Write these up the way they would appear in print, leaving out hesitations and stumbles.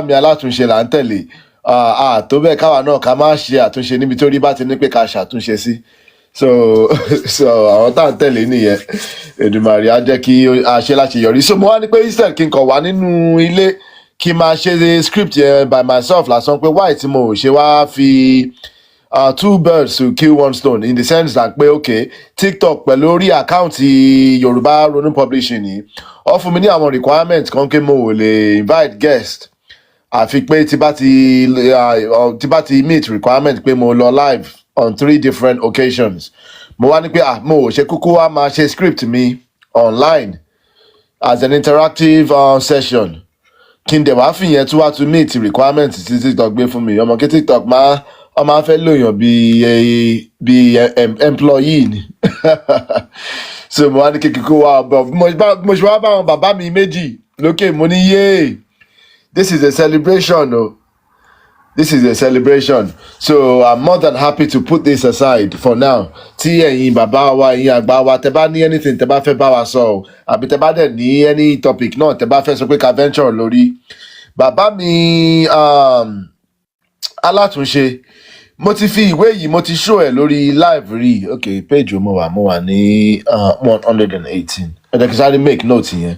mi alátúnṣe là ń tẹ̀lé tó bẹ́ẹ̀ káwa náà ká má ṣe àtúnṣe níbi tó rí bá ti ní pé ká ṣàtúnṣe sí so àwọn tá à ń tẹ̀lé nìyẹn Èdùmàrè á jẹ́ kí a ṣe láti yọrí so mo wá ní pé instead kí n kàn wá nínú ilé kí n máa ṣe script yẹn by myself lásán pé why tí mo ṣe wá fi two birds to kill one stone in the sense that pé okay TikTok pẹ̀lú orí àkáǹtì Yoruba Ronú Publishing yìí ó fún mi ní àwọn requirements kan pé mo ò lè invite guest àfi pé tí bá ti meet requirement pé mo lọ live on 3 different occasions mo wá ní pé mo ò ṣe kúkú wá máa ṣe script mi online as an interactive session kí n dẹ̀ wá fìyẹn tí wá to meet requirement tí TikTok gbé fún mi ọmọ kí TikTok máa fẹ́ lòyàn bí employee ni so mo wá ní kékeré wá mo ṣe wá bá àwọn bàbá mi méjì lókè mo ní yéé this is a celebration o this is a celebration so I'm more than happy to put this aside for now tí ẹ̀yin bàbá wa ẹ̀yin àgbà wa tẹ́ bá ní anything tẹ́ bá fẹ́ bá wa sọ o àbí tẹ́ bá dẹ̀ ní any topic náà tẹ́ bá fẹ́ sọ pé ká venture lórí bàbá mi alátúnṣe mo ti fi ìwé yìí mo ti show ẹ lórí live rí okay page mo wà ní 118 ẹ jẹ́ kí sáré make note yẹn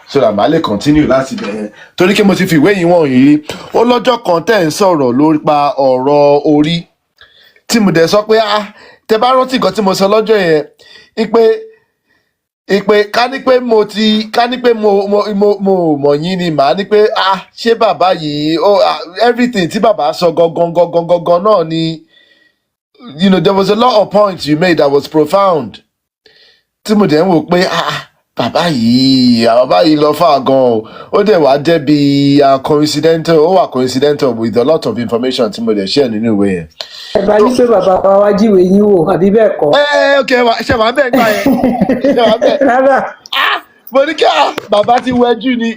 so that màá lè continue láti bẹ̀rẹ̀ torí kí mo ti fi ìwé yìí wọ̀nyí ó lọ́jọ́ kan tẹ́ ń sọ̀rọ̀ lórí pa ọ̀rọ̀ orí tí mo dẹ̀ sọ pé tẹ́ bá rántí nǹkan tí mo sọ lọ́jọ́ yẹn ìpè ká ní pé mo mọ̀ yín ni màá ní pé ṣé bàbá yìí everything tí bàbá sọ gangan náà ni you know there was a lot of points you made that was profound tí mo dẹ̀ ń wò pé bàbá yìí lọ fà gan ó dẹ̀ wá jẹ́ bí coincidental ó wà coincidental with a lot of information tí mo dẹ̀ share nínú ìwé yẹn. ẹ bá ní pé bàbá wa jíwèé yín wò àbí bẹ́ẹ̀ kọ́. ok ṣe wàá bẹ́ẹ̀ gbà yẹn ṣe wàá bẹ́ẹ̀. rárá. mo ní kí bàbá ti wẹjú ni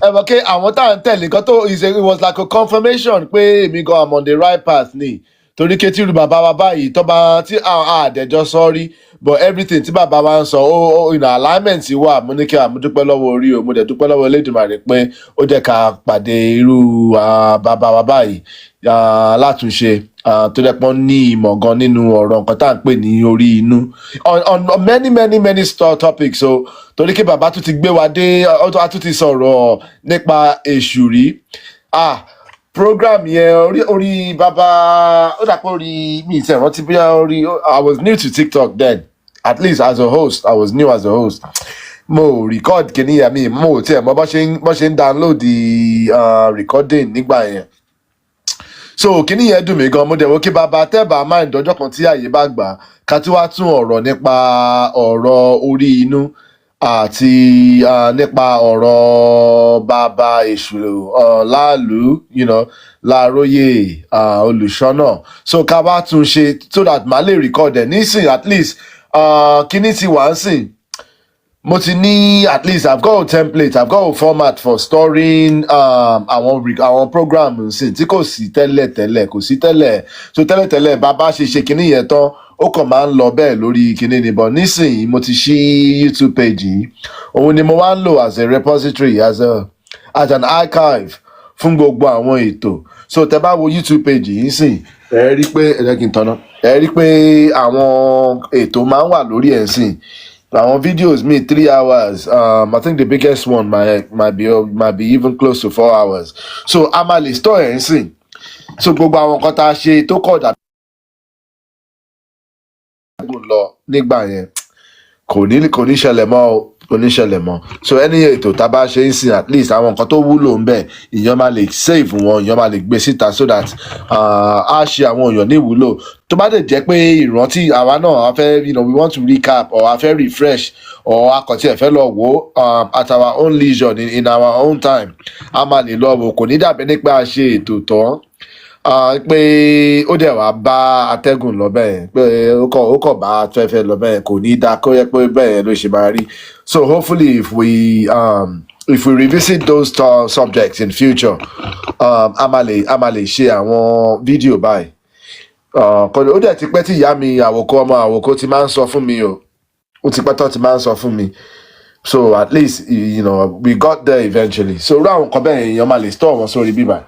ẹ mọ̀ pé àwọn tá à ń tẹ̀lé nǹkan tó it was like a confirmation pé èmi gan am on the right path ni torí ké tí irú bàbá wa báyìí tọ́ba tí àdẹ̀jọ́ sọ́rí but everything tí bàbá wa ń sọ ó in alignment wà mo ní kí mo dúpẹ́ lọ́wọ́ orí o mo dẹ̀ dúpẹ́ lọ́wọ́ Elédùmarè pé ó jẹ́ ká pàdé irú bàbá wa báyìí látúnṣe tó dẹ̀ pọ́n ní ìmọ̀ gan nínú ọ̀rọ̀ nǹkan tá à ń pè ní orí inú on many topics so torí kí bàbá tún ti gbé wa dé a tún ti sọ̀rọ̀ nípa èṣù rí program yẹn orí bàbá ó dàpọ̀ orí mi ìtẹ̀ rántí bóyá orí I was new to TikTok then at least as a host I was new as a host mo record kìíní yẹn mi mo tiẹ̀ mọ bó ṣe ń download the recording nígbà yẹn so kìíní yẹn dùn mí gan mo dẹ̀ wò kí bàbá tẹ́bà máa ń dọ́jọ́ kan tí àyè bá gbà ká tí wàá tún ọ̀rọ̀ nípa ọ̀rọ̀ orí inú àti nípa ọ̀rọ̀ bàbá èṣù láàlú láàróyè olùṣọ́nà so ká bá tún ṣe so that màá lè record ẹ̀ nísìn at least kíní ti wà ń sìn mo ti ní at least I've got a template I've got a format for storing àwọn program nsìn tí kò sí tẹ́lẹ̀ kò sí tẹ́lẹ̀ so tẹ́lẹ̀ bàbá ṣe kíní yẹn tán ó kàn máa ń lọ bẹ́ẹ̀ lórí kíní ni but nísìnyí mo ti ṣí YouTube page yìí òun ni mo wá ń lò as a repository as an archive fún gbogbo àwọn ètò so tẹ́ bá wo YouTube page yìí sìn ẹ rí pé ẹ jẹ́ kí n tọ́nà ẹ rí pé àwọn ètò máa ń wà lórí ẹ̀ sìn àwọn videos mi 3 hours I think the biggest one might be even close to 4 hours so a máa lè store ẹ̀ sìn so gbogbo àwọn nǹkan tá a ṣe tó kọ̀ dà lọ nígbà yẹn kò ní ṣẹlẹ̀ mọ́ so ẹni ètò tá a bá ṣe ń sìn at least àwọn nǹkan tó wúlò ń bẹ ìyẹn máa lè save wọn ìyẹn máa lè gbé síta so that á ṣe àwọn èèyàn ní ìwúlò tó bá dẹ̀ jẹ́ pé ìrántí àwa náà a fẹ́ we want to recap or a fẹ́ refresh or akọ̀tí ẹ̀ fẹ́ lọ wò at our own leisure in our own time a máa lè lọ wò kò ní dàbí nípa a ṣe ètò tán pé ó dẹ̀ wá bá atẹ́gùn lọ bẹ́ẹ̀ pé ó kọ̀ bá afẹ́fẹ́ lọ bẹ́ẹ̀ kò ní dá kó yẹ pé bẹ́ẹ̀ ló ṣe máa rí so hopefully if we revisit those subjects in future a máa lè ṣe àwọn fídíò báyìí ó dẹ̀ ti pẹ́ tí ìyá mi àwòkọ́ ọmọ àwòkọ́ ti máa ń sọ fún mi o ó ti pẹ́ tó ti máa ń sọ fún mi so at least we got there eventually. So round kan bẹ́ẹ̀ èèyàn máa lè store wọn sórí bíbá.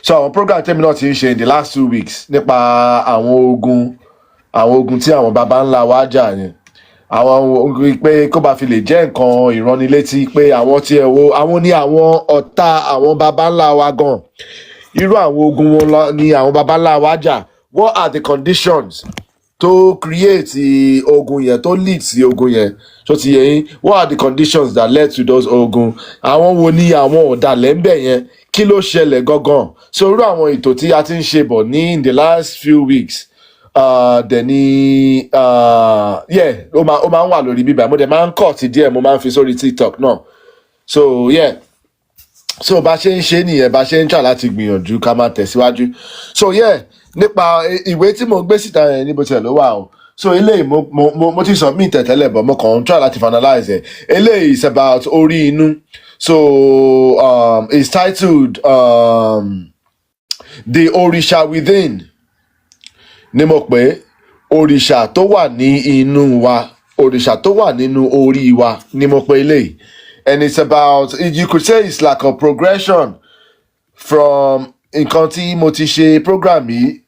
So àwọn program tẹ́mi náà ti ń ṣe in the last 2 weeks nípa àwọn ogun tí àwọn baba ńlá wa jà yẹn, àwọn ogun pé kó bá fi lè jẹ́ nǹkan ìránnilétí pé àwọn tí ẹ wo àwọn ní àwọn ọ̀tá àwọn baba ńlá wa gan, irú àwọn ogun wọn ni àwọn baba ńlá wa jà. What are the conditions to create ogun yẹn, to lead sí ogun yẹn? So ti yẹ yín, what are the conditions that led to those ogun? Àwọn wo ni àwọn ọ̀dàlẹ̀ ń bẹ̀ yẹn? Kí ló ṣẹlẹ̀ gangan? So irú àwọn ètò tí a ti ń ṣe bọ̀ ní in the last few weeks, dẹ̀ ni yeah, ó máa ń wà lórí bíbá, mo dẹ̀ máa ń cut díẹ̀, mo máa ń fi sórí TikTok náà. So yeah, so bá ṣe ń ṣe nìyẹn, bá ṣe ń try láti gbìyànjú ká máa tẹ̀síwájú. So yeah, nípa ìwé tí mo gbé síta yẹn níbo tiẹ̀ ló wà o. So eléyìí mo ti submit tẹ́lẹ̀ but mo kàn ń try láti finalize ẹ̀. Eléyìí is about Orí-Inú. So it's titled The Òrìṣà Within. Ní mo pé òrìṣà tó wà ní inú wa, òrìṣà tó wà nínú orí wa ni mo pé eléyìí. And it's about, you could say it's like a progression from nǹkan tí mo ti ṣe program yìí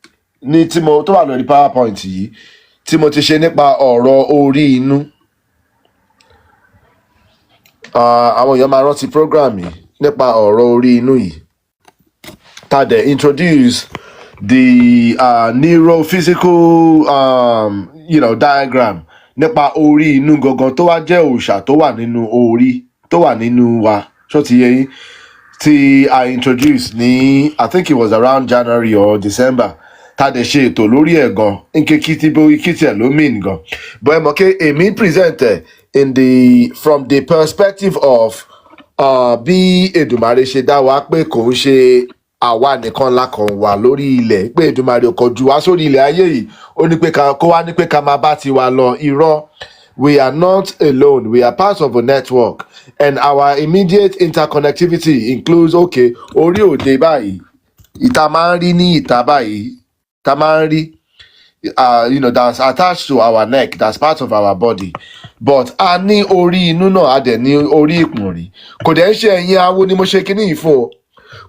ní tí mo tó wà lórí PowerPoint yìí tí mo ti ṣe nípa ọ̀rọ̀ Orí-Inú. Àwọn èèyàn máa rántí program yìí nípa ọ̀rọ̀ Orí-Inú yìí. Tá dẹ̀ introduce the neurophysical diagram nípa Orí-Inú gangan tó wá jẹ́ òòṣà tó wà nínú orí, tó wà nínú wa. Ṣó ti yé yín? Tí I introduced ní, I think it was around January or December, tá dẹ̀ ṣe ètò lórí ẹ̀ gan, nke kìtì ẹ̀ ló mean gan. But ẹ mọ̀ pé èmi present ẹ̀ from the perspective of bí Èdùmàrè ṣe dá wa, pé kò ń ṣe àwa nìkan la kàn wà lórí ilẹ̀, pé Èdùmàrè kò jù wá sórí ilẹ̀ ayé yìí, ó ní pé kó wá ní pé ká máa bá tiwa lọ. Irọ́, we are not alone, we are part of a network, and our immediate interconnectivity includes, okay, orí òde báyìí, ìta máa ń rí ní ìta báyìí, ta máa ń rí, that's attached to our neck, that's part of our body. But a ní Orí-Inú náà, a dẹ̀ ní orí ìpọ̀nrí. Kò dẹ̀ ń ṣe ẹ̀yin awo ni mo ṣe kíní yìí fún o.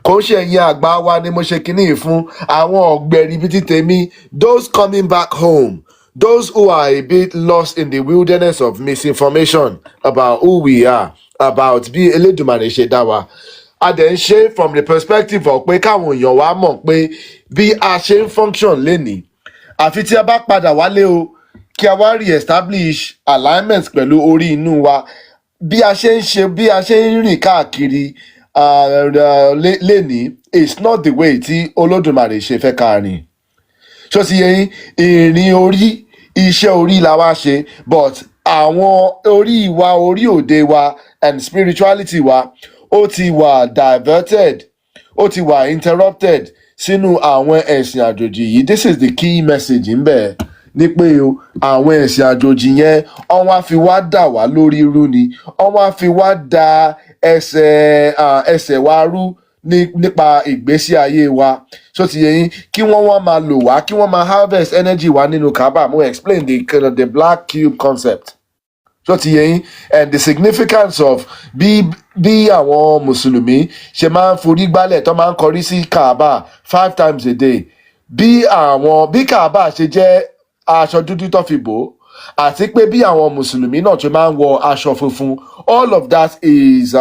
Kò ń ṣe ẹ̀yin àgbà wa ni mo ṣe kíní yìí fún. Àwọn ọ̀gbẹ̀rì bíi ti tèmi, those coming back home, those who are a bit lost in the wilderness of misinformation about who we are, about bí Elédùmarè ṣe dá wa. A dẹ̀ ń ṣe from the perspective of pé káwọn èèyàn wa mọ̀ pé bí a ṣe ń function lénìí, àfi tí a bá padà wálé o, kí a wá re-establish alignment pẹ̀lú Orí-Inú wa. Bí a ṣe ń rìn káàkiri lénìí, it's not the way tí Olódùmarè ṣe fẹ́ ká rìn. Ṣó ti yé yín? Ìrìn orí, iṣẹ́ orí la wá ṣe, but àwọn orí wa, orí òde wa and spirituality wa, ó ti wà diverted, ó ti wà interrupted sínú àwọn ẹ̀sìn àjòjì yìí. This is the key message ń bẹ̀, ní pé o àwọn ẹ̀sìn àjòjì yẹn wọ́n wá fi wá dà wá lórí rú ni, wọ́n wá fi wá da ẹsẹ̀ wa rú nípa ìgbésí ayé wa. So ti yé yín, kí wọ́n wá máa lò wá, kí wọ́n máa harvest energy wa nínú Kaaba. Mo explain the black cube concept. So ti yé yín, and the significance of bí àwọn Mùsùlùmí ṣe máa ń forí gbálẹ̀ tó máa ń kọrí sí Kaaba 5 times a day. Bí Kaaba ṣe jẹ́ aṣọ dúdú tó fi bò, àti pé bí àwọn Mùsùlùmí náà ṣe máa ń wọ aṣọ funfun, all of that is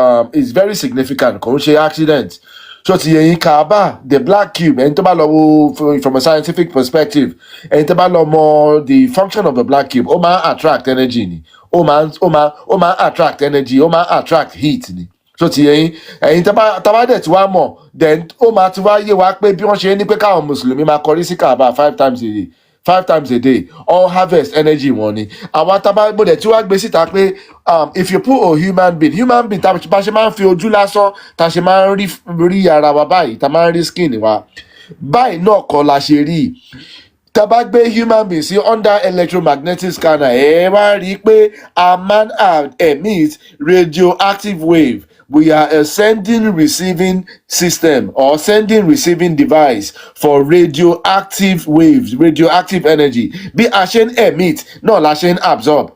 very significant, kò ń ṣe accident. So ti yé yín, Kaaba, the black cube, ẹni tó bá lọ wo from a scientific perspective, ẹni tó bá lọ mọ the function of the black cube, ó máa attract energy ni, ó máa attract energy, ó máa attract heat ni. So ti yé yín, ẹ̀yin tá bá dẹ̀ tí wá mọ̀, then ó máa ti wá yé wa pé bí wọ́n ṣe ní pé káwọn Mùsùlùmí máa kọrí sí Kaaba 5 times a day, all harvest energy wọn ni. Àwọn atábágbòdẹ̀ tí wàá gbé síta pé if you put a human being tá a ṣe máa ń fi ojú lásán, tá a ṣe máa ń rí ara wa báyìí, tá a máa ń rí skin wa báyìí náà kọ́ la ṣe rí. Tá a bá gbé human being sí under electromagnetic scanner, ẹ wá rí i pé a man emit radioactive wave. We are a sending receiving system or sending receiving device for radioactive waves, radioactive energy. Bí a ṣe ń emit náà la ṣe ń absorb.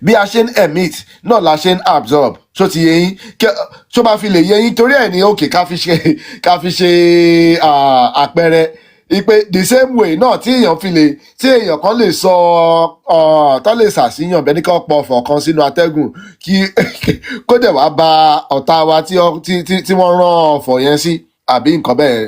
bí a ṣe ń emit náà la ṣe ń absorb tó ti yé yín tó bá fi lè yé yín torí ẹ̀ ní òkè ká fi ṣe àpẹẹrẹ ipe the same way náà tí èèyàn kan lè sọ tó lè ṣàṣìyàn bẹ́ẹ̀ ní ká pọ̀ ọ̀fọ̀ kan sínú atẹ́gùn kí kó dẹ̀ wá ba ọ̀tá wa tí wọ́n rán ọ̀fọ̀ yẹn sí àbí nǹkan bẹ́ẹ̀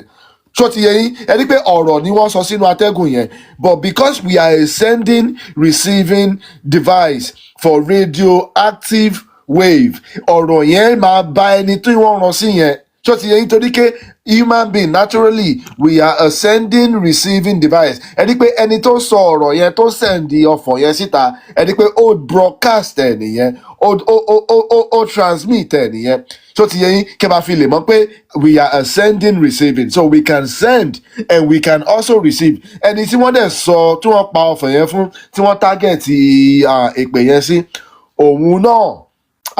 ṣó ti yé yín ẹni pé ọ̀rọ̀ ni wọ́n sọ sínú atẹ́gùn yẹn but because we are a sending receiving device for radioactive wave ọ̀rọ̀ yẹn máa bá ẹni tí wọ́n rán sí yẹn ṣó ti yé yín torí pé human being naturally we are a sending receiving device ẹni pé ẹni tó sọ ọ̀rọ̀ yẹn tó sẹ̀ndì ọ̀fọ̀ yẹn síta ẹni pé ó broadcast ẹ̀ nìyẹn ó transmit ẹ̀ nìyẹn so ti yẹ yín kẹ́ bá fi lè mọ̀ pé we are sending receiving so we can send and we can also receive ẹni tí wọ́n dẹ̀ sọ tí wọ́n pa ọ̀fọ̀ yẹn fún tí wọ́n target èpè yẹn sí òun náà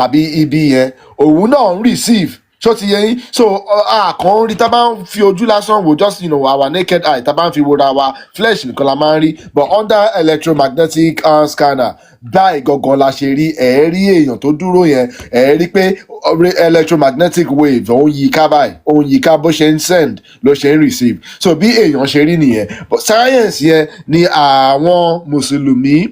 àbí ibi yẹn òun náà ń receive so ti yẹ yín so àkàn rí tá bá ń fi ojú lásán wò just our naked eye tá bá ń fi wòra wa flesh nìkan la máa ń rí but under electromagnetic scanner báyìí gangan la ṣe rí rí èèyàn tó dúró yẹn rí pé electromagnetic wave òun yí ká báyìí òun yí ká bó ṣe ń send ló ṣe ń receive so bí èèyàn ṣe rí nìyẹn but science yẹn ni àwọn mùsùlùmí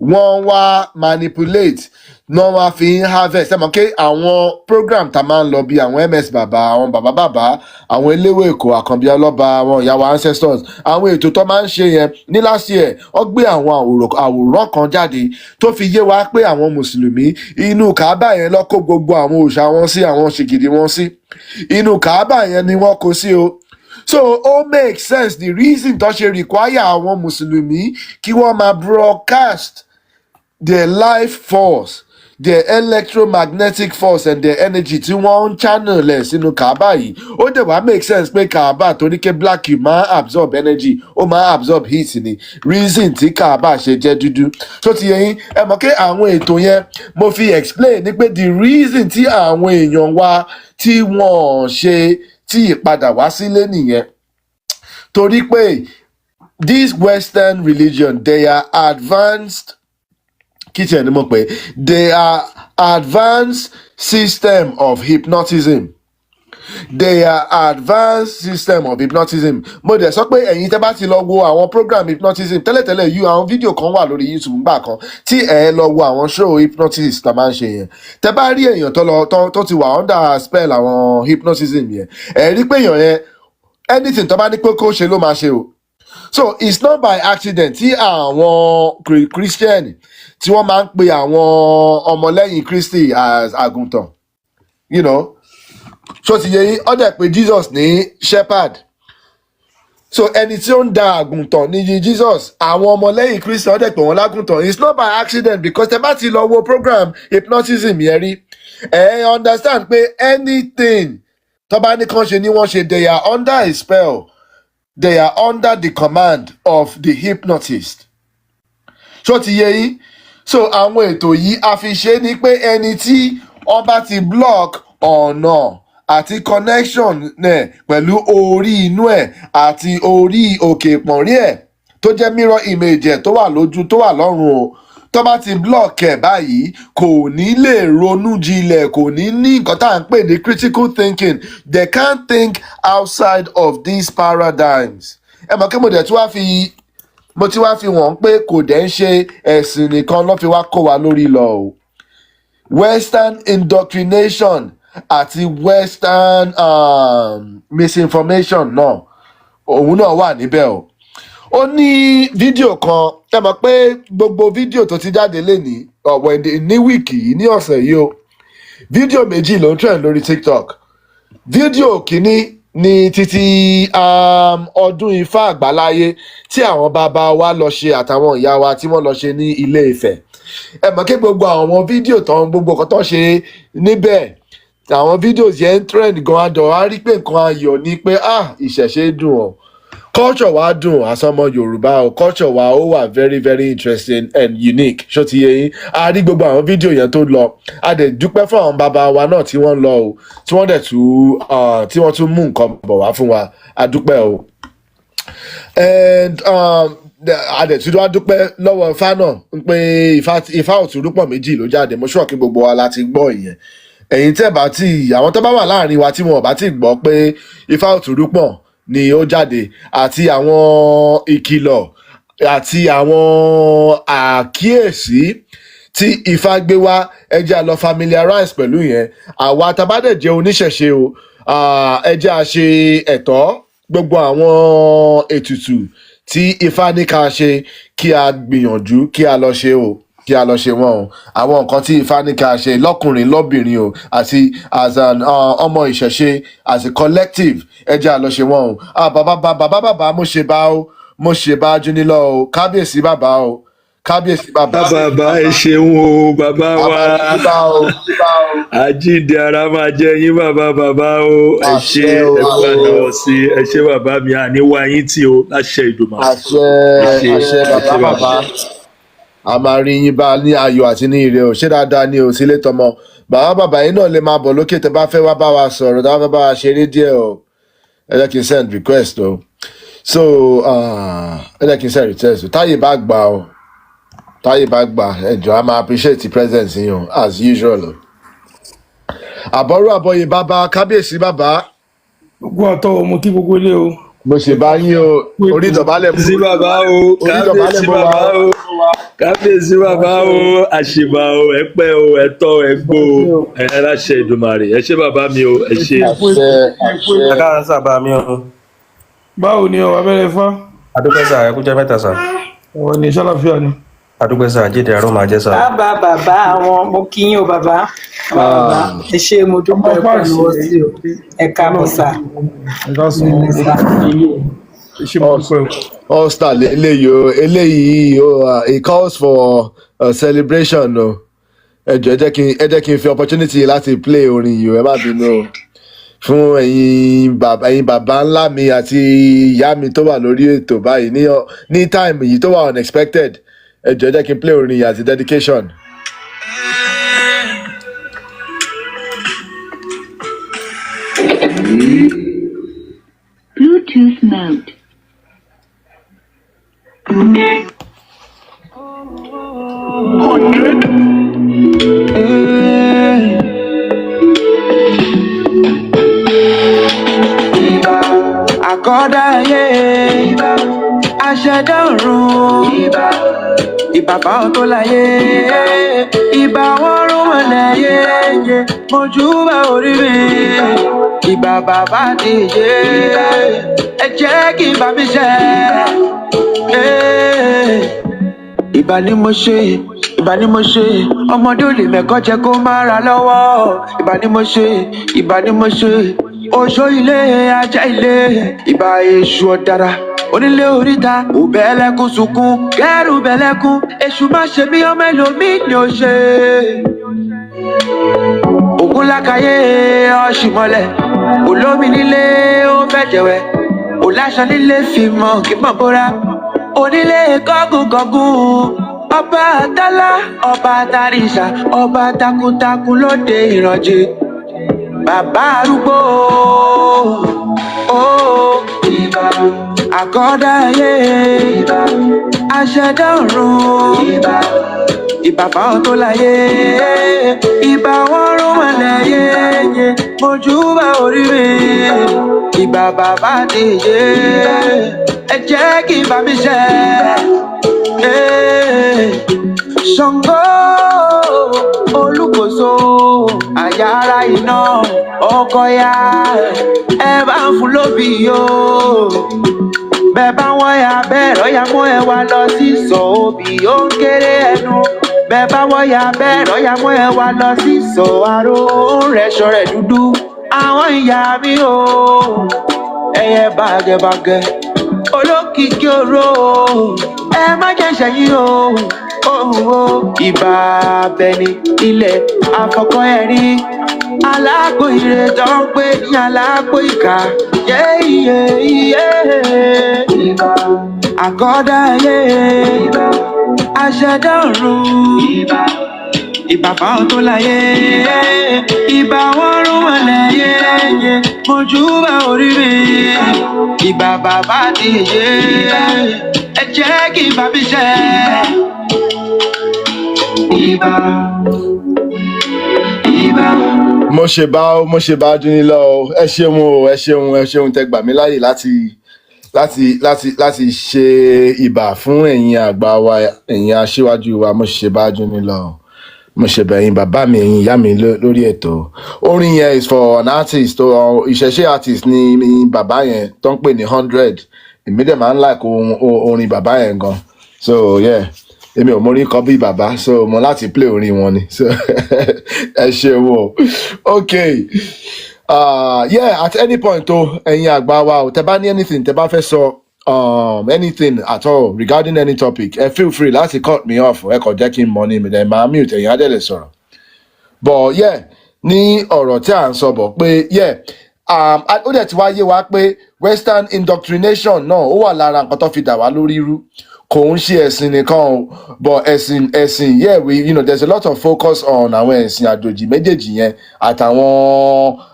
wọ́n wá manipulate náà wá fi ń harvest ẹ mọ̀ pé àwọn program tá máa ń lọ bí àwọn ms bàbá àwọn bàbá àwọn eléwé èkó àkànbí ọlọ́ba àwọn ìyá wa ancestors àwọn ètò tó máa ń ṣe yẹn ní last year wọ́n gbé àwọn àwòrán kan jáde tó fi yé wa pé àwọn mùsùlùmí inú kàábà yẹn ló kó gbogbo àwọn òòṣà wọn sí àwọn ṣìgìdì wọn sí inú kàábà yẹn ni wọ́n kó sí o so ó make sense the reason tó ṣe require àwọn mùsùlùmí kí wọ́n máa broadcast their life force their electromagnetic force and their energy tí wọ́n ń channel ẹ̀ sínú kaaba yìí ó dẹ̀ wá make sense pé kaaba torí pé black máa absorb energy ó máa absorb heat ni reason tí kaaba ṣe jẹ́ dúdú tó ti yẹ yín ẹ mọ̀ pé àwọn ètò yẹn mo fi explain ni pé the reason tí àwọn èèyàn wa tí wọ́n ṣe tí ìpadà wá sílé nìyẹn torí pé this western religion they are advanced kitchen ni mo pè they are advanced system of hypnotism they are advanced system of hypnotism mo dẹ̀ sọ pé ẹ̀yin tẹ́ bá ti lọ wo àwọn program hypnotism tẹ́lẹ̀tẹ́lẹ̀ yìí àwọn fídíò kan wà lórí YouTube ńgbà kan tí ẹ lọ wo àwọn show hypnosis tá máa ń ṣe yẹn tẹ́ bá rí èèyàn tó ti wà under spell àwọn hypnotism yẹn ẹ rí pé èèyàn yẹn anything tó bá ní pé kó ṣe ló máa ṣe o so it's not by accident tí àwọn Christian tí wọ́n máa ń pe àwọn ọmọlẹ́yìn Kristi as àgùntàn you know so ti yẹ yín ó dẹ̀ pé Jesus ní shepherd so ẹni tí ó ń da àgùntàn ní Jesus àwọn ọmọlẹ́yìn Kristi ó dẹ̀ pé wọ́n lágùntàn it's not by accident because tẹ́ bá ti lọ wo program hypnotism yẹn rí ẹ understand pé anything tó bá ní kàn ṣe ni wọ́n ṣe they are under a spell they are under the command of the hypnotist so ti yẹ yín so àwọn ètò yìí a fi ṣe ni pé ẹni tí wọ́n bá ti block ọ̀nà àti connection náà pẹ̀lú orí inú ẹ̀ àti orí òkè ìpọ̀nrí ẹ̀ tó jẹ́ mirror image ẹ̀ tó wà lójú tó wà lọ́rùn o tó bá ti block ẹ̀ báyìí kò ní lè ronú jinlẹ̀ kò ní ní nǹkan tá à ń pè ní critical thinking they can't think outside of these paradigms ẹ mọ̀ kí mo dẹ̀ tí wá fi wọ́n pé kò dẹ̀ ń ṣe ẹ̀sìn nìkan ló fi wá kó wa lórí lọ o western indoctrination àti western misinformation náà òun náà wà níbẹ̀ o ó ní fídíò kan ẹ mọ̀ pé gbogbo fídíò tó ti jáde lénìí ọ̀wọ̀ ní wíìkì yìí ní ọ̀sẹ̀ yìí o fídíò méjì ló ń trend lórí TikTok fídíò kìíní ní títí ọdún Ifá àgbáláyé tí àwọn bàbá wa lọ ṣe àtàwọn ìyá wa tí wọ́n lọ ṣe ní Ilé Ifẹ̀ ẹ mọ̀ kí gbogbo àwọn fídíò tán gbogbo kan tó ṣe níbẹ̀ àwọn fídíò yẹn ń trend gan adọ̀ á rí pé nǹkan ayọ̀ ni pé ìṣẹ̀ṣe dùn ọ́ culture wa dùn àsọmọ Yorùbá o culture wa ó wà very very interesting and unique ṣó ti yé yín a rí gbogbo àwọn fídíò yẹn tó lọ a dẹ̀ dúpẹ́ fún àwọn bàbá wa náà tí wọ́n lọ o tí wọ́n dẹ̀ tí wọ́n tún mú nǹkan bọ̀ wá fún wa a dúpẹ́ o and adẹ̀tún wá dúpẹ́ lọ́wọ́ Ifá náà pé Ifá òtúrúpọ̀ méjì ló jáde mo ṣọ́ọ̀kì gbogbo wa láti gbọ́ ìyẹn ẹ̀yin tẹ́ bá tí àwọn tó bá wà láàrin wa tí wọn ò bá tí gbọ́ pé Ifá òtúrúpọ̀ ni ó jáde àti àwọn ìkìlọ̀ àti àwọn àkíyèsí tí Ifá gbé wá ẹ jẹ́ á lọ familiarize pẹ̀lú yẹn àwa tá bá dẹ̀ jẹ́ oníṣẹ̀ṣe o ẹ jẹ́ á ṣe ẹ̀tọ́ gbogbo àwọn ètùtù tí Ifá ní ká ṣe kí a gbìyànjú kí a lọ ṣe o kí a lọ ṣe wọn o àwọn nǹkan tí Ifá ní ká ṣe lọ́kùnrin lọ́bìnrin o àti as an ọmọ ìṣẹ̀ṣe as a collective ẹ jẹ́ á lọ ṣe wọn o bàbá mo ṣe bá Júnilọ o kábíyèsí bàbá o kábíyèsí bàbá. bàbá ẹ ṣeun o bàbá wa àjíǹde ara máa jẹ yín bàbá o ẹ ṣe ẹ gbàdọ̀ sí ẹ ṣe bàbá mi àníwá yín tí o láṣẹ Ìdùmarè. àṣẹ bàbá a máa rí yín bá ní ayọ̀ àti ní ire o ṣé dáadáa ni o sílé tọmọ bàbá yín náà lè máa bọ̀ lókè tẹ́ bá fẹ́ wá bá wa sọ̀rọ̀ tẹ́ bá fẹ́ bá wa ṣeré díẹ̀ o ẹ jẹ́ kí n send request o so ẹ jẹ́ kí n send request o táyé bá gbà ẹjọ́ a máa appreciate the presence yín o as usual o àbọ̀yè bàbá kábíyèsí bàbá. gbogbo ọ̀tọ̀ mo kí gbogbo ilé o. mo ṣe bá yín o orí ìdọ̀bálẹ̀ sí bàbá o kábíyèsí bàbá o kábíyèsí bàbá o àṣìbà o ẹpẹ o ẹtọ ẹgbó o ẹ láṣẹ Ìdùmarè ẹ ṣé bàbá mi o ẹ ṣé. ẹ káàárọ̀ sábà mi o. báwo ni ọ abẹ́rẹ́ fá. adúpẹ́ sà ẹ kú jẹ́ mẹ́ta sà. ọ̀rọ̀ ní sálàfíà ni. adúpẹ́ sà jíde àrùn máa jẹ́ sà. bàbá àwọn mo kí yín o bàbá ẹ ṣé mo dúpẹ́ pẹ̀lú ọtí o ẹ káàbọ̀ sà. ẹ ká sọ ọ́ ẹ ṣé mo dúpẹ́ o. all star eléyìí it calls for a celebration o ẹ jẹ́ kí n fi opportunity láti play orin yìí ẹ má bínú o fún ẹ̀yin bàbá ńlá mi àti ìyá mi tó wà lórí ètò báyìí ní time yìí tó wà unexpected ẹ jẹ́ kí n play orin yìí àti dedication. Bluetooth mode. Àkọ́dá ayé aṣẹ̀dá ọ̀run ìbà fáwọn tó láyé ìbà wọn rún mọ́lẹ̀ yéye mojúbà orí mi ìbà bàbá ti yé ẹ jẹ́ kí bá mi ṣe ìbà ni mo ṣe ọmọdé ò lè mẹ́kọ́ jẹ kó má ra lọ́wọ́ ìbà ni mo ṣe oṣó ilé ajá ilé ìbà èṣù ọ̀dàrà onílé oríta òbẹ̀lẹ̀kùn sunkún kẹ́rù bẹ̀lẹ̀kùn èṣù má ṣe mí ọmọ ẹlòmíì ni ó ṣe ògún lákàyè ọ̀ṣìmọ́lẹ̀ olómi nílé ó fẹ́ jẹ̀wẹ̀ òláṣọ nílé fi mọ̀ kí mọ̀ bóra onílé kọ́gùnkọ́gùn ọba àtàlà ọba àtàrìṣà ọba takuntakun lóde ìrànjẹ bàbá arúgbó ìbà àkọ́dá ayé ìbà aṣẹ̀dá ọ̀run ìbà fáwọn tó láyé ìbà wọn rún mọ́lẹ̀ yéye mojúbà orí mi ìbà bàbá ti yé ẹ jẹ́ kí bá mi ṣe Ṣàngó Olúkòso àyàrá iná ọkọ ya ẹ bá ń fún lóbì yó bẹ́ẹ̀ bá wọ́n ya bẹ́ẹ̀ lọ́ọ́yà mú ẹ wá lọ sí sọ òbí ó ń kéré ẹnu bẹ́ẹ̀ bá wọ́n ya bẹ́ẹ̀ lọ́ọ́yà mú ẹ wá lọ sí sọ àrò ó ń rẹ̀ṣọ rẹ̀ dúdú àwọn ìyá mi o ẹyẹ bàgẹ̀bàgẹ̀ olókìkí oró ẹ má jẹ́ ṣẹ̀yìn o ìbà abẹni ilẹ̀ àfọkọ́ ẹ̀rí aláàpò ire tó ń pè ní aláàpò ìkà yéyé ìbà àkọ́dá ayé ìbà aṣẹ̀dá ọ̀run ìbà fáwọn tó láyé ìbà wọn rún mọ́lẹ̀ yéye mojúbà orí mi ìbà bàbá ti yé ẹ jẹ́ kí n bá mi ṣe ìbà ìbà. mo ṣe bá dún ní lọ o. Ẹ ṣeun tẹ́ gbà mí láyè láti ṣe ìbà fún ẹ̀yin àgbà wa, ẹ̀yin aṣíwájú wa. Mo ṣe bá dún ní lọ. Mo ṣe bẹ̀yìn bàbá mi, ẹ̀yin ìyá mi lórí ètò. Orin yẹn is for an artist, ìṣẹ̀ṣe artist ni bàbá yẹn tó ń pè ní 100. Èmi dẹ̀ máa ń like orin bàbá yẹn gan. So yeah, èmi ò mórí kan bí bàbá, so mo láti play orin wọn ni. So ẹ ṣe wo. Okay. Yeah, at any point ẹ̀yin àgbà wa o, tẹ́ bá ní anything tẹ́ bá fẹ́ sọ, anything at all regarding any topic, feel free láti cut me off. Ẹ kàn jẹ́ kí n mọ̀ ní mi, then máa mute ẹ̀yin á dẹ̀ lè sọ̀rọ̀. But yeah, ní ọ̀rọ̀ tí à ń sọ bọ̀ pé yeah, ó dẹ̀ ti wá yé wa pé Western indoctrination náà ó wà lára nǹkan tó fi dà wá lórí irú. Kò ń ṣe ẹ̀sìn nìkan o, but ẹ̀sìn yeah, there's a lot of focus on àwọn ẹ̀sìn àjòjì méjèèjì yẹn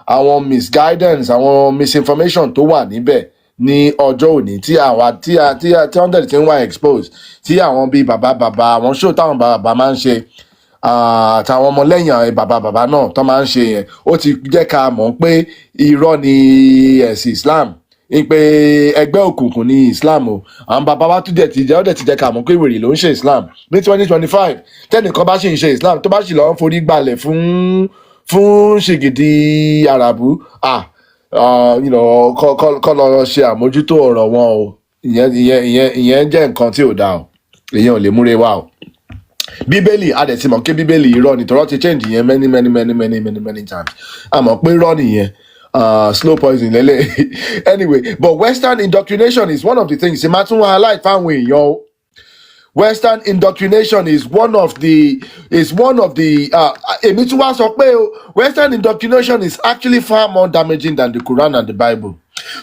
àwọn misguidance, àwọn misinformation tó wà níbẹ̀ ní ọjọ́ òní tí wọ́n dẹ̀ ti ń wá expose, tí àwọn bíi bàbá àwọn show táwọn bàbá máa ń ṣe àtàwọn ọmọlẹ́yìn bàbá náà tó máa ń ṣe yẹn, ó ti jẹ́ ká mọ̀ pé irọ́ ni ẹ̀sìn Islam, pé ẹgbẹ́ òkùnkùn ní Islam o. Àwọn bàbá wa tún dẹ̀ ti jẹ́ ká mọ̀ pé wèrè ló ń ṣe Islam ní 2025. Tẹ́nìkan bá ṣì ń ṣe Islam tó bá ṣì lọ́ọ́ forí gbalẹ̀ fún ṣìgìdì àràbù, kọ́ lọ ṣe àmójútó ọ̀rọ̀ wọn o. Ìyẹn jẹ́ nǹkan tí ò dáa o, ìyẹn ò lè múre wá o. Bíbélì a dẹ̀ ti mọ̀ pé Bíbélì irọ́ ni, tọ́rọ́ ti change yẹn many times. A mọ̀ pé irọ́ nìyẹn. Slow poison lele. Anyway, but Western indoctrination is one of the things. Western indoctrination is one of the Western indoctrination is actually far more damaging than the Quran and the Bible.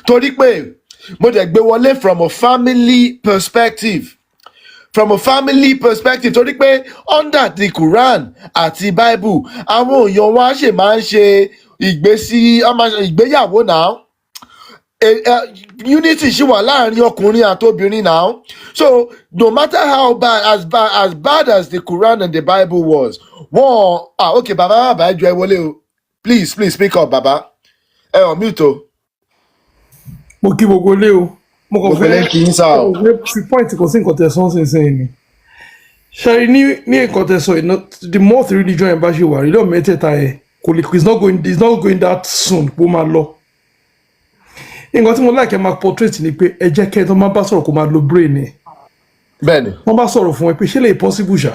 Torí pé mo dẹ̀ gbé wọlé from a family perspective. Torí pé under the Quran àti Bible, àwọn èèyàn wa ṣe máa ń ṣe ìgbéyàwó náà, unity ṣì wà láàrin ọkùnrin àti obìnrin náà. So no matter how bad as the Quran and the Bible was, okay, bàbá ẹjọ ẹ wọlé o, please speak up bàbá, ẹ ọ̀ mute o. Mo kí gbogbo lé o, mo kàn fẹ́ kí n sá o. fi point kan sí nǹkan tẹ̀sán ṣinṣin ni. Ṣé ní nǹkan tẹ̀sán iná, the more religion ẹ̀ bá ṣe wà, religion mẹ́tẹ̀ẹ̀ta ẹ̀ it's not going that soon kó máa lọ. Nǹkan tí mo like ẹ máa portrait ni pé ẹ jẹ́ kẹ́ ẹ tó máa bá sọ̀rọ̀ kó máa lo brain ẹ̀. Bẹ́ẹ̀ni. Wọ́n bá sọ̀rọ̀ fún ẹ pé ṣé lè possible ṣá.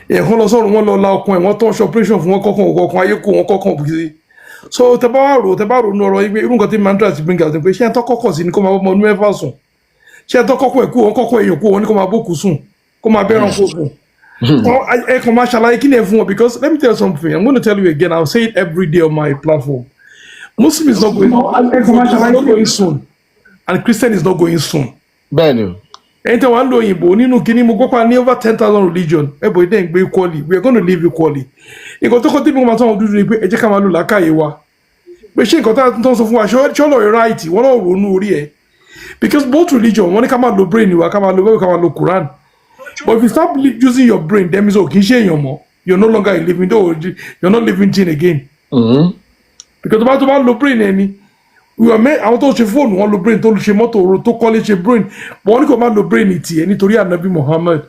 Ẹ̀kan lọ sọ̀rọ̀ wọn lọ la ọkàn ẹ̀ wọ́n tó ń ṣe operation fún wọn kọ̀ọ̀kan ayé kó wọn kọ̀ọ̀kan bìí. So tẹ bá rò ní ọ̀rọ̀ yìí irú nǹkan tí mandra ti bring out pé ṣé ẹ tó kọ́kọ́ sí ni kó máa bọ́ ọmọ ọdún mẹ́fà sùn. Ṣé ẹ tó kọ́kọ́ ẹ̀ kú wọn kọ́kọ́ èèyàn kú wọn ní kó máa bókù sùn kó máa bẹ́ràn kó sùn. I can ṣàlàyé kí ni ẹ fún wọn, because let me tell you something, I'm going to tell you again, I'll say it every day on my platform. Muslim is not going soon, and Christian is not going soon. Bẹ́ẹ̀ni. Ẹni tí wọ́n ń lo òyìnbó nínú kíní mo gbọ́ pa ní over 10,000 religion ẹ̀bùn ìdẹ́ ìgbé equally, we are going to live equally. Nǹkan tó kọ́ tí mo máa tán dúdú ni pé ẹ jẹ́ ká máa lò lákàyè wa. Pé ṣé nǹkan tó ń sọ fún wa ṣé ọ̀rọ̀ right wọ́n náà ronú orí ẹ̀. Because both religion wọ́n ní ká máa lo brain wa, ká máa lo Quran. But if you start using your brain, that means you're no longer a living, you're not living thing again. Because about lo brain we were made out of phone, one lo brain, to ṣe mọ́tò, to college a brain, but one go man lo brain it here, nítorí Ànábì Muhammad.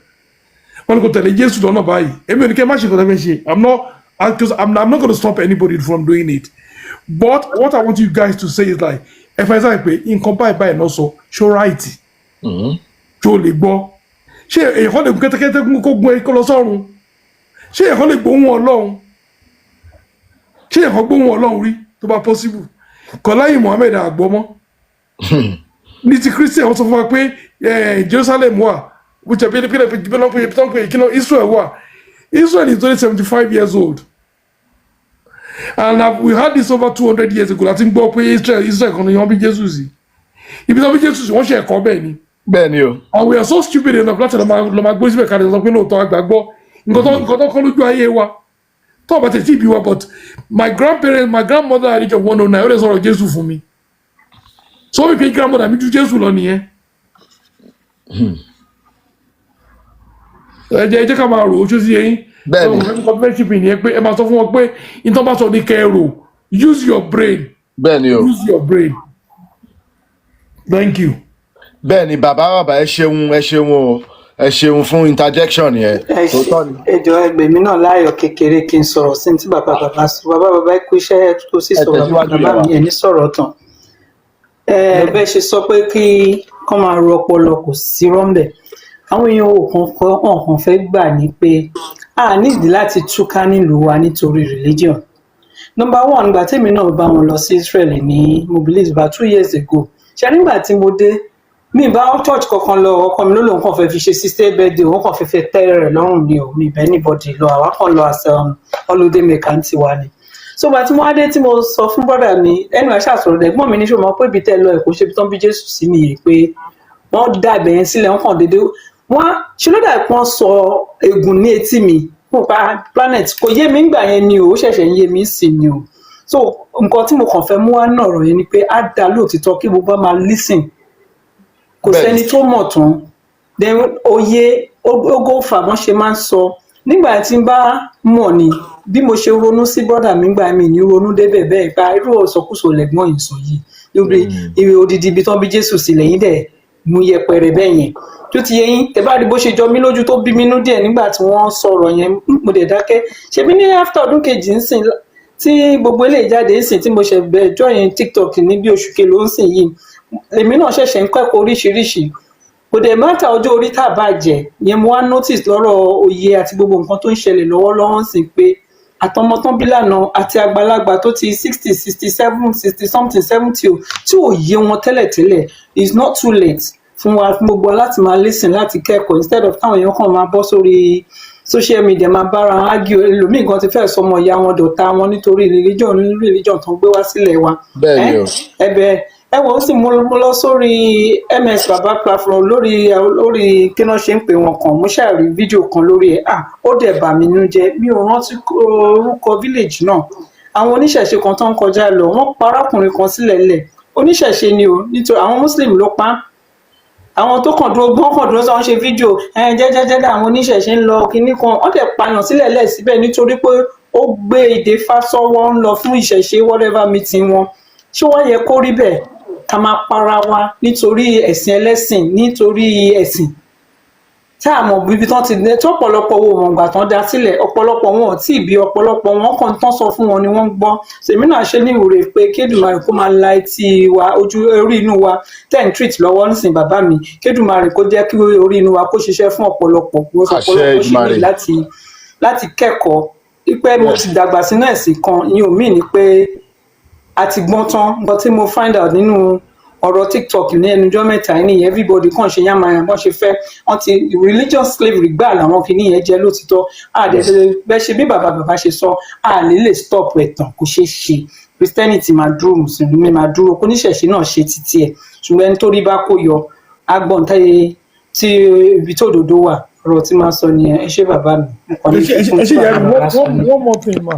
One go tell Jesus don't buy. Èmi ò ní kẹ́ má ṣe nǹkan tẹ́ fẹ́ ṣe. I'm not going to stop anybody from doing it. But what I want you guys to say is like, if I say pé nǹkan báyìí náà sọ, show right. Ṣó lè gbọ́. Ṣé èèyàn lè kẹ́tẹ́kẹ́tẹ́ kó gun ẹ̀kọ́ lọ sọ́run? Ṣé èèyàn lè gbóhùn Ọlọ́run? Ṣé èèyàn gbóhùn Ọlọ́run rí tó bá possible? Kọ̀láyìn Mohammed àgbọ́mọ́. Ní ti Christian wọ́n sọ fún wa pé Jerusalem wà, which are Israel wà. Israel is only 75 years old. And we had this over 200 years ago. Láti gbọ́ pé Israel kan ní wọ́n bí Jésù sí. Ibi tí wọ́n bí Jésù sí wọ́n ṣe ẹ̀kọ́ bẹ́ẹ̀ ni. Bẹ́ẹ̀ni o. And we are so stupid enough láti lọ máa gbé síbẹ̀ kárí sọ pé lóòótọ́ àgbàgbọ́ nǹkan tó kọ́ lójú ayé wa tó bá tẹ̀ tí ìbí wa, but my grandmother at age of 109 ó lè sọ̀rọ̀ Jésù fún mi, so wípé grandmother mi ju Jésù lọ nìyẹn. ẹ jẹ́ ká máa rò ó ṣó sí eyín bẹ́ẹ̀ni companionship nìyẹn pé ẹ máa sọ fún wọn pé ìtàn bá sọ ní kẹrò use your brain bẹ́ẹ̀ni o use your brain thank you. bẹ́ẹ̀ni bàbá ẹ ṣeun o ẹ ṣeun fún interjection yẹn. ẹjọ ẹgbẹ́ mi náà láàyò kékeré kí n sọ̀rọ̀ sí tí bàbá sọ bàbá kú iṣẹ́ tó sì sọ bàbá mi ẹni sọ̀rọ̀ tán bẹ́ẹ̀ ṣe sọ pé kí kán máa ro ọpọlọ kò sí rọ́ńbẹ̀ àwọn èèyàn ọ̀kan fẹ́ gbà ní pé a nídìí láti túká nílùú wa nítorí religion. Number one, ìgbà tèmi náà bá wọn lọ sí Israel ní mo believe about 2 years ago ṣe nígbà tí mo dé mi bá church kankan lọ ọkọ mi ló lóun kàn fẹ́ fi ṣe sister birthday òun kàn fẹ́ tẹ́ rẹ̀ lọ́rùn ni o mi bẹ́ anybody lọ àwa kan lọ as holiday maker ń tiwa ni. So ìgbà tí mo wá dé tí mo sọ fún brother mi ẹnu ẹ̀ ṣàṣọ̀rọ̀ dẹ̀ gbọ́n mi ní ṣòmọ́ pé ibi tẹ́ lọ ẹ̀kọ́ ṣe bí tán bí Jésù sí nìyẹn pé wọ́n dàbẹ̀ yẹn sílẹ̀ wọ́n kàn déédéé wọ́n ṣe ló dà pé wọ́n sọ ègùn ní etí mi mo pa planet kò yé mi ńgbà yẹn ni o ó ṣẹ̀ṣẹ̀ ń yé mi sí ni o. So nǹkan tí mo kàn fẹ́ mú wá náà ọ̀rọ̀ yẹn ni pé á dá lóòtítọ́ kí gbogbo máa listen kò sẹ́ni tó mọ̀ tán then òye ogo fàmọ́ ṣe máa ń sọ nígbà tí n bá mọ̀ ni bí mo ṣe ronú sí brọ́dà mi gbà mí ní ronú débẹ̀ bẹ́ẹ̀ gba irú ọ̀sọ̀kúsọ lẹ́gbọ́n yìí sọ yìí lórí ìwé odidi ibi tán bí Jésù sí lẹ́yìn dẹ̀ mú yẹpẹrẹ bẹ́ẹ̀ yẹn tó ti yẹyin tẹ bá rí bó ṣe jọ mí lójú tó bí mi nú díẹ̀ nígbà tí wọ́n sọ̀rọ̀ yẹn mo dẹ̀ dákẹ́ ṣebí ní after ọdún kejì ń sìn tí gbogbo eléyìí jáde ń sìn tí mo ṣe bẹ̀ join TikTok ní bí oṣù kelo ń sìn yìí èmi náà ṣẹ̀ṣẹ̀ ń kẹ́kọ̀ọ́ oríṣiríṣi kò dẹ̀ má ta ọjọ́ orí tá a bá jẹ yẹn mo wá notice lọ́rọ̀ òye àti gbogbo nǹkan tó ń ṣẹlẹ̀ lọ́wọ́lọ́wọ́ sí pé àtọmọtán bílànà àti àgbàlagbà tó ti 60 67 60 something 70 tí ò yé wọn tẹ́lẹ̀tẹ́lẹ̀ is not too late fún wa gbogbo láti máa listen láti kẹ́kọ̀ọ́ instead of táwọn èèyàn kan máa bọ́ sórí social media máa bára argue ẹlòmíì gan ti fẹ́ sọmọ ìyá wọn dọ̀tá wọn nítorí religion tó ń gbé wá sílẹ̀ wa ẹ̀bẹ̀ ẹ wọ́n sì mú lọ sórí MS Baba platform lórí kí wọ́n ṣe ń pè wọn kàn mo ṣàrí fídíò kan lórí ẹ̀ ó dẹ̀ bà mí nínú jẹ́ mi ò rántí orúkọ village náà àwọn oníṣẹ̀ṣe kan tó ń kọjá lọ wọ́n pa arákùnrin kan sílẹ̀ lẹ̀ oníṣẹ̀ṣe ni o nítorí àwọn muslim ló pa àwọn tó kàn dúró sọ wọ́n ṣe fídíò jẹ́jẹ́jẹ́dá àwọn oníṣẹ̀ṣe ń lọ kinní kan wọ́n dẹ̀ pààyàn sílẹ̀ lẹ̀ síbẹ̀ nítorí pé ó gbé ìdè fásọ́wọ́ ń lọ fún ìṣẹ̀ṣe whatever meeting wọn ṣé wọ́n yẹ kó rí bẹ́ẹ̀ ká máa para wa nítorí ẹ̀sìn ẹlẹ́sìn nítorí ẹ̀sìn tá a mọ̀ bíbi tán ti dé tó ọ̀pọ̀lọpọ̀ owó wọn gbà tán dá sílẹ̀ ọ̀pọ̀lọpọ̀ wọn ò tí ì bí ọ̀pọ̀lọpọ̀ wọn kàn tán sọ fún wọn ni wọ́n ń gbọ́ sèmi náà ṣe ní ìwúre pé kédùmarè kó máa la etí wa ojú orí inú wa ten treat lọ́wọ́ nísìn bàbá mi kédùmarè kó jẹ́ kí orí inú wa kó ṣiṣẹ́ fún ọ̀pọ̀lọpọ̀ ṣe láti kẹ́kọ̀ọ́ pípẹ́ mo ti dàgbà sínú ẹ̀sìn kan ìyẹn ò mí ni pé a ti gbọ́n tán nǹkan tí mo find out nínú ọ̀rọ̀ TikTok ní ẹnujọ́ mẹ́ta ní everybody kàn ṣe yàmàyàn bọ́n ṣe fẹ́ wọ́n ti religious slavery gbà làwọn kìíní yẹn jẹ́ lótìtọ́ àdẹ̀sẹ̀ bẹ́ẹ̀ ṣe bí bàbá ṣe sọ lè stop ẹ̀tàn kò ṣeé ṣe Christianity máa dúró mùsùlùmí máa dúró oníṣẹ̀ṣe náà ṣe títí ẹ̀ ṣùgbọ́n ẹni tó rí bá kó yọ agbọ̀n táyé tí ibi tó òdodo wà ọ̀rọ̀ tí máa sọ nìyẹn ẹ ṣé bàbá mi. wọ́n mọ̀ pé mà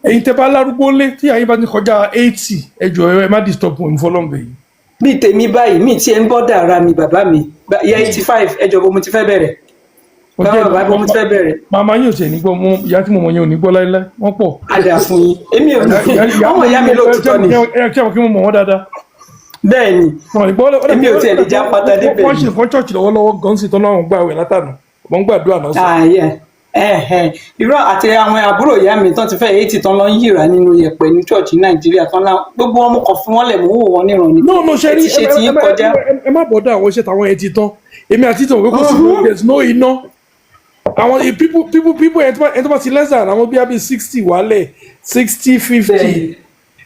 èyí tẹ bá lárúgbó lé tí àyè bá ti kọjá 80 ẹjọ ẹ má disturb wọn fọlọ́ǹbẹ̀ yìí. bí tèmi báyìí mi tí ẹ ń bọ́dà ara mi bàbá mi ìyá 85 ẹjọ bó mo ti fẹ́ bẹ̀rẹ̀ bàbá bó mo ti fẹ́ bẹ̀rẹ̀. màmá yóò ṣe ní gbọ́ mọ ìyá tí mo mọ̀ yẹn ò ní gbọ́ láéláé wọ́n pọ̀. àdà fún yín èmi ò ní ọmọ ìyá mi lóòótọ́ ni. ẹ kí mo mọ̀ wọ́n dáadáa. bẹ́ẹ̀ni èmi ò tiẹ̀ lè já pátá débẹ̀. wọ́n ṣe fọ́n church lọ́wọ́lọ́wọ́ gan sí tọ́lá wọn gbààwẹ̀ látànà wọ́n gbàdúrà náà sọ. irọ́ àti àwọn àbúrò ìyá mi tán ti fẹ́ 80 tán lọ ń yíra nínú yẹ̀pẹ̀ ní church ní Nàìjíríà tán láwọn gbogbo wọn mú kàn fún wọn lẹ̀ mú wò wọn níran ni. ṣe ti ṣe ti yín kọjá. ẹ má bọ̀dọ̀ àwọn iṣẹ́ táwọn ẹ ti tán èmi àti ìtàn òwe kò sí there is no iná àwọn people ẹ tó bá ti less than àwọn bí i 60 wálẹ̀ 60 50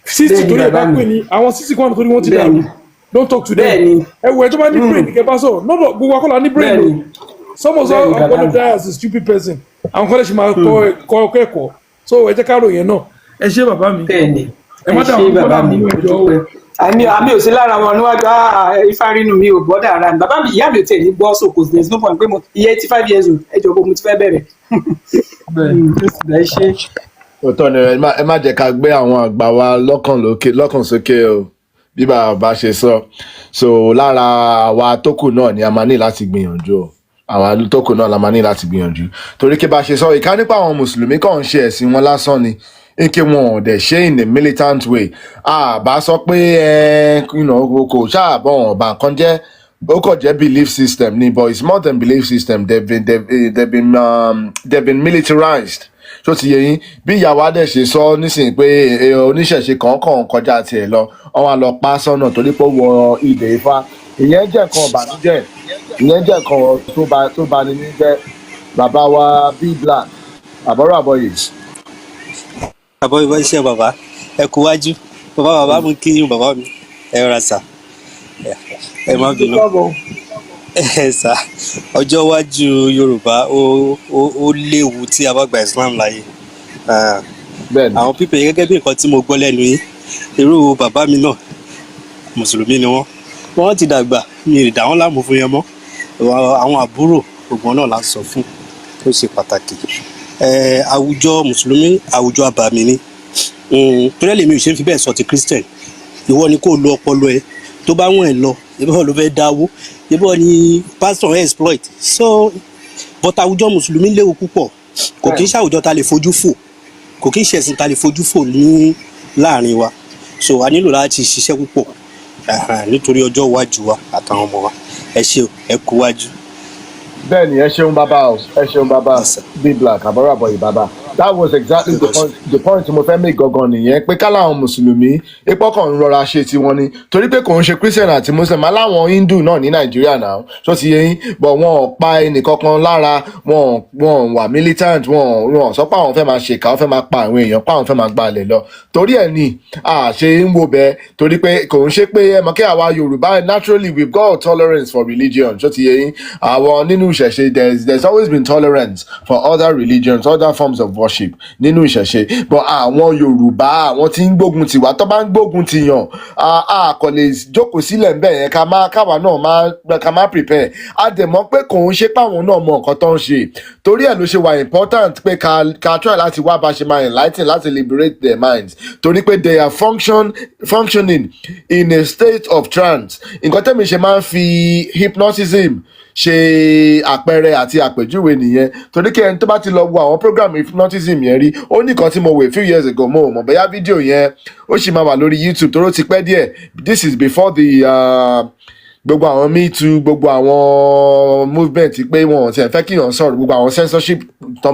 60 torí ẹ bá pè ní àwọn 60 kan torí wọ́n ti dàrú don't talk to them ẹ wọ ẹ tó bá ní brain kẹ bá sọ nọ́dọ̀ gbogbo akọ́lá ní brain o some of us are gonna die as a stupid person àwọn kọ́lẹ̀ ṣe máa kọ́ ẹ̀kọ́ so ẹ jẹ́ ká ròyìn náà ẹ ṣé bàbá mi ẹ má dàrú bàbá mi àmì ò sí lára wọn níwájú Ifárínú mi ò bọ́dà ara mi bàbá mi ìyá mi ò tẹ̀ ní gbọ́ sókò there is no point pé mo iye 85 years old ẹjọ́ bó mo ti fẹ́ bẹ̀rẹ̀ ẹ ṣé. òótọ́ ni ẹ má jẹ́ ká gbé àwọn àgbà wa lọ́kàn sókè o bí bàbá ṣe sọ so lára àwa tó kù náà ni a máa ní láti gbìyànjú o àwa tó kù náà la máa ní láti gbìyànjú torí kí bá ṣe sọ ìka nípa àwọn mùsùlùmí kàn ń ṣe ẹ̀sìn wọn lásán ni ike wọn ò dẹ̀ ṣe in a militant way àbá sọ pé kò ṣáàbọ̀ ọ̀bà kan jẹ́ ó kàn jẹ́ belief system ni but it's more than belief system they've been militarized tó ti yẹ yín bí ìyàwó adẹ̀ ṣe sọ nísìnyí pé oníṣẹ̀ṣe kọ̀ọ̀kan kọjá tiẹ̀ lọ wọ́n wá lọ pa sọ́nà torí pé ó wọ ilẹ̀ Ifá ìyẹn jẹ́ nǹkan ìbànújẹ́ ìyẹn jẹ́ nǹkan tó bani ní jẹ́ bàbá wa Black àbọ̀rọ̀ àbọ̀yè. àbọ̀ ìbọn iṣẹ́ bàbá ẹ kú wájú bàbá mú kí bàbá mi ẹ rà sà ẹ má bínú ẹ sà ọjọ́ iwájú Yorùbá ó léwu tí a bá gba Islam láàyè àwọn pípẹ́ gẹ́gẹ́ bí nǹkan tí mo gbọ́ lẹ́nu yín irú bàbá mi náà mùsùlùmí ni wọ́n ti dàgbà mi ì dá wọn láàmú fún yẹn mọ́ àwọn àbúrò gbogbo náà la sọ fún tó ṣe pàtàkì àwùjọ mùsùlùmí àwùjọ àbàmì ni torí ẹlẹ́mi ò ṣe ń fi bẹ́ẹ̀ sọ ti Christian ìwọ ni kò lo ọpọlọ ẹ tó bá wọn ẹ lọ ìbọn ló fẹ́ dáwó ìbọn ni pastor exploit so but àwùjọ mùsùlùmí léwu púpọ̀ kò kí ń ṣàwùjọ ta lè fojú fò kò kí ń ṣẹ̀sìn ta lè fojú fò ní láàrin wa so a nílò láti ṣiṣẹ́ púpọ̀ nítorí ọjọ́ iwájú wa àtàwọn ọmọ wa ẹ ṣé ẹ kú wájú. bẹ́ẹ̀ni ẹ ṣeun bàbá Black àbọ̀rọ̀ àbọ̀yè bàbá that was exactly the point mo fẹ́ make gangan nìyẹn pé káláwọn mùsùlùmí epo kan ń rọra ṣe tiwọn ni torí pé kò ń ṣe Christian àti Muslim aláwọn Hindu náà ní Nàìjíríà náà tó ti yẹ yín but wọn ò pa ẹnìkankan lára wọn wà militant wọn sọ pé àwọn fẹ́ máa ṣèkà wọn fẹ́ máa pa àwọn èèyàn pé àwọn fẹ́ máa gbalẹ̀ lọ torí ẹ̀ ni àṣe ń wo bẹ́ẹ̀ torí pé kò ń ṣe pé ẹ mọ̀ kí àwa Yorùbá naturally we've got tolerance for religion tó ti yẹ yín àwọn nínú ìṣẹ̀ṣe there's always been tolerance for other religions other forms of worship nínú ìṣẹ̀ṣe but àwọn Yorùbá àwọn tí ń gbógun tiwa tó bá ń gbógun tiyàn a kò lè jókòó sílẹ̀ ńbẹ̀ yẹn káwa náà ká má prepare a dẹ̀ mọ̀ pé kò ń ṣe páwọn náà mọ nǹkan tó ń ṣe torí ẹ̀ ló ṣe wà important pé ká try láti wá bá ṣe máa enlighten láti liberate their minds torí pé they are functioning in a state of trance nǹkan tẹ́mi ṣe máa ń fi hypnotism ṣe àpẹẹrẹ àti àpèjúwe nìyẹn torí kí ẹni tó bá ti lọ wo àwọn program hypnotism yẹn rí ó ní kan tí mo wò few years ago mo mọ̀ bóyá fídíò yẹn ó sì máa wà lórí YouTube tó ti pẹ́ díẹ̀ this is before the gbogbo àwọn Me Too gbogbo àwọn movement pé wọn ti ẹ̀ fẹ́ kí yàn sọ̀rọ̀ gbogbo àwọn censorship tó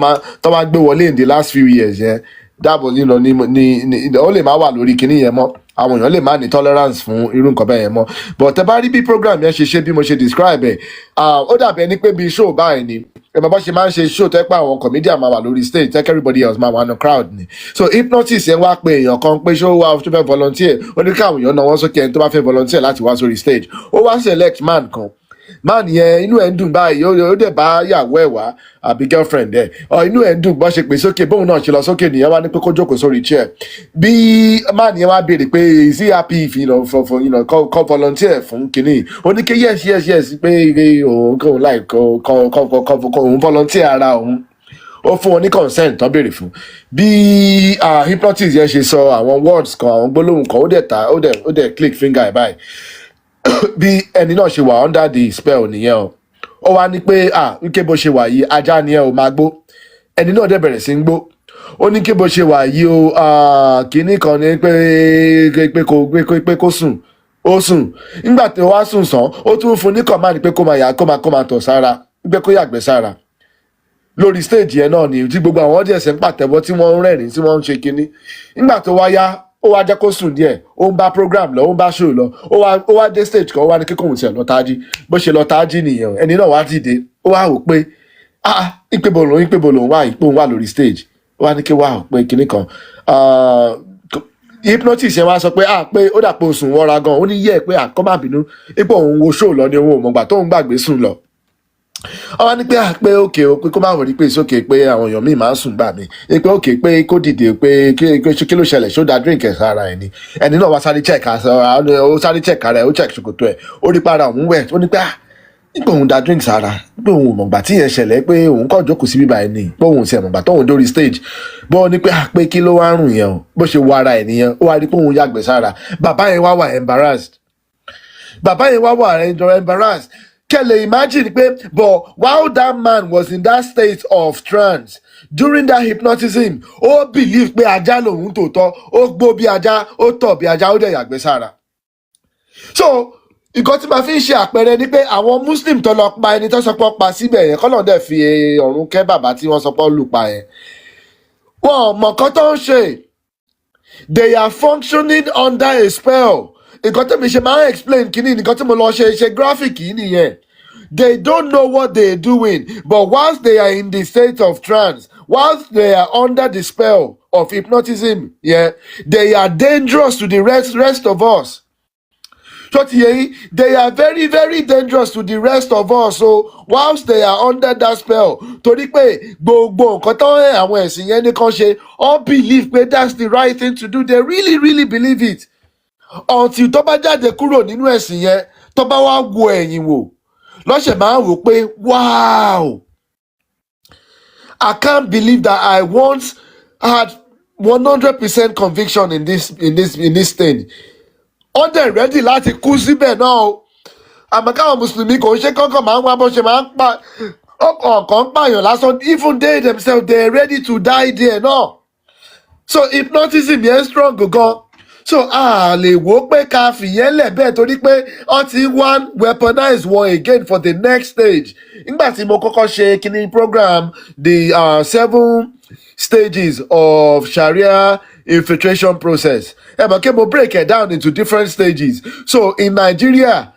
máa gbé wọlé in the last few years yẹn dáàbò ni ó lè má wà lórí kinní yẹn mọ́ àwọn èèyàn lè má ní tolerance fún irú nǹkan bẹ́ẹ̀ yẹn mọ́ but tẹ́ bá rí bí program yẹn ṣe bí mo ṣe describe ẹ̀ ó dàbí ẹni pé bíi show báyìí ni ẹ̀mọ́ bá ṣe máa ń ṣe show tẹ́ pé àwọn comedian máa wà lórí stage tẹ́ everybody else máa wà ní crowd ni so hypnotist yẹn wá pé èèyàn kan pé show wa tó fẹ́ volunteer ó ní káwọn èèyàn náà wọ́n sókè ẹni tó bá fẹ́ volunteer láti wá sórí stage ó wá select man kan man yẹn inú ẹ̀ ń dùn báyìí ó dẹ̀ bá yàwó ẹ̀ wá àbí girlfriend ẹ̀ inú ẹ̀ ń dùn bọ́ ṣe pè sókè bóun náà ṣe lọ sókè nìyẹn wá ní pé kó jókòó sórí chair bí man yẹn wá béèrè pé is he happy if kó volunteer fún kinní ó ní kí yes pé òun kò like òun volunteer ara òun ó fún wọn ní consent tó béèrè fún bí hypnotist yẹn ṣe sọ àwọn words kan àwọn gbólóhùn kan ó dẹ̀ click finger ẹ̀ báyìí bí ẹni náà ṣe wà under the spell nìyẹn ó wá ní pé wíkẹ́ bó ṣe wà yìí ajá ni ẹ ò máa gbó ẹni náà dẹ̀ bẹ̀rẹ̀ sí ń gbó ó ní kí bó ṣe wà yìí o kínní kan ní pé kó sùn ó sùn nígbà tí ó wá sùn sàn ó tún fún ní command pé kó máa tọ̀ sára pé kó yàgbẹ́ sára lórí stage yẹn náà ni tí gbogbo àwọn audience ń pàtẹ́wọ́ tí wọ́n ń rẹ́rìn tí wọ́n ń ṣe kínní nígbà tó wá yá ó wá jẹ́ kó sùn díẹ̀ ó ń bá program lọ ó ń bá show lọ ó wá dé stage kan ó wá ní kíkọ́ òun tiẹ̀ lọ tájí bó ṣe lọ tájí nìyẹn ẹni náà wá dìde ó wá wò pé ìpébò lòun wá ìpò òun wà lórí stage ó wá ní kí wá wò pé kinní kan hypnotist yẹn wá sọ pé ó dà pé oṣù wọra gan ó ní yẹ pé kó má bínú ipò òun wo show lọ ní òun ò mọ̀gbà tóun gbàgbé sùn lọ ọwọ́ ní pé òkè o pé kó má wọlé pé sókè pé àwọn èèyàn míì máa ń sùn gbà mí pé òkè pé kó dìde pé kí ló ṣẹlẹ̀ ṣó da drink ẹ̀ sára ẹ̀ ni ẹni náà wá sáré check ara ẹ̀ ó check ṣòkòtò ẹ̀ ó rí para òun wẹ̀ ó ní pé nígbà òun da drink sára pé òun ò mọ̀gbà tí yẹn ṣẹlẹ̀ pé òun kọ́ jókòó sí bíbá ẹ̀ ní pé òun ti ẹ̀ mọ̀gbà tóun dórí stage bọ́ ní pé kí ló wá rùn yẹn o bó ṣe wo ara ẹ̀ nìyẹn ó wá rí pé òun yàgbẹ́ sára bàbá yẹn wá wà embarrassed kẹ́lẹ̀ imagine pé but while that man was in that state of trance during that hypnotism ó believe pé ajá lòun tòótọ́ ó gbó bí ajá ó tọ̀ bí ajá ó dẹ̀ yàgbẹ́ sára so nǹkan tí màá fi ń ṣe àpẹẹrẹ ni pé àwọn muslim tó lọ pa ẹni tó sọ pé ó pa síbẹ̀ yẹn kọ́nà dẹ̀ fi ọ̀run kẹ́ bàbá tí wọ́n sọ pé ó lù pa yẹn wọn ò mọ̀ nǹkan tó ń ṣe they are functioning under a spell nǹkan tí mi ṣe máa ń explain kínní nǹkan tí mo lọ ṣe graphic yìí nìyẹn they don't know what they're doing but whilst they are in the state of trance whilst they are under the spell of hypnotism they are dangerous to the rest of us. They are very very dangerous to the rest of us so whilst they are under that spell torí pé gbogbo nǹkan tó àwọn ẹ̀sìn yẹn ní kan ṣe all believe pé that's the right thing to do they really really believe it until tó bá jáde kúrò nínú ẹ̀sìn yẹn tó bá wá wo ẹ̀yìn wò lọ́sẹ̀ máa ń wò pé wow I can't believe that I once had 100% conviction in this thing. Wọ́n dẹ̀ rẹ́dì láti kú síbẹ̀ náà o àmọ́ káwọn mùsùlùmí kò ń ṣe kọ́kọ́ máa ń wá bó ṣe máa ń pa ọkàn ń pààyàn lásán even they themselves they are ready to die there náà so hypnotism yẹn strong gan so a lè wò ó pé ká fìyẹn lẹ̀ bẹ́ẹ̀ torí pé wọ́n ti wá weaponize wọn again for the next stage nígbà tí mo kọ́kọ́ ṣe kíní program the 7 stages of Sharia infiltration process mo break it down into different stages so in Nigeria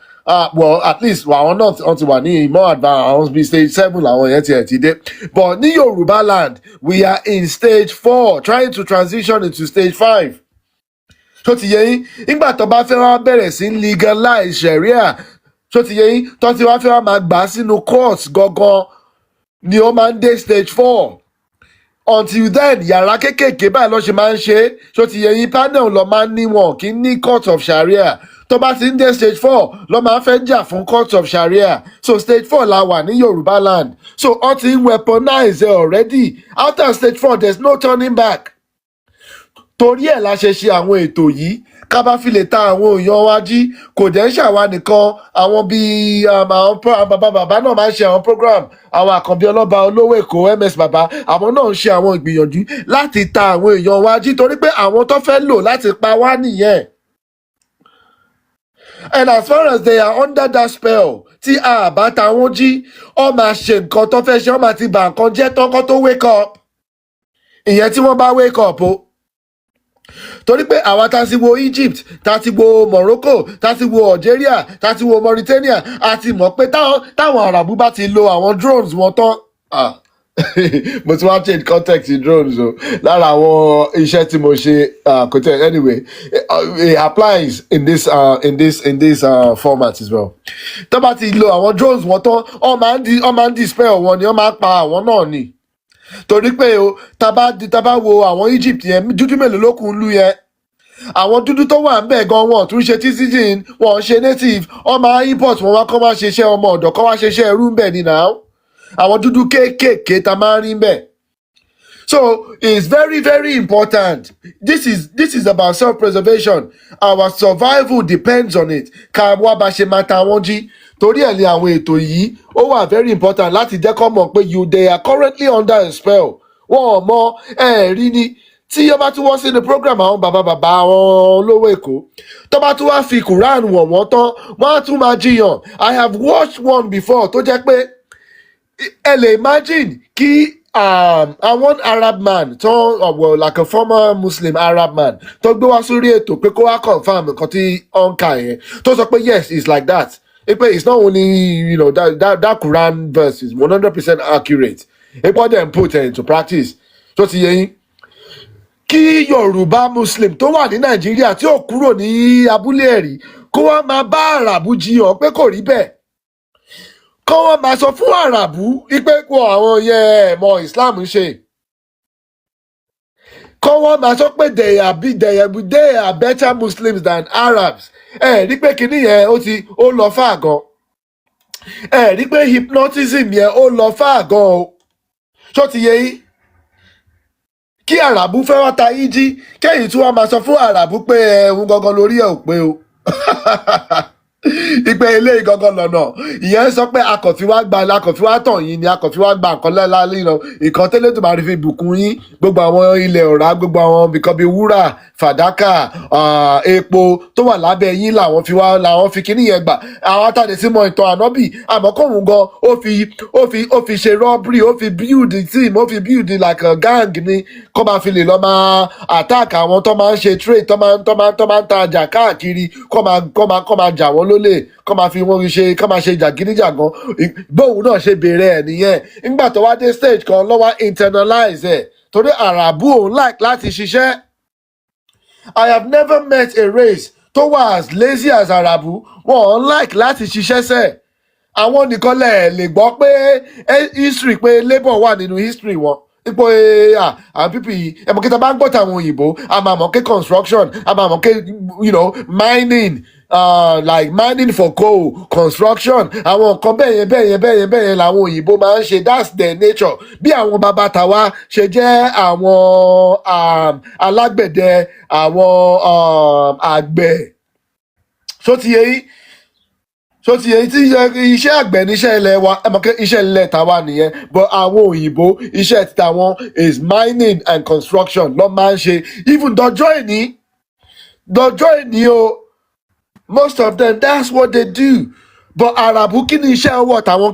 well at least àwọn náà wọ́n ti wà ní more advanced àwọn bíi stage 7 làwọn yẹn ti dé but ní Yoruba land we are in stage 4 trying to transition into stage 5 tó ti yẹ yín nígbà tó bá fẹ́ wá bẹ̀rẹ̀ sí legalize Sharia tó ti yẹ yín tó ti wá fẹ́ wá máa gbà sínú court gangan ni ó máa ń dé stage 4 until then yàrá kékèké báyìí ló ṣe máa ń ṣe tó ti yẹ yín panel ló máa ń ní wọn kì í ní court of Sharia tó bá ti ń dé stage 4 ló máa ń fẹ́ jà fún court of Sharia so stage 4 la wà ní Yoruba land so wọ́n ti ń weaponize already after stage 4 there's no turning back torí ẹ̀ la ṣe àwọn ètò yìí ká bá fi lè ta àwọn èèyàn wa jí kò dẹ̀ ń ṣàwa nìkan àwọn bíi àwọn bàbá náà máa ń ṣe àwọn program àwọn àkànbí ọlọ́ba olówó èkó ms bàbá àwọn náà ń ṣe àwọn ìgbìyànjú láti ta àwọn èèyàn wa jí torí pé àwọn tó fẹ́ lò láti pa wá nìyẹn and as far as they are under that spell tí a bá ta wọ́n jí ó máa ṣe nǹkan tó fẹ́ ṣe ó máa ti bà nǹkan jẹ́ tán kó tó wake up ìyẹn tí wọ́n bá wake up o. Torí pé àwa tá ti wo Egypt tá ti wo Morocco tá ti wo Algeria tá ti wo Mauritania a ti mọ̀ pé táwọn Arabu bá ti lo àwọn drones wọn tán mo ti wá change context in drones o lára àwọn iṣẹ́ tí mo ṣe kò tẹ̀ anyway it applies in this format as well. Tó bá ti lo àwọn drones wọn tán wọ́n máa ń dispel wọn ni wọ́n máa ń pa àwọn náà ni. Torí pé o tá bá wo àwọn Egypt yẹn dúdú mélòó ló kù ń lú yẹn àwọn dúdú tó wà ń bẹ̀ gan wọn tún ṣe citizen wọn ṣe native wọn máa import wọn wá kọ́ máa ṣe iṣẹ́ ọmọ ọ̀dọ̀ kọ́ wá ṣe iṣẹ́ ẹrú ń bẹ̀ ni now àwọn dúdú kéékèèké tá máa ń rí ń bẹ̀. So it's very very important this is about self-preservation our survival depends on it ká wá bá ṣe máa ta wọ́n jí torí ẹ̀ ní àwọn ètò yìí ó wà very important láti jẹ́ kó mọ̀ pé they are currently under a spell wọn ò mọ ẹ̀rí ni tí ó bá tún wọ́n sí ní program àwọn bàbá àwọn olówó èkó tó bá tún wá fi Quran wọ̀ wọ́n tán wọ́n á tún máa jiyàn I have watched one before tó jẹ́ pé ẹ lè imagine kí àwọn Arab man tó like a former Muslim Arab man tó gbé wá sórí ètò pé kó wá confirm nǹkan tí ó ń kà yẹn tó sọ pé yes it's like that. It's not only that Quran verse is 100% accurate. It then put it into practice. So ti yé yín kí Yorùbá Muslim tó wà ní Nàìjíríà tí ò kúrò ní abúlé ẹ̀rí kó wá máa bá Àràbù jiyàn pé kò rí bẹ́ẹ̀ kó wọ́n máa sọ fún Àràbù pé kó àwọn yẹn ẹ̀mọ Islam ń ṣe kó wọ́n máa sọ pé they are better Muslims than Arabs rí pé kinní yẹn ó lọ fà gan ẹ rí pé hypnotism yẹn ó lọ fáà gan o ṣó ti yé yín kí àràbù fẹ́ wá ta yín jí kẹ́yìn tí wọ́n máa sọ fún àràbù pé ẹ̀hún gangan lórí ẹ̀ ò pé o ìpè ilé ìgangan lọ́nà ìyẹn sọ pé akọ̀fíwá tàn yín ni akọ̀fíwá gba nǹkan lẹ́la lílọ nǹkan tẹ́lẹ̀ tó máa rí fi bùkún yín gbogbo àwọn ilẹ̀ ọ̀rá gbogbo àwọn nǹkan bíi wúrà fàdákà epo tó wà lábẹ́ yín làwọn fi kíní yẹn gbà àwọn àtàdé sí mọ ìtàn ànábì àmọ́ kóhun gan ó fi ṣe rọ́bìrì ó fi build team ó fi build like a gang ni kó máa fi lè lọ máa attack àwọn tó máa ń ṣe trade tó máa ń tajà káàkiri kó máa jà wọ́n lólè kọ́ máa fi wọ́n ṣe kọ́ máa ṣe jàgídíjàgan bóun náà ṣe bèrè ẹ̀ nìyẹn nígbà tó wá dé stage kan lọ́wọ́ internalize ẹ̀ torí àràbù òun like láti ṣiṣẹ́. I have never met a race tó wà as lazy as àràbù wọn like láti ṣiṣẹ́ sẹ̀ àwọn nìkan lè gbọ́ pé history pé labour wà nínú history wọn ipò àwọn pípì ẹ̀mọ́ kí ta bá ń gbọ́ tàwọn òyìnbó a máa mọ̀ pé construction a máa mọ̀ pé mining. Like mining for coal construction àwọn nǹkan bẹ́ẹ̀ yẹn làwọn òyìnbó máa ń ṣe that's their nature bí àwọn bàbá tàwa ṣe jẹ́ àwọn alágbẹ̀dẹ àwọn àgbẹ̀ tó ti yẹ tí iṣẹ́ àgbẹ̀ níṣẹ́ ilẹ̀ wa iṣẹ́ ilẹ̀ tàwa nìyẹn but àwọn òyìnbó iṣẹ́ ti tàwọn is mining and construction ló máa ń ṣe even dọjọ́ ìní o. Most of them, that's what they do. But àràbù kí ni iṣẹ́ ọwọ́ tàwọn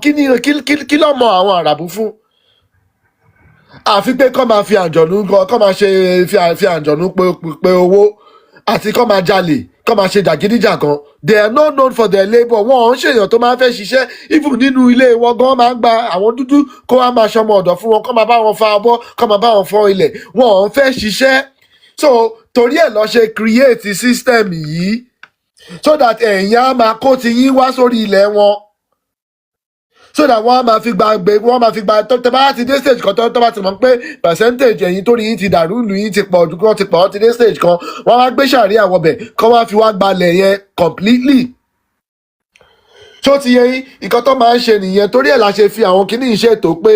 kí ló mọ àwọn àràbù fún? Àfi pé kọ́ máa fi àǹjọ̀nú kọ́ máa ṣe fi àǹjọ̀nú pé owó àti kọ́ máa jalè kọ́ máa ṣe jàgídíjàgan. They are not known for their labour. Wọ́n ń ṣèyàn tó máa ń fẹ́ ṣiṣẹ́. Even nínú ilé wọn gan máa ń gba àwọn dúdú kó wá máa ṣọmọ ọ̀dọ̀ fún wọn kọ́ máa bá wọn fa abọ́ kọ́ máa bá wọn fọ ilẹ̀. Wọ́n ń fẹ́ ṣiṣẹ́. So torí ẹ̀ lọ́ ṣe create system yìí. So that ẹ̀yin á máa kó ti yín wá sórí ilẹ̀ wọn so that wọ́n á máa fi gba tó bá ti dé stage kan tó bá ti mọ̀ pé percentage ẹ̀yin tó rí yín ti dàrú ìlú yín ti pọ̀ jù kí wọ́n ti dé stage kan wọ́n á gbé sàríà wọbẹ̀ kí wọ́n á fi wá gbalẹ̀ yẹn completely. Tó ti yẹ yín nǹkan tó máa ń ṣe nìyẹn torí ẹ̀ la ṣe fi àwọn kinní iṣẹ́ tó pé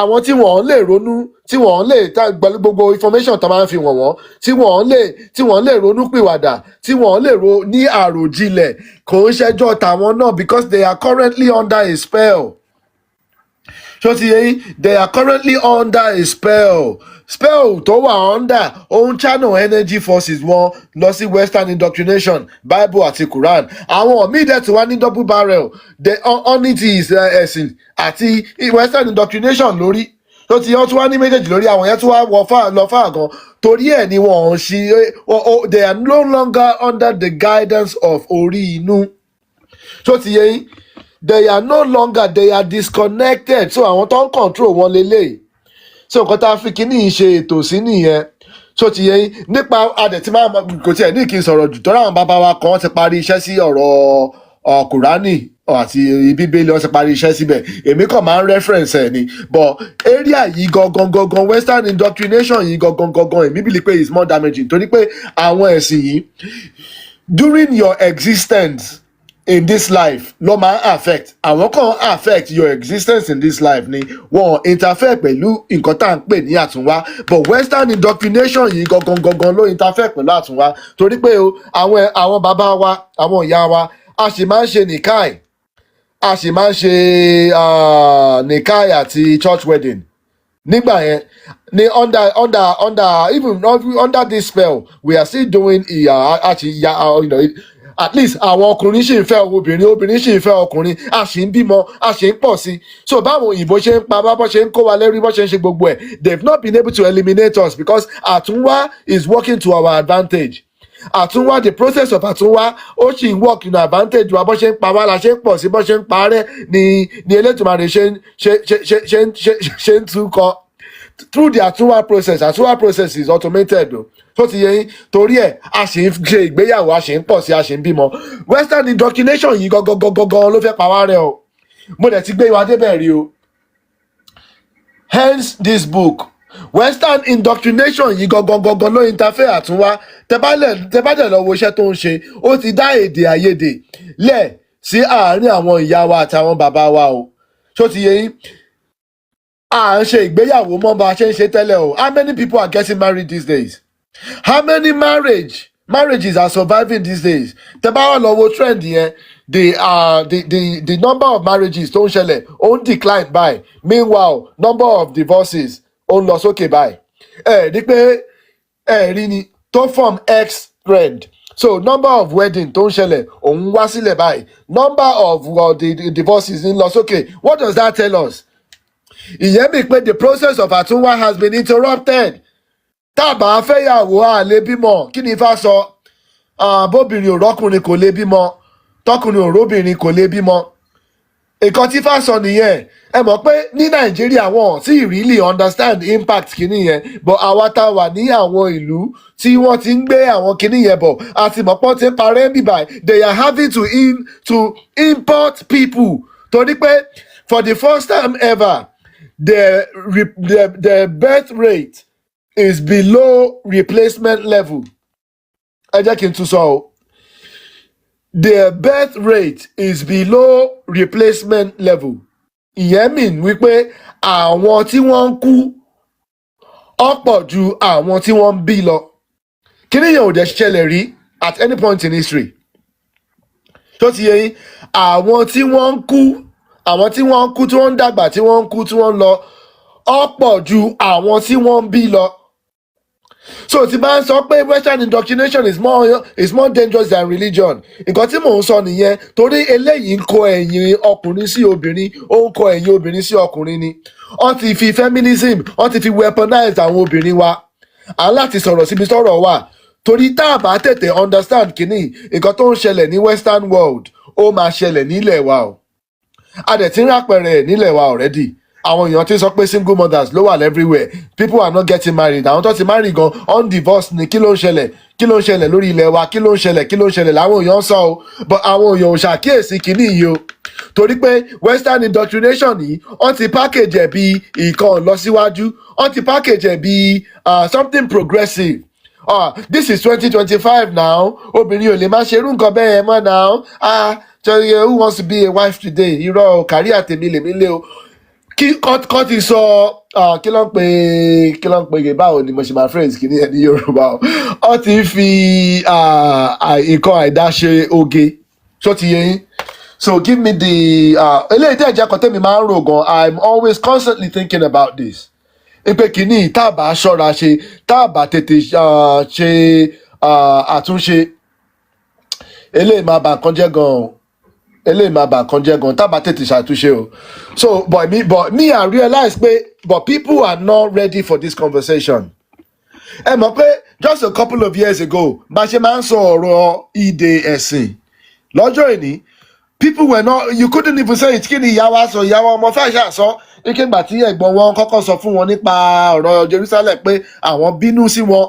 àwọn tí wọ́n lè ronú tí wọ́n lè pẹ̀lú gbogbo information tó máa ń fi wọ̀n wọ́n tí wọ́n lè ronú pìwàdà tí wọ́n lè ní àròjinlẹ̀ kò ń ṣẹjọ́ tàwọn náà because they are currently under a spell. Tó ti yẹ yín they are currently under a spell tó wà under own channel energy forces wọn lọ sí western indoctrination bible àti quran àwọn míì dẹ̀ tí wá ní double barrel unity ẹ̀sìn àti western indoctrination lórí tó ti yẹn tí wá ní méjèèjì lórí àwọn yẹn tí wá lọ fà gan torí ẹ̀ ni wọ́n ń ṣe they are no longer under the guidance of Ori-Inú tó ti yẹ yín they are no longer they are disconnected so àwọn tó ń control wọn lélẹ̀ so nǹkan tá a fi kíní ṣe ètò sí nìyẹn so ti yẹ nípa adẹ̀tí máa kò tiẹ̀ ní kí n sọ̀rọ̀ jù tọ́ra àwọn bàbá wa kan ti parí iṣẹ́ sí ọ̀rọ̀ kùránì àti bíbélì wọ́n ti parí iṣẹ́ síbẹ̀ èmi kàn máa ń reference ẹ̀ ni but area yìí gangan western indoctrination yìí gangan èmi bìlí pé is more damaging torí pé àwọn ẹ̀sìn yìí during your existence in this life ló máa affect àwọn kan affect your existence in this life ni wọn interfere pẹ̀lú nǹkan tá à ń pè ní àtúnwá but western indoctrination yìí gangan ló interfere pẹ̀lú àtúnwá torí pé àwọn bàbá wa àwọn ìyá wa a sì máa ń ṣe nìkáì a sì máa ń ṣe nìkáì àti church wedding nígbà yẹn ni under this spell we are still doing at least àwọn ọkùnrin ṣì ń fẹ́ obìnrin ṣì ń fẹ́ ọkùnrin a ṣì ń bímọ a ṣì ń pọ̀ sí so báwọn òyìnbó ṣe ń pa bọ́ ṣe ń kó wa lẹ́rú bọ́ ṣe ń ṣe gbogbo ẹ̀ they've not been able to eliminate us because àtúnwá is working to our advantage àtúnwá the process of àtúnwá ó ṣì ń work in advantage wa bọ́ ṣe ń pa wá la ṣe ń pọ̀ sí bọ́ ṣe ń parẹ́ ni Elédùmarè ṣe ń túkọ̀ through the àtúnwá process is automated o tó ti yẹ yín torí ẹ̀ a ṣì ń ṣe ìgbéyàwó a ṣì ń pọ̀ sí a ṣì ń bímọ western indoctrination yìí gangan ló fẹ́ pa wá rẹ́ o mo dẹ̀ ti gbé wa débẹ̀ rí o hence this book western indoctrination yìí gangan ló interfere àtúnwá tẹ bá dẹ̀ lọ wo iṣẹ́ tó ń ṣe ó ti dá èdè àìyedè lẹ̀ sí àárín àwọn ìyá wa àti àwọn bàbá wa o ṣó ti yé yín à ń ṣe ìgbéyàwó mọ́ bá a ṣe ń ṣe tẹ́lẹ̀ o how many people are getting married these days how many marriages are surviving these days tẹ́ bá wà lọ wo trend yẹn the number of marriages tó ń ṣẹlẹ̀ ó ń decline by meanwhile number of divorces ó ń lọ sókè by rí pé rí ni tó form X trend so number of wedding tó ń ṣẹlẹ̀ òun wá sílẹ̀ báyìí number of the divorces ń lọ sókè what does that tell us? ìyẹn mi pé the process of àtúnwá has been interrupted tábà fẹ́yàwó àlè bímọ kí ni Ifá sọ bóbìnrin òrọ́kùnrin kò lè bímọ tọkùnrin òróbìnrin kò lè bímọ nǹkan tí Ifá sọ nìyẹn ẹ mọ̀ pé ní Nàìjíríà wọn sì really understand impact kìíní yẹn but àwa tá wà ní àwọn ìlú tí wọ́n ti ń gbé àwọn kìíní yẹn bọ̀ àti mọ̀pọ́ ti ń parẹ́ bíbá they are having to import people torí pé for the first time ever the birth rate is below replacement level. Ẹ jẹ́ kí n tún sọ o. The birth rate is below replacement level. Ìyẹn mean wípé àwọn tí wọ́n ń kú ọ̀pọ̀ ju àwọn tí wọ́n ń bí lọ. Kí ni yẹn ò dẹ̀ ṣẹlẹ̀ rí at any point in history? Tó ti yẹ yín, àwọn tí wọ́n ń kú tí wọ́n ń dàgbà tí wọ́n ń kú tí wọ́n ń lọ ọ̀pọ̀ ju àwọn tí wọ́n ń bí lọ. So tí bá ń sọ pé Western indoctrination is more dangerous than religion nǹkan tí mò ń sọ nìyẹn torí eléyìí ń kọ ẹ̀yìn ọkùnrin sí obìnrin ó ń kọ ẹ̀yìn obìnrin sí ọkùnrin ni wọ́n ti fi feminism wọ́n ti fi weaponize àwọn obìnrin wa à ń láti sọ̀rọ̀ síbi sọ̀rọ̀ wà torí tá a bá tètè understand kìíní nǹkan tó ń ṣẹlẹ̀ ní Western world ó máa ṣẹlẹ̀ nílẹ̀ wa o a dẹ̀ ti ń rápẹ̀rẹ̀ nílẹ̀ wa already àwọn èèyàn ti sọ pé single mothers ló wà everywhere people are not getting married àwọn tó ti marry gan on divorce ni kí ló ń ṣẹlẹ̀ lórí ilẹ̀ wa kí ló ń ṣẹlẹ̀ làwọn èèyàn sọ o but àwọn èèyàn ò ṣàkíyèsí kìíní yìí o torí pé Western indoctrination yìí wọ́n ti package ẹ̀ bí ìkan lọ́síwájú wọ́n ti package ẹ̀ bí something progressive this is 2025 now obìnrin ò lè má ṣerú nǹkan bẹ́ẹ̀ yẹn mọ́ now who wants to be a wife today irọ́ kárí àtẹ̀mí lèmi lé o kọ́ ti sọ kí ló ń pè báwo ni mo ṣe máa phrase kìíní ẹ̀ ní Yorùbá o ọ ti fi nǹkan àìdá ṣe oge ṣó ti yé yín so give me the eléyìí tẹ́ ẹ̀jẹ̀ kan tẹ́mi máa ń rò gan I'm always constantly thinking about this ipe kìíní tá a bá ṣọ́ra ṣe tá a bá tètè ṣe àtúnṣe eléyìí máa bà nǹkan jẹ́ gan tá a bá tètè ṣàtúnṣe o so but me I realize but people are not ready for this conversation ẹ mọ̀ pé just a couple of years ago bá ṣe máa ń sọ ọ̀rọ̀ ìdè ẹ̀sìn lọ́jọ́ ìní people were not you couldn't even say it kí ni ìyá wa sọ ìyá wa ọmọ fẹ́ ṣàṣọ nígbà tí ẹ̀gbọ́n wọn kọ́kọ́ sọ fún wọn nípa ọ̀rọ̀ Jerusalem pé àwọn bínú sí wọn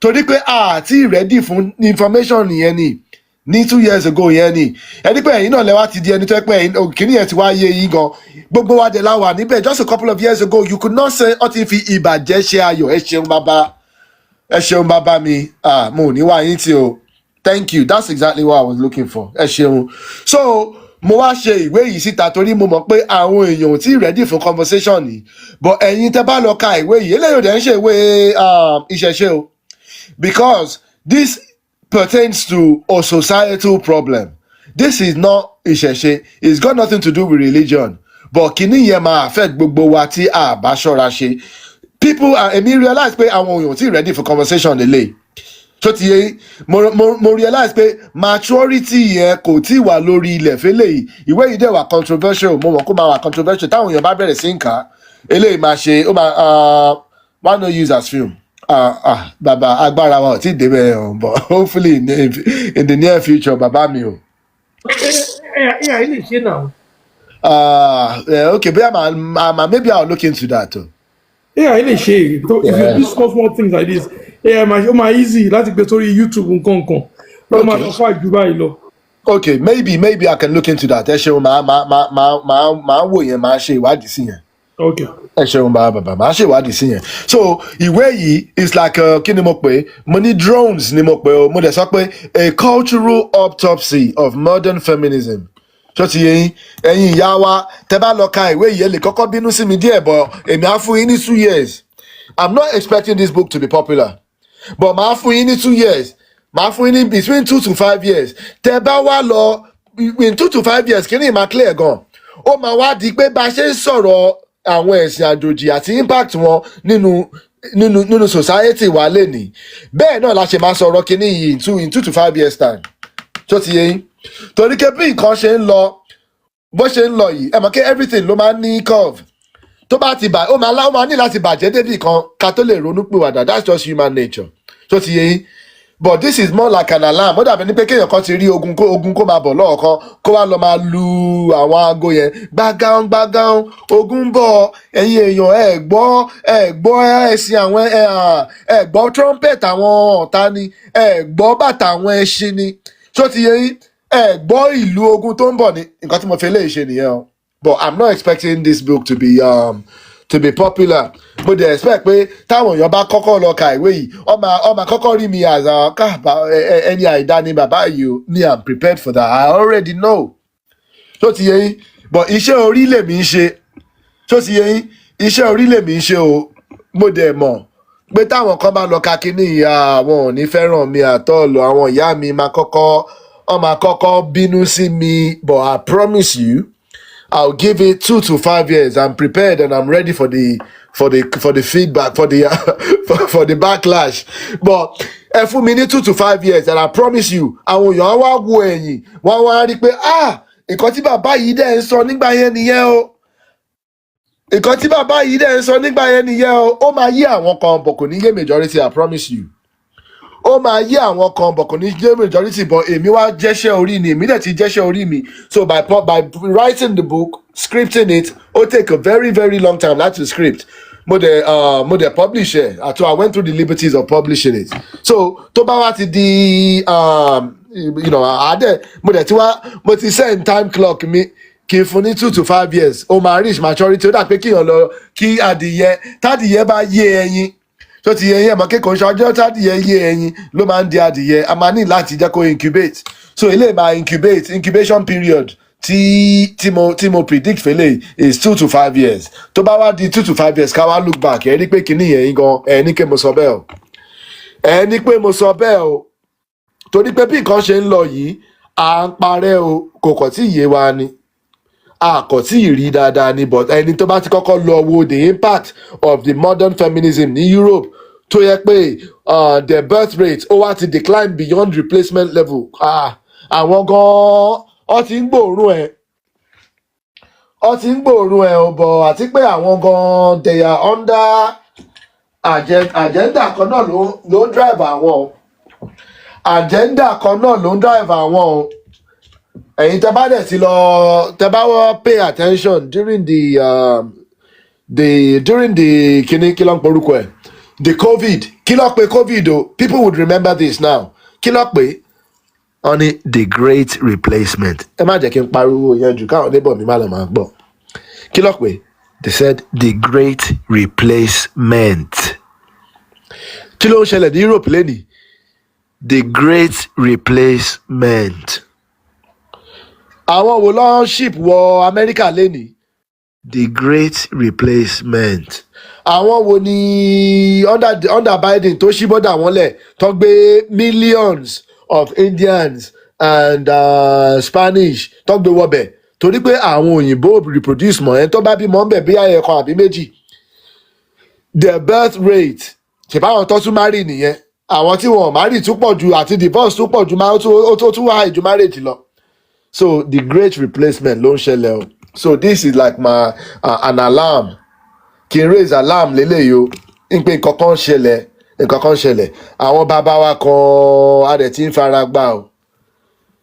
torí pé àti ready fún information yẹn ní 2 years ago yẹn ni ẹni pé ẹ̀yin náà lẹ́wà ti di ẹni tó ẹ pé kìíní yẹn ti wá yé yín gan gbogbo wa dẹ̀ la wà níbẹ̀ just a couple of years ago you could not say ọ ti fi ìbàjẹ́ ṣe ayọ̀ ẹ ṣeun bàbá mi mo ò ní wá yín tí o thank you that's exactly what I was looking for ẹ ṣeun so mo wá ṣe ìwé yìí síta torí mo mọ̀ pé àwọn èèyàn ò tí ì ready for conversation ni but ẹ̀yin tẹ́ bá lọ ka ìwé yìí eléyìí ò dẹ̀ ń ṣe ìwé ìṣẹ̀ṣe o because this pertains to a societal problem. This is not ìṣẹ̀ṣe. It's got nothing to do with religion. But kìíní yẹn máa affect gbogbo wa tí a bá ṣọ́ra ṣe. People èmi realize pé àwọn èèyàn tí ready for conversation lélẹ̀. So ti yẹ mo realize pé maturity yẹn kò tí wà lórí ilẹ̀ fẹ́lẹ̀ yìí. Ìwé yìí dẹ̀ wà controversial. Mo mọ̀ kó máa wà controversial. Táwọn èèyàn bá bẹ̀rẹ̀ sí ń kà á. Eléyìí máa ṣe ó máa why not use as film? Bàbá agbára wa ò tí ì débẹ̀ ọ̀ but hopefully in the near future bàbá mi o. Yeah, ilé ṣe náà. Okay, but maybe I'll look into that too. Yeah, ilé ṣe. If you do small things like this, ó máa easy láti gbé sórí YouTube nǹkan. Lọ́ máa lọ fún àjùbá yìí lọ. Okay, maybe I can look into that. Ẹ ṣeun máa wò yẹn máa ṣe ìwádìí sí yẹn. Okay. Ẹ ṣeun bàbá máa ṣe ìwádìí sí yẹn. So ìwé yìí is like kí ni mo pè mo ní drones ni mo pè o mo dẹ̀ sọ pé a cultural autopsy of modern feminism ṣó ti yé yín ẹ̀yin ìyá wa tẹ́ bá lọ ka ìwé yìí ẹ lè kọ́kọ́ bínú sí mi díẹ̀ bọ̀ èmi á fún yín ní 2 years I'm not expecting this book to be popular but màá fún yín ní 2 years màá fún yín ní between 2 to 5 years tẹ́ bá wá lọ in 2 to 5 years kí ni ìmá clear gan ó máa wá di pé bá a ṣe ń sọ̀rọ̀ àwọn ẹ̀sìn àjòjì àti impact wọn nínú society wa lénìí bẹ́ẹ̀ náà la ṣe máa sọ̀rọ̀ kíní yìí in 2 to 5 years time tó ti yé yín torí pé bí nǹkan ṣe ń lọ bó ṣe ń lọ yìí ẹ mọ̀ pé everything ló máa ń ní curve tó bá ti ó máa ní láti bàjẹ́ débì kan ká tó lè ronú pìwàdà that's just human nature tó ti yé yín but this is more like an alarm ó dàbí ní pé kéèyàn kan ti rí ogun kó máa bọ̀ lọ́ọ̀kan kó wá lọ máa lu àwọn aago yẹn gbágán ogun ń bọ̀ ẹ̀yin èèyàn ẹ gbọ́ ẹ̀sìn àwọn ẹ gbọ́ trumpet àwọn ọ̀tá ni ẹ gbọ́ bàtà àwọn ẹṣin ni tó ti yé yín ẹ gbọ́ ìlú ogun tó ń bọ̀ ní nǹkan tí mo fi léyìí ṣe nìyẹn o but I'm not expecting this book to be popular mo dey expect pé táwọn èèyàn bá kọ́kọ́ lọ ka ìwé yìí ọmọ kọ́kọ́ rí mi as ẹni àìdá ni bàbá yìí o me I'm prepared for that I already know tó ti yé yín but iṣẹ́ orí lèmi ń ṣe tó ti yé yín iṣẹ́ orí lèmi ń ṣe o mo dẹ̀ mọ̀ pé táwọn kan bá lọ ka kíní ìyá àwọn ò ní fẹ́ràn mi àtọ́ọ̀lù àwọn ìyá mi máa kọ́kọ́ bínú sí mi but I promise you I'll give it 2 to 5 years. I'm prepared and I'm ready for the feedback, for the backlash. But ẹ fún mi ní 2 to 5 years and I promise you, àwọn èèyàn wá wo ẹ̀yìn, wọ́n wá rí pé nǹkan tí bàbá yìí dẹ̀ ń sọ nígbà yẹn nìyẹn o. Nǹkan tí bàbá yìí dẹ̀ ń sọ nígbà yẹn nìyẹn o. Ó máa yí àwọn kan bọ̀ kò ní yé majority, I promise you. Ó máa yí àwọn kan bọ̀ kò ní yé majority but èmi wá jẹ́ṣẹ́ orí ni èmi dẹ̀ ti jẹ́ṣẹ́ orí mi so by writing the book scripting it ó take a very very long time láti script mo dẹ̀ publish ẹ̀ I went through the liberties of publishing it so tó bá wá ti di mo ti set time clock mi kí n fún ní 2 to 5 years ó máa reach maturity ó dà pé kíyàn lọ kí tádìyẹ bá yé ẹyin tó ti yẹ ẹmọ kékeré ṣọjọ́ tádìyẹ yé ẹyin ló máa ń di adìyẹ a máa ní láti jẹ́ kó incubate so ilé máa incubation period tí mo predict fẹ́lẹ̀ is 2 to 5 years tó bá wá di 2 to 5 years ká wá look back ẹ ní pé kíní yẹn gan ẹ ní pé mo sọ bẹ́ẹ̀ o torí pé bí nǹkan ṣe ń lọ yìí à ń parẹ́ o kò kàn tí yé wa ni kò tí ì rí dáadáa ni but ẹni tó bá ti kọ́kọ́ lọ wo the impact of the modern feminism ní Europe tó yẹ pé their birth rate ó wá ti decline beyond replacement level àwọn gan-an ó ti ń gbòòrùn ẹ̀ ò bọ̀ àti pé àwọn gan-an they are under agenda kan náà ló ń drive àwọn o ẹ̀yin tẹ́ bá dẹ̀ ti lọ tẹ́ bá wọ́n pay attention during the kí ló ń porúkọ ẹ̀ the COVID kí ló pé COVID o people would remember this now kí ló pé wọ́n ní the great replacement ẹ má jẹ́ kí n pariwo yẹn jù káwọn neighbor mi má lọ máa gbọ́ kí ló pé they said the great replacement kí ló ń ṣẹlẹ̀ ní Europe lẹ́nìí the great replacement. Àwọn wo ló ship wọ Amẹ́ríkà lénìí? The great replacement. Àwọn wo ni under Biden tó ṣí bọ́dà wọn lẹ̀ tó gbé millions of Indians and Spanish tó gbé wọbẹ̀ torí pé àwọn òyìnbó reproduce mọ̀ ẹ́ tó bá bímọ ń bẹ̀ bí ẹ̀kan àbí méjì. Their birth rate ṣèbáwọn tó tún marry nìyẹn àwọn tí wọn marry tún pọ̀ ju àti divorce tún pọ̀ ju ó tún wá ìjú marriage lọ. So the great replacement ló ń ṣẹlẹ̀ o. So this is like an alarm. Kí n raise alarm léléyìí o. N pé nǹkan kan ṣẹlẹ̀. Àwọn bàbá wa kan a dẹ̀ ti ń fara gbà o.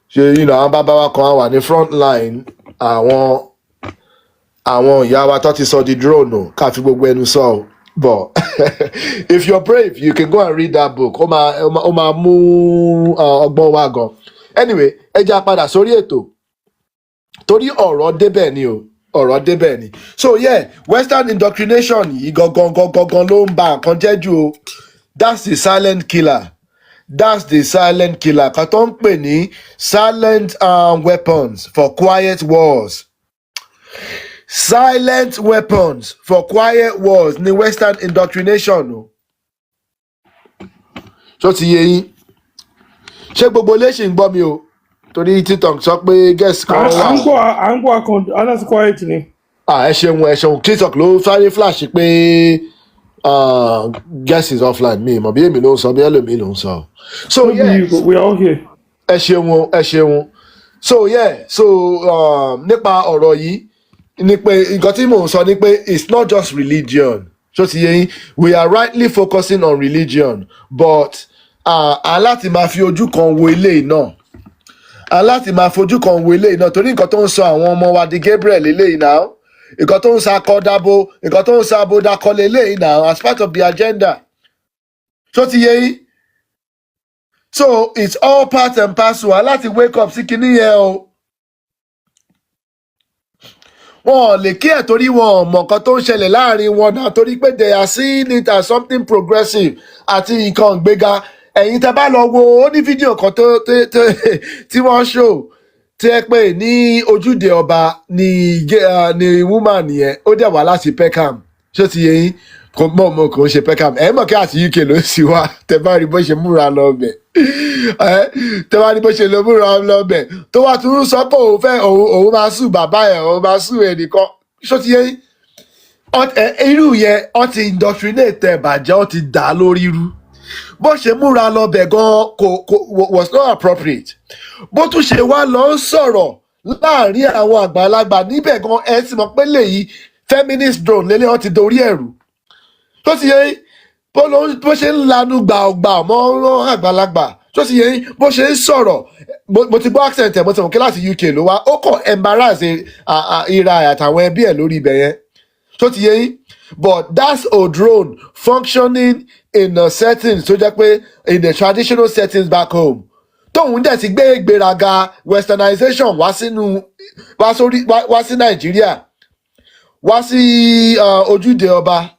Ṣé àwọn bàbá wa kan wà ní front line. Àwọn ìyá wa tó ti sọ di drone o. Ká fi gbogbo ẹnu sọ o. But if you're brave, you can go and read that book. Ó máa mú ọgbọ́n wá gan. Anyway, ẹ já padà sórí ètò torí ọ̀rọ̀ débẹ̀ ni. So yeah, Western indoctrination yìí gangan ló ń ba nǹkan jẹ́ jù o. That's the silent killer. that's the silent killer kan tó ń pè ní silent weapons for quiet wars. Silent weapons for quiet wars ní western indoctrination o. Ṣó ti yé yín? Ṣé gbogbo ilé ṣì ń gbọ́ mi o? Torí TikTok sọ pé guest kan wà. à ń gbọ́ akọ aláṣẹ quiet ni. Ẹ ṣeun TikTok ló sáré flash pé guest is offline mi mọ̀ bí èmi ló ń sọ bí ẹlòmíì ló ń sọ. So yeah, we are all here. ẹ ṣeun. So yeah, nípa ọ̀rọ̀ yìí ni pé nǹkan tí mò ń sọ ni pé it's not just religion. So ti yé yín, we are rightly focusing on religion, but aláti máa fi ojú kan wo eléyìí náà. Aláti máa fojú kan wo eléyìí náà torí nǹkan tó ń sọ àwọn ọmọ wa di Gabriel eléyìí náà. Nǹkan tó ń sa akọ́dábó, nǹkan tó ń sa abodakọ́lé eléyìí náà as part of the agenda. So ti yé yín. So it's all part and parcel. Aláti wake up sí kinní yẹn o. Wọn lè kí ẹ̀ torí wọn mọ̀ nǹkan tó ń ṣẹlẹ̀ láàrin wọn náà torí pé they are seeing it as something progressive àti nǹkan ìgbéga. Ẹ̀yin tẹ́ bá lọ wo ó ní fídíò kan tí wọ́n show tí ẹ pé ní ojúde ọba ni woman yẹn ó dẹ̀ wá láti Peckham. Ṣé ti yé yín? Kò ń ṣe Peckham. Ẹ mọ̀ kí àti UK ló sì wá tẹ́ bá rí bó ṣe múra lọ bẹ̀. Tẹ́ bá rí bó ṣe lọ múra lọ bẹ̀ tó wá tún sọ pé òun máa sùn bàbá ẹ̀ òun máa sùn ẹnìkan. Ṣé ti yé yín? Irú yẹn wọ́n ti indoctrinate ẹ̀ bàjẹ́ wọ́n ti dà á lórí irú. Bó ṣe múra lọ bẹ̀ gan was not appropriate. Bó tún ṣe wá lọ ń sọ̀rọ̀ láàrin àwọn àgbàlagbà níbẹ̀ gan ẹ ti mọ̀ pé lèyí feminist drone lélẹ̀ wọ́n ti dorí ẹ̀rù. Tó ti yẹ bó ṣe ń lanu gbàgbà mọ́ àgbàlagbà tó ti yẹ bó ṣe ń sọ̀rọ̀ mo ti gbọ́ accent ẹ̀ mo ti mọ̀ kí láti UK ló wá ó kàn embarrass ira àtàwọn ẹbí ẹ̀ lórí ibẹ̀ yẹn tó ti yẹ but that's a drone functioning in a settings tó jẹ́ pé in the traditional settings back home tóun dẹ̀ ti gbé ìgbéraga westernization wá sí Nàìjíríà wá sí ojúde ọba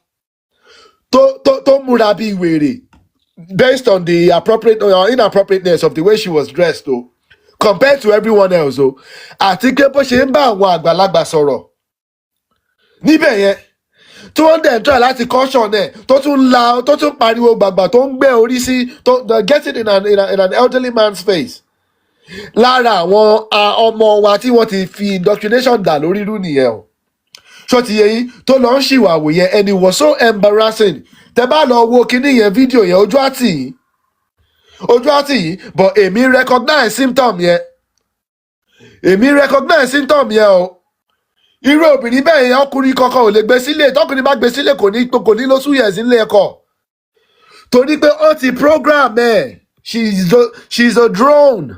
tó múra bí wèrè based on the appropriate or inappropriateness of the way she was dressed o compared to everyone else o àti pé bó ṣe ń bá àwọn àgbàlagbà sọ̀rọ̀ níbẹ̀ yẹn tí wọ́n dẹ̀ ń try láti caution ẹ̀ tó tún pariwo gbàgbà tó ń gbé orí sí get it in an elderly man's face lára àwọn ọmọ wa tí wọ́n ti fi indoctrination dà lórí irú nìyẹn o ṣó ti yẹ yín tó lọ ń ṣìwàwò yẹn and it was so embarrassing tẹ́ bá lọ wo kíní yẹn fídíò yẹn ojú àtì yìí but èmi recognize symptom yẹn o irú obìnrin bẹ́ẹ̀ yẹn ọkùnrin kankan ò lè gbé sílé tọkùnrin bá gbé sílé kò ní lọ súyẹ̀ sílé ẹ̀kọ́ torí pé ó ti program ẹ̀ she's a drone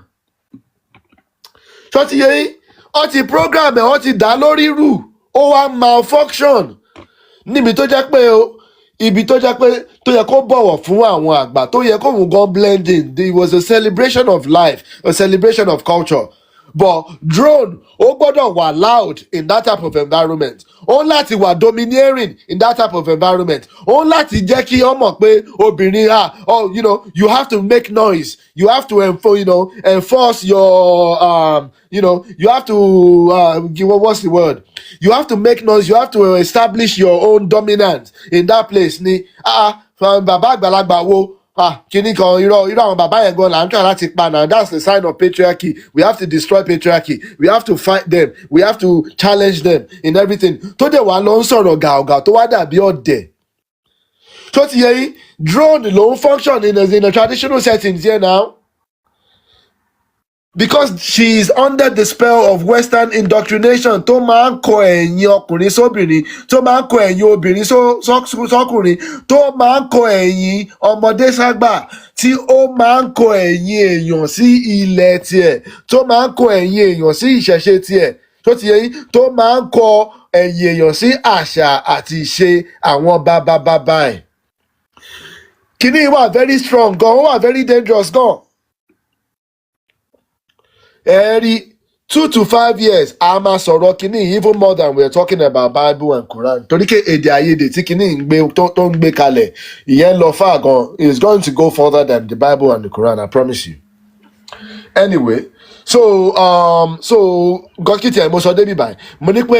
ṣó ti yẹ yín ó ti program ẹ̀ ó ti dá lórí rù ó wá malfunction níbi tó jẹ́ pé ibi tó jẹ́ pé tó yẹ kó bọ̀wọ̀ fún àwọn àgbà tó yẹ kó mú gan blend in it was a celebration of life a celebration of culture but drone ó gbọ́dọ̀ wà loud in that type of environment ó láti wà domineering in that type of environment ó láti jẹ́ kí ó mọ̀ pé obìnrin you have to make noise you have to enforce your you have to what's the word you have to make noise you have to establish your own dominance in that place ni bàbá àgbàlagbà wo kíní kan irọ́ àwọn bàbá yẹn gan là ń try láti pa now that's the sign of patriarchy we have to destroy patriarchy we have to fight them we have to challenge them in everything tó dẹ̀ wá lọ ń sọ̀rọ̀ gàùgà tó wá dàbí ọ̀dẹ̀ tó ti yẹ yín drone ló ń function in a traditional settings here now because she is under the spell of western indoctrination tó máa ń kọ ẹ̀yìn ọkùnrin sóbìnrin tó máa ń kọ ẹ̀yìn obìnrin sọ́kùnrin tó máa ń kọ ẹ̀yìn ọmọdé ságbà tí ó máa ń kọ ẹ̀yìn èèyàn sí ilẹ̀ tiẹ̀ tó máa ń kọ ẹ̀yìn èèyàn sí ìṣẹ̀ṣe tiẹ̀ tó ti yẹ yín tó máa ń kọ ẹ̀yìn èèyàn sí àṣà àti ìṣe àwọn bàbá ẹ̀. Kìíní wà very strong gan ó wà very dangerous gan. Ẹ rí 2 to 5 years a máa sọ̀rọ̀ kínní even more than we are talking about Bible and Quran torí pé èdè àìyedè tí kínní ń gbé tó ń gbé kalẹ̀ ìyẹn lọ far gan is going to go further than the Bible and the Quran, I promise you. Anyway, so gọ́kìtì ẹ̀ mo sọ débi báyìí mo ní pé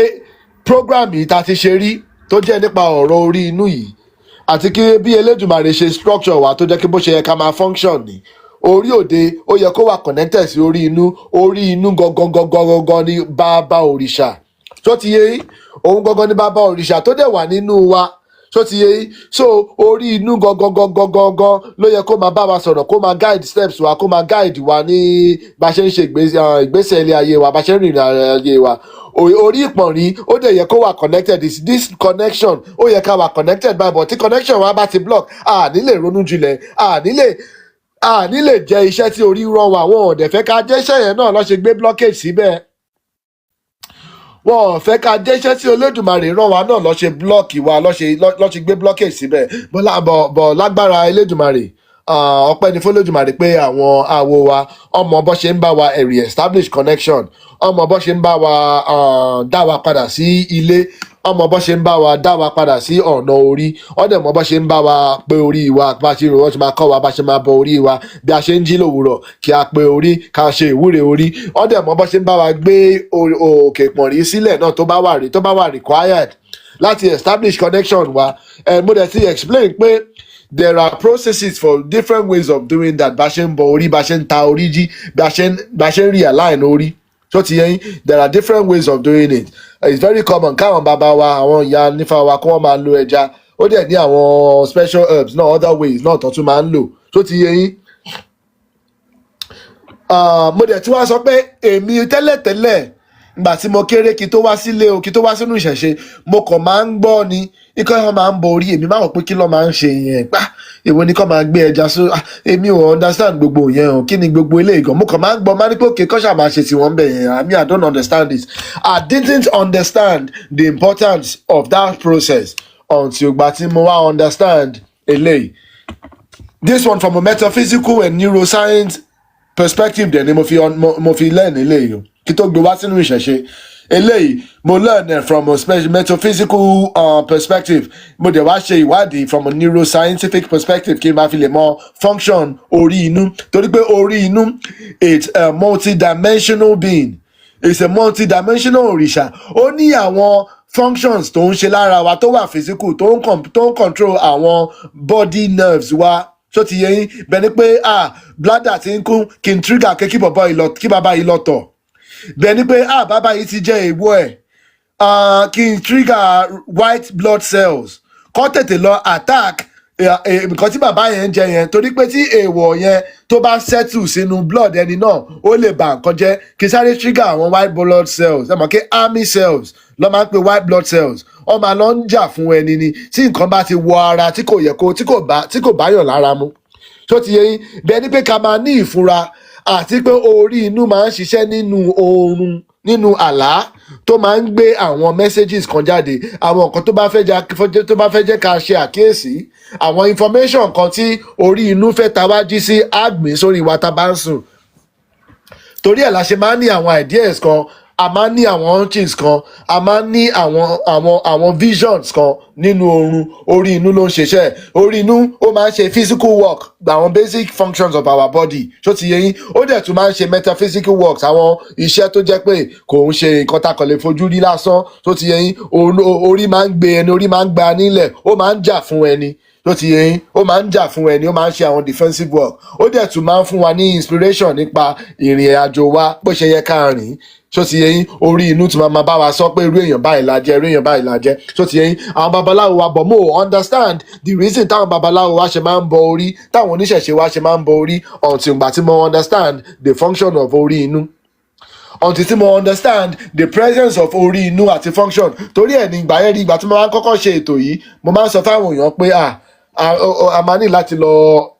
program yìí ta ti ṣe rí tó jẹ́ nípa ọ̀rọ̀ orí inú yìí àti kí bí Elédùmarè ṣe structure wa tó jẹ́ kí bó ṣe yẹ ká máa function ni orí òde ó yẹ kó wà connected sí orí inú gangan ní bàbá òrìṣà tó ti yé yín òun gangan ní bàbá òrìṣà tó dẹ̀ wà nínú wa tó ti yé yín so orí inú gangan ló yẹ kó máa bá wa sọ̀rọ̀ kó máa guide steps wa kó máa guide wa ní bá ṣe ń ṣe ìgbésẹ̀ ilé ayé wa bá ṣe ń rìnrìn ayé wa orí ìpọ̀nrín ó dẹ̀ yẹ kó wà connected this connection ó yẹ ká wà connected báyìí but tí connection wa bá ti block a ní lè ronú jinlẹ̀ a ní lè jẹ́ iṣẹ́ tí orí rán wa wọn ò dẹ̀ fẹ́ ká jẹ́ iṣẹ́ yẹn náà lọ́ ṣe gbé blockage síbẹ̀ wọn ò fẹ́ ká jẹ́ iṣẹ́ tí Olódùmarè rán wa náà lọ́ ṣe block wa lọ́ ṣe gbé blockage síbẹ̀ bọ́ lágbára Elédùmarè ọpẹ́ ni f'Olódùmarè pé àwọn àwo wa ọmọ bó ṣe ń bá wa re-establish connection ọmọ bó ṣe ń bá wa dá wa padà sí ilé ọmọ bó ṣe ń bá wa dá wa padà sí ọ̀nà orí ọ̀dẹ̀ mọ bó ṣe ń bá wa pé orí wa bá ṣe rò wọ́n ti máa kọ́ wa bá ṣe máa bọ orí wa bí a ṣe ń jí lòwúrọ̀ kí a pe orí ká ṣe ìwúre orí ọ̀dẹ̀ mọ bó ṣe ń bá wa gbé òkè pọ̀nrí sílẹ̀ náà tó bá wà required láti establish connection wa mo dẹ̀ ti explain pé there are processes for different ways of doing that bá ṣe ń bọ orí bá ṣe ń ta orí jí bá ṣe ń realign orí so ti yẹn there are different ways of doing it it's very common káwọn bàbá wa àwọn ìyá nífà wa kí wọ́n máa lo ẹja ó dẹ̀ ní àwọn special herbs náà other ways náà tó tún máa ń lò so ti yẹn mo dẹ̀ tí wá sọ pé èmi tẹ́lẹ̀tẹ́lẹ̀ ìgbà tí mo kéré kí tó wá sílé o kí tó wá sínú ìṣẹ̀ṣe mo kàn máa ń gbọ́ ni ikọ́ wọn máa ń bọ orí èmi máa wọ̀ pé kí ló máa ń ṣe yẹn gbá èwo ni kọ́ máa gbé ẹja só èmi ò understand gbogbo yẹn o kí ni gbogbo ilé ìgàn mo kàn máa ń gbọ́ máa ní pé òkè kọ́ṣà máa ṣe tiwọn bẹ̀ yẹn I don't understand this I didn't understand the importance of that process until ìgbà tí mo wá understand eléyìí this one from a metaphysical and neuroscience perspective dẹ̀ ni mo fi learn eléyìí o kí tó gbé wá sínú ìṣẹ̀ṣe eléyìí mo learn it from a metaphysical perspective mo dẹ̀ wá ṣe ìwádìí from a neuroscientific perspective kí n máa fi lè mọ function orí inú torí pé orí inú it's a multi-dimensional being it's a multi-dimensional òrìṣà ó ní àwọn functions tó ń ṣe lára wa tó wà physical tó ń control àwọn body nerves wa so ti yẹ yín bẹ́ẹ̀ ni pé bladder ti ń kún kí n trigger kí bàbá yìí lọ tọ̀ bẹ́ẹ̀ ni pé bàbá yìí ti jẹ́ èèwọ̀ ẹ̀ kí n trigger white blood cells kó tètè lọ attack nǹkan tí bàbá yẹn ń jẹ yẹn torí pé tí èèwọ̀ yẹn tó bá settle sínú blood ẹni náà ó lè bà nǹkan jẹ́ kí sáré trigger àwọn white blood cells ẹ mọ̀ kí army cells lọ́ máa ń pe white blood cells wọ́n máa lọ ń jà fún ẹni ni tí nǹkan bá ti wọ ara tí kò yẹ kó tí kò bá yàn lára mu tó ti yẹ yín bẹ́ẹ̀ ni pé ká máa ní ìfura àti pé orí inú máa ń ṣiṣẹ́ nínú oorun nínú àlá tó máa ń gbé àwọn messages kan jáde àwọn nǹkan tó bá fẹ́ jẹ́ ká ṣe àkíyèsí àwọn information kan tí orí inú fẹ́ ta wá jí sí àgbìn sórí wa tá bá ń sùn torí ẹ̀ la ṣe máa ń ní àwọn ideas kan a máa ń ní àwọn hunchings kan a máa ń ní àwọn visions kan nínú oorun orí inú ló ń ṣiṣẹ́ orí inú ó máa ń ṣe physical work àwọn basic functions of our body tó ti yẹ yín ó dẹ̀ tún máa ń ṣe metaphysical works àwọn iṣẹ́ tó jẹ́ pé kò ń ṣe nǹkan tá a kàn lè fojú rí lásán tó ti yẹ yín orí máa ń gbé ẹni orí máa ń gba nílẹ̀ ó máa ń jà fún ẹni tó ti yẹ yín ó máa ń jà fún ẹni ó máa ń ṣe àwọn defensive work ó dẹ̀ tún máa ń fún wa ní inspiration nípa ìrìn àjò wa bó ṣe yẹ ká rìn tó ti yẹ yín orí inú tí máa bá wa sọ pé irú èèyàn báyìí la jẹ́ irú èèyàn báyìí la jẹ́ tó ti yẹ yín àwọn babaláwo wa bọ̀ mo understand the reason táwọn babaláwo wa ṣe máa ń bọ orí táwọn oníṣẹ̀ṣe wa ṣe máa ń bọ orí until ìgbà tí mo understand the function of orí inú until tí mo understand the presence of orí inú àti function torí ẹ̀ ní ìgbà yẹn rí ìgbà tí mo máa ń kọ́kọ́ ṣe ètò yìí mo máa ń sọ fáwọn èèyàn pé a máa ní láti lọ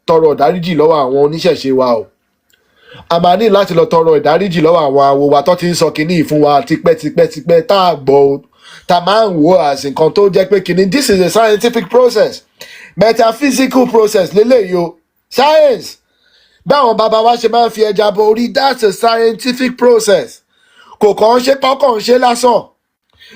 tọrọ ìdáríjì lọ́wọ́ àwọn oníṣẹ̀ṣe wa o a máa ní láti lọ tọrọ ìdáríjì lọ́wọ́ àwọn awo wa tó ti ń sọ kinní fún wa tipẹ́tipẹ́ tá a gbọ́ o tá a máa ń wò as nǹkan tó jẹ́ pé kinní this is a scientific process metaphysical process lélẹ́yìí o science báwọn bàbá wa ṣe máa ń fi ẹja bọ orí that's a scientific process kò kàn ṣe kọ́kàn ṣe lásán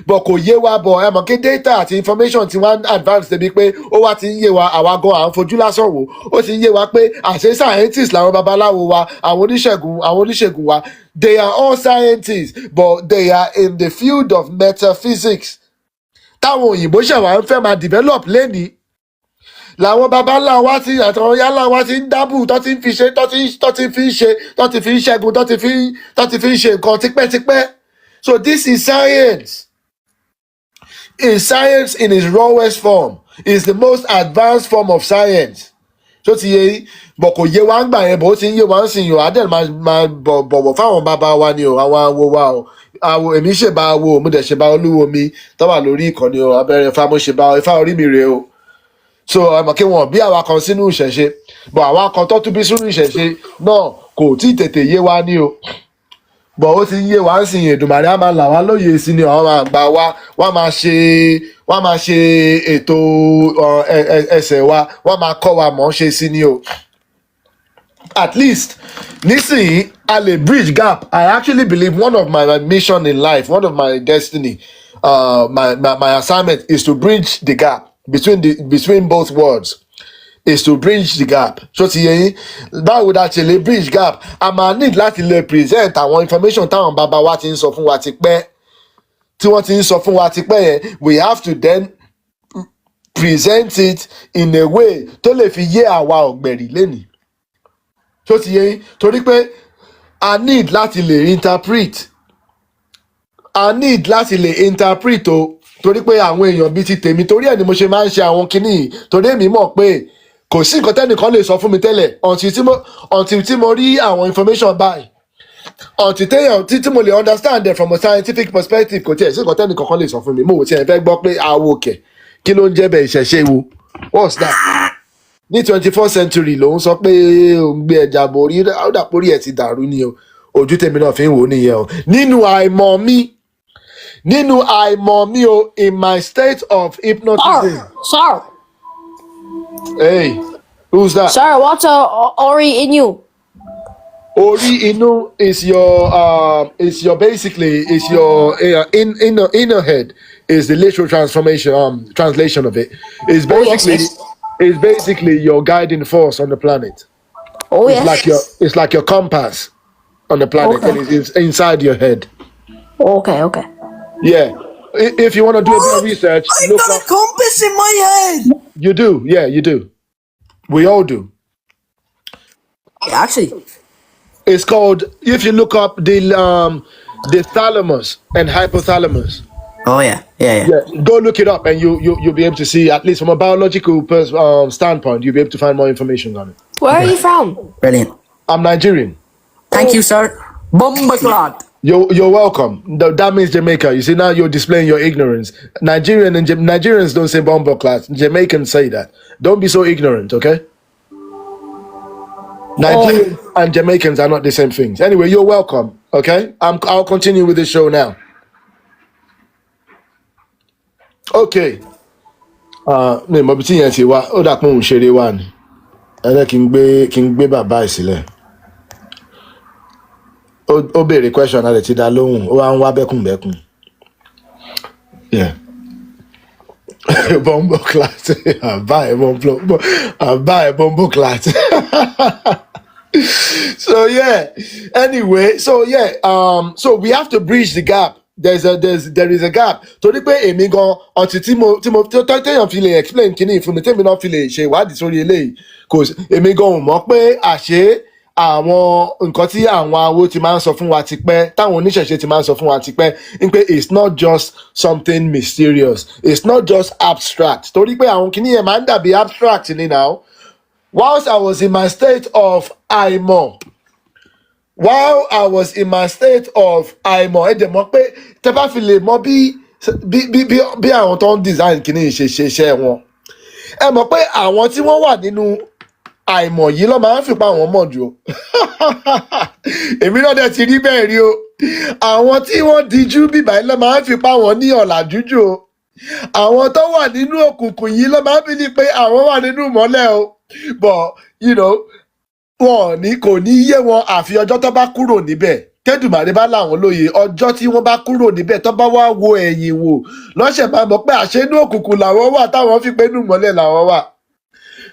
but kò yé wa bọ̀ ẹ mọ̀ kí data àti information ti wá advance débi pé ó wá ti ń yé wa àwa gan à ń fojú lásán wò ó ti ń yé wa pé àṣẹ scientists làwọn babaláwo wa àwọn oníṣègùn wa they are all scientists but they are in the field of metaphysics táwọn òyìnbó ṣẹ̀wá ń fẹ́ máa develop lẹ́nìí làwọn baba ńlá wa ti àtàwọn yálà wa ti ń dábù tó ti ń fi ṣe tó ti fi ń ṣẹ́gun tó ti fi ń ṣe nǹkan tipẹ́tipẹ́ so this is science. Is science in its rawest form is the most advanced form of science. So ti yé bọ̀ kò yé wa ń gbà yẹn bọ̀ ó ti ń yé wa ń sìn yò adel máa bọ̀wọ̀ fáwọn bàbá wa ni o àwọn awo wa o àwọ èmi ṣèbá awo mo dẹ̀ ṣèbá olúwo mi tó wà lórí ìkànnì o abẹ́rẹ́ ifá mo ṣèbá ifá orí mi rèé o so àmọ́ kí wọ́n bí àwa kan sínú ìṣẹ̀ṣe bọ̀ àwa kan tó tún bí sínú ìṣẹ̀ṣe náà kò tí ì tètè yé wa ní o bọ̀ ó ti yé wa ń sìn Èdùmàrè á máa là wá lóye sí ni àwọn máa gbà wá wọ́n máa ṣe ètò ẹsẹ̀ wa wọ́n máa kọ́ wa mọ̀ ọ́n ṣe sí ni o at least nísìnyí a lè bridge gap. I actually believe one of my mission in life, one of my destiny, my assignment is to bridge the gap between both worlds. Is to bridge the gap. So ti yé yín báwo la ṣe lè bridge gap a máa need láti lè present àwọn information táwọn bàbá wa ti ń sọ fún wa ti pẹ́ tí wọ́n ti ń sọ fún wa ti pẹ́ yẹn we have to then present it in a way tó lè fi yé àwa ọ̀gbẹ̀rì lénìí. So ti yé yín torí pé I need láti lè interpret o torí pé àwọn èèyàn bíi ti tèmi torí ẹ̀ ni mo ṣe máa ń ṣe àwọn kinní torí èmi mọ̀ pé kò sí nǹkan tẹ́nìkan lè sọ fún mi tẹ́lẹ̀ until tí mo rí àwọn information báyìí until tí mo lè understand it from a scientific perspective kò tiẹ̀ sí nǹkan tẹ́nìkan kan lè sọ fún mi mo ò tiẹ̀ fẹ́ gbọ́ pé àwo kẹ̀ kí ló ń jẹ́ bẹ́ẹ̀ ìṣẹ̀ṣe wo what's that ní 21st century lòun sọ pé òun gbé ẹja borí ó dà pórí ẹ̀ ti dàrú ni o ojú tèmi náà fi ń wò ó nìyẹn o nínú àìmọ̀ mi o in my state of hypnotism. Sir. Hey, who's that? Sir, what's Ori-Inú? Orí-Inú is your basically inner head is the literal translation of it. Is basically your guiding force on the planet. Oh it's yes. It's like your compass on the planet, and it's inside your head. Okay. Yeah. If you want to do a bit of research, I've got a compass in my head. You do, yeah, you do. We all do. Actually, it's called. If you look up the thalamus and hypothalamus. Oh yeah. Go look it up, and you'll be able to see, at least from a biological standpoint, you'll be able to find more information on it. Where are you from? Brilliant. I'm Nigerian. Thank you, sir. Bomba. You're welcome. That means Jamaica. You see, now you're displaying your ignorance. Nigerians don't say bomber class. Jamaicans say that. Don't be so ignorant, okay? Nigerians and Jamaicans are not the same things. Anyway, you're welcome, okay? I'll continue with the show now. Okay. Mi mo bi ti yẹn ti wá. Ó dà pé òun ṣeré wá ni. Ẹ kí n gbé bàbá ìsílẹ̀. Ó béèrè question náà lè ti dá lóhùn ó wá ń wá bẹ́kùnbẹ́kùn. Yeah. Bombo class. Àbá ẹ̀ bombo class. So yeah. Anyway, so yeah. So we have to bridge the gap. There is a gap. Torí pé èmi gan ọtí tí mo téèyàn fi lè explain kíní fún mi tèmi náà fi lè ṣe ìwádìí sórí eléyìí kò èmi gan ò mọ̀ pé àṣé àwọn nǹkan tí àwọn awo ti máa ń sọ fún wa ti pẹ́ táwọn oníṣẹ̀ṣe ti máa ń sọ fún wa ti pẹ́ ń pé it's not just something mysterious, it's not just abstract torí pé àwọn kìíní yẹn máa ń dàbí abstract ni now. Whilst I was in my state of àìmọ̀ ẹ dẹ̀ mọ̀ pé tẹ́ bá fi lè mọ̀ bí àwọn tó ń design kìíní ṣe iṣẹ́ wọn ẹ mọ̀ pé àwọn tí wọ́n wà nínú àìmọ̀ yìí ló máa ń fipá àwọn mọ̀ jù èmi náà dẹ̀ ti rí bẹ́ẹ̀ rí o àwọn tí wọ́n dijú bíbá yìí ló máa ń fipá wọn ní ọ̀làjú jù o àwọn tó wà nínú òkùnkùn yìí ló máa ń fi ní pé àwọn wà nínú ìmọ́lẹ̀ o but wọn ní kò ní yé wọn àfi ọjọ́ tó bá kúrò níbẹ̀ tẹ́dùmàrè bá làwọn lóye ọjọ́ tí wọ́n bá kúrò níbẹ̀ tó bá wá wo ẹ̀yìn wò lọ́sẹ̀ máa mọ̀ pé àṣẹ́nú òkùnkùn làwọn wà táwọn fi pé nù mọ́lẹ̀ làwọn wà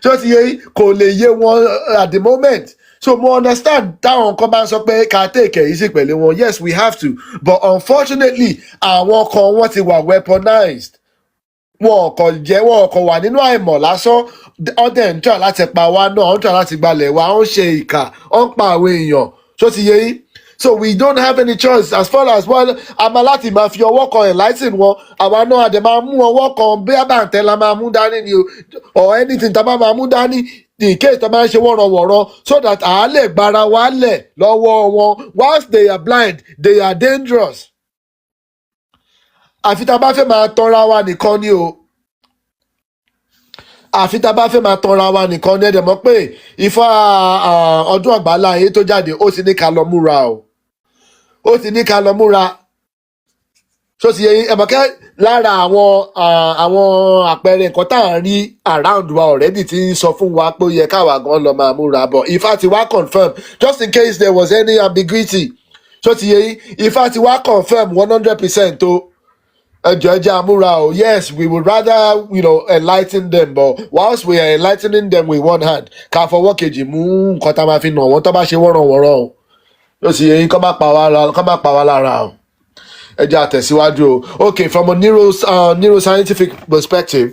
ṣó ti yẹ kò lè yé wọn at the moment so mo understand táwọn kan bá ń sọ pé ká take it easy pẹ̀lú wọn yes we have to but unfortunately àwọn kan wọ́n ti wà weaponized wọn kò wà nínú àìmọ̀ lásán ọdẹ ń try láti pa wá náà ń try láti gbalẹ̀ wa ó ń ṣe ìkà ó ń pa àwọn èèyàn ṣó ti yẹ yín so we don't have any choice as far as well àmà láti máa fi ọwọ́ kan enlighten wọn àwa náà àdè máa mú ọwọ́ kan bí àbàǹtẹ̀ la máa mú dání ni o or anything tá a máa mú dání in case tó máa ń ṣe wọ́nranwọ̀nran so that àá lè gbára wa lẹ̀ lọ́wọ́ wọn whilst they are blind they are dangerous àfi tá a bá fẹ́ máa tanra wa nìkan ni o àfi tá a bá fẹ́ máa tanra wa nìkan ni ẹ̀dẹ̀ mọ̀ pé Ifá ọdún àgbáláyé tó jáde ó ti ní ká lọ múra o ó ti ní ká lọ múra ṣó ti yẹ yín ẹ̀mọ̀kẹ́ lára àwọn àpẹẹrẹ nǹkan tá à ń rí around wa already ti ń sọ fún wa pé ó yẹ káwa gan lọ máa múra bọ̀ Ifá ti wá confirm just in case there was any ambiguity ṣó ti yẹ yín Ifá ti wá confirm 100% o ẹjọ ẹjẹ amúra o yes we would rather enlighten them but whilst we are enlightening them with one hand ká fọwọ́ kejì mú nǹkan tá a máa fi nà wọ́n tó bá ṣe wọ́nranwọ̀nran o yóò sì yẹn kọ́ má pa wá lára o ẹjẹ àtẹ̀síwájú o okay from a neuroscientific perspective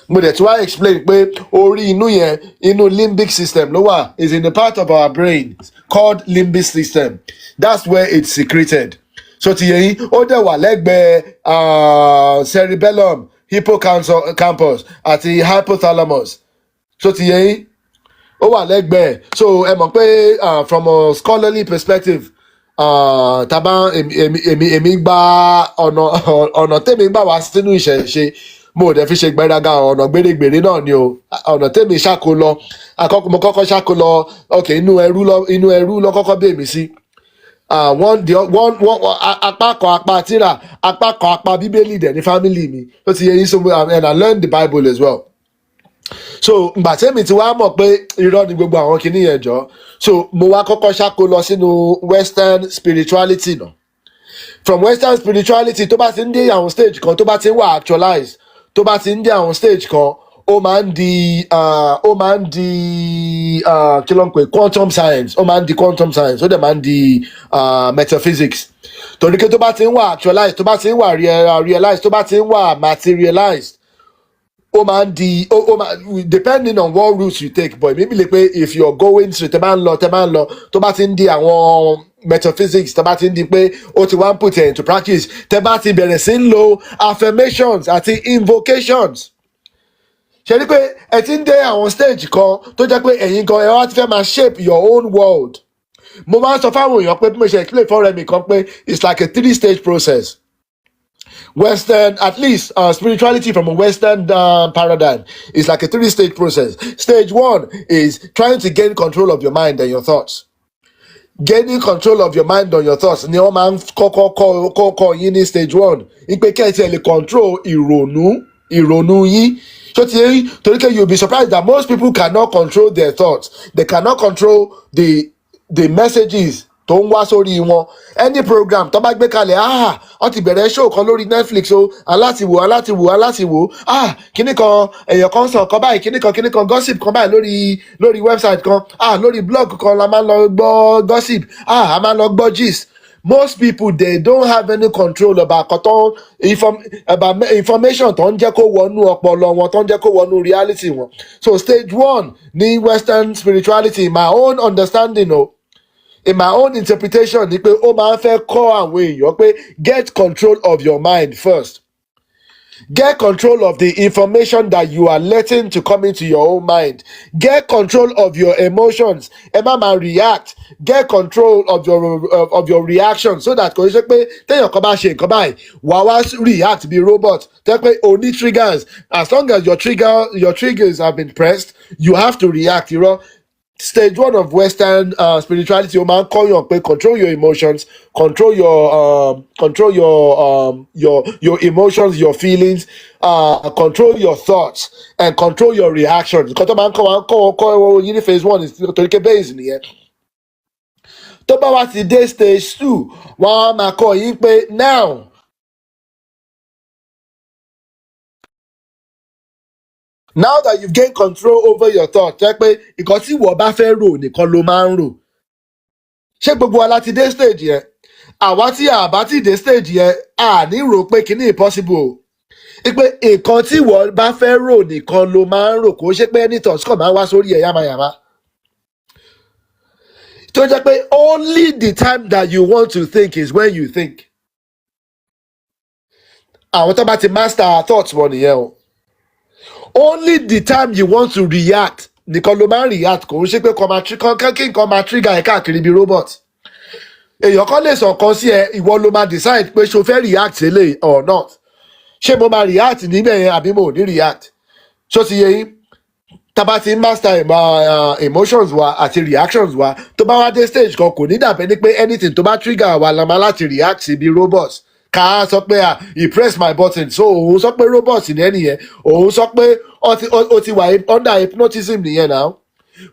mo dẹ̀ tí wá explain pé orí inú yẹn inú limbic system ló wà is in the part of our brain called limbic system that's where it's secreted. So ti yẹn ó dẹ̀ wà lẹ́gbẹ̀ẹ́ cerebellum hippocampus àti hypothalamus so ti yẹn ó wà lẹ́gbẹ̀ẹ́ so ẹ mọ̀ pé from a scholarly perspective tàbá èmi gba ọ̀nà tèmi gbà wá sínú ìṣẹ̀ṣe mo dẹ̀ fi ṣe gbẹ́rẹ́gà ọ̀nà gbèrègbèrè náà ni o ọ̀nà tèmi ṣàkólọ mo kọ́kọ́ ṣàkólọ ok inú ẹrú lọ kọ́kọ́ bí èmi sí. Apá kan apá tírà apá kan apá bíbélì dẹ̀ ní family mi ó ti yẹ yín so and I learned the Bible as well so ngbà tẹ́mi ti wá mọ̀ pé irọ́ ni gbogbo àwọn kìíní yẹn jọ so mo wá kọ́kọ́ ṣáko lọ sínú western spirituality náà from western spirituality tó bá ti ń dé àwọn stage kan tó bá ti ń wà actualize tó bá ti ń dé àwọn stage kan ó máa ń di kí ló ń pè quantum science ó máa ń di quantum science ó dẹ̀ máa ń di metaphysics torí pé tó bá ti ń wà actualized tó bá ti ń wà realized tó bá ti ń wà materialized ó máa ń di depending on what route you take but maybe lè pé if you're going to tẹ́ bá ń lọ tó bá ti ń di àwọn metaphysics tẹ́ bá ti ń di pé ó ti wá ń put it into practice tẹ́ bá ti bẹ̀rẹ̀ sí ń lo affirmations àti invocations ṣe ni pé ẹ ti ń dé àwọn stage kan tó jẹ́ pé ẹ̀yin gan ẹ wá ti fẹ́ máa shape your own world mo máa ń sọ fáwọn èèyàn pé bí mo ṣe explain fọ́ọ̀rẹ́ mi kan pé it's like a 3-stage process western at least spirituality from a western paradigm is like a 3-stage process. Stage 1 is trying to gain control of your mind and your thoughts. Gaining control of your mind and your thoughts ni wọ́n máa ń kọ́kọ́ yín ní stage 1 ìpè kẹ́ẹ̀tì ẹ̀ lè control ìrònú yín. So you'll be surprised that most people cannot control their thoughts. They cannot control the messages tó ń wá sórí wọn. Any program tó bá gbé kalẹ̀ ó ti bẹ̀rẹ̀ show kan lórí Netflix o alátiwò kíní kan èèyàn kan sọ kan báyìí kíní kan gossip kan báyìí lórí website kan lórí blog kan la máa ń lọ gbọ́ gossip a máa ń lọ gbọ́ gist. Most people they don't have any control about information tó ń jẹ́ kó wọnú ọpọlọ wọn tó ń jẹ́ kó wọnú reality wọn. So stage 1 ní western spirituality my own understanding in my own interpretation ni pé ó máa ń fẹ́ kọ́ àwọn èèyàn pé get control of your mind first. Get control of the information that you are letting to come into your own mind. Get control of your emotions. Ẹ má máa react. Get control of your reaction so that kò ṣe pé téèyàn kan bá ṣe nǹkan báyìí wà wá react bí robot. Tẹ́ pé o ní triggers. As long as your triggers have been pressed, you have to react. Stage 1 of Western spirituality, o máa ń kọ́yàn pé control your emotions, control your emotions, your feelings, control your thoughts, and control your reactions. Nǹkan tó máa ń kọ́ yín ní phase 1 is torí ké base nìyẹn. tó bá wá ti dé stage 2 wọ́n á máa kọ́ yín pé now that you've gained control over your thought jẹ́ pé nǹkan tí ìwọ bá fẹ́ rò nìkan ló máa ń rò ṣé gbogbo wa láti dé stage yẹn àwa tí a bá ti dé stage yẹn a ní rò pé kíní impossible o pé nǹkan tí ìwọ bá fẹ́ rò nìkan ló máa ń rò kó ṣe pé any thoughts kàn máa ń wá sórí ẹ̀ yàmàyàmà tó jẹ́ pé only the time that you want to think is when you think àwọn tó bá ti master thoughts wọn nìyẹn o only the time you want to react nìkan ló máa ń react kò ń ṣe pé kí nǹkan máa trigger ẹ̀ káàkiri bí robot èèyàn kan lè sọ kan sí ẹ ìwọ ló máa decide pé ṣo fẹ́ react eléyìí or not ṣé mo máa react níbẹ̀ yẹn àbí mo ò ní react ṣó ti yẹ yín tá bá ti ń master emotions wa àti reactions wa tó bá wá dé stage kan kò ní dàbẹ́ ní pé anything tó bá trigger wa la máa láti react sí bí robot ká á sọ pé he press my button so òun sọ pé robot ní ẹnìyẹn òun sọ pé ó ti wà under hypnotism nìyẹn now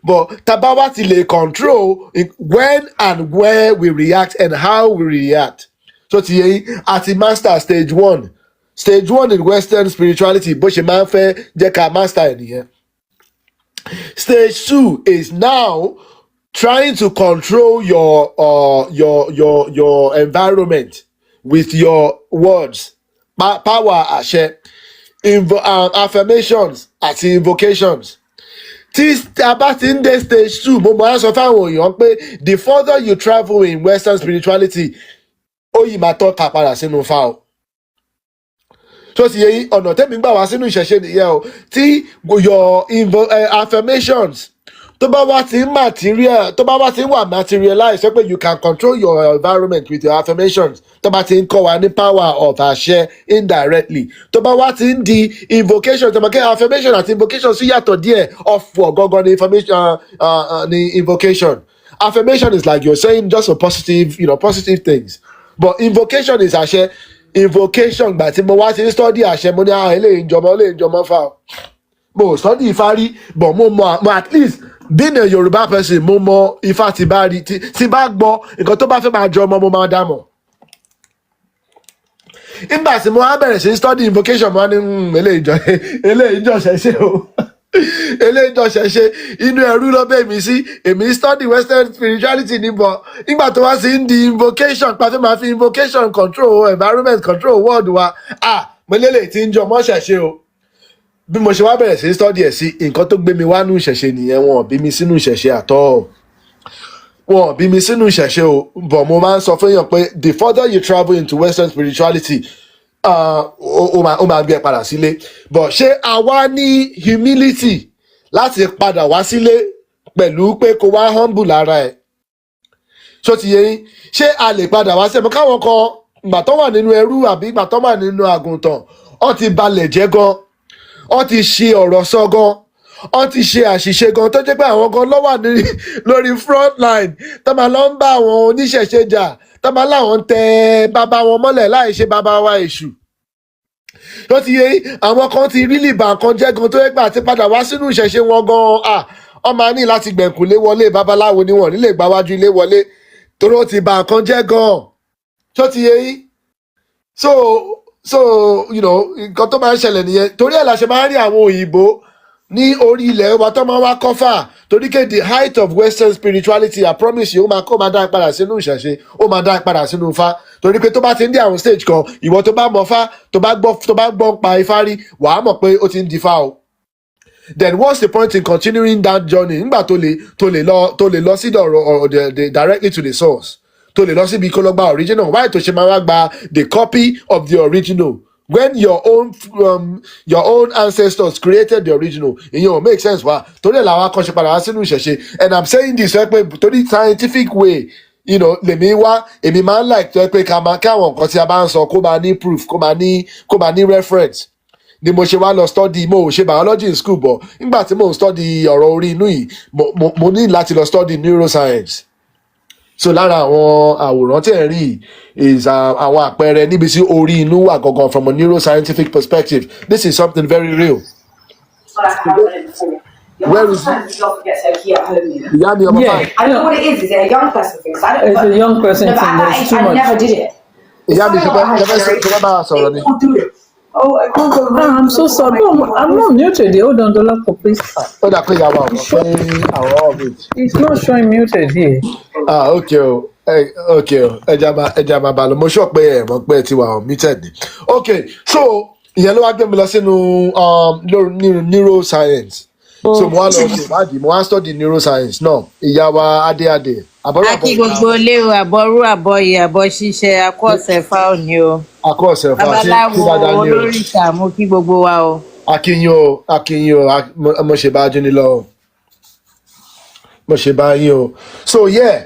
but tá bá wá ti lè control when and where we react and how we react so ti yẹ yín àti master stage 1 in western spirituality bó ṣe máa ń fẹ́ jẹ́ ká master ẹ̀ nìyẹn. Stage 2 is now trying to control your environment with your words, power, àṣẹ, affirmations àti invocations. Tí a bá ti ń dé stage 2, mo máa ń sọ fáwọn èèyàn pé the further you travel in Western spirituality, ó yìí máa tọ́ka padà sínú fa o. So ti yẹ ọ̀nà tẹ́mi gbà wá sínú ìṣẹ̀ṣe nìyẹn o tí your affirmations tó bá wá ti ń wà materialize so pé you can control your environment with your affirmations tó bá ti ń kọ́ wa ní power of àṣẹ indirectly tó bá wá ti ń di invocation tó bá kẹ́ affirmation àti invocation sí yàtọ̀ díẹ̀ ọ̀fọ̀ gangan ní information ní invocation. Affirmation is like you're saying just a positive things but invocation is àṣẹ. Invocation gbà tí mo wá ti ń study àṣẹ mo ní eléyìí ìjọmọ fà ó mo study Ifá rí but mo at least being a Yoruba person mo mọ Ifá ti bá rí tí bá gbọ́ nǹkan tó bá fẹ́ máa jọ ọmọ mo máa dá mọ̀ nígbà tí mo wá bẹ̀rẹ̀ sí study invocation mo wá ní eléyìí ìjọ ṣẹṣẹ o eléyìí ìjọ ṣẹṣẹ inú ẹrú ló bẹ̀ mí sí èmi study western spirituality níbọ̀ nígbà tó wá sí ń di invocation pàtó máa fi invocation control environment control world wa mo lélẹ̀ tí ń jọ mọ́ ṣẹṣẹ o bí mo ṣe wá bẹ̀rẹ̀ sí study ẹ̀ sí nǹkan tó gbé mi wá nú ìṣẹ̀ṣe nìyẹn wọn bí mi sínú ìṣẹ̀ṣe àtọ́ wọn bí mi sínú ìṣẹ̀ṣe o but mo máa ń sọ fún èèyàn pé the further you travel into western spirituality ó máa gbé ẹ padà sílé but ṣé àwa ní humility láti padà wá sílé pẹ̀lú pé kó wá humble lára ẹ̀ ṣó ti yẹ yín ṣé a lè padà wá sílé káwọn kan ìgbà tó wà nínú ẹrú àbí ìgbà tó wà nínú àgùntàn ó ti balẹ̀ jẹ́ gan ó ti ṣe ọ̀rọ̀ sọ gan ó ti ṣe àṣìṣe gan tó jẹ́ pé àwọn gan ló wà lórí front line tó máa lọ ń bá àwọn oníṣẹ̀ṣe jà tó máa láwọn tẹ bàbá wọn mọ́lẹ̀ láì ṣe bàbá wa èṣù tó ti yẹ àwọn kan ti rílì bà kan jẹ́ gan tó yẹ pé àti padà wá sínú ìṣẹ̀ṣe wọn gan ọ máa ní láti gbẹ̀kùlé wọlé babaláwo ni wọn nílé gbáwájú ilé wọlé torí ó ti bà kan jẹ́ gan tó ti yẹ so nǹkan tó máa ń ṣẹlẹ̀ nìyẹn torí ẹ̀ la ṣe máa ń rí àwọn òyìnbó ní orí ilẹ̀ wa tó máa wá kọ́fà torí ké the height of western spirituality I promise you ó máa dá padà sínú ìṣẹ̀ṣe ó máa dá padà sínú Ifá torí pé tó bá ti ń dé àwọn stage kan ìwọ tó bá mọ Ifá tó bá gbọ́ pa Ifá rí wàá mọ̀ pé ó ti ń di Ifá o then what's the point in continuing that journey nígbà tó lè lọ sí directly to the source tó lè lọ síbi kó lọ gba original why tó ṣe máa wá gba the copy of the original when your own ancestors created the original ìyẹn ò make sense wa torí ẹ̀ làwọn akọ́ṣe padà wá sínú ìṣẹ̀ṣe and I'm saying this pé torí scientific way lèmi wá èmi máa ń like tó pé ká àwọn nǹkan tí a bá ń sọ kó máa ní proof kó máa ní reference ni mo ṣe wá lọ study mo ò ṣe biology in school but nígbà tí mo ń study ọ̀rọ̀ orí inú yìí mo ní láti lọ study neuroscience so lára àwọn àwòrán tẹ̀ ń rí is àwọn àpẹẹrẹ níbi tí orí inú wà gangan from a neuroscientific perspective this is something very real Where is it? Yeah, I don't know what it is. Is it a young person thing? It's a young person thing. There's too much. I never did it. Oh, I can't go. I'm so sorry. I'm not muted. Hold on, Dolapo, please. It's not showing muted here. Okay. Okay. Ejama balo. Mo sure pé ẹ mọ̀ pé ti wà muted ni. Okay. So, ìyẹn ló wá gbé mi lọ sínú neuroscience. So mo wá lọ ṣe ìwádìí, mo wá study neuroscience náà. Ìyá wa Adéadé. Akí gbogbo ilé o, àbọ̀rú àbọ̀yè àbọ̀ ṣíṣe akó ọ̀sẹ̀ fa òní o. Akó ọ̀sẹ̀ fa babaláwo olóríṣà mo kí gbogbo wa o. Akínyìn o, mo ṣe bá Júní lọ. Mo ṣe bá yín o. So yeah.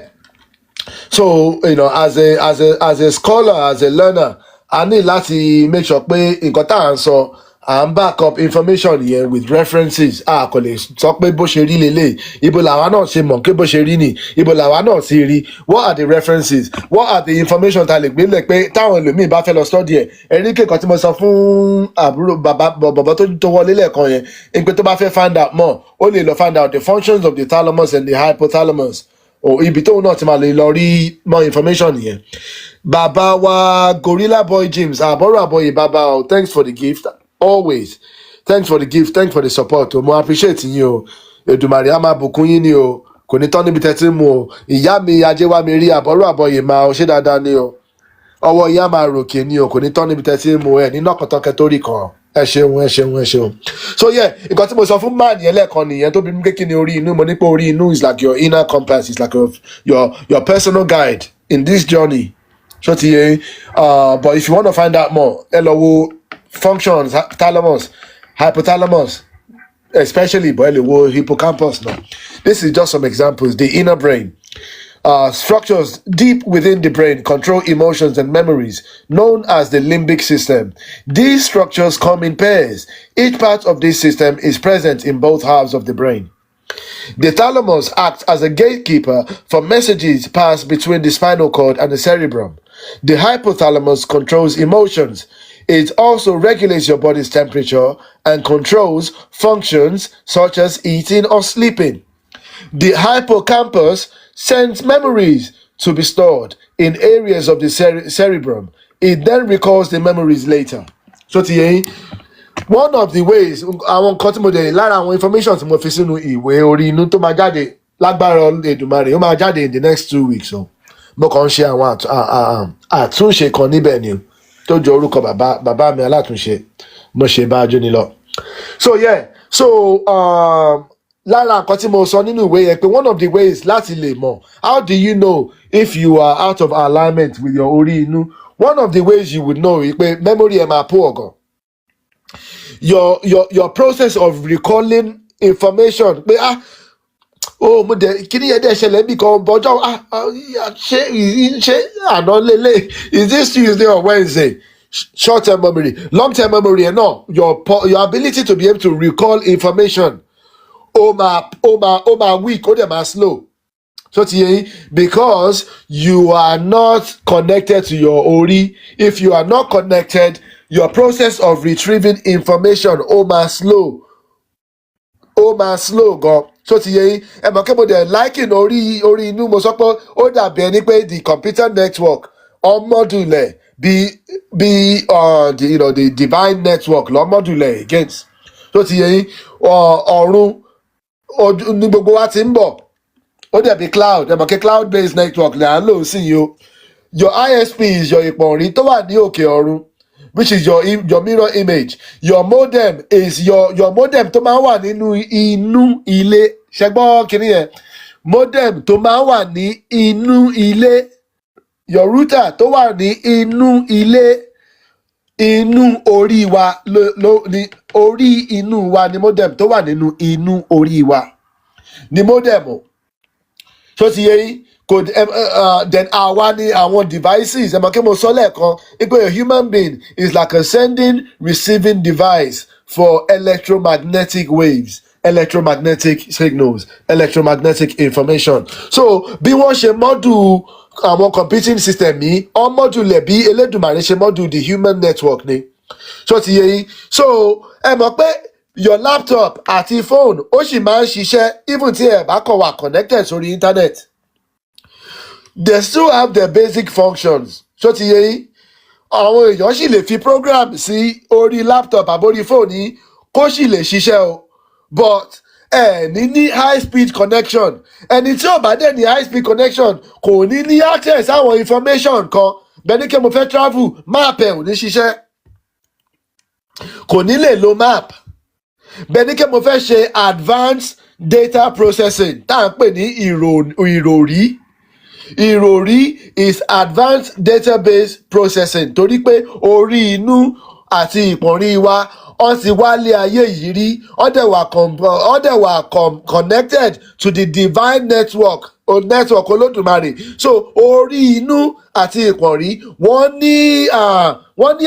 So, you know, as a scholar, as a learner, I need láti make sure pé nǹkan tá à ń sọ, à ń back up information yẹn with references. Kò lè sọ pé bó ṣe rí lélẹ̀, ibo làwa náà ṣe mọ̀ pé bó ṣe rí ni, ibo làwa náà sì rí. What are the references? What are the information tá a lè gbé lẹ̀ pé táwọn ẹlòmíì bá fẹ́ lọ study ẹ̀? Ẹ̀rí kẹ́kọ̀ọ́ tí mo sọ fún àbúrò bàbá tó wọlé lẹ́ẹ̀kan yẹn, ń pé tó bá fẹ́ find out more, ó lè lọ find out the functions of the thalamus and the hypothalamus. Ibi tóun náà ti máa lè lọ rí more information yẹn. Bàbá wa Gorilla Boy James, àbọ̀rọ̀ àbọ̀yè bàbá o, thanks for the gift always. Thanks for the gift, thanks for the support o, mo appreciate yín o. Èdùmàrè á máa bùkún yín ni o, kò ní tán níbi tẹ́tí mu o. Ìyá mi Ajéwámi rí àbọ̀rọ̀ àbọ̀yè máa o, ṣé dáadáa ni o. Ọwọ́ ìyá máa ròkè ni o, kò ní tán níbi tẹ́tí mu ẹ̀ ní nọ́kọ̀tọ́kẹ́ tó rí kan. Ẹ ṣeun. So yeah, nǹkan tí mo sọ fún man yẹn lẹ́ẹ̀kan nìyẹn tó bí mi kékeré ní orí inú, mo ní pé orí inú is like your inner compass, it's like your personal guide in this journey. So but if you want to find out more, ẹ lọ wo functions, thalamus, hypothalamus, especially but ẹ lè wo hippocampus now. This is just some examples. The inner brain. Structures deep within the brain control emotions and memories, known as the limbic system. These structures come in pairs. Each part of this system is present in both halves of the brain. The thalamus acts as a gatekeeper for messages passed between the spinal cord and the cerebrum. The hypothalamus controls emotions. It also regulates your body's temperature and controls functions such as eating or sleeping. The hippocampus sends memories to be stored in areas of the cerebrum. It then recalls the memories later. So one of the ways, àwọn nǹkan tí mo dẹ̀ lára àwọn information tí mo fi sínú ìwé orí inú tó máa jáde lágbára Èdùmàrè, ó máa jáde in the next 2 weeks o. Mo kàn ń ṣe àwọn àtúnṣe kan níbẹ̀ ni tó jọ orúkọ bàbá mi alátúnṣe, mo ṣe bá Júní lọ. So yeah, so lára nǹkan tí mo sọ nínú ìwé yẹn pé one of the ways láti lè mọ̀, how do you know if you are out of alignment with your orí inú? One of the ways you would know is pé memory ẹ̀ máa poor gan. Your process of recalling information pé mo dẹ̀ kíní yẹn dẹ̀ ṣẹlẹ̀ níbi kan bọ́jọ́ ṣé àná lélẹ̀, is this Tuesday or Wednesday? Short-term memory, long-term memory ẹ̀ náà, your ability to be able to recall information ó máa weak, ó dẹ̀ máa slow. So because you are not connected to your Ori. If you are not connected, your process of retrieving information ó máa slow gan. So ẹ mọ̀ kí mo dẹ̀ liking orí inú, mo sọ pé ó dàbí ẹni pé the computer network ọmọdúnlẹ̀ bí the divine network lọ́mọdúnlẹ̀ against. So ọ̀run ní gbogbo wa ti ń bọ̀, ó dẹ̀ bí cloud, ẹ mọ̀ kí cloud based network là ń lò sí yìí o. Your ISP is your ìpọ̀nrín tó wà ní òkè ọ̀run, which is your mirror image. Your modem is your modem tó máa ń wà nínú inú ilé. Ṣẹgbọ́n kìíní yẹn, modem tó máa ń wà ní inú ilé. Your router tó wà ní inú ilé. Inú orí wa ní orí inú wa ni modem tó wà nínú inú orí wa ni modem o. So then àwa ni àwọn devices, ẹ mọ̀ kí mo sọ lẹ́ẹ̀kan pé a human being is like a sending receiving device for electromagnetic waves, electromagnetic signals, electromagnetic information. So bí wọ́n ṣe module àwọn computing system yìí, wọ́n module bí Elédùmarè ṣe module the human network ni. So so ẹ mọ̀ pé your laptop àti phone ó sì máa ń ṣiṣẹ́ even tí ẹ bá kàn wà connected sórí internet. They still have their basic functions. Ṣó ti yé yín? Àwọn èèyàn sì lè fi program sí orí laptop àbórí phone yín kó sì lè ṣiṣẹ́ o. But ní high speed connection. Ẹni tí ò bá dẹ̀ ní high speed connection kò ní access àwọn information kan. Bẹ́ẹ̀ni kí mo fẹ́ travel map ẹ̀ ò ní ṣiṣẹ́. Kò ní lè lo map. Bẹ́ẹ̀ni kí mo fẹ́ ṣe advanced data processing tá à ń pè ní ìròrí. Ìròrí is advanced database processing torí pé orí inú àti ìpọ̀nrí wa wọ́n ti wálé ayé yìí rí wọ́n dẹ̀ wà connected to the divine network Olódùmarè. So orí inú àti ìpọ̀nrí wọ́n ní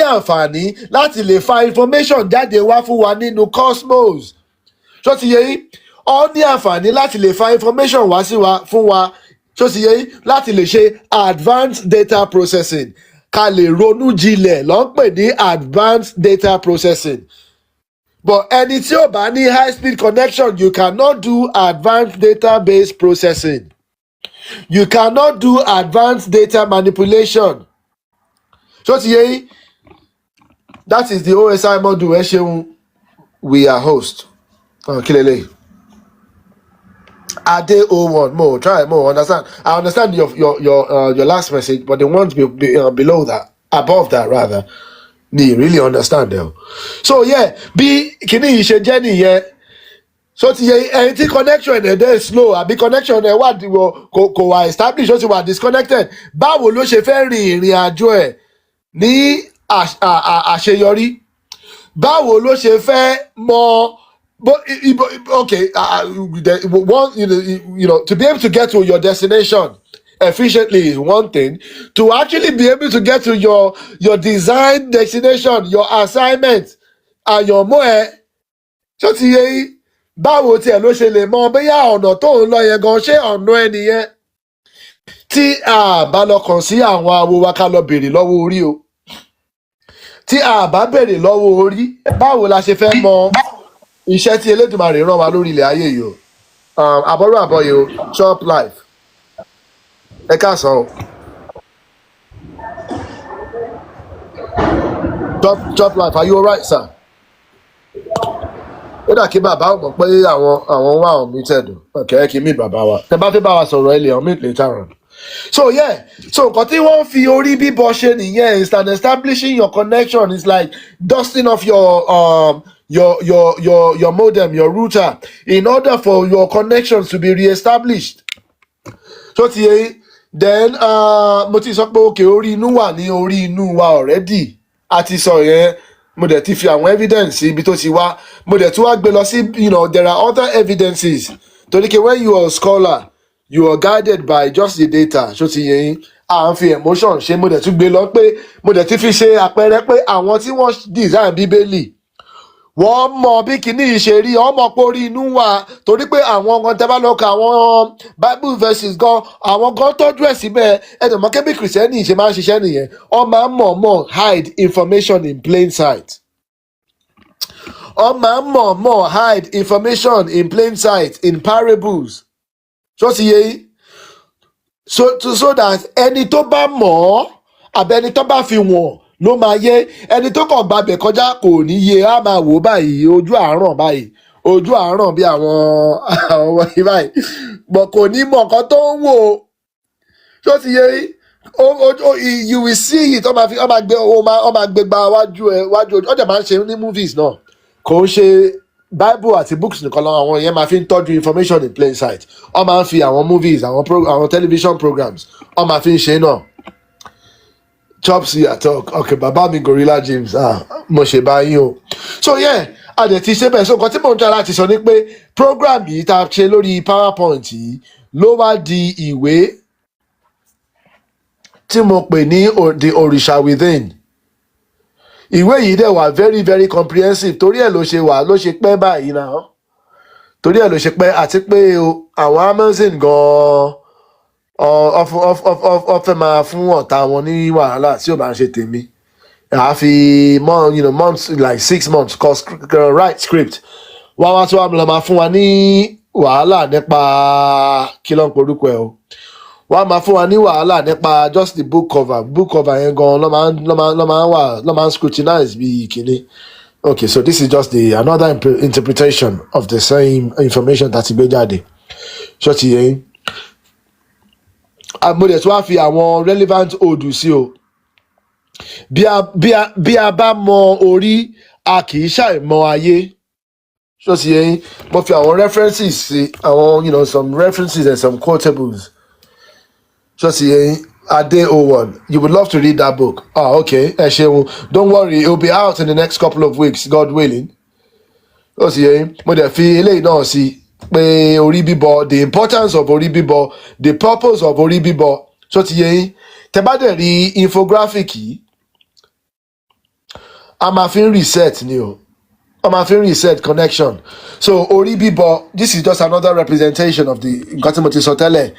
àǹfààní láti lè fa information jáde wá fún wa nínú cosmos. Ṣó ti yé yín? Wọ́n ní àǹfààní láti lè fa information wá sí wa fún wa. Ṣó ti yé yín? Láti lè ṣe advanced data processing ká lè ronú jinlẹ̀ ló ń pè ní advanced data processing. But ẹni tí ò bá ní high speed connection you cannot do advanced database processing. You cannot do advanced data manipulation. Ṣó ti yé yín? That is the OSI module. Ẹ ṣeun, we are host. Kí lélẹ́yìí? Ade 01 more try more understand. I understand your last message, but the ones below that, above that rather, ni really understand them. So yeah, bí kíní yìí ṣe jẹ́ nìyẹn. So ti yẹ ẹni tí connection ẹ̀ dẹ́ slow àbí connection ẹ̀ wà kò wà established ó ti wà disconnected. Báwo ló ṣe fẹ́ rin ìrìn àjò ẹ̀ ní àṣeyọrí? Báwo ló ṣe fẹ́ mọ? But okay, one to be able to get to your destination efficiently is one thing. To actually be able to get to your design destination, your assignment, and your so ti yé yín, báwo tiẹ̀ ló ṣe lè mọ bóyá ọ̀nà tó ń lọ yẹn gan ṣé ọ̀nà ẹni yẹn? Tí a bá lọ kàn sí àwọn awo wa ká lọ béèrè lọ́wọ́ orí o. Tí a bá béèrè lọ́wọ́ orí, báwo la ṣe fẹ́ mọ iṣẹ́ tí Elédùmarè rán wa lórí ilẹ̀ ayé yìí o? Àbọ̀rọ̀ àbọ̀yè o, chop life. Ẹ káàsán o. Chop life, are you alright, sir? Ó dà kí bàbá ò mọ̀ pé àwọn wà unmuted o. Okay, kí meet bàbá wa. Tẹ bá fẹ́ bá wa sọ̀rọ̀ ẹ lè unmute later on. So yeah, so nǹkan tí wọ́n fi orí bíbọ ṣe nìyẹn is that establishing your connection is like dusting off your modem, your router, in order for your connections to be re-established. So then mo ti sọ pé okay, orí inú wà ní orí inú wa already. A ti sọ yẹn, mo dẹ̀ ti fi àwọn evidence ibi tó ti wá, mo dẹ̀ tún wá gbé lọ sí, there are other evidences. Torí pé when you are a scholar, you are guided by just the data. So ti yẹn à ń fi emotion ṣe, mo dẹ̀ tún gbé lọ pé mo dẹ̀ ti fi ṣe àpẹẹrẹ pé àwọn tí wọ́n design bíbélì wọ́n mọ bí kinní yìí ṣe rí, wọ́n mọ̀ pé orí inú wà torí pé àwọn kan tẹ́ bá lọ ka àwọn bible verses gan, àwọn gan tọ́jú ẹ̀ síbẹ̀. Ẹ̀dùn mọ́ kébí kìrìsìtẹ́nì ṣe máa ń ṣiṣẹ́ nìyẹn, wọ́n máa ń mọ̀ hide information in plain sight. Wọ́n máa ń hide information in plain sight in parables. So ti yé yín? So that ẹni tó bá mọ̀ àbẹ́ni tó bá fi wọ̀n ló máa yé. Ẹni tó kàn gbàbẹ̀ kọjá kò ní yé, á máa wò báyìí ojú àárọ̀ bí àwọn wọ̀nyí báyìí, but kò ní mọ̀ nǹkan tó ń wò. Ṣó ti yé? You will see it. Ó máa gbé gba wájú ó dẹ̀ máa ń ṣe ní movies náà. Kò ń ṣe bible àti books nìkan lọ, àwọn yẹn máa fi ń tọ́jú information in plain sight. Ó máa ń fi àwọn movies, àwọn television programs, ó máa fi ń ṣe náà. Chopsy atalk, okay, bàbá mi Gorilla James, mo ṣe bá yín o. So yeah, a dẹ̀ ti ṣe bẹ́ẹ̀. So nǹkan tí mò ń try láti sọ ni pé program yìí tá a ṣe lórí PowerPoint yìí ló wá di ìwé tí mo pè ní The Òrìṣà Within. Ìwé yìí dẹ̀ wà very very comprehensive, torí ẹ̀ ló ṣe pẹ́ báyìí náà. Torí ẹ̀ ló ṣe pẹ́, àti pé àwọn Amazon gan-an ọfẹ máa fún ọ̀tá wọn ní wàhálà tí ò bá ń ṣe tèmi. I fi months like 6 months write script wọ́n wá tí wọ́n lọ máa fún wa ní wàhálà nípa kí ló ń porúkọ ẹ̀ o wọ́n á máa fún wa ní wàhálà nípa just the book cover yẹn gan ló máa ń scrutinize bí kìíní. Okay, so this is just another interpretation of the same information that gbé jáde. Ṣó ti yé yín? Mo dẹ̀ tún wá fi àwọn relevant odù sí o. Bí a bá mọ orí, a kì í ṣàìmọ̀ ayé. Ṣó ti yé yín? Mo fi àwọn references sí àwọn some references and some quotables. Ṣó ti yé yín? Ade O1, you would love to read that book. Okay. Don't worry, it will be out in the next couple of weeks, God willing. Ó sì yé mo dẹ̀ fi eléyìí náà sí pé orí bíbọ, the importance of orí bíbọ, the purpose of orí bíbọ. Ṣó ti yé yín? Tẹ́ bá dẹ̀ rí infographic yìí, a máa fi ń reset ni o. A máa fi ń reset connection. So orí bíbọ, this is just another representation of the nǹkan tí mo ti sọ tẹ́lẹ̀.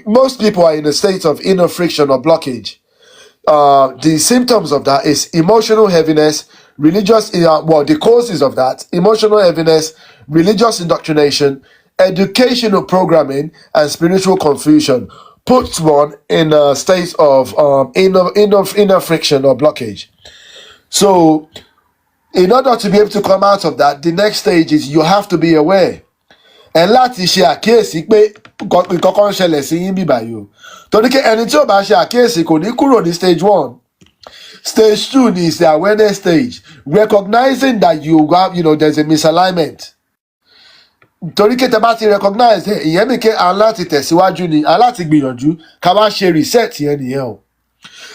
Most people are in a state of inner friction or blockage. The symptoms of that is emotional heaviness, the causes of that, emotional heaviness, religious indoctrination, educational programming, and spiritual confusion puts one in a state of inner friction or blockage. So, in order to be able to come out of that, the next stage is you have to be aware. Ẹ láti ṣe àkíyèsí pé nǹkan kan ń ṣẹlẹ̀ sí yín bíbá yìí o. Torí pé ẹni tí ò bá ṣe àkíyèsí kò ní kúrò ní stage 1. Stage 2 is the awareness stage, recognizing that you have, there's a misalignment. Torí pé tẹ́ bá ti recognize ìyẹn mi ké aláti tẹ̀síwájú ni aláti gbìyànjú ká wá ṣe reset yẹn nìyẹn o.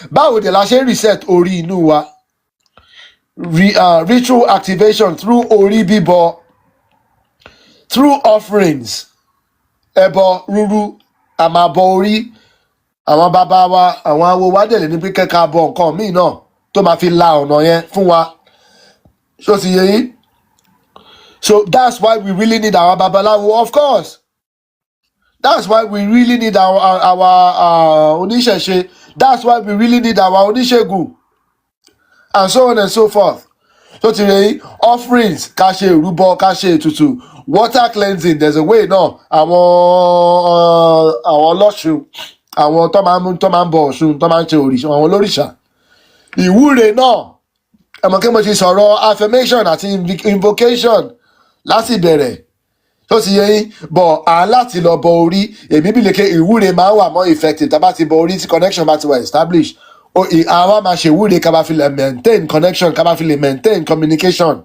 Báwo dẹ̀ la ṣe reset orí inú wa? Ritual activation through orí bíbọ. Through offerings, ẹbọ rúrú, àmàbọ orí, àwọn bàbá wa, àwọn awo wa dẹ̀ lè ní pé kẹ́kẹ́ bọ nǹkan míì náà tó máa fi la ọ̀nà yẹn fún wa. Ṣó ti yé yín? So that's why we really need our babaláwo, of course. That's why we really need our oníṣẹ̀ṣe. That's why we really need our oníṣègùn. And so on and so forth. So today, offerings, ká ṣe ìrúbọ, ká ṣe ètùtù, water cleansing, there's a way náà. Àwọn ọlọ́ṣun, àwọn tó máa ń bọ Ọ̀ṣun, tó máa ń ṣe òrìṣà, àwọn olórìṣà. Ìwúre náà, ẹ̀mọ̀ kí mo ti sọ̀rọ̀ affirmation àti invocation láti bẹ̀rẹ̀. Tó ti yẹ yín, bọ̀ láti lọ bọ orí, èmi bí lè ké ìwúre máa ń wà more effective tá bá ti bọ orí tí connection bá ti wà established. Àwa máa ṣe ìwúre ká bá fi lè maintain connection, ká bá fi lè maintain communication.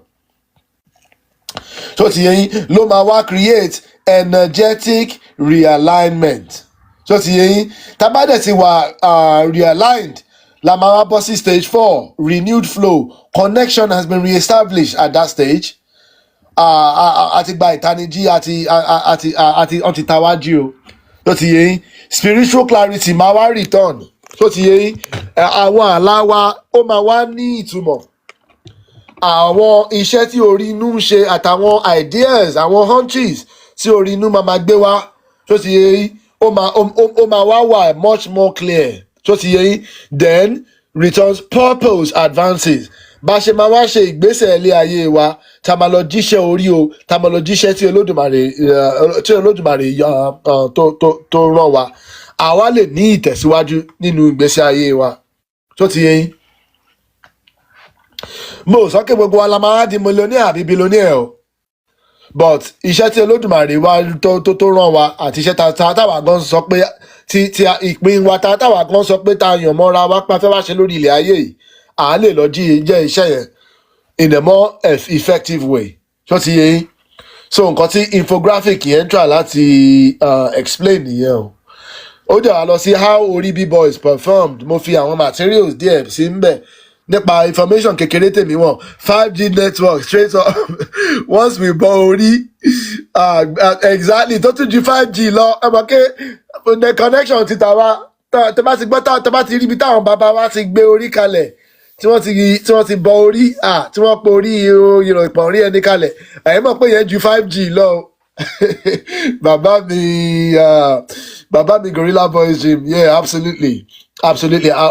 Tó ti yẹ yín ló máa wá create energetic realignment. Tó ti yẹ yín tá bá dẹ̀ ti wà realigned la máa wá bọ́ sí stage 4, renewed flow. Connection has been re-established at that stage. Àti gba ìtanijí àti tawájú o. Tó ti yẹ yín spiritual clarity máa wá return. Tó ti yé yín àwọn àlá wa ó máa wá ní ìtumọ̀. Àwọn iṣẹ́ tí orí inú ń ṣe àtàwọn ideas, àwọn hunches tí orí inú máa gbé wá. Tó ti yé yín ó máa wá wà much more clear. Tó ti yé yín then returns purpose advances. Bá ṣe máa wá ṣe ìgbésẹ̀ ilé ayé wa tá máa lọ jíṣẹ́ orí o tá máa lọ jíṣẹ́ tí Olódùmarè tó rán wa. Àwa lè ní ìtẹ̀síwájú nínú ìgbésí ayé wa. Tó ti yé yín. Mo sọ pé gbogbo wa la máa di millionaire àbí billionaire o. But iṣẹ́ tí Olódùmarè wa tó rán wa àti iṣẹ́ táwa gan sọ pé tí ìpín wa táwa gan sọ pé tá yàn mọ́ra wa pa fẹ́ wá ṣe lórí ilẹ̀ ayé yìí. À lè lọ jẹ́ iṣẹ́ yẹn in a more effective way. Tó ti yé yín. So nǹkan tí infographic yẹn try láti explain nìyẹn o. Ó dẹ̀ wá lọ sí how orí bíbọ is performed. Mo fi àwọn materials díẹ̀ sí ńbẹ̀ nípa information kékeré tèmi wọ̀n 5G network straight up once we bọ orí exactly tó tún ju 5G lọ ẹ mọ̀ pé the connection ti tà wá tẹ bá ti gbọ́ tẹ bá ti rí ibi táwọn bàbá wa ti gbé orí kalẹ̀ tí wọ́n ti bọ orí tí wọ́n pe orí ìpọ̀n orí ẹni kalẹ̀ ẹ̀yin mọ̀ pé yẹn ju 5G lọ. Bàbá mi Gorilla Boys Gym, yeah, absolutely.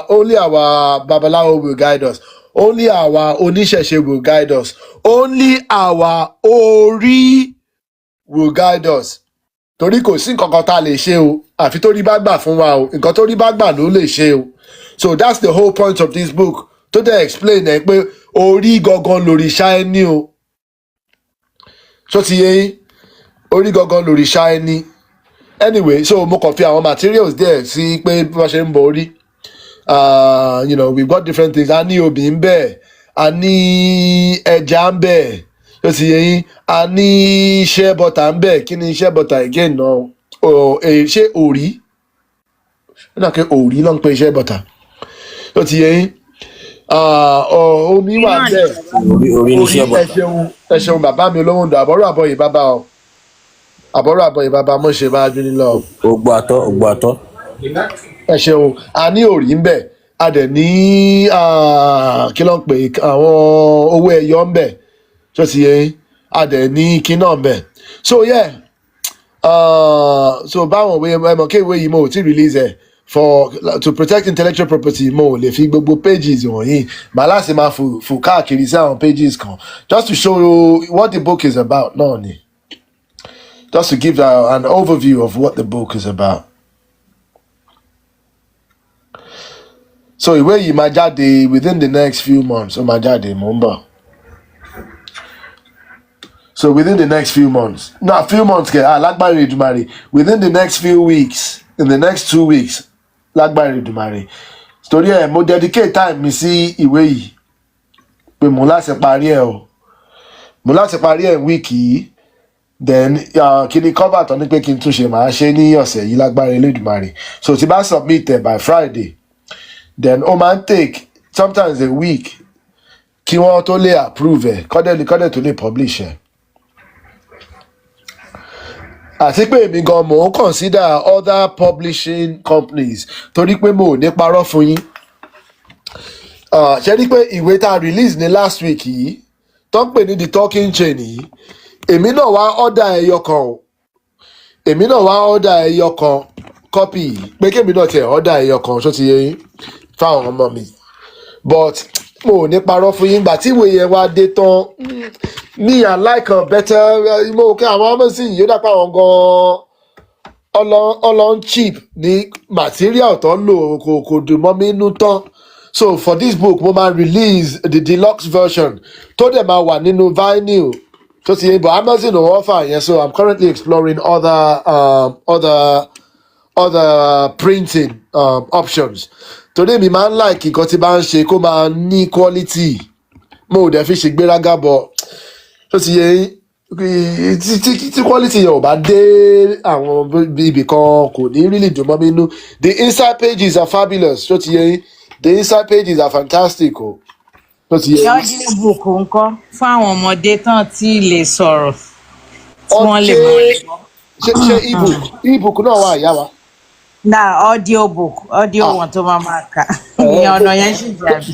Only our Babalawo will guide us. only our oníṣẹ̀ṣe will guide us, only our Ori will guide us. Torí kò sí nǹkan kan tá a lè ṣe o àfi tó rí bá gbà fún wa o, nǹkan tó rí bá gbà ló lè ṣe o. So that's the whole point of this book, tó dẹ̀ explain ẹ pé orí gangan lòrìṣà ẹni o. So ti yé yín, orí gangan lòrìṣà ẹni. Anyway, so mo kàn fi àwọn materials there sí pé bí wọ́n ṣe ń bọ orí. You know, we've got different things. A ní obì ń bẹ, a ní ẹja ń bẹ, so ti yé yín, a ní shea butter ń bẹ. Kí ni shea butter again náà? Ṣé òrí? Ó dà pé òrí ló ń pe shea butter. So ti yé yín. Omi wà ń bẹ. Orí ní shea butter. Ẹ ṣeun bàbá mi olówó ń dọ̀ àbọ̀rọ̀ àbọ̀yè bàbá o. Àbọ̀rọ̀ àbọ̀yè bàbá mo ṣe máa dún nílọ. Ògbó àtọ́. Ẹ ṣeun, a ní òrí ń bẹ, a dẹ̀ ní kí ló ń pè àwọn owó ẹyọ ń bẹ, tó ti yẹ, a dẹ̀ ní kí náà ń bẹ. So yeah, so báwọn ẹmọ kéwé yìí mo ò tí release ẹ to protect intellectual property, mo ò lè fi gbogbo pages wọ̀nyí màá láti máa fò káàkiri sí àwọn pages kan just to show you what the book is about náà ni, just to give an overview of what the book is about. So ìwé yìí máa jáde within the next few months. Ó máa jáde, mò ń bọ̀. So within the next few months. No, few months kẹ̀, lágbára Èdùmàrè. Within the next few weeks, in the next 2 weeks, lágbára Èdùmàrè. Torí ẹ̀, mo dedicate time mi sí ìwé yìí. Pé mo láti parí ẹ̀ o. Mo láti parí ẹ̀ week yìí. Then kí ni cover tán ní pé kí n tún ṣe màá ṣe ní ọ̀sẹ̀ yìí lágbára Elédùmarè. So tí bá submit ẹ̀ by Friday. Then ó máa ń take sometimes a week kí wọ́n tó lè approve ẹ̀ kọ́dẹ̀ tó lè publish ẹ̀. Àti pé èmi gan mò ń consider other publishing companies torí pé mo ò ní parọ́ fún yín. Ṣé rí pé ìwé tá a release ní last week yìí tó ń pè ní the talking chain yìí, èmi náà wá order ẹyọ kan o. Èmi náà wá order ẹyọ kan copy yìí pé kémi náà tiẹ̀ order ẹyọ kan ṣó ti yé yín fáwọn ọmọ mi, but mo ò ní parọ́ fún yín gbà tí ìwé yẹn wá dé tán. Me I like a better mo kí àwọn ọmọ sí yìí ó dàpọ̀ àwọn gan ọlọ́n cheap ní material tó ń lò kò dùn mọ́ mi nínú tán. So for this book mo máa release the deluxe version tó dẹ̀ máa wà nínú vinyl tó ti yẹ, but Amazon ò offer yẹn, so I'm currently exploring other printing options. Today mi máa ń like nǹkan tí bá ń ṣe kó máa ní quality, mo ò dẹ̀ fi ṣe gbéraga bọ̀ tó ti yẹ tí quality yẹn ò bá dé àwọn ibì kan kò ní really dùn mọ́ mi nínú. The inside pages are fabulous tó ti yẹ, the inside pages are fantastic o tó ti yẹ. Audiobook ńkọ́ fún àwọn ọmọdé tán tí lè sọ̀rọ̀ tí wọ́n lè máa gbọ́. Ṣé ebook náà wà ìyá wa? Na audiobook wọn tó máa kà ìyẹn ọ̀nà yẹn sì jáde.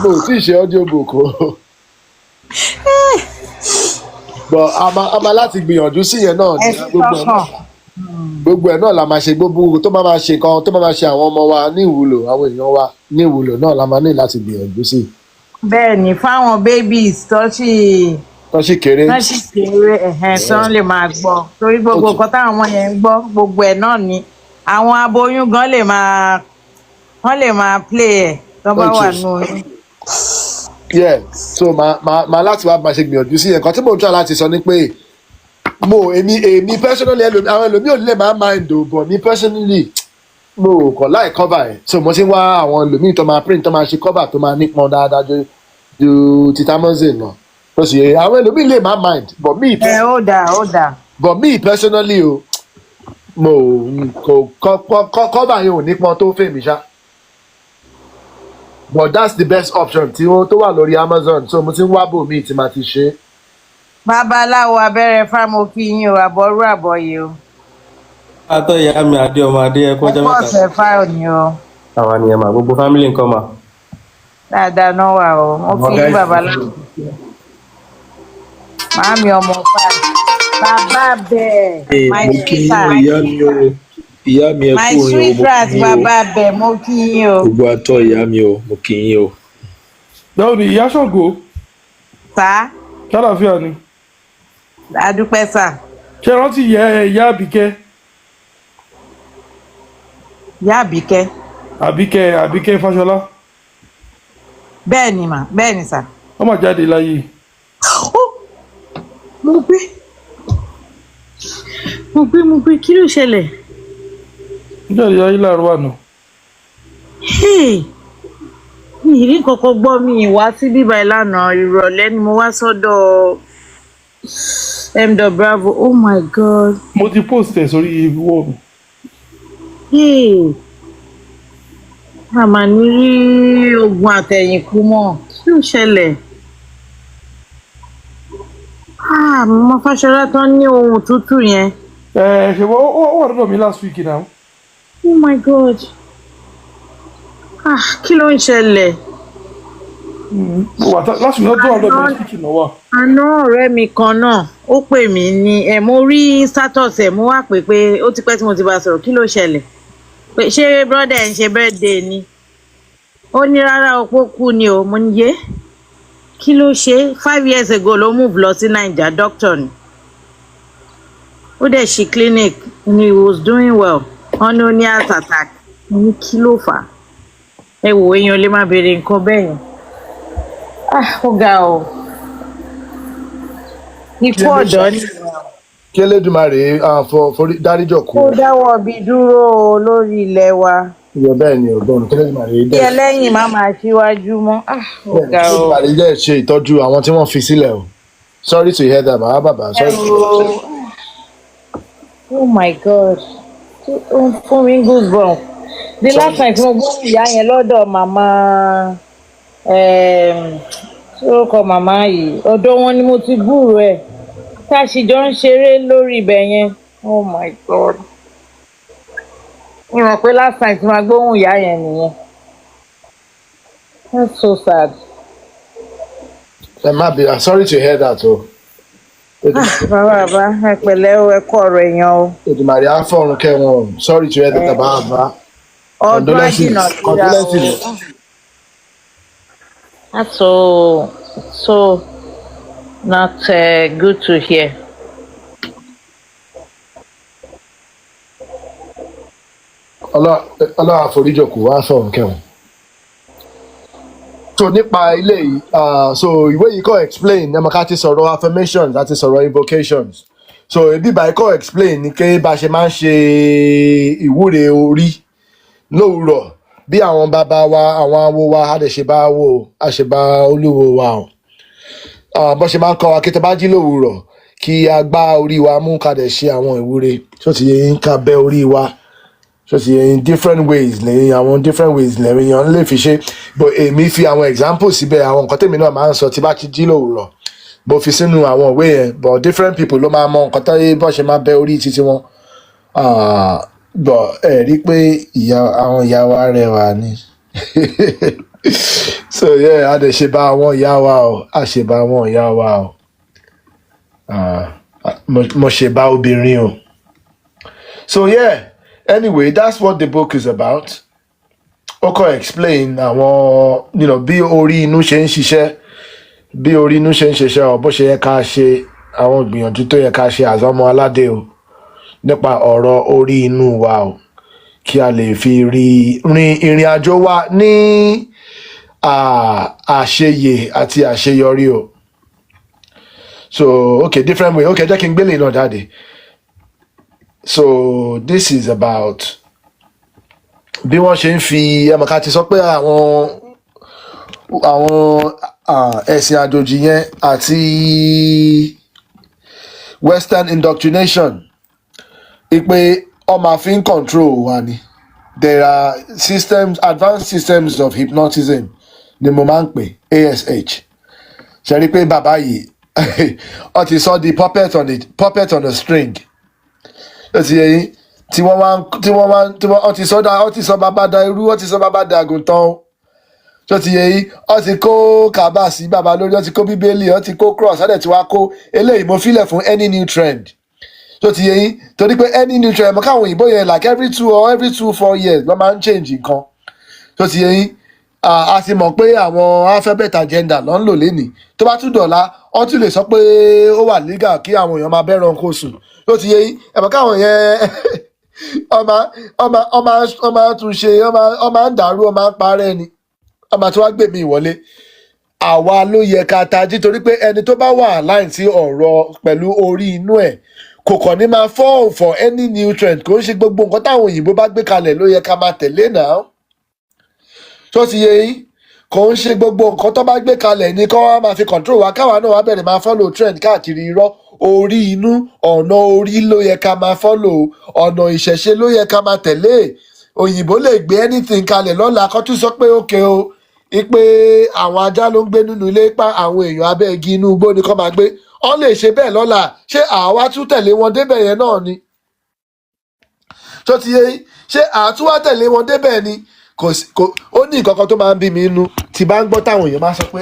Mo ò tí ì ṣe audiobook o. But a máa láti gbìyànjú sí yẹn náà ní gbogbo ẹ̀ náà la máa ṣe, gbogbo tó máa ṣe kan tó máa ṣe àwọn ọmọ wa ní ìwúlò, àwọn èèyàn wa ní ìwúlò náà la máa ní láti gbìyànjú sí. Bẹ́ẹ̀ ni fáwọn babies tó sì kéré tán lè máa gbọ́ torí gbogbo nǹkan táwọn ọmọ yẹn ń gbọ́ gbogbo ẹ̀ náà ni àwọn aboyún gan wọ́n lè máa play ẹ̀ tó bá wà nù oyún. Yeah, so màá láti wá máa ṣe gbìyànjú sí nǹkan tí mò ń try láti sọ ni pé èmi personally àwọn ẹlòmíì ò lè máa mind o, but me personally mo kàn láì cover ẹ̀, so mo ti ń wá àwọn ẹlòmíì tó máa print tó máa ṣe cover tó máa nípọn dáadáa ju ti Amazon lọ. Ó sì yẹ àwọn ẹlòmíì lè máa mind, but me ó dáa. But me personally o mo kò cover yẹn ò nípọn tó fèmí ṣá. But that's the best option tí wọ́n tó wà lórí Amazon, so mo ti ń wá bò mí tí màá ti ṣe. Babaláwo abẹ́rẹ́ fámo kí yín o, àbọ̀rú àbọ̀yè o. Àtọ́ ìyá mi àdé ọmọ adé ẹ̀kọ́ jẹ́ mẹ́ta. Ẹ̀kọ́ ọ̀sẹ̀ fáwọn ni o. Àwa ni ẹ̀ mà gbogbo family nǹkan mà. Dáadáa náà wà o, wọ́n fi yín babaláwo. Màámi ọmọ fáà. Bàbá bẹ́ẹ̀, my sweetheart. Ìyá mi ẹ kú My sweetheart bàbá bẹ́ẹ̀, mo kí yín o. Gbogbo àtọ́ ìyá mi o, mo kí yín o. báwo ni ìyá ṣọ̀gbọ́ sá ṣàlàfíà ni adúpẹ́ sá ṣé ẹ rántí ìyá àbíkẹ́ ìyá àbíkẹ́ àbíkẹ́ fáṣọlá bẹ́ẹ̀ ni mà bẹ́ẹ̀ ni sá. wọ́n mà jáde láyé. mo gbé kí ló ṣẹlẹ̀. wọ́n jáde láyé láàárọ̀ àná. mi ì rí kankan gbọ́ mi wá sí bíbá ìlànà ìrọ̀lẹ́ ni mo wá sọ́dọ̀ MDotBravo. Oh my God. mo ti post ẹ̀ sórí wall mi. àmà ní rí ogun àtẹ̀yìnkù mọ́ kí ló ṣẹlẹ̀. mo Fáṣọlá tán ní ohun tútù yẹn. ṣe wọ́n wà lọ́dọ̀ mi last week now. Oh my God. kí ló ń ṣẹlẹ̀. last week lọ́dọ̀ ọ̀dọ̀ mi speaking náà wà. àná ọ̀rẹ́ mi kan náà ó pè mí ní mo rí status ẹ̀ mo wá pé ó ti pẹ́ tí mo ti bá sọ̀rọ̀ kí ló ṣẹlẹ̀ pé ṣé brother ẹ̀ ń ṣe birthday ni ó ní rárá opó kú ni o mo ní yé kí ló ṣe 5 years ago ló move lọ sí Naija doctor ni ó dẹ̀ ṣí clinic and he was doing well wọ́n ní ó ní heart attack ní kí ló fà á ẹ wò èèyàn lè má béèrè nǹkan bẹ́ẹ̀ yẹn ó ga o ikú ọ̀dọ́ ni kí Elédùmarè forí dáríjọ kú. ó dáwọ́ bí dúró lórí ilẹ̀ wa. ìyẹn bẹ́ẹ̀ ni ọ̀gbọ́n kí Elédùmarè dẹ̀. kí ẹlẹ́yìn má máa ṣíwájú mọ́ ó ga o. Elédùmarè dẹ̀ ṣe ìtọ́jú àwọn tí wọ́n fi sílẹ̀ o. Sorry to hear that bàbá sorry. Oh my God ó ń fún mi goosebumps. The last time tí mo gbọ́ ìyá yẹn lọ́dọ̀ màmá orúkọ màmá yìí ọ̀dọ̀ wọn ni mo ti gbúròó ẹ̀ tá a sì jọ ń ṣeré lórí ibẹ̀ yẹn. Oh my God. ìmọ̀ pé last time tí mo gbóhùn ìyá yẹn nìyẹn. That's so sad. ẹ má bìí sorry to hear that o. bàbá ẹ pẹ̀lẹ́ o ẹ kú ọ̀rọ̀ èèyàn o. Èdùmàrè á fọ̀run kẹ́ wọn sorry to hear that bàbá. ọdún àjìnà ìyá o. That's so not good to hear. Ọlọ́run àforíjọkù wá fọ̀run kẹ́ wọn. So nípa ilé yìí so ìwé yìí kọ́ explain ẹ̀ mọ̀ ká ti sọ̀rọ̀ affirmations àti sọ̀rọ̀ invocations so ibi báyìí kọ́ explain ní pé bá a ṣe máa ń ṣe ìwúre orí lówùúrọ̀ bí àwọn bàbá wa àwọn awo wa a lè ṣe bá wo a ṣe bá olúwo wa o bó ṣe máa ń kọ́ wa kí tó bá jí lówùúrọ̀ kí a gbá orí wa mú ká dẹ̀ ṣe àwọn ìwúre tó ti yẹ ká bẹ́ orí wa so ti in different ways lẹ́yìn àwọn different ways lẹ́yìn èèyàn lè fi ṣe but èmi fi àwọn examples síbẹ̀ àwọn nǹkan tèmi náà máa ń sọ tí bá ti jí lówùúrọ̀ mo fi sínú àwọn ìwé yẹn but different people ló máa mọ nǹkan tó yẹ bó ṣe máa bẹ orí títí wọn but ẹ rí pé àwọn ìyá wa rẹwà ni so yeah a lè ṣe bá àwọn ìyá wa o a ṣe bá àwọn ìyá wa o mo ṣe bá obìnrin o so yeah. Anyway, that's what the book is about. Oko explain àwọn bí Orí-Inú ṣe ń ṣiṣẹ́ bí Orí-Inú ṣe ń ṣiṣẹ́ ọ bó ṣe yẹ ká ṣe àwọn ìgbìyànjú tó yẹ ká ṣe àzọmọ aládé o nípa ọ̀rọ̀ Orí-Inú wa o kí a lè fi rin ìrìn àjò wa ní àṣeyè àti àṣeyọrí o. So okay, different way. Okay, jẹ́ kí n gbélé náà jáde. So this is about bí wọ́n ṣe ń fi ẹmọ̀ká ti sọ pé àwọn ẹ̀sìn àjòjì yẹn àti western indoctrination ipe ọmọ àfin control wa ni there are advanced systems of hypnotism ni mo máa ń pè ASH ṣe rí pé bàbá yìí ó ti sọ di puppet on a string ti yẹn tí wọ́n ti sọ bàbá da irú wọ́n ti sọ bàbá da àgùntàn tó ti yẹn wọ́n ti kó kàbá sí bàbá lórí wọ́n ti kó bíbélì wọ́n ti kó cross wọ́n dẹ̀ ti wá kó eléyìí mo filẹ̀ fún any new trend tó ti yẹn torí pé any new trend mo káwọn òyìnbó yẹn like every 2 or every 4 years ló máa ń change nǹkan tó ti yẹn a ti mọ̀ pé àwọn alphabet agenda ló ń lò lénìí tó bá tún dọ̀la wọ́n tún lè sọ pé ó wà legal kí àwọn èèyàn máa bẹ́ràn kó sùn ló ti yé yín ẹ̀mọ́ káwọn yẹn ọmọ àtúnṣe ọmọ ń dàrú ọmọ ń parẹ́ ni ọmọ tí wọ́n gbé mi ìwọlé àwa ló yẹ ká tají torí pé ẹni tó bá wà láì sí ọ̀rọ̀ pẹ̀lú orí inú ẹ̀ kò kàn ní máa fall for any new trend kò ń ṣe gbogbo nǹkan táwọn òyìnbó bá gbé kalẹ̀ ló yẹ ká máa tẹ̀lé náà tó ti yé yín kò ń ṣe gbogbo nǹkan tó bá gbé kalẹ̀ ní kó wá máa fi control wa káwa náà wá bẹ̀rẹ̀ máa follow trend káàkiri irọ́ orí inú ọ̀nà orí ló yẹ ká máa follow ọ̀nà ìṣẹ̀ṣe ló yẹ ká máa tẹ̀lé òyìnbó lè gbé anything kalẹ̀ lọ́la kó tún sọ pé ókè o ipe àwọn ajá ló ń gbé nínú ilé pa àwọn èèyàn abẹ́ igi inú igbó ni kó máa gbé wọ́n lè ṣe bẹ́ẹ̀ lọ́la ṣé àwa tún tẹ̀lé wọn débẹ̀ yẹn náà ni tó ti yé yín ṣé àtúwá tẹ̀lé wọn débẹ̀ ni ó ní nǹkan kan tó máa ń bí mi inú tí bá ń gbọ́ táwọn èèyàn máa sọ pé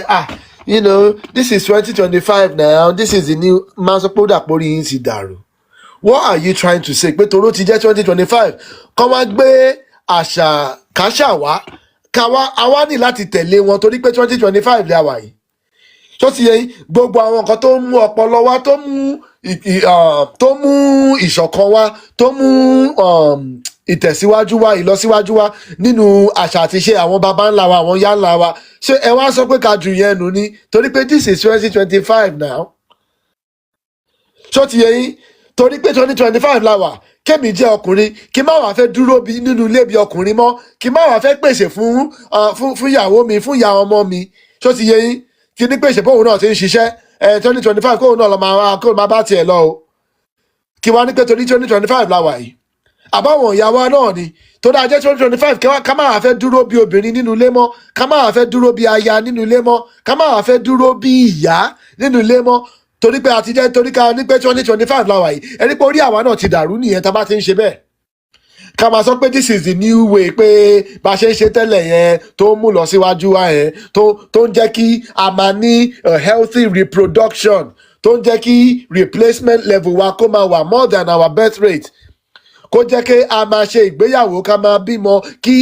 you know this is 2025 now this is the new máa sọ pé ó dàpọ̀ orí yín ti dàrú what are you trying to say pé toró ti jẹ́ 2025 kọ́ wá gbé àṣà káṣà wá àwa ní láti tẹ̀lé wọn torí pé 2025 lè wà yìí tó ti yẹ gbogbo àwọn nǹkan tó ń mú ọpọlọ wá tó mú ìṣọ̀kan wá tó mú ìtẹ̀síwájú wá ìlọsíwájú wá nínú àṣà àti iṣẹ́ àwọn baba ńlá wa àwọn ìyá ńlá wa ṣé ẹ wá sọ pé ká jù yẹn nù ni torí pé this is 2025 now tó ti yẹ yín torí pé 2025 la wà kémi jẹ́ ọkùnrin kí má wàá fẹ́ dúró nínú ilé bí ọkùnrin mọ́ kí má wàá fẹ́ pèsè fún ìyàwó mi fún ìyá ọmọ mi tó ti yẹ yín kí ní pèsè bóun náà ti ń ṣiṣẹ́ 2025 kóun náà lọ máa bá tiẹ̀ lọ o kí wá ní pé torí 2025 la wà yìí àbáwọn ìyàwó náà ni tó dáa jẹ́ 2025 ká má wàá fẹ́ dúró bí obìnrin nínú ilé mọ́ ká má wàá fẹ́ dúró bí aya nínú ilé mọ́ ká má wàá fẹ́ dúró bí ìyá nínú ilé mọ́ torí pé àti jẹ́ torí ká ní pé 2025 la wà yìí ẹni pé orí àwa náà ti dàrú nìyẹn tá a bá ti ń ṣe bẹ́ẹ̀ ká máa sọ pé this is the new way pé bá a ṣe ń ṣe tẹ́lẹ̀ yẹn tó ń mú lọ síwájú wa yẹn tó ń jẹ́ kí a máa ní healthy reproduction tó ń jẹ́ kí replacement level wa kó máa wà more than our birth rate kó jẹ́ kí a máa ṣe ìgbéyàwó ká máa bímọ kí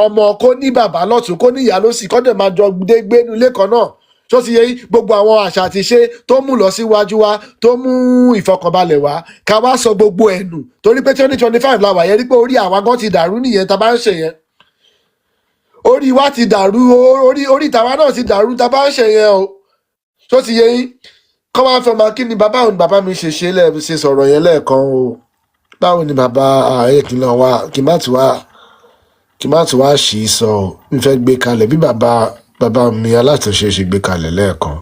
ọmọ kó ní bàbá lọ́tún kó ní ìyá lósì kó dẹ̀ máa jọ gbé nílé kan náà tó ti yẹ gbogbo àwọn àṣà àti ìṣe tó mú lọ síwájú wa tó mú ìfọkànbalẹ̀ wá ká wá sọ gbogbo ẹ̀ nù torí pé 2025 la wà yẹn rí pé orí àwa gan ti dàrú nìyẹn tá a bá ń ṣe yẹn orí wa ti dàrú orí tàwa náà ti dàrú tá a bá ń ṣe yẹn o tó ti yẹ yín kọ́ máa fẹ́ máa kí ni bàbá òun bàbá mi ṣe sọ̀rọ̀ yẹn lẹ́ẹ̀kan o báwo ni bàbá ààyè kí n lọ wá kí n má tún wá ṣì í sọ n fẹ́ gbé kalẹ̀ bí bàbá mi alátúnṣe ṣe gbé kalẹ̀ lẹ́ẹ̀kan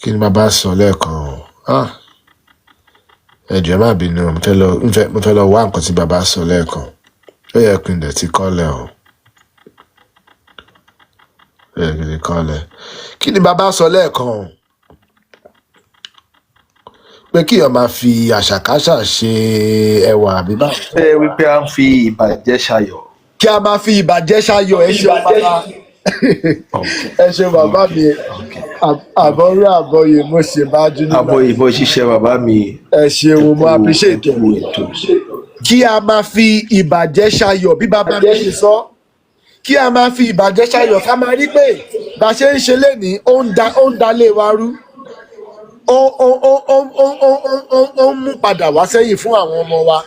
kí ni bàbá sọ lẹ́ẹ̀kan ẹ jọ̀ọ́ má bínú mo fẹ́ lọ wá nǹkan tí bàbá sọ lẹ́ẹ̀kan ó yẹ kí n dẹ̀ ti kọ́lẹ̀ o ó yẹ kí n ti kọ́lẹ̀ kí ni bàbá sọ lẹ́ẹ̀kan pé kí èèyàn máa fi àṣàkáṣà ṣe ẹwà àbí báwo. ṣé wípé à ń fi ìbàjẹ́ ṣayọ̀. kí a máa fi ìbàjẹ́ ṣayọ̀ ẹ ṣeun bàbá ẹ ṣeun bàbá mi àbọ̀rú àbọ̀yè mo ṣe bá jú nígbà àbọ̀yè bó ṣiṣẹ́ bàbá mi. ẹ ṣeun mo appreciate ẹ kí a máa fi ìbàjẹ́ ṣayọ̀ bí bàbá mi ṣe sọ kí a máa fi ìbàjẹ́ ṣayọ̀ ká máa rí pé bá a ṣe ń ṣe lénìí ó ń dalé wa rú ó ń mú padà wá sẹ́yìn fún àwọn ọmọ wa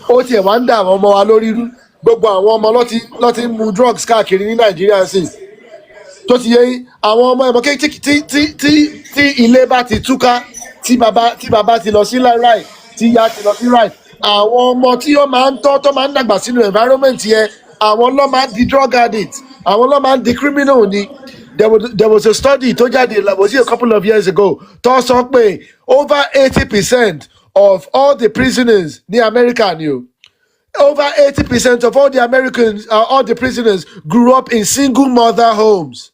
ó tiẹ̀ wá ń dà àwọn ọmọ wa lórí rú gbogbo àwọn ọmọ ló ti ń mu drugs káàkiri ní nàìjíríà sí tó ti yẹ àwọn ọmọ ẹ̀mọ́ tí ilé bá ti túká tí bàbá ti lọ sí right tí ìyá ti lọ sí right àwọn ọmọ tí ó máa ń tọ́ tó máa ń dàgbà sínú environment yẹn àwọn ló máa ń di drug addict àwọn ló máa ń di criminal ni. There was a study tó jáde was it a couple of years ago tó sọ pé over 80% of all the prisoners ní America ni o over 80% of all the Americans all the prisoners grew up in single mother homes.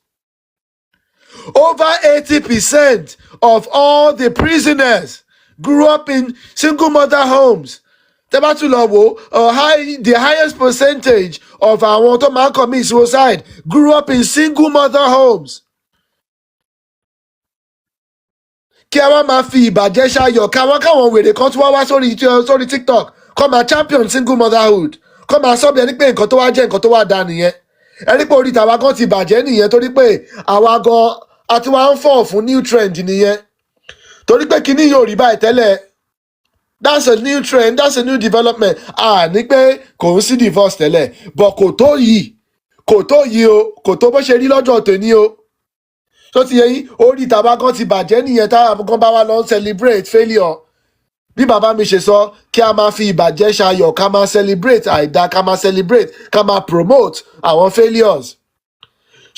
Over 80% of all the prisoners grew up in single mother homes. Tebatulawo, the highest percentage of àwọn tó máa ń commit suicide grew up in single mother homes. Kí a wá máa fi ìbàjẹ́ ṣayọ̀ káwọn wèrè kan tún wá sórí TikTok kọ́ máa champion single motherhood kọ́ máa sọ bí ẹni pé nǹkan tó wá jẹ́ nǹkan tó wá da nìyẹn. ẹni pé orí tàwa gan ti bàjẹ́ nìyẹn torí pé àwa gan àti wá ń fọ̀ fún new trend nìyẹn torí pé kíní yóò rí báyìí tẹ́lẹ̀ that's a new trend, that's a new development ní pé kò ń sí divorce tẹ́lẹ̀ but kò tó yìí o kò tó bó ṣe rí lọ́jọ́ tòní o tó ti yẹ yín orí tàwa gan ti bàjẹ́ nìyẹn táwọn kan bá wá lọ ń celebrate failure bí bàbá mi ṣe sọ kí a máa fi ìbàjẹ́ ṣayọ̀ ká máa celebrate àìdá ká máa celebrate ká máa promote àwọn failures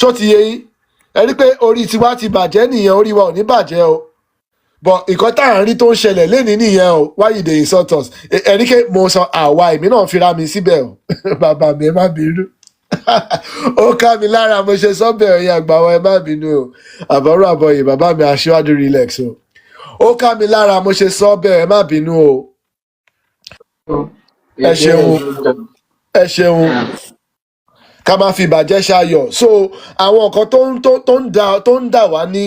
ṣó ti yé yín ẹ rí pé orí tiwa ti bàjẹ́ nìyẹn orí wa ò ní bàjẹ́ o but nǹkan tá à ń rí tó ń ṣẹlẹ̀ lénìí nìyẹn o why you dey insult us ẹni ké mo sọ àwa èmi náà fira mi síbẹ̀ o bàbá mi ẹ má bínú ó ká mi lára mo ṣe sọ́bẹ̀ ẹ̀yìn àgbà wa ẹ má bínú o àbọ̀rọ̀ àbọ̀yè bàbá mi aṣíwájú relax o ó ká mi lára mo ṣe sọ́bẹ̀ ẹ má bínú o ẹ ṣeun ká máa fi ìbàjẹ́ ṣayọ̀ so àwọn nǹkan tó ń dà wá ní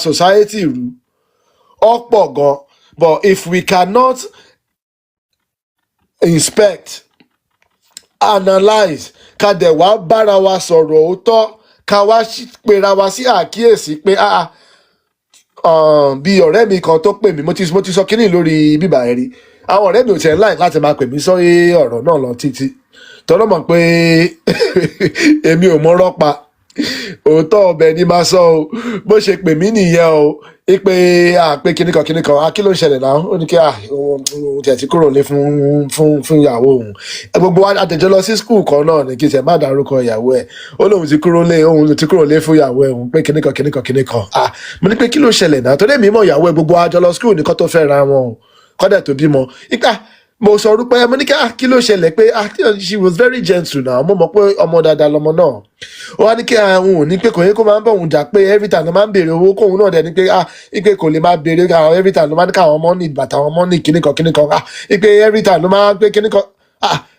society rú ọ̀pọ̀ gan but if we cannot inspect analyse ká dẹ̀ wá bára wa sọ̀rọ̀ òótọ́ ká wá pera wa sí àkíyèsí pé bí ọ̀rẹ́ mi kan tó pè mí mo ti sọ kínní lórí bíbá ẹ̀ rí àwọn ọ̀rẹ́ mi ò tiẹ̀ láì láti máa pè mí sọ́yé ọ̀rọ̀ náà lọ títí tọ́lọ́ mọ̀ pé èmi ò mọ rọ́pa òótọ́ ọbẹ̀ ni máa sọ o bó ṣe pè mí nìyẹn o pé kíníkan kí ló ń ṣẹlẹ̀ náà ó ní kí òun tiẹ̀ ti kúrò lé fún ìyàwó òun gbogbo wa àtẹ̀jọ́ lọ sí skul kan náà ní kí n tiẹ̀ má dárúkọ ìyàwó ẹ̀ ó lóun ti kúrò lé fún ìyàwó ẹ̀ òun pé kíníkan mo ní pé kí ló ṣẹlẹ̀ náà torí èmi mọ̀ ìyàwó ẹ̀ gbogbo àjọ lọ skul nìkan tó fẹ́ ra wọn o kọ́dẹ̀ tó bímọ mo sọ orúkọ ẹ mo ní kí ló ṣẹlẹ̀ pé she was very gentle náà mo mọ̀ pé ọmọ dáadáa lọmọ náà ó wá ní kí àwọn ò ní pé kò yẹ kó máa ń bọ̀ òun jà pé every time ló máa ń béèrè owó kóun náà dẹ̀ ní pé kò lè máa béèrè àwọn every time ló máa ń ká àwọn ọmọ ní bàtà àwọn ọmọ ní kíníkan pé every time ló máa ń pé kíníkan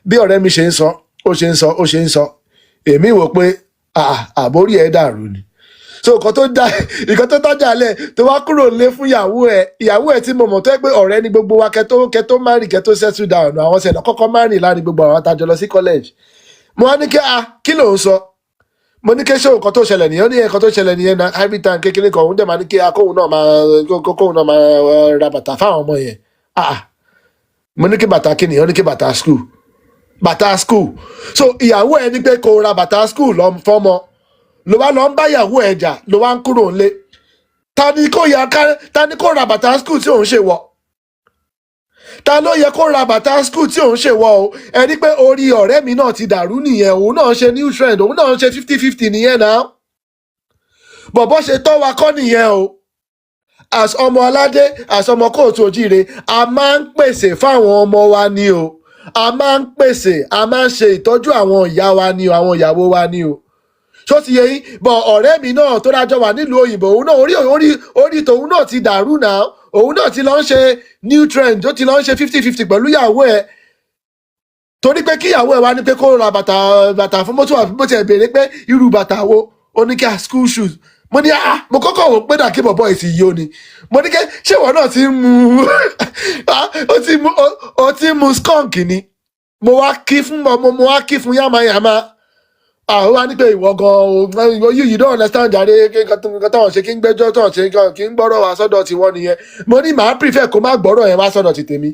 bí ọ̀rẹ́ mi ṣe ń sọ èmi wò pé àbórí ẹ̀ dàrú ni so nǹkan tó tájà lẹ̀ tó wá kúrò lé fún ìyàwó ẹ̀ tí mo mọ̀ tó yẹ pé ọ̀rẹ́ ni gbogbo wa kẹtó marry kẹtó settle down àwọn ṣẹ̀dá kọ́kọ́ marry láàrin gbogbo àwọn àtàjọ lọ sí college mo wá ní kí ló ń sọ mo ní kí ṣé nǹkan tó ṣẹlẹ̀ nìyẹn ó ní nǹkan tó ṣẹlẹ̀ nìyẹn na every time kékeré kan òun dẹ̀ máa ní kí kóun náà máa ra bàtà fáwọn ọmọ yẹn mo ní kí bàtà kí nìyẹn ó ní kí bàtà school so ìyàwó ẹ̀ ní pé kó ra bàtà school fọ́mọ ló wá lọ ń bá ìyàwó ẹ̀ jà ló wá ń kúrò ńlé ta ni kó ra bàtà school tí òun ṣe wọ̀ ta ló yẹ kó ra bàtà school tí òun ṣe wọ̀ o ẹ rí pé orí ọ̀rẹ́ mi náà ti dàrú nìyẹn òun náà ṣe new trend òun náà ṣe 50-50 nìyẹn náà bọ̀bọ̀ ṣe tọ́ wa kọ́ nìyẹn o as ọmọ aládé as ọmọ kóòtù òjíire a máa ń pèsè fáwọn ọmọ wa ni o a máa ń ṣe ìtọ́jú àwọn ìyá wa ni o àwọn ìyàwó wa ni o tó ti yẹ yín bọ̀ ọ̀rẹ́ mi náà tó dájọ́ wà nílùú òyìnbó òun náà orí tòun náà ti dàrú náà òun náà ti lọ ń ṣe new trend ó ti lọ ń ṣe 50-50 pẹ̀lú ìyàwó ẹ̀ torí pé kí ìyàwó ẹ̀ wá ní pé kó ra bàtà fún mọ́tò àfi bó ti ẹ̀ béèrè pé irú bàtà wo ó ní kí school shoes mo ní mo kọ́kọ́ wò pé dàkí bọ̀bọ̀ èsì yìí ó ní mo ní kí ṣé ìwọ náà ti ń ó ti mu skunk ni mo wá kí fún yàmàyàmà àwọn wá ní pé ìwọ gan you don't understand jàre kí nǹkan táwọn ṣe kí ń gbẹ́jọ́ táwọn ṣe kí ń gbọ́rọ̀ wá sọ́dọ̀ tiwọn nìyẹn mo ní màá prefer kó má gbọ́rọ̀ yẹn wá sọ́dọ̀ ti tèmi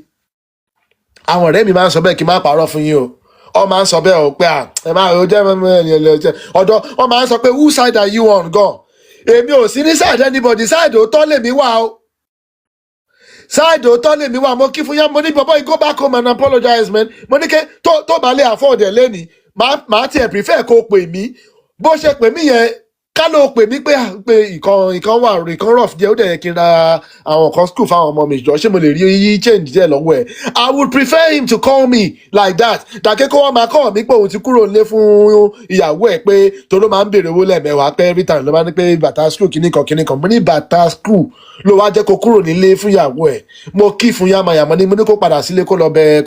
àwọn ọ̀rẹ́ mi máa ń sọ bẹ́ẹ̀ kí n má parọ́ fún yín o ọ máa ń sọ bẹ́ẹ̀ o pé ẹ máa ò jẹ́ ọ̀dọ̀ ọ máa ń sọ pé who side are you on gan èmi ò sí ní side anybody side òótọ́ lèmi wà o side òótọ́ lèmi wà mo kí fún yá mo ní bọ́bọ́ go back home and apologize man mo ní kẹ́ tó bá lè afford ẹ̀ lẹ́nìí màá tiẹ̀ prefer kó pè mí bó ṣe pè mí yẹn ká ló pè mí pé ìkan wà ìkan rough díẹ̀ ó dẹ̀ yẹ kí n ra àwọn kan school fáwọn ọmọ mi jọ ṣé mo lè rí yí change díẹ̀ lọ́wọ́ ẹ̀ I would prefer him to call me like that dàkẹ́ kó wọ́n máa call mi pé òun ti kúrò nílé fún ìyàwó ẹ̀ pé tó ló máa ń béèrè owó lẹ́ẹ̀mẹ́wàá pé every time ló máa ní pé bàtà school kíníkan mo ní bàtà school ló wá jẹ́ kó kúrò nílé fún ìyàwó ẹ̀ mo kí fún yàmàyàmà ní mo ní kó padà sílé kó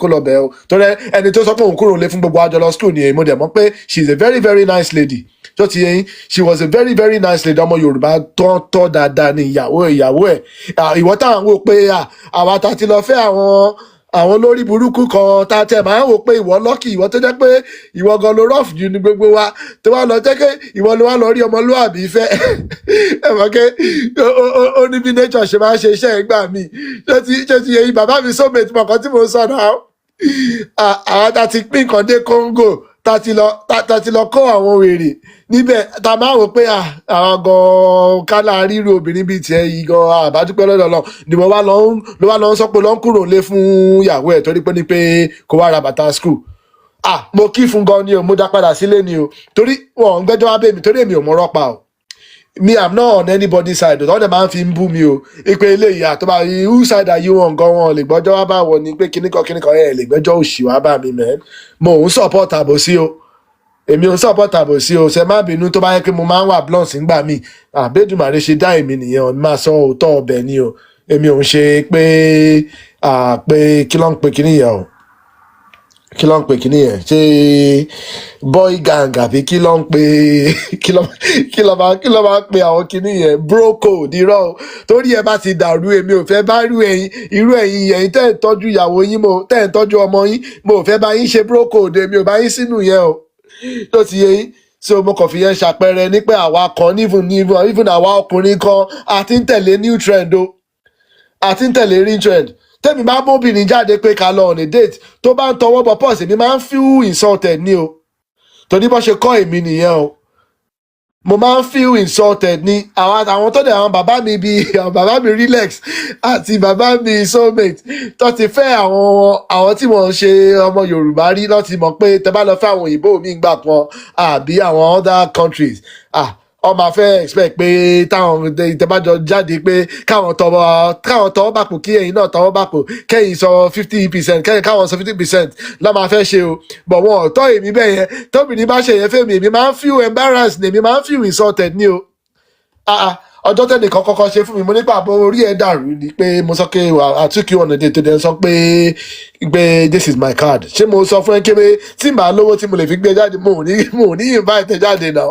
lọ bẹ o torí ẹni tó sọ pé òun kúrò nílé fún gbogbo àjọ lọ school ni mo dẹ̀ mọ̀ pé she is a very very nice lady tó ti yẹn she was a very very nice lady ọmọ Yorùbá tọ́ dáadáa ní ìyàwó ẹ̀ ìwọ táwọn wò pé àwa ta ti lọ fẹ́ àwọn lórí burúkú kan tá a tẹ̀ máa ń wò pé ìwọ lọ́kì ìwọ tó jẹ́ pé ìwọ gan ló rọ́ọ̀fù jù ní gbogbo wa tó wá lọ jẹ́ pé ìwọ ló wá lọ rí ọmọlúwàbí fẹ́ ẹ mọ̀ pé ó ní bí nature ṣe máa ń ṣe iṣẹ́ ìgbà mi ṣé ti yẹ bàbá mi sóbètì mọ̀kàn tí mo sọ náà àwọn tá ti pín nǹkan dé Congo tá ti lọ kó àwọn wèrè níbẹ̀ tá máa wò pé àwọn gan kálá ríru obìnrin bíi tiẹ̀ yìí gan àbádúpẹ́ lọ́dọ̀ lọ ni mo wá lọ ń sọ pé lọ ń kúrò lé fún ìyàwó ẹ̀ torí pé ní pé kó wá ra bàtà school mo kí fún gan ni o mo dá padà sílé ni o torí wọn ń gbẹ́jọ́ wá bẹ́ẹ̀ mi torí èmi ò mọ̀rọ̀ pa o me I'm not on anybody's side ọ̀dọ́ dẹ̀ máa ń fi ń bú mi o ipe eléyìí àtọ́ba who side are you on gan wọn lè gbọ́jọ́ wá bá wọn ni pé kíníkan lè gbẹ́jọ́ òṣì wá bá mi mẹ́ mo ń support àbòsí o èmi ò ń support àbòsí o ṣe má bínú tó bá yẹ pé mo máa ń wà blunt nígbà míì àbẹ́dùmàrè ṣe dá èmi nìyẹn ọ̀ ní máa sọ òótọ́ ọbẹ̀ ni o èmi ò ń ṣe pé kí ló ń pe kíní yẹn o kí ló ń pe kíní yẹn ṣe boy gang àbí kí ló ń pe kí ló máa ń pe àwọn kíní yẹn bro code irọ́ o torí ẹ bá ti dàrú èmi ò fẹ́ bá irú ẹ̀yin tẹ́ ẹ̀ ń tọ́jú ìyàwó yín tẹ́ ẹ̀ ń tọ́jú ọmọ yín mo ò fẹ́ bá yín ṣe bro code èmi ò bá yín sínú yẹn o tó ti yẹ yín so mo kàn fi yẹn ṣàpẹẹrẹ ní pé àwa kan even àwa ọkùnrin kan àti ń tẹ̀lé new trend o àti ń tẹ̀lé ring trend tẹ́mi máa ń bóbìnrin jáde pé ká lọ on a date tó bá ń tọwọ́ bọ pọ́ọ̀sì èmi máa ń feel insulted ni o torí bó ṣe kọ́ èmi nìyẹn o mo máa ń feel insulted ni àwọn tó dẹ̀ àwọn bàbá mi bíi àwọn bàbá mi relax àti bàbá mi soulmate tó ti fẹ́ àwọn tí wọ́n ń ṣe ọmọ Yorùbá rí lọ́ ti mọ̀ pé tẹ́ bá lọ fẹ́ àwọn òyìnbó mi gbà kan àbí àwọn other countries ọmọ afẹ́ expect pé táwọn ìtẹ́bájọ jáde pé káwọn tọwọ́ bàpò kí ẹ̀yin náà tọwọ́ bàpò kẹ́yìn sọ 50% kẹ́yìn káwọn sọ 50% lọ́ máa fẹ́ ṣe o bọ̀ wọn ò tọ́ èmi bẹ́ẹ̀ yẹn tóbìnrin bá ṣe yẹn fẹ́mi èmi máa ń feel embarrassed èmi máa ń feel insulted ni o ọjọ́ tẹ́nìkan kọ́kọ́ ṣe fún mi mo nípa àbọ̀ orí ẹ̀ dàrú ni pé mo sọ pé I took you on a date tó dẹ̀ sọ pé this is my card ṣé mo sọ fún ẹ kébé tí màá lówó tí mo lè fi gbé jáde mo ò ní invite jáde náà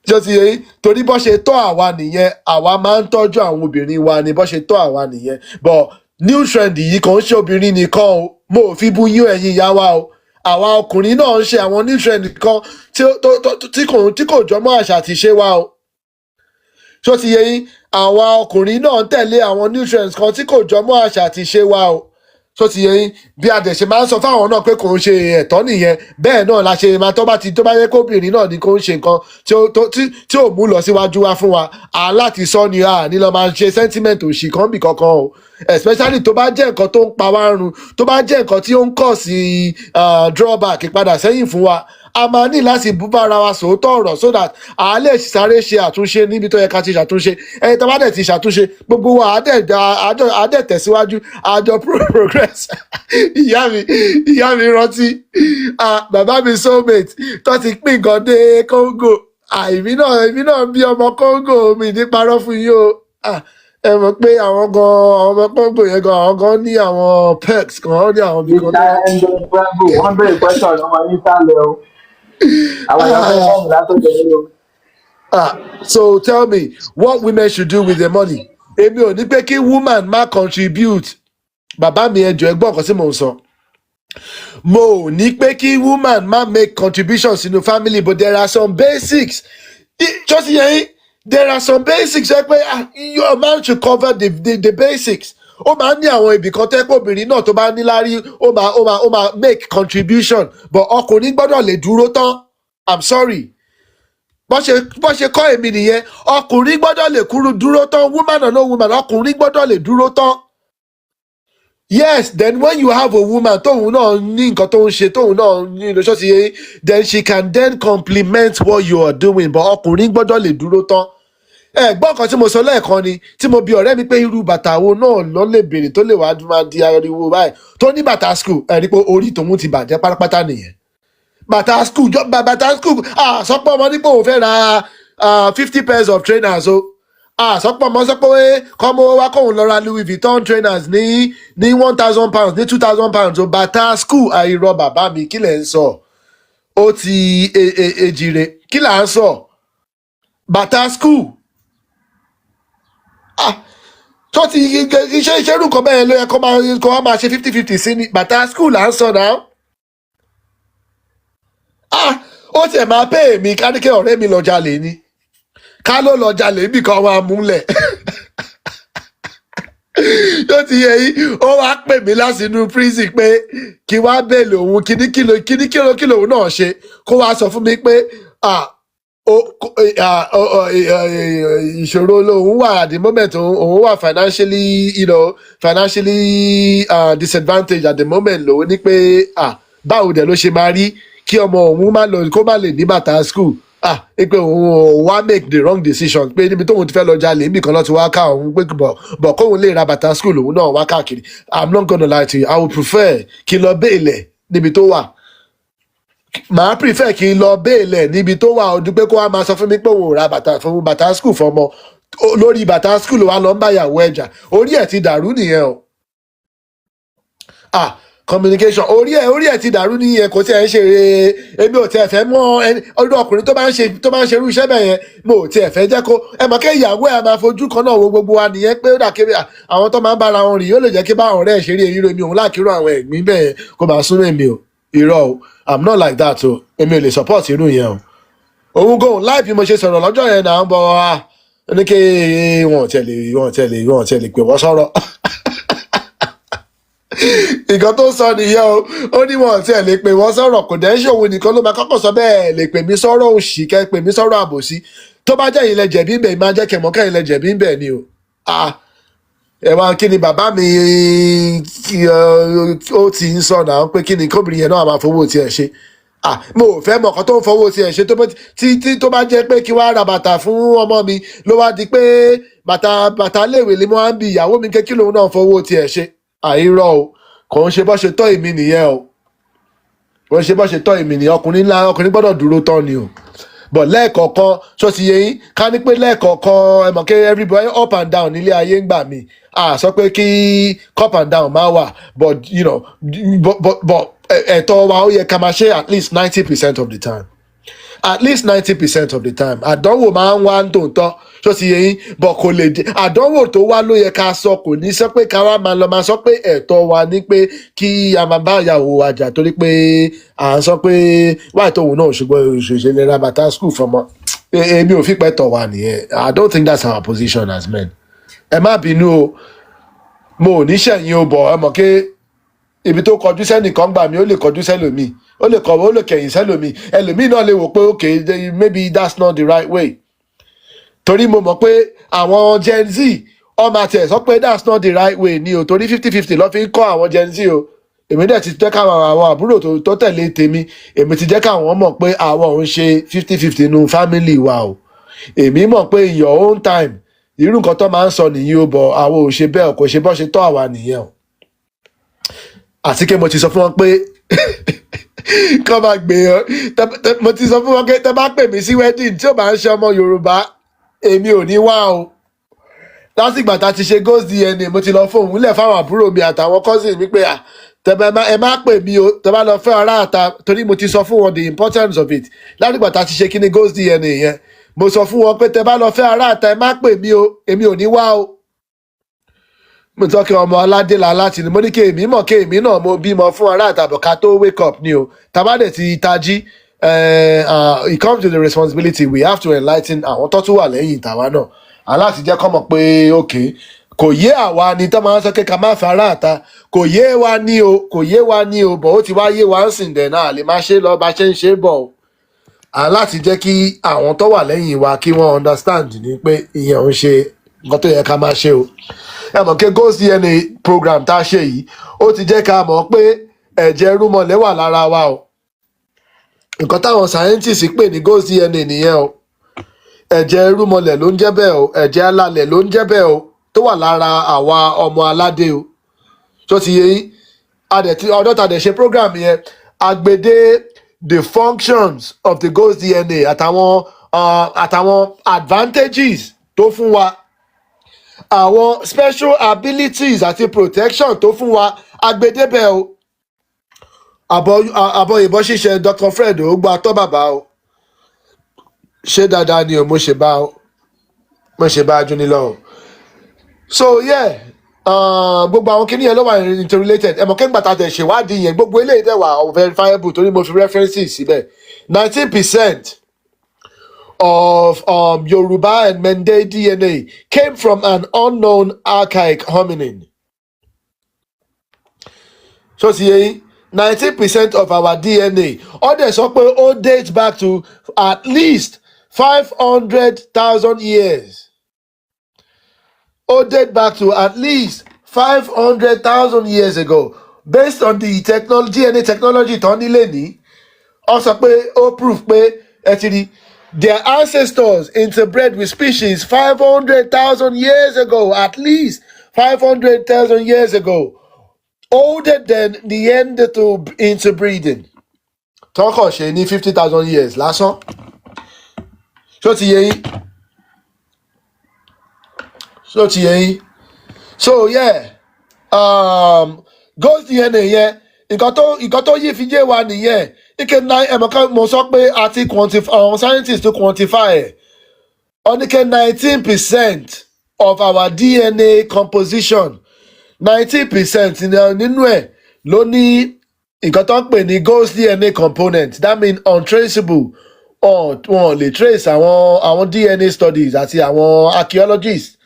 ṣé ti yẹ yín torí bó ṣe tọ́ àwa nìyẹn àwa máa ń tọ́jú àwọn obìnrin wa ni bó ṣe tọ́ àwa nìyẹn but new trend yìí kàn ń ṣe obìnrin nìkan o mo ò fi bú yín ẹ̀yin ìyá wa o àwa ọkùnrin náà ń ṣe àwọn new trend kan tí kò jọmọ́ àṣà àti ìṣe wa o ṣó ti yẹ yín àwa ọkùnrin náà ń tẹ̀lé àwọn nutrients kan tí kò jọmọ́ àṣà àti ìṣe wa o ṣó ti yẹ yín bí a dẹ̀ ṣe máa ń sọ fáwọn náà pé kò ń ṣe ẹ̀tọ́ nìyẹn bẹ́ẹ̀ náà la ṣe máa tó bá yẹ kóbìnrin náà ní kò ń ṣe nǹkan tí ò mú lọ síwájú wá fún wa láti sọ ni ní lọ máa ṣe sentiment òṣì kan bì kankan o especially tó bá jẹ́ nǹkan tó ń pa wá run tó bá jẹ́ nǹkan tí ó ń kọ̀ sí drawback padà sẹ́yìn fún wa a máa ní láti bú bára wa sòótọ́ ọ̀rọ̀ so that a lè sáré ṣe àtúnṣe níbi tó yẹ ká ti ṣàtúnṣe ẹni tó bá dẹ̀ ti ṣàtúnṣe gbogbo wa á dẹ̀ tẹ̀síwájú àjọ progress ìyá mi rántí bàbá mi soulmate tó ti pín nǹkan dé Congo èmi náà bí ọmọ Congo mi ní parọ́ fún yín o ẹ mọ̀ pé àwọn ọmọ Congo yẹn gan àwọn gan ní àwọn perks kan wọ́n ní àwọn bí kan tó. MDotBravo wọ́n bẹ̀rẹ̀ question ọmọ yín sálẹ̀ o. So tell me what women should do with their money. Èmi ò ní pé kí woman má contribute. Bàbá mi ẹjọ́ ẹgbọ́n kan sí mò ń sọ. Mo ò ní pé kí woman má make contributions in the family, but there are some basics. Just yẹn, there are some basics ẹ pé your man should cover the basics. Ó máa ń ní àwọn ibì kan tẹ́ pé obìnrin náà tó bá ní lárí ó máa make contribution, but ọkùnrin gbọ́dọ̀ lè dúró tán. I'm sorry. Bó ṣe kọ́ èmi nìyẹn, ọkùnrin gbọ́dọ̀ lè dúró tán, woman or no woman, ọkùnrin gbọ́dọ̀ lè dúró tán. Yes, then when you have a woman tóun náà ní nǹkan tó ń ṣe tóun náà ní lóṣọ́ ti yẹ, then she can then complement what you are doing, but ọkùnrin gbọ́dọ̀ lè dúró tán. Gbọ́n kan tí mo sọ lẹ́ẹ̀kan ni tí mo bi ọ̀rẹ́ mi pé irú bàtà wo náà lọ lè béèrè tó lè wá máa di ariwo báyìí tó ní bàtà school rí pé orí tòun ti bàjẹ́ pátápátá nìyẹn. Bàtà school sọpọ̀ ọmọ nípò òun fẹ́ ra 50 pairs of trainers o sọpọ̀ ọmọ sọ pé kọ́mọ wá kóun lọ ra Louis Vuitton trainers ní £1,000 ní £2,000 o bàtà school àìrọ bàbá mi kí lẹ̀ ń sọ ó ti èjìrè kí là ń sọ bàtà school tó ti iṣẹ́ irú kan bẹ́ẹ̀ ló yẹ kó máa ṣe 50-50 sí ni bàtà school à ń sọ náà. Ó tiẹ̀ máa pé èmi káníkẹ́ ọ̀rẹ́ mi lọ jalè ni ká ló lọ jalè bí kan máa múlẹ̀ tó ti yẹ yìí ó wá pè mí látinú prison pé kí wá bẹ́ẹ̀lì òun kíní òun náà ṣe kó wá sọ fún mi pé ìṣòro lòun wà at the moment òun wà financially disadvantaged at the moment lòun ní pé báwo dẹ̀ ló ṣe máa rí kí ọmọ òun kó má lè ní bàtà school pé òun wá make the wrong decision pé níbi tóun ti fẹ́ lọ jalè níbi kan lọ́ ti wá ká òun pé bọ̀ kóun lè ra bàtà school òun náà wá káàkiri. I'm not gonna lie to you, I would prefer kí n lọ béèlẹ̀ níbi tó wà. Màá prefer kí n lọ béèlẹ̀ níbi tó wà ọdún pé kó wá máa sọ fún mi pé òun ra bàtà school fọmọ lórí bàtà school wa lọ ń bá ìyàwó ẹ̀jà. Orí ẹ̀ ti dàrú nìyẹn o. Communication orí ẹ̀ ti dàrú nìyẹn kò tí ẹ̀ ń ṣe èmi ò tí ẹ̀ fẹ́ mọ́ ọdún ọkùnrin tó bá ń ṣe irú iṣẹ́ bẹ́ẹ̀ yẹn mo ò tí ẹ̀ fẹ́ jẹ́ kó ẹ mọ̀ kí ìyàwó ẹ̀ máa fojú kan náà wo gbogbo wa nìyẹn pé ó dà kébé àwọn tó máa ń bára wọn rìn yóò lè jẹ́ kí bá ọ̀rẹ́ ẹ̀ ṣeré èyí romi òun láàkírò àwọn ẹ̀gbín bẹ́ẹ̀ kó máa sún èmi o irọ́ o I'm not like that o èmi ò lè support irú yẹn o òun go live bí mo ṣe sọ̀rọ̀ lọ́jọ́ yẹn náà ń bọ̀ wá ní kí wọ́n tẹ̀lé pé wọ́n sọ̀rọ̀ nǹkan tó sọ nìyẹn o ó ní wọn tí ẹ lè pè wọn sọ̀rọ̀ kò dẹ́ ṣòwò nìkan ló máa kọ́kọ́ sọ bẹ́ẹ̀ lè pè mí sọ̀rọ̀ òṣì kẹ́ pè mí sọ̀rọ̀ àbòsí tó bá jẹ́ ìyìnlẹ̀ jẹ̀bi ń bẹ̀ máa jẹ́ kẹ̀mọ́ kẹ́ ìyìnlẹ̀ jẹ̀bi ń bẹ̀ ni o. Ẹ̀wọ̀n kí ni bàbá mi ó ti ń sọ náà pé kí ni kóbìnrin yẹn náà máa fowó tiẹ̀ ṣe mo ò fẹ́ mọ̀ kan tó ń fowó tiẹ̀ ṣe tó bá jẹ́ pé kí wàá ra bàtà fún ọmọ mi ló wá di pé bàtà léèwé ni mo á ń bi ìyàwó mi kí lòun náà fowó tiẹ̀ ṣe àìrọ́ o kò ń ṣe bọ́ ṣe tọ́ èmi nìyẹn o kò ń ṣe bọ́ ṣe tọ́ èmi nìyẹn ọkùnrin gbọ́dọ̀ dúró tán ni o but lẹ́ẹ̀kọ̀ọ̀kan ṣó ti yé yín ká ní pé lẹ́ẹ̀kọ̀ọ̀kan ẹ mọ̀ kí everybody up and down nílé ayé ń gbà mí sọ pé kí up and down máa wà but you know but ẹ̀tọ́ wa ó yẹ ká máa ṣe at least 90% of the time at least 90% of the time àdánwò máa ń wá ń tòótọ́ tó ti yẹ yín bọ̀ kò lè dé àdánwò tó wá ló yẹ ká sọ kò ní sọ pé ká wá máa lọ máa sọ pé ẹ̀tọ́ wa ní pé kí a máa bá ìyàwó wa jà torí pé à ń sọ pé wáyé tóun náà ṣùgbọ́n òṣèṣe lè ra bàtà school fọmọ èmi ò fi pẹ́ tọ̀ wá nìyẹn I don't think that's our position as men ẹ má bínú o mo ò ní ṣẹ̀yìn o bọ̀ ẹ mọ̀ pé ibi tó kọjú sẹ́nìkan gbà mí ó lè kọjú sẹ́lòmíì ó lè kẹ̀yìn sẹ́lòmíì ẹlòmíì náà lè wò pé okay maybe that's not the right way torí mo mọ̀ pé àwọn Gen Z ọmọ àti ẹ̀ sọ pé that's not the right way ni o torí 50-50 lọ́ fi ń kọ́ àwọn Gen Z o èmi dẹ̀ ti jẹ́ káwọn àwọn àbúrò tó tẹ̀lé tèmi èmi ti jẹ́ káwọn mọ̀ pé àwọn ò ń ṣe 50-50 nu family wa o èmi mọ̀ pé in your own time irú nǹkan tó máa ń sọ nìyí o bọ̀ àwọn ò ṣe bẹ́ẹ̀ kò ṣe bọ́ ṣe tọ́ àwa nìyẹn o àti kí mo ti sọ fún wọn pé kọ́ máa gbé ọ mo ti sọ fún wọn pé tẹ bá pè mí sí wedding tí ò bá ń ṣe ọmọ Yorùbá èmi ò ní wá o lásìgbà tá a ti ṣe ghost DNA mo ti lọ fóun lẹ̀ fáwọn àbúrò mi àtàwọn cousin mi pé ẹ má pè mí o tẹ bá lọ fẹ́ ará àta torí mo ti sọ fún wọn the importance of it lásìgbà tá a ti ṣe kíní ghost DNA yẹn mo sọ fún wọn pé tẹ bá lọ fẹ́ ará àta ẹ má pè mí o èmi ò ní wá o mo tọ́ kí ọmọ aládéla láti ní mo ní kí èmi náà mo bímọ fún ará àtàbọ̀ ká tó wake up ni o tàbádẹ̀ ti tají it comes to the responsibility we have to enlighten àwọn tó tún wà lẹ́yìn tàwa náà aláti jẹ́ kọ́ mọ̀ pé okay kò yé àwa ni tó máa ń sọ pé ká má fẹ́ ará àta kò yé wa ní o bọ̀ ó ti wá yé wa ń sìn dẹ̀ náà lè má ṣe lọ bá ṣe ń ṣe bọ̀ o aláti jẹ́ kí àwọn tó wà lẹ́yìn wa kí wọ́n understand ni pé ìyẹn ò ń ṣe nǹkan tó yẹ ká máa ṣe o ẹ mọ̀ kí ghost DNA program tá a ṣe yìí ó ti jẹ́ ká mọ̀ pé ẹ̀jẹ̀ rúmọlẹ̀ wà lára wa o nǹkan táwọn scientists pè ní ghost DNA nìyẹn o ẹ̀jẹ̀ rúmọlẹ̀ ló ń jẹ́ bẹ́ẹ̀ o ẹ̀jẹ̀ alálẹ̀ ló ń jẹ́ bẹ́ẹ̀ o tó wà lára àwa ọmọ aládé o tó ti yé yín ọdọ́ ta dẹ̀ ṣe program yẹn agbede the functions of the ghost DNA àtàwọn advantages tó fún wa àwọn special abilities àti protection tó fún wa agbedébẹ̀ o àbọ̀ ìbọn ṣíṣe Dr. Fred ó gba tọ́ bàbá o ṣé dáadáa ni o mo ṣe bá a jù ní lọ o So yeah, gbogbo àwọn kìnìyàn ló wà interrelated. Ẹ mọ̀ kẹ́ńgbà tá a tẹ̀ ṣèwádìí yẹn gbogbo eléyìí dẹ̀ wà verifiable torí mo fi references síbẹ̀. 19% of Yoruba and Mende DNA came from an unknown archaic hominin. So see, 19% of our DNA, others sọ pé ó dates back to at least 500,000 years. Ó date back to at least 500,000 years ago. Based on the technology, DNA technology tó ní lẹ́ni, ó sọ pé ó prove pé actually their ancestors interbred with species 500,000 years ago, at least 500,000 years ago. Older than Neanderthal interbreeding. Tọ́kọ̀ ṣe ní 50,000 years lásán. Ṣó ti yé yín? Ṣó ti yé yín? So yeah, ghost DNA yẹn, nǹkan tó yí fi yé wa nìyẹn. Ike náà ẹ̀mọ̀ká mo sọ pé àti quantify, àwọn scientists to quantify ẹ̀. Oníke 19% of our DNA composition. 90% nínú ẹ̀ ló ní nǹkan tó ń pè ní ghost DNA component. That means untraceable. Wọn lè trace àwọn DNA studies àti àwọn archaeologists.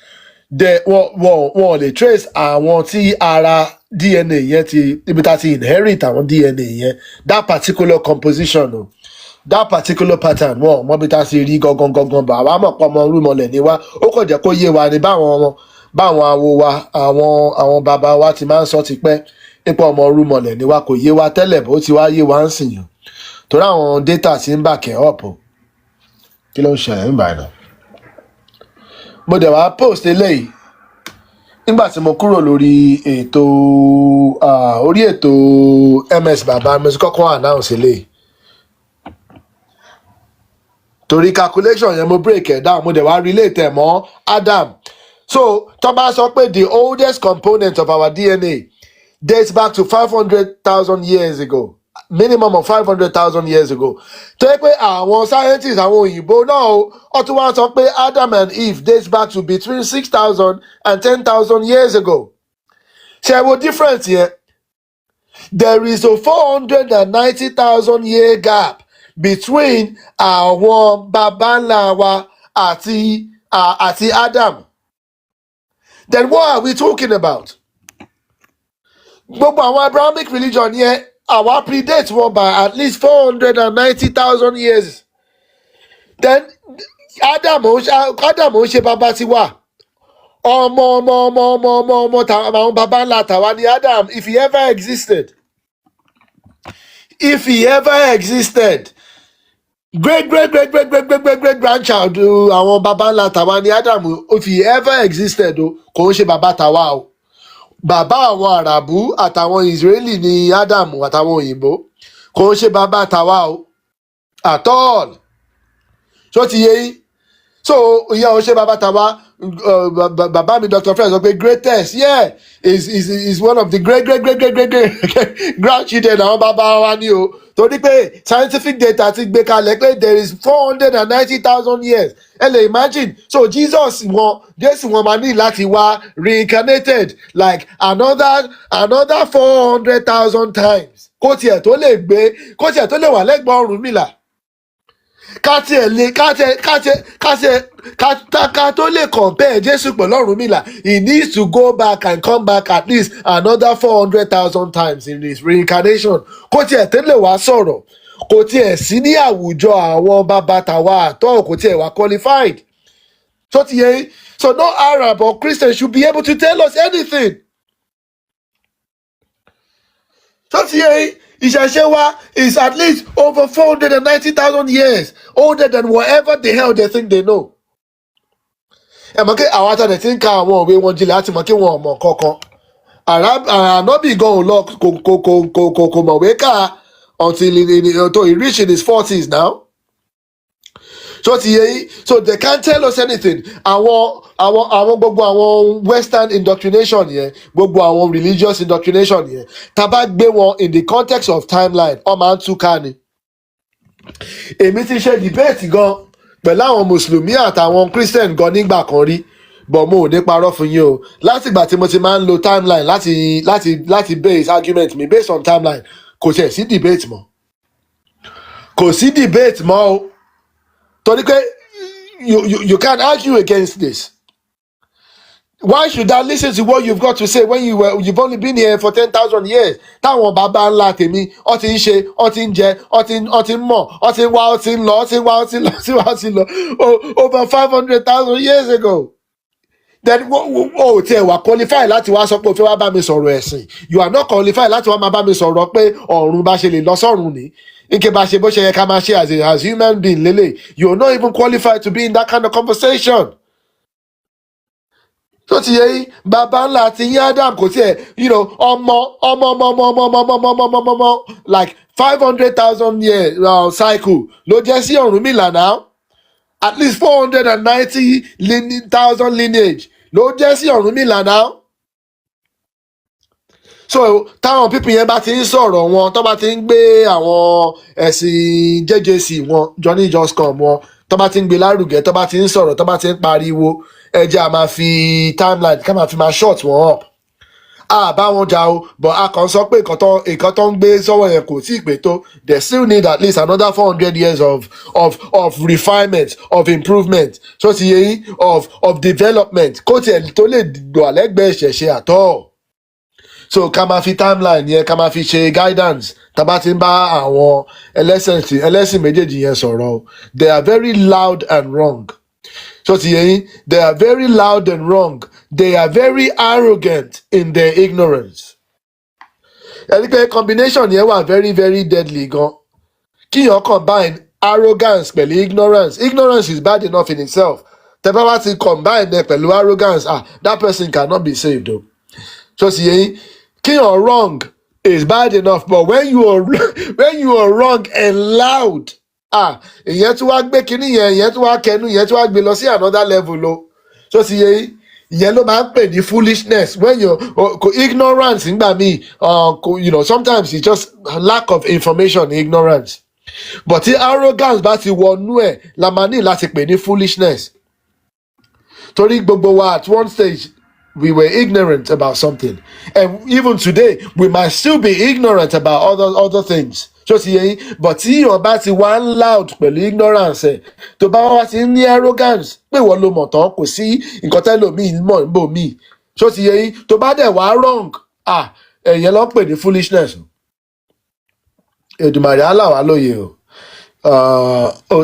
Wọn lè trace àwọn tí ara DNA yẹn ti ibi tá ti inherit àwọn DNA yẹn. That particular composition o. That particular pattern wọn mọ bí tá ti rí gangan bá wa mọ̀ pọ̀ ọmọ rúmọlẹ̀ ni wá. Ó kàn jẹ́ kó yé wa ní báwọn awo wa àwọn bàbá wa ti máa ń sọ tipẹ́ nípa ọmọ rúmọlẹ̀ ni wa kò yé wa tẹ́lẹ̀ bó ti wá yé wa ń sìn yàn torí àwọn data ti ń back up o kí ló ń ṣẹlẹ̀ nígbà yẹn. Mo dẹ̀ wá post eléyìí nígbà tí mo kúrò lórí ètò orí ètò MS bàbá mo ti kọ́kọ́ announce eléyìí torí calculation yẹn mo break ẹ̀ down mo dẹ̀ wá relate ẹ̀ mọ́ Adam. So, Thomas sọ pé the oldest component of our DNA dates back to 500,000 years ago. Minimum of 500,000 years ago. Tó yẹ pé àwọn scientists, àwọn òyìnbó náà, ó tún wá sọ pé Adam and Eve dates back to between 6,000 and 10,000 years ago. Ṣé wo difference here? There is a 490,000 year gap between àwọn baba ńlá wa àti Adam. Then what are we talking about? Gbogbo àwọn Abrahamic religion yẹn, our predate wọn by at least 490,000 years. Then Adam ò ṣe bàbá tiwa. Ọmọ àwọn bàbá ńlá tàwa ni Adam, if he ever existed. If he ever existed. Great grandchild àwọn baba ńlá tàwa ni Adam, if he ever existed o kò ń ṣe bàbá tàwa o bàbá àwọn Àràbù àtàwọn Israeli ni Adam àtàwọn òyìnbó kò ń ṣe bàbá tàwa o at all. So ti yé yín so ìyá ò ṣe bàbá tàwa. Bàbá mi Dr. Fred sọ pé greatest is one of the great grandchildren àwọn bàbá wa ni o torí pé scientific data ti gbé kalẹ̀ pé there is 490,000 years. Ẹ lè imagine so Jésù wọn máa ní láti wá reincarnated like another 400,000 times kó tiẹ̀ tó lè wà lẹ́gbọ̀n Ọ̀rúnmìlà. Ká tó lè compare Jésù pẹ̀lú Ọ̀rúnmìlà, he needs to go back and come back at least another 400,000 times in his reincarnation. Kó tiẹ̀ tẹ́lẹ̀ wá sọ̀rọ̀, kò tiẹ̀ sí ní àwùjọ àwọn bàbá tàwa àtọ́, kò tiẹ̀ wá qualified. So no Arab or Christian should be able to tell us anything. So Ìṣẹ̀ṣe wa is at least over 490,000 years older than whatever the hell they think they know. Ẹ mọ̀ kí àwọn àtàlẹ̀ tí ń ka àwọn òwe wọn jinlẹ̀ àti mọ̀ kí wọn mọ̀ kankan. Ànábì gan lọ kò mọ̀wé ká until he reach in his 40s now. So they can't tell us anything. Àwọn gbogbo àwọn Western indoctrination yẹn, gbogbo àwọn religious indoctrination yẹn, tá bá gbé wọn in the context of timeline, ó máa ń túká ni. Èmi ti ṣe debate gan pẹ̀lú àwọn Mùsùlùmí àtàwọn Christian gan nígbà kan rí. but mo ò ní parọ́ fún yín o látìgbà tí mo ti máa ń lo timeline láti base argument mi based on timeline kò tiẹ̀ sí debate mọ́ kò sí debate mọ́ o torí pé you can't argue against this. Why should I listen to what you've got to say when you've only been here for 10,000 years? Táwọn bàbá ńlá tèmi, ó ti ń ṣe, ó ti ń jẹ, ó ti ń mọ̀, ó ti ń wá, ó ti ń lọ, ó ti ń wá, ó ti ń lọ, ó ti ń wá, ó ti ń lọ. Over 500,000 years ago. Then tiẹ̀ wà qualify láti wá sọ pé o fẹ́ wá bá mi sọ̀rọ̀ ẹ̀sìn. You are not qualified láti wá máa bá mi sọ̀rọ̀ pé ọ̀run bá ṣe lè lọ sọ́run ni. Ike bá ṣe bó ṣe yẹ ká máa ṣe as human being lélẹ̀. You are not even qualified to be in that kind of conversation. So ti yẹ yín bàbá ńlá àti yín Adam kò tiẹ̀ ọmọ like 500,000 year cycle ló jẹ́ sí Ọ̀rúnmìlà now at least 490,000 lineage ló jẹ́ sí Ọ̀rúnmìlà now. So táwọn pípìn yẹn bá ti ń sọ̀rọ̀ wọn tó bá ti ń gbé àwọn ẹ̀sìn JJC wọn Johnny Just Come wọn tó bá ti ń gbé lárugẹ tó bá ti ń sọ̀rọ̀ tó bá ti ń pariwo ẹ jẹ́ a máa fi timeline ká máa fi máa short wọn up bá wọn jà o but a kàn sọ pé nǹkan tó ń gbé sọ́wọ́ yẹn kò tí ì pé tó they still need at least another 400 years of refinement of improvement so ti yẹ yín of development kó tiẹ̀ tó lè gbọ́ àlẹ́gbẹ̀ẹ́ ìṣẹ̀ṣe àtọ́. So ká máa fi timeline yẹn ká máa fi ṣe guidance tá bá ti ń bá àwọn ẹlẹ́sìn méjèèjì yẹn sọ̀rọ̀ o they are very loud and wrong. So ti yẹ yín they are very loud and wrong. They are very arrogant in their ignorance. Ẹni pé combination yẹn wà very very deadly gan. Kíyàn combine arrogance pẹ̀lú ignorance. Ignorance is bad enough in itself. Tẹ́ bá wá ti combine ẹ pẹ̀lú arrogance that person cannot be saved o. So ti yẹ yín kíyàn wrong is bad enough but when you are wrong and loud ìyẹn tún wá gbé kinní yẹn ìyẹn tún wá kẹnu ìyẹn tún wá gbé lọ sí another level o. So ti yẹ yín ìyẹn ló máa ń pè ní foolishness when you ignorance nígbà míì sometimes it's just lack of information ignorance but tí arrogance bá ti wọnú ẹ̀ la máa ní láti pè ní foolishness torí gbogbo wa at one stage we were ignorant about something and even today we might still be ignorant about other things. So ti yẹ yín but tí yàn bá ti wá ń loud pẹ̀lú ignorance ẹ̀ tó bá wá ti ní arrogance pé wọ́n ló mọ̀ tán kò sí nǹkan tẹ́lòmíì mọ̀ níbò míì. So ti yẹ yín tó bá dẹ̀ wá wrong ẹ̀yẹn ló ń pè ní foolishness. Èdùmàrè á là wá lóye o.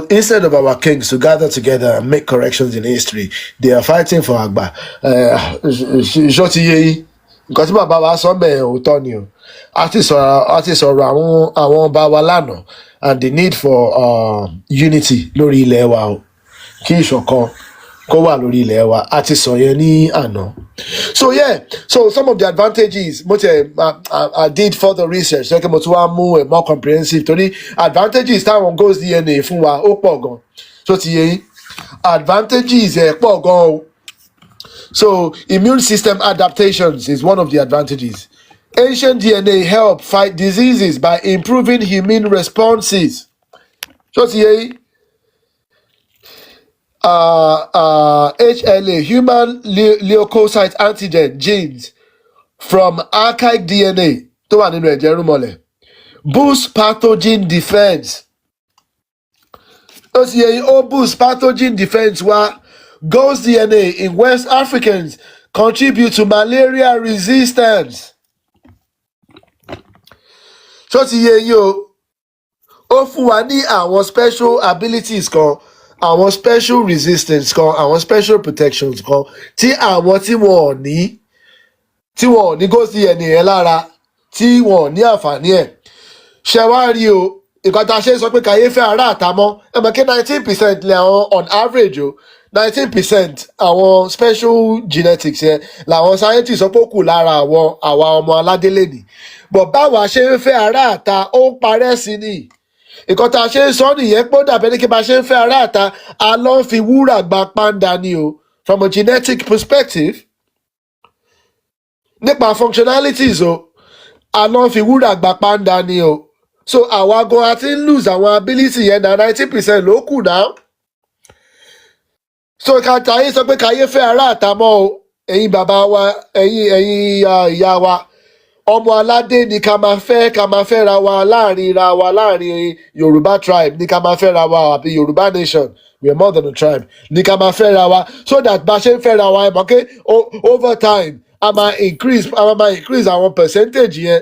Instead of our kings to gather together and make corrections in history, they are fighting for Agba. So ti yẹ yín nǹkan tí bàbá wa sọ bẹ́ẹ̀ òótọ́ ni o a ti sọ̀rọ̀ àwọn ọba wa lánàá and the need for unity lórí ilẹ̀ wa o kí ìṣọ̀kan kó wà lórí ilẹ̀ wa a ti sọ yẹn ní àná. So some of the advantages I did further research ṣé kí mo tún wá mú more comprehensive torí advantages táwọn Ghost DNA fún wa ó pọ̀ gan. So ti yẹ yín advantages ẹ̀ pọ̀ gan o. So immune system adaptations is one of the advantages. Ancient DNA help fight diseases by improving immune responses. So HLA, human leukocyte antigen genes from archaic DNA tó wà nínú ẹ̀jẹ̀ rúmọlẹ̀ boost pathogen defense. Ó boost pathogen defense wa. Ghost DNA in West Africans contribute to malaria resistance. So ti yẹ yín o ó fún wa ní àwọn special abilities kan àwọn special resistance kan àwọn special protections kan tí àwọn tí wọn ò ní Ghost DNA yẹn lára tí wọn ò ní àǹfààní ẹ̀ ṣe wá rí o nǹkan tá a ṣe sọ pé kàyéfẹ́ ará àtàmọ́ ẹ mọ̀ kí 19% lè àwọn on average o 19% àwọn special genetics yẹn làwọn scientists sọ pé ó kù lára àwa ọmọ aládélé ni but báwa ṣe ń fẹ́ ará àta ó ń parẹ́ sí ni nǹkan tá a ṣe ń sọ nìyẹn pé ó dàbẹ́ ní kí bá ṣe ń fẹ́ ará àta a lọ ń fi wúrà gba pàǹdà ni o from a genetic perspective nípa functionalities o a lọ ń fi wúrà gba pàǹdà ni o so àwa gan a ti ń lose àwọn ability yẹn na 90% ló kù náà. so kàtàyé sọ pé káyé fẹ́ ará àtàmọ́ o ẹ̀yin bàbá wa ẹ̀yin ìyá wa ọmọ aládé ni ká máa fẹ́ ra wa láàrin Yorùbá tribe ni ká máa fẹ́ ra wa àbí Yorùbá nation we are more than a tribe ni ká máa fẹ́ ra wa so that bá ṣe ń fẹ́ ra wa ẹ̀ mọ̀ pé over time a máa increase àwọn percentage yẹn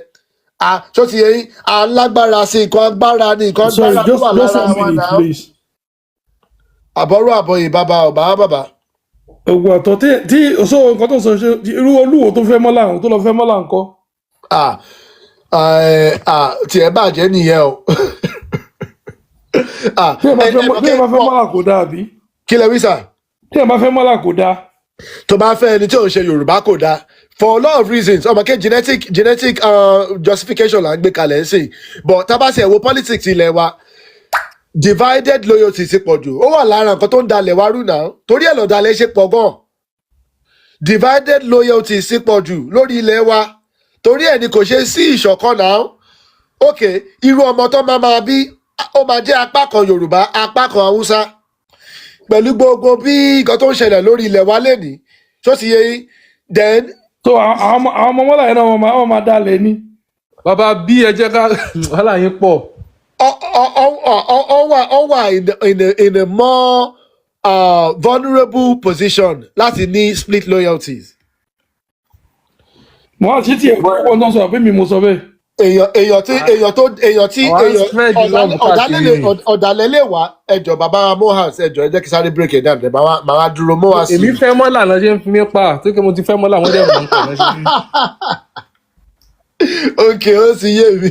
tó ti yẹ yín alágbára sí nǹkan agbára ní nǹkan agbára tó wà lára wa náà àbọ̀rọ̀ àbọ̀yè bàbá. ògùn àtọ̀ tí so nǹkan tó sọ ṣe irú olúwo tó fẹ́ mọ́lá àwọn tó lọ fẹ́ mọ́lá ńkọ́. tí ẹ bàjẹ́ nìyẹn o. tí ẹ bá fẹ́ mọ́lá kò dáa bí. kí lẹ wí sà. tí ẹ bá fẹ́ mọ́lá kò dáa. tó bá fẹ́ ẹni tí ò ń ṣe Yorùbá kò dáa for a lot of reasons ọmọ kẹ́ genetic justification là ń gbé kalẹ̀ ń sìn but tá bá ṣe ẹ̀wọ̀ politics ilẹ̀ wa divided loyalty ti pọ̀ jù ó wà lára nǹkan tó ń dalẹ̀ wá rú náà torí ẹ̀ lọ́dàlẹ̀ ṣe pọ̀ gan divided loyalty ti pọ̀ jù lórí ilẹ̀ wa torí ẹ̀ ni kò ṣe sí ìṣọ̀kan náà ok irú ọmọ tó máa bí ó máa jẹ́ apá kan Yorùbá apá kan Haúsá pẹ̀lú gbogbo bí nǹkan tó ń ṣẹlẹ̀ lórí ilẹ̀ wa lénìí tó ti yẹ yín then. so àwọn ọmọ mọ́lá yẹn náà wọ́n máa dalẹ̀ ni. bàbá bí ẹ jẹ́ ká wàhálà yín pọ̀. All were in a more vulnerable position láti ní split loyalties. mo wá sí tiẹ̀ púpọ̀ náà sọ pé mi mo sọ bẹ́ẹ̀. ọ̀dàlẹ̀ lè wá ẹjọ́ bàbá Mohas ẹjọ́ ẹ jẹ́ kí sáré break it down ẹ̀ máa dúró Mohas. èmi fẹ́ mọ́là náà ṣe ń fi mí pa tó kí mo ti fẹ́ mọ́là wọ́n dẹ̀ mọ́ nǹkan náà ṣe. ok ó sì yé mi.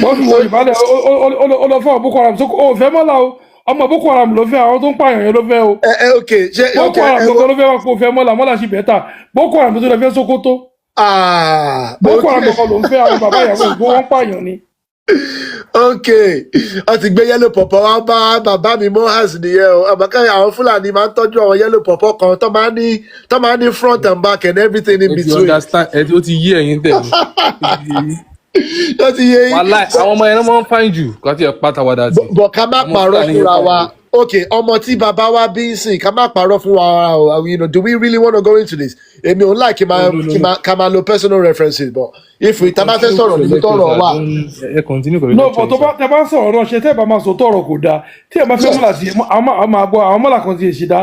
wọ́n fi wọ ìbálẹ̀ ó lọ fún Boko Haram ó fẹ́ mọ́lá o ọmọ Boko Haram ló fẹ́ àwọn tó ń pààyàn yẹn ló fẹ́ o. ok ṣe Boko Haram ló fẹ́ wá kó fẹ́ mọ́lá sí bẹ́tà Boko Haram tó lọ fẹ́ Sokoto. Boko Haram ló ń fẹ́ àwọn bàbá ìyàwó ìgbó wọn pààyàn ni. ok wọ́n ti gbé yellow pọ̀pọ̀ wá bá bàbá mi Mohas nìyẹn o àmọ́kẹ́ àwọn Fúlàní máa ń tọ́jú àwọn yellow pọ̀pọ̀ kan tó máa ń ní front and back and everything in between. ó ti yí ẹ̀yin tẹ̀ ó ti yé yín. wàláì àwọn ọmọ yẹn máa ń fáìn jù kó tiẹ̀ pátá wá dáa sí. bọ̀ ká má parọ́ fúnra wa ok ọmọ tí bàbá wa bí ń sìn ká má parọ́ fún wa o you know do we really want to go into this èmi ò ń láì ká máa lo personal references but if we tá bá fẹ́ sọ̀rọ̀ níbi tọ́rọ̀ wà. no but tó bá tẹ bá sọ̀rọ̀ náà ṣe tẹ́ bá máa sọ tọ́rọ̀ kò dáa tí ẹ bá fẹ́ mọ́là sí àwọn máa gbọ́ àwọn mọ́là kan ti ṣe dá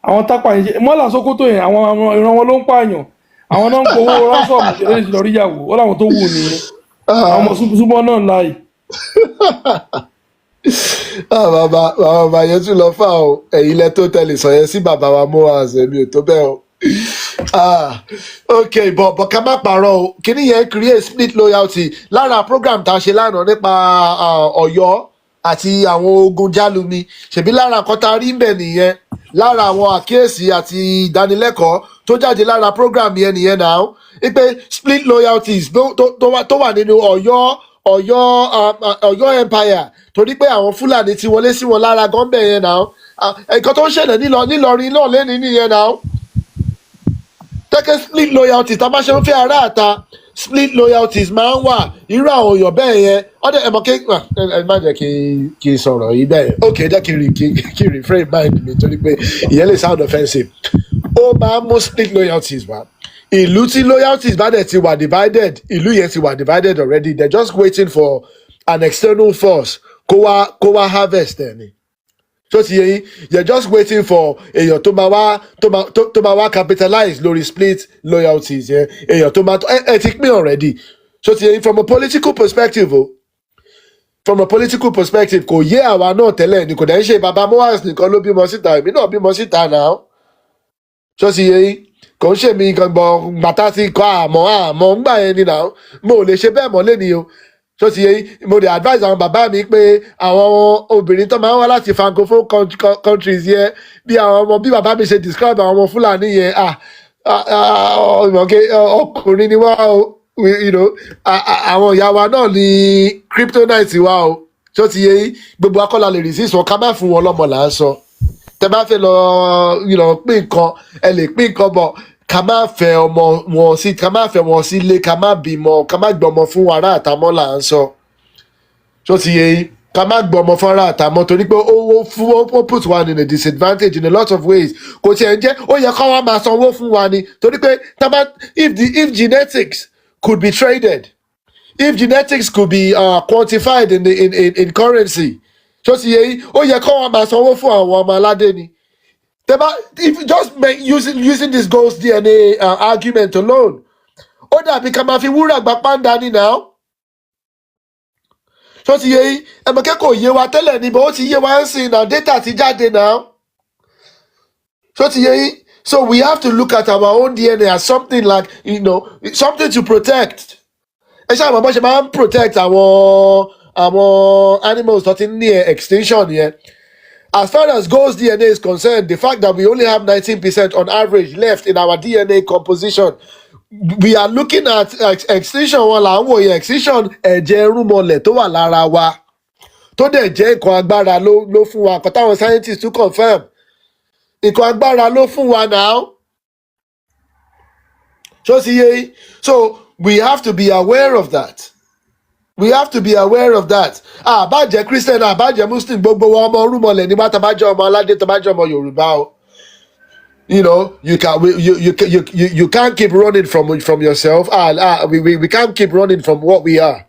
àwọn tápà yẹn mọ́là Sókótó yẹn àwọn ìran wọn ló ń pààyàn àwọn náà ń gbowó ránṣọ́ọ̀mù lórí ìyàwó ó láwọn tó wù nìyẹn àwọn ọmọ súnmọ́ náà láì. bàbá yẹn tún lọ fà o ẹ̀yin lẹ tó tẹlẹ sọ yẹn sí bàbá wa Mohas mi ò tó bẹ́ẹ̀ o. ok bọ̀ ká má parọ́ o kíní yẹn create split loyalty lára program tá a ṣe lánàá nípa Ọ̀yọ́ àti àwọn ogun jálumi ṣèbí lára nǹkan tá a rí mbẹ̀ nìyẹn lára àwọn àkíyèsí àti ìdánilẹ́kọ̀ọ́ tó jáde lára program yẹn nìyẹn náà wípé split loyalties tó wà nínú Ọ̀yọ́ empire torí pé àwọn Fúlàní ti wọlé sí wọn lára gọ́ńbẹ̀ yẹn náà nǹkan tó ń ṣẹlẹ̀ nílọrin náà lẹ́ni nìyẹn náà tẹ́kẹ́ split loyalties tá a bá ṣe ń fẹ́ ará àta split loyalties máa ń wà irú àwọn èèyàn bẹ́ẹ̀ yẹn ọdẹ ẹ mọ̀ kí ẹ má jẹ́ kí n sọ̀rọ̀ yìí bẹ́ẹ̀ ok jẹ́ kí n refrain mind mi torí pé ìyẹn lè sound offensive ó máa ń mú split loyalties wá ìlú tí loyalties bá dẹ̀ ti wà divided ìlú yẹn ti wà divided already they're just waiting for an external force kó wá harvest ẹ̀ ni so ti yẹ yín you're just waiting for èèyàn tó máa wá capitalize lórí split loyalties yẹn èèyàn tó máa ẹ ti pín already so ti yẹ yín from a political perspective kò yé àwa náà tẹ́lẹ̀ ni kò dẹ̀ ń ṣe bàbá Mohas nìkan ló bímọ síta èmi náà bímọ síta náà so ti yẹ yín kò ń ṣe mí gbọ̀ngbọ̀n gbàtà ti kọ́ àmọ́ ńgbà yẹn ni náà mo ò lè ṣe bẹ́ẹ̀ mọ́ lẹ́ni o tó ti yẹ mo dey advise àwọn bàbá mi pé àwọn obìnrin tó máa ń wá láti francophone countries yẹn bí àwọn ọmọ bí bàbá mi ṣe describe àwọn ọmọ Fúlàní yẹn ọkùnrin ni wá o àwọn ìyá wa náà ní kryptonite wá o tó ti yẹ gbogbo akọ́lá lè resist wọn ká má fún wọn lọ́mọ là ń sọ tẹ bá fẹ́ lọ pín nǹkan ẹ lè pín nǹkan bọ̀ ká má fẹ́ wọn sílé ká má bímọ ká má gbọmọ fún ará àtàmọ́ là ń sọ tó ti yẹ ká má gbọmọ fọ́nrán àtàmọ́ torí pé ó put one in a disadvantage in a lot of ways kò tiẹ̀ ń jẹ́ ó yẹ kọ́ wá máa sanwó fún wa ni torí pé if genetics could be traded, if genetics could be quantified in currency, so ti yẹ yín ó yẹ kọ́ wá máa sanwó fún àwọn ọmọ aládé ni. If just using this ghost DNA argument alone, ó dàbí ká máa fi wúrà gba pàǹdà ni now. So ti yé yín ẹ̀mọ̀ kẹ́kọ̀ọ́ yé wa tẹ́lẹ̀ ni but ó ti yé wa ń sìn now data ti jáde now. So ti yé yín so we have to look at our own DNA as something like something to protect. Ẹ ṣáà mọ̀ bó ṣe máa ń protect àwọn animals tó ti ní extinction yẹn. As far as ghost DNA is concerned, the fact that we only have 19% on average left in our DNA composition, we are looking at extinction wọn là ń wòye extinction ẹ̀jẹ̀ irúnmọlẹ̀ tó wà lára wa tó dẹ̀ jẹ́ nǹkan agbára ló fún wa nǹkan táwọn scientists tún confirm nǹkan agbára ló fún wa now. So we have to be aware of that. We have to be aware of that. Àbájẹ́ Christian àbájẹ́ Muslim gbogbo wa ọmọ irúnmọlẹ̀ ní bá tabájẹ́ ọmọ aládé tabájẹ́ ọmọ Yorùbá o. You can't keep running from yourself. We can't keep running from what we are.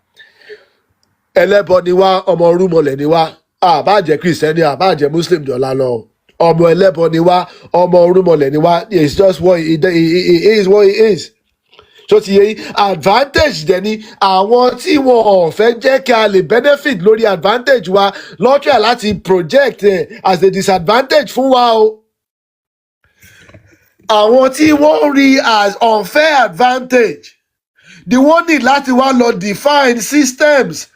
Ẹlẹ́bọ ni wá, ọmọ irúnmọlẹ̀ ni wá. Àbájẹ́ Christian àbájẹ́ Muslim jọ̀lá lọ. Ọmọ ẹlẹ́bọ ni wá, ọmọ irúnmọlẹ̀ ni wá. It's just what it is what it is. So ti yẹ advantage dẹ̀ ni àwọn tí wọn ò fẹ́ jẹ́ kí a lè benefit lórí advantage wa lọ́tọ̀ láti project as a disadvantage fún wa o. Àwọn tí wọ́n rí as unfair advantage ni wọ́n ní láti wá lọ define systems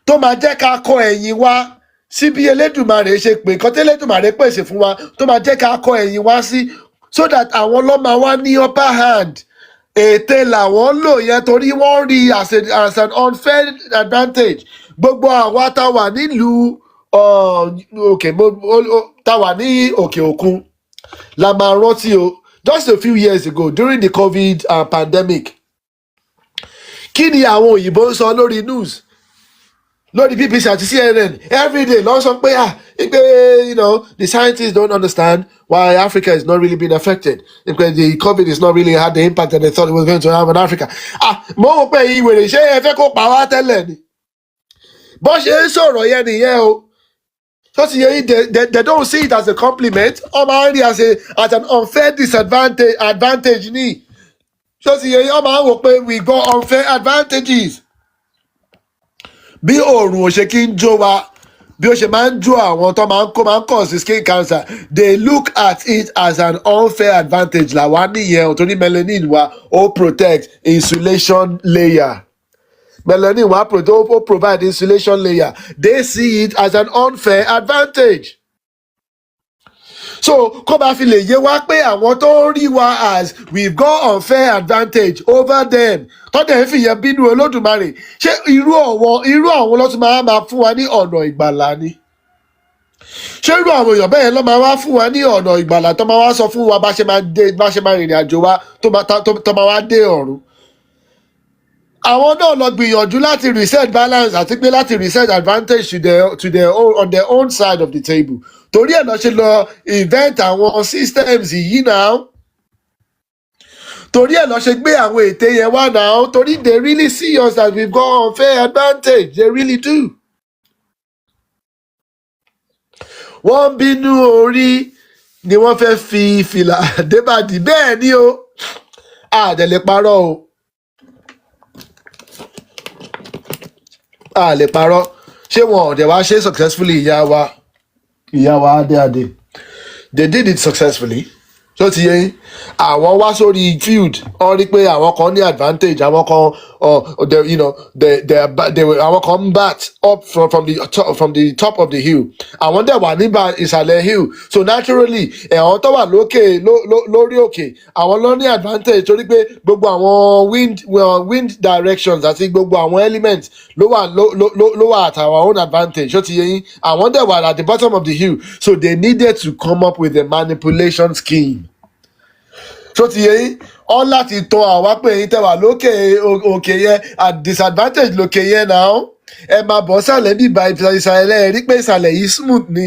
tó máa jẹ́ ká kọ ẹ̀yìn wa sí bí Elédùmarè ṣe pè nǹkan tí Elédùmarè pèsè fún wa tó máa jẹ́ ká kọ ẹ̀yìn wa sí so that àwọn ló máa wá ní upper hand. Ète làwọn lò yẹn torí wọ́n rí as an unfair advantage. Gbogbo àwa tá wà nílùú tá wà ní òkè òkun la máa rántí o. Just a few years ago during the COVID pandemic, kí ni àwọn òyìnbó ń sọ lórí news lórí BBC àti CNN everyday ló sọ pé the scientists don't understand why Africa is not really being affected because the COVID is not really had the impact that they thought it was going to have on Africa. Mo wò pé ìwèrè ṣé ẹ fẹ́ kó pa wá tẹ́lẹ̀ ni bó ṣe ń sọ̀rọ̀ yẹn nìyẹn o. So they don't see it as a compliment or as an unfair advantage ni. So we got unfair advantages. Bí òòrùn ò ṣe kí ń jó wa bí ó ṣe máa ń jó àwọn tó máa ń cause skin cancer, they look at it as an unfair advantage. Làwa nìyẹn torí melanin wa ó protect insulation layer. Melanin wa provide insulation layer. They see it as an unfair advantage. So kó bá fi lè yé wa pé àwọn tó ń rí wa as we've got unfair advantage over them tó dẹ̀ ń fìyẹn bínú Olódùmarè ṣé irú àwọn ló tún máa fún wa ní ọ̀nà ìgbàlà ni. Ṣé irú àwọn èèyàn bẹ́ẹ̀ ló máa wá fún wa ní ọ̀nà ìgbàlà tó máa wá sọ fún wa bá ṣe máa rìnrìn àjò wa tó máa wá dé ọ̀run. Àwọn náà lọ gbìyànjú láti reset balance àti pé láti reset advantage to their own on their own side of the table. Torí ẹ̀ lọ ṣe lọ invent àwọn systems yìí náà. Torí ẹ̀ lọ ṣe gbé àwọn ète yẹn wá náà. Torí they really see us as we've got unfair advantage. They really do. Wọ́n bínú orí ni wọ́n fẹ́ fi fìlà débàdì bẹ́ẹ̀ ni o. Àdẹ̀lẹ̀ parọ́ o. Lè parọ́ ṣé wọn ò dẹ̀ wá ṣe successfully ìyá wa adé they did it successfully. So ti yẹn àwọn wá sórí field wọ́n rí pé àwọn kan ní advantage àwọn kan àwọn kan ń bat up from the top of the hill àwọn dẹ̀ wà níbà ìsàlẹ̀ hill so naturally àwọn tó wà lórí òkè àwọn ló ní advantage torí pé gbogbo àwọn wind directions àti gbogbo àwọn elements ló wà at our own advantage. So ti yẹn àwọn dẹ̀ wà at the bottom of the hill so they needed to come up with a manipulation scheme. So ti yẹn all láti tọ́ àwa pé èyí tẹ́wà lókè òkè yẹn at disadvantage lókè yẹn náà ẹ máa bọ̀ sàlẹ̀ bíbá ìsàlẹ̀ ẹ rí pé ìsàlẹ̀ yìí smooth ni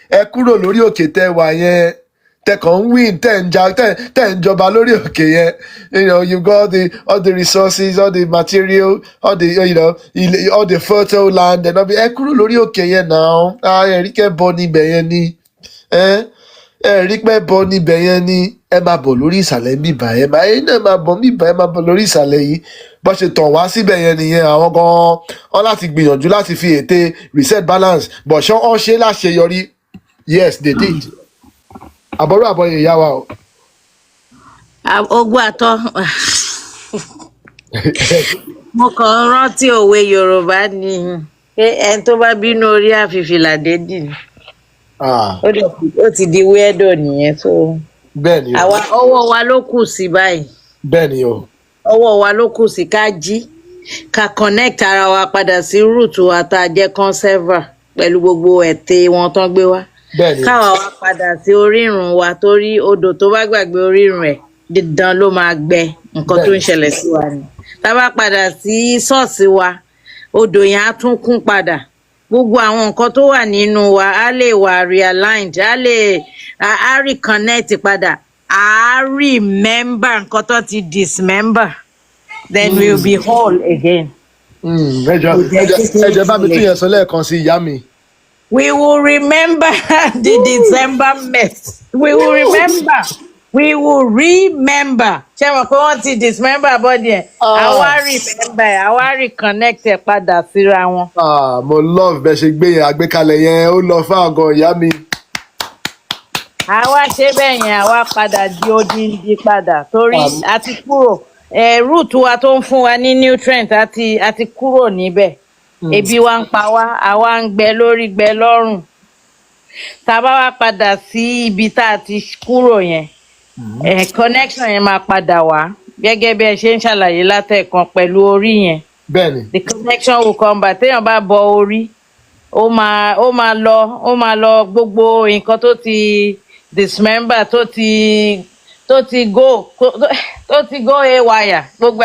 ẹ kúrò lórí òkè tẹ wà yẹn tẹkàn ń win tẹ ń jọba lórí òkè yẹn you got all the resources all the material all the all the fertile land and all ẹ kúrò lórí òkè yẹn náà ẹ rí kẹ́ bọ́ níbẹ̀ yẹn ni ẹ rí pé bọ́ níbẹ̀ yẹn ni ẹ máa bọ̀ lórí ìsàlẹ̀ bíbá ẹ máa bọ̀ bíbá ẹ máa bọ̀ lórí ìsàlẹ̀ yìí bó ṣe tàn wá síbẹ̀ yẹn nìyẹn àwọn gan-an wọn láti gbìyànjú láti fi ète reset balance bọ̀ ṣọ́ ọ́n ṣe láṣeyọrí yes they did àbọ̀rọ̀ àbọ̀yẹ ìyá wa o. Ogún àtọ́ mo kàn ń rántí òwe Yorùbá ni pé ẹni tó bá bínú orí àfìfìlà dédì ni ó ti di wẹ́dọ̀ nìyẹn tó bẹ́ẹ̀ni o àwa ọwọ́ wa ló kù sí báyìí bẹ́ẹ̀ni o ọwọ́ wa ló kù sí ká jí ká connect ara wa padà sí root wa tá a jẹ́ conserver pẹ̀lú gbogbo ẹ̀tẹ̀ wọn tán gbé wá káwa wá padà sí orírun wa torí odò tó bá gbàgbé orírun ẹ̀ dídán ló máa gbẹ nǹkan tó ń ṣẹlẹ̀ sí wa ni tá a bá padà sí ṣọ́ọ̀ṣì wa odò yẹn á tún kún padà gbogbo àwọn nǹkan tó wà nínú wa á lè wà realigned á reconnect padà á remember nǹkan tó ti dismember then we will be whole again. ẹjọ bá mi tún yẹn sọ lẹ́ẹ̀kan sí ìyá mi. We will remember the December mess. We will remember. We will remember. Ṣé mo pé wọ́n ti dismember body ẹ̀? Àwa remember ẹ̀, àwa reconnect ẹ̀ padà síra wọn. Mo love bẹ́ẹ̀ ṣe gbé yẹn àgbékalẹ̀ yẹn ó lọ fún àgọ́ ìyá mi. Àwa ṣe bẹ́ẹ̀ yẹn, àwa padà di odindi padà torí a ti kúrò. Root wa tó ń fún wa ní nutrient a ti kúrò níbẹ̀. Ebi wa ń pa wá, àwa ń gbẹ lórí gbẹ lọ́rùn. Tá a bá wá padà sí ibi tá a ti kúrò yẹn. Connection yẹn máa padà wá gẹ́gẹ́ bí ẹ ṣe ń ṣàlàyé látẹ̀kan pẹ̀lú orí yẹn. Bẹ́ẹ̀ni. The connection will come back. Téèyàn bá bọ orí ó máa lọ gbogbo nǹkan tó ti dismember tó ti go haywire gbogbo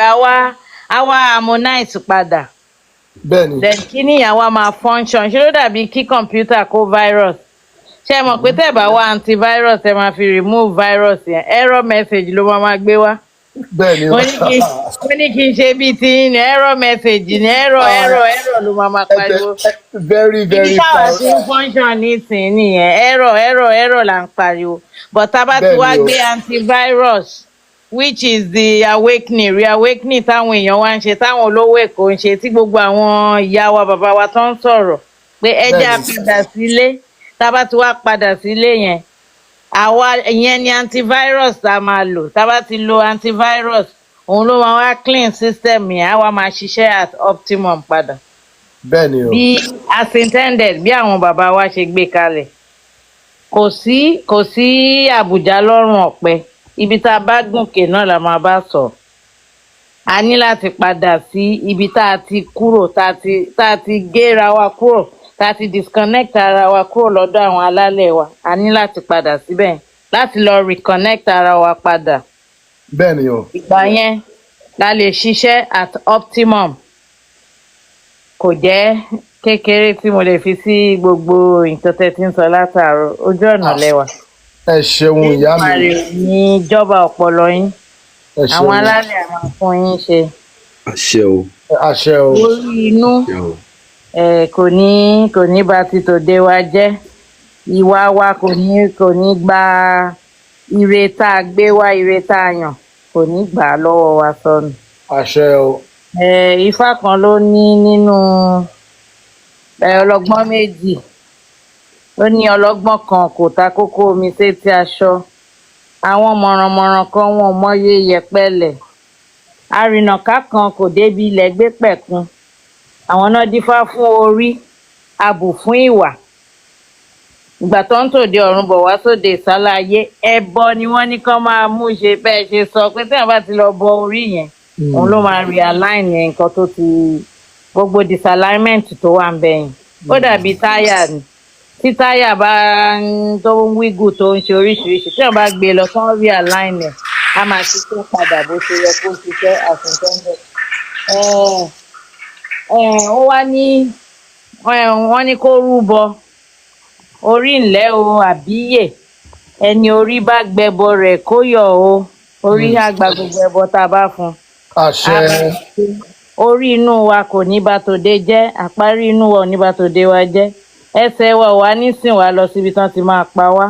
àwa harmonize padà. Bẹ́ẹ̀ni. Then kí nìyẹn wá máa function ṣé ló dàbí kí kọ̀ǹpútà kó virus ṣé ẹ mọ̀ pé tẹ́ bá wá antivirus ẹ máa fi remove virus yẹn error message ló máa gbé wá. Bẹ́ẹ̀ni. wọ́n ní kí n ṣe bíi ti ní error message ní error ló máa pariwo. Very very ibi táwa ti ń function nísìnyí nìyẹn error là ń pariwo but tá a bá ti wá gbé antivirus which is the reawakening táwọn èèyàn wá ń ṣe táwọn olówó èkó ń ṣe tí gbogbo àwọn ìyá wa bàbá wa tó ń sọ̀rọ̀ pé ẹ jẹ́ á padà sílé tá a bá ti wá padà sílé yẹn àwa ìyẹn ni antivirus tá a máa lò tá a bá ti lo antivirus òun ló máa wá clean system yẹn á wá máa ṣiṣẹ́ at optimum padà. Bẹ́ẹ̀ni o. bí as intended bí àwọn bàbá wa ṣe gbé kalẹ̀ kò sí àbùjá lọ́rùn ọ̀pẹ ibi tá a bá gùnkè náà la máa bá sọ a ní láti padà sí ibi tá a ti kúrò tá a ti géra wa kúrò tá a ti disconnect ara wa kúrò lọ́dọ̀ àwọn alálẹ̀ wa a ní láti padà síbẹ̀ láti lọ reconnect ara wa padà. Bẹ́ẹ̀ni o. ìgbà yẹn la lè ṣiṣẹ́ at optimum kò jẹ́ kékeré tí mo lè fi sí gbogbo nǹkan tẹ́ ti ń sọ látàárọ̀ ojú ọ̀nà lẹ́wà. Ẹ ṣeun ìyá mi. ní ìjọba ọpọlọ yín àwọn alálẹ̀ àwọn fún yín ṣe. àṣẹ o. àṣẹ o. Orí-Inú kò ní bà ti tòde wa jẹ́ ìwà wa kò ní gba ire tá a gbé wá ire tá a yàn kò ní gbà á lọ́wọ́ wa sọnù. àṣẹ o. Ifá kan ló ní nínú ọlọ́gbọ́n méjì ó ní ọlọ́gbọ́n kan kò ta kókó omi sétí aṣọ àwọn mọ̀rànmọ̀ràn kan wọn mọyé yẹpẹlẹ̀ arìnàká kan kò débi ilẹ̀ gbé pẹ̀kun àwọn náà dífá fún orí abù fún ìwà ìgbà tó ń tòde ọ̀run bọ̀ wá sóde ìsáláyé ẹbọ ni wọ́n ní kán máa mú ṣe bẹ́ẹ̀ ṣe sọ pé téèyàn bá ti lọ bọ orí yẹn òun ló máa realign yẹn nǹkan tó ti gbogbo disalignment tó wà ń bẹ yẹn ó dàbí táyà ni tí táyà bá tó ń wígù tó ń ṣe oríṣiríṣi tí wọ́n bá gbé lọ tán realign ẹ̀ á máa ṣiṣẹ́ padà bó ṣe yẹ kó ṣiṣẹ́ àfihàn ó wá ní wọ́n ní kó rúbọ orí ńlẹ́ o àbíyè ẹni orí bá gbẹbọ rẹ̀ kó yọ̀ o orí àgbà gbogbo ẹbọ tá a bá fún àṣẹ. orí inú wa kò ní bá tòde jẹ́ àparí inú wa ò ní bá tòde wa jẹ́ ẹsẹ̀ wa ò wá nísìn wa lọ síbi tán ti máa pa wá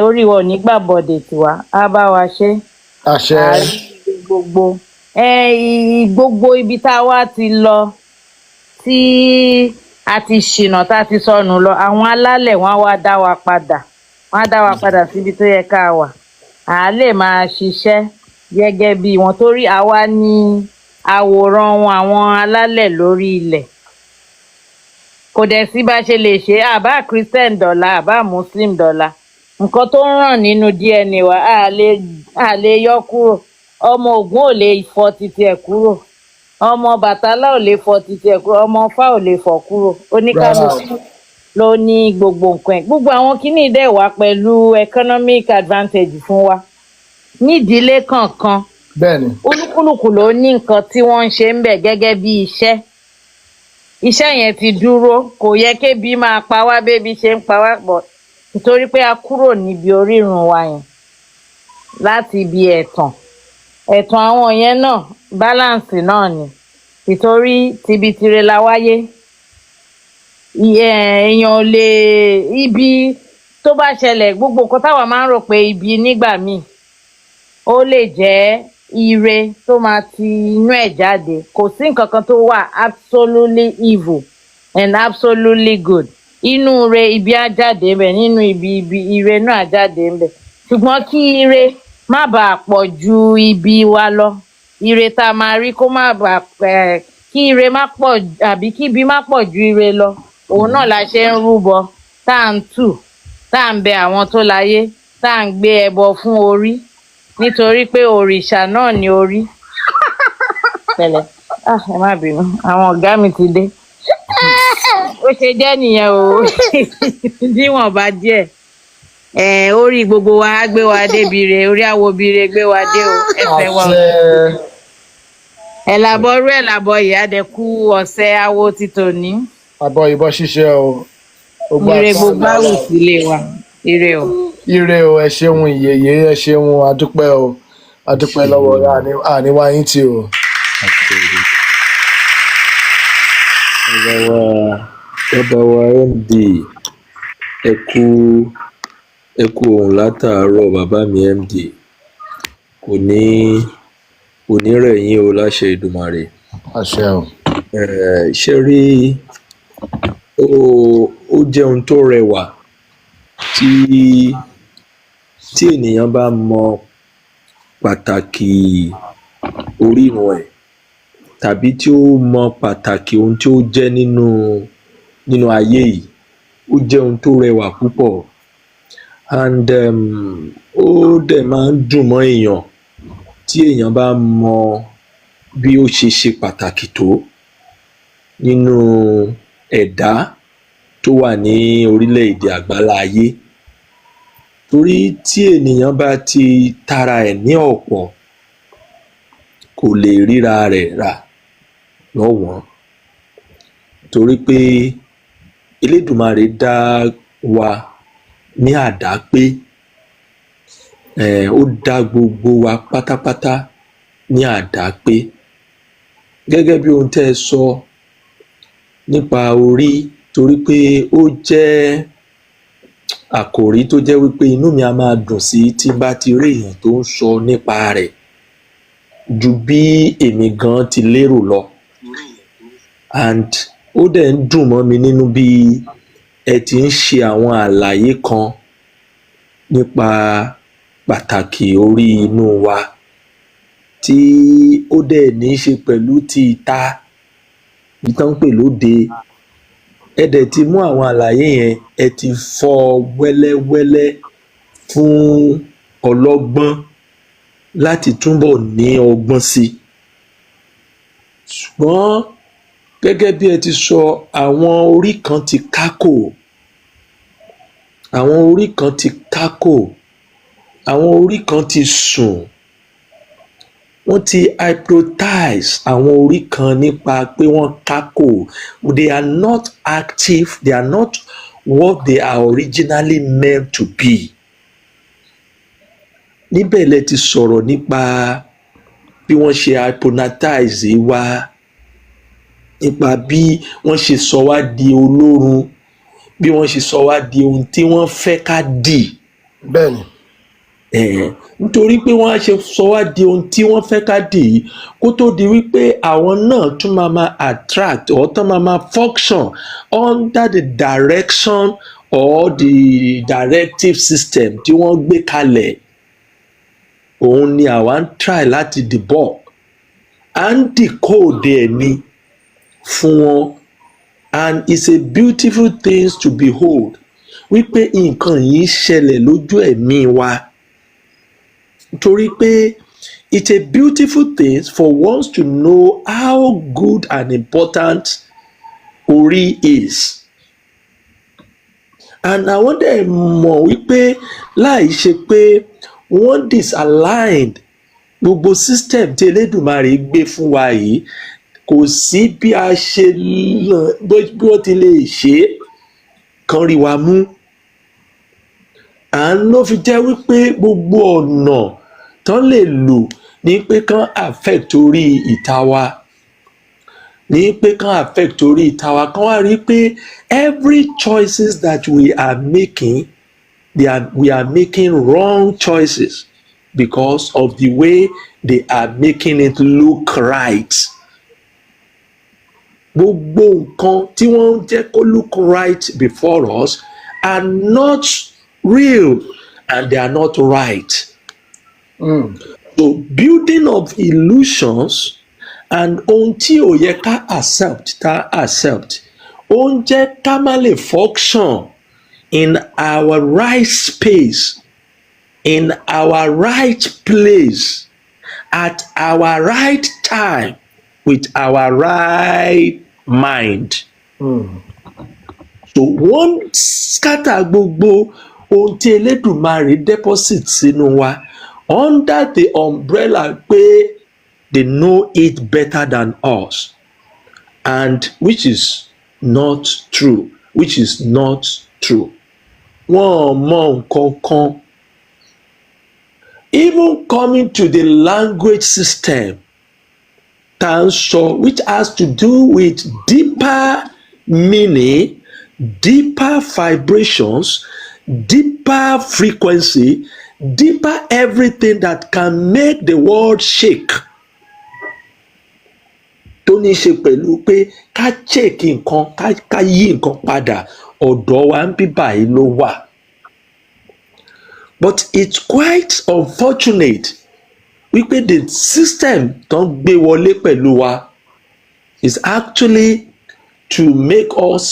orí wa ò ní gbà bọ̀dẹ̀ tiwa á bá wa ṣe àṣẹ. gbogbo gbogbo ibi tá a wá ti lọ tí a ti ṣìnà tá a ti sọnù lọ àwọn alálẹ̀ wọn á wá dá wa padà wọn á dá wa padà síbi tó yẹ ká wà à lè máa ṣiṣẹ́ gẹ́gẹ́ bí wọn torí àwa ní àwòrán wọn àwọn alálẹ̀ lórí ilẹ̀ kò dẹ̀ sí bá ṣe lè ṣe àbá christian dọ̀la àbá muslim dọ̀la nǹkan tó ń ràn nínú DNA wa a lè yọ kúrò ọmọ Ògún ò lè fọ títí ẹ̀ kúrò ọmọ Bàtálá ò lè fọ títí ẹ̀ kúrò ọmọ Ọ̀fà ò lè fọ kúrò oníkálukú ló ní gbogbo nǹkan ẹ̀ gbogbo àwọn kíní dẹ̀ wá pẹ̀lú economic advantage fún wa nídìílé kọ̀ọ̀kan olúkúlùkù ló ní nǹkan tí wọ́n ń ṣe ń bẹ̀ gẹ́gẹ́ bí iṣẹ́ yẹn ti dúró kò yẹ kébi máa pa wá bébi ṣe ń pa wá pọ̀ nítorí pé a kúrò níbi orírun wa yẹn láti ibi ẹ̀tàn àwọn yẹn náà balance náà ni nítorí tibitire la wáyé èèyàn lè ibi tó bá ṣẹlẹ̀ gbogbo nǹkan táwa máa ń rò pé ibi nígbà míì ó lè jẹ́ ire tó máa ti inú ẹ̀ jáde kò sí nǹkan kan tó wà absolutely evil and absolutely good inú ire ibi á jáde ńbẹ̀ nínú ibi ire náà á jáde ńbẹ̀ ṣùgbọ́n kí ire má bàa pọ̀ ju ibi wa lọ ire tá a máa rí kó má bàa kí ire má pọ̀ àbí kí ibi má pọ̀ ju ire lọ òun náà la ṣe ń rúbọ tá à ń tù tá à ń bẹ àwọn tó láyé tá à ń gbé ẹbọ fún orí nítorí pé òrìṣà náà ni orí pẹ̀lẹ́ ẹ má bínú àwọn ọ̀gá mi ti dé ó ṣe jẹ́ nìyẹn o níwọ̀n bá díẹ̀ orí gbogbo wa á gbé wa débi re orí àwòbire gbé wa dé o ẹsẹ̀ wa ẹ̀làbọ̀rú ẹ̀làbọ̀ ìyádẹ́kú ọ̀sẹ̀ awo ti tòní. àbọ̀ ìbọn ṣíṣe o. ire gbogbo àwù sílé wa ire o. ire o ẹ ṣeun ìyèyè ẹ ṣeun adúpẹ́ o adúpẹ́ lọ́wọ́ àníwá yín tí o. bàbá wa MD ẹ kú ohun látàárọ̀ bàbá mi MD kò ní rẹ̀ yín o láṣẹ Èdùmàrè. àṣẹ o. ṣe rí ó jẹ́ ohun tó rẹwà tí ènìyàn bá mọ pàtàkì orírun ẹ̀ tàbí tí ó mọ pàtàkì ohun tí ó jẹ́ nínú ayé yìí ó jẹ́ ohun tó rẹwà púpọ̀ and ó dẹ̀ máa ń dùn mọ́ èèyàn tí èèyàn bá mọ bí ó ṣe pàtàkì tó nínú ẹ̀dá tó wà ní orílẹ̀-èdè àgbálá ayé torí tí ènìyàn bá ti tara ẹ̀ ní ọ̀pọ̀ kò lè ríra rẹ̀ rà lọ́wọ́n torí pé Elédùmarè dá wa ní àdápé ó dá gbogbo wa pátápátá ní àdápé gẹ́gẹ́ bí ohun tẹ́ ẹ sọ nípa orí torí pé ó jẹ́ àkòrí tó jẹ́ wípé inú mi á máa dùn sí tí n bá ti rí èèyàn tó ń sọ nípa rẹ̀ ju bí èmi gan ti lérò lọ and ó dẹ̀ ń dùn mọ́ mi nínú bí ẹ ti ń ṣe àwọn àlàyé kan nípa pàtàkì orí inú wa tí ó dẹ̀ ní í ṣe pẹ̀lú ti ìta ìtàn ń pè lóde ẹ dẹ̀ ti mú àwọn àlàyé yẹn ẹ ti fọ́ wẹ́lẹ́wẹ́lẹ́ fún ọlọ́gbọ́n láti túbọ̀ ní ọgbọ́n sí ṣùgbọ́n gẹ́gẹ́ bí ẹ ti sọ àwọn orí kan ti kákò àwọn orí kan ti sùn wọ́n ti hypnotize àwọn orí kan nípa pé wọ́n kákò. They are not active, they are not what they are originally meant to be. Níbẹ̀ lẹ ti sọ̀rọ̀ nípa bí wọ́n ṣe hypnotize wa, nípa bí wọ́n ṣe sọ wá di olórun, bí wọ́n ṣe sọ wá di ohun tí wọ́n fẹ́ ká dì. Bẹ́ẹ̀ni. Nítorí pé wọ́n á ṣe sọ wá di ohun tí wọ́n fẹ́ ká dì yìí kó tó di wípé àwọn náà tún máa attract or tán máa function under the direction or the directive system tí wọ́n gbé kalẹ̀. Òun ni àwa ń try láti debunk, à ń decode ẹ̀ ni fún wọn, and it's a beautiful thing to behold wípé nǹkan yìí ṣẹlẹ̀ lójú ẹ̀mí wa. Nítorí pé it's a beautiful thing for ones to know how good and important Ori is. And àwọn dẹ̀ mọ̀ wípé láì ṣe pé wọ́n disaligned gbogbo system tí Elédùmarè gbé fún wa yìí, kò sí bí a ṣe bí wọ́n ti lè ṣe kán rí wa mú. À ń ló fi jẹ́ wípé gbogbo ọ̀nà tán lè lò ní pé kán affect orí ìta wa, ní pé kán affect orí ìta wa, kán wá rí pé every choices that we are making, we are making wrong choices because of the way they are making it look right. Gbogbo nǹkan tí wọ́n ń jẹ́ kó look right before us are not real and they are not right. So building of illusions and ohun tí ò yẹ ká accept ó ń jẹ́ ká má lè function in our right space, in our right place, at our right time, with our right mind. So wọ́n scatter gbogbo ohun tí Elédùmarè deposit sínú wa under the umbrella pé they know it better than us, and which is not true. Wọ́n mọ nǹkan kan. Even coming to the language system tá ń sọ, which has to do with deeper meaning, deeper vibrations, deeper frequency, deeper everything that can make the world shake. Tó ní ṣe pẹ̀lú pé ká check nǹkan, ká yí nǹkan padà, ọ̀dọ̀ wa ń bí báyìí ló wà. But it's quite unfortunate wípé the system tó ń gbé wọlé pẹ̀lú wa is actually to make us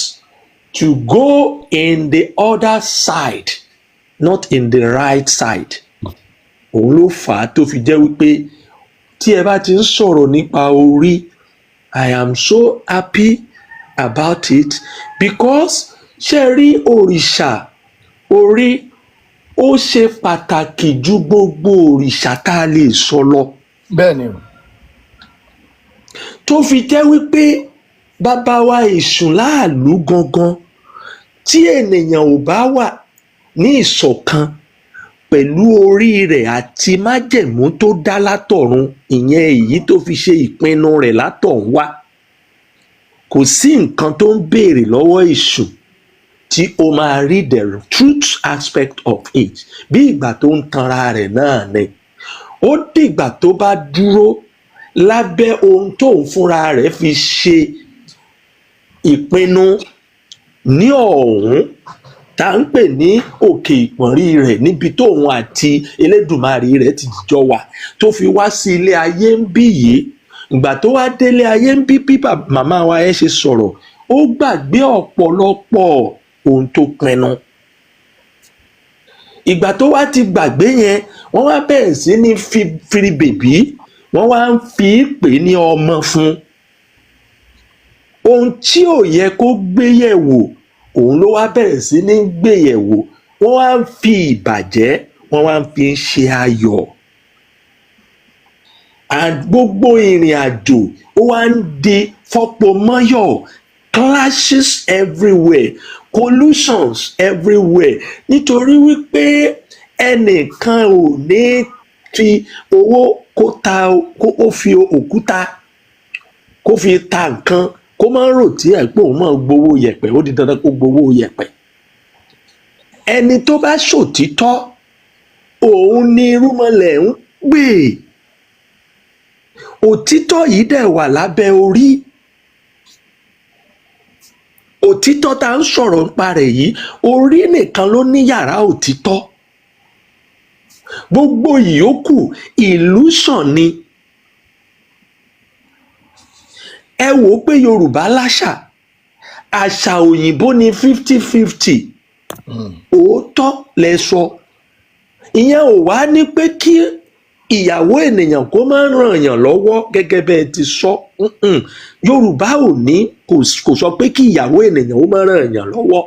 to go in the other side, not in the right side. Òun ló fà á tó fi jẹ́ wípé tí ẹ bá ti ń sọ̀rọ̀ nípa orí, I am so happy about it because ṣe rí òrìṣà orí ó ṣe pàtàkì ju gbogbo òrìṣà tá a lè sọ lọ. Bẹ́ẹ̀ni. Tó fi jẹ́ wípé bàbá wa Èṣù láàlú gangan, tí ènìyàn ò bá wà ní ìṣọ̀kan pẹ̀lú orí rẹ̀ àti májẹ̀mú tó dá látọ̀run, ìyẹn èyí tó fi ṣe ìpinnu rẹ̀ látọ̀run wá, kò sí nǹkan tó ń béèrè lọ́wọ́ Èṣù tí ó máa rí the truth aspect of it. Bí ìgbà tó ń tanra rẹ̀ náà ni. Ó dìgbà tó bá dúró lábẹ́ ohun tóun fúnra rẹ̀ fi ṣe ìpinnu ní ọ̀hún tá ń pè ní òkè ìpọ̀nrí rẹ̀, níbi tóun àti Elédùmarè rẹ̀ ti jọ wà, tó fi wá sí ilé ayé ń bí yìí. Ìgbà tó wá délé ayé ń bí màmá wa ẹ ṣe sọ̀rọ̀, ó gbàgbé ọ̀pọ̀lọpọ̀ ohun tó pinnu. Ìgbà tó wá ti gbàgbé yẹn, wọ́n wá bẹ̀rẹ̀ sí ní firi bèbí, wọ́n wá ń fi pè ní ọmọ fún. Ohun tí ò yẹ kó gbéyẹ̀wò òun ló wá bẹ̀rẹ̀ sí ní gbéyẹ̀wò. Wọ́n wá ń fi ìbàjẹ́, wọ́n wá ń fi ṣe ayọ̀. and gbogbo ìrìn àjò ó wá ń di fọ́pomọ́yọ̀, clashes everywhere, collusions everywhere, nítorí wípé ẹnìkan ò ní fi owó kó fi òkúta kó fi ta nǹkan kó má rò tí ẹ̀ pé òun máa gbowó yẹ̀pẹ̀, ó di dandan kó gbowó yẹ̀pẹ̀. ẹni tó bá ṣòtítọ́ òun ni irúnmọlẹ̀ ń gbè. òtítọ́ yìí dẹ̀ wà lábẹ́ orí. òtítọ́ tá ń sọ̀rọ̀ nípa rẹ̀ yìí, orí nìkan ló ní yàrá òtítọ́. gbogbo ìyókù illusion ni. ẹ wò ó pé Yorùbá láṣà, àṣà òyìnbó ni 50-50. òótọ́ lẹ sọ. ìyẹn ò wá ní pé kí ìyàwó ènìyàn kó má ràn yàn lọ́wọ́ gẹ́gẹ́ bẹ́ẹ̀ ti sọ. Yorùbá ò ní kò sọ pé kí ìyàwó ènìyàn ó má ràn yàn lọ́wọ́,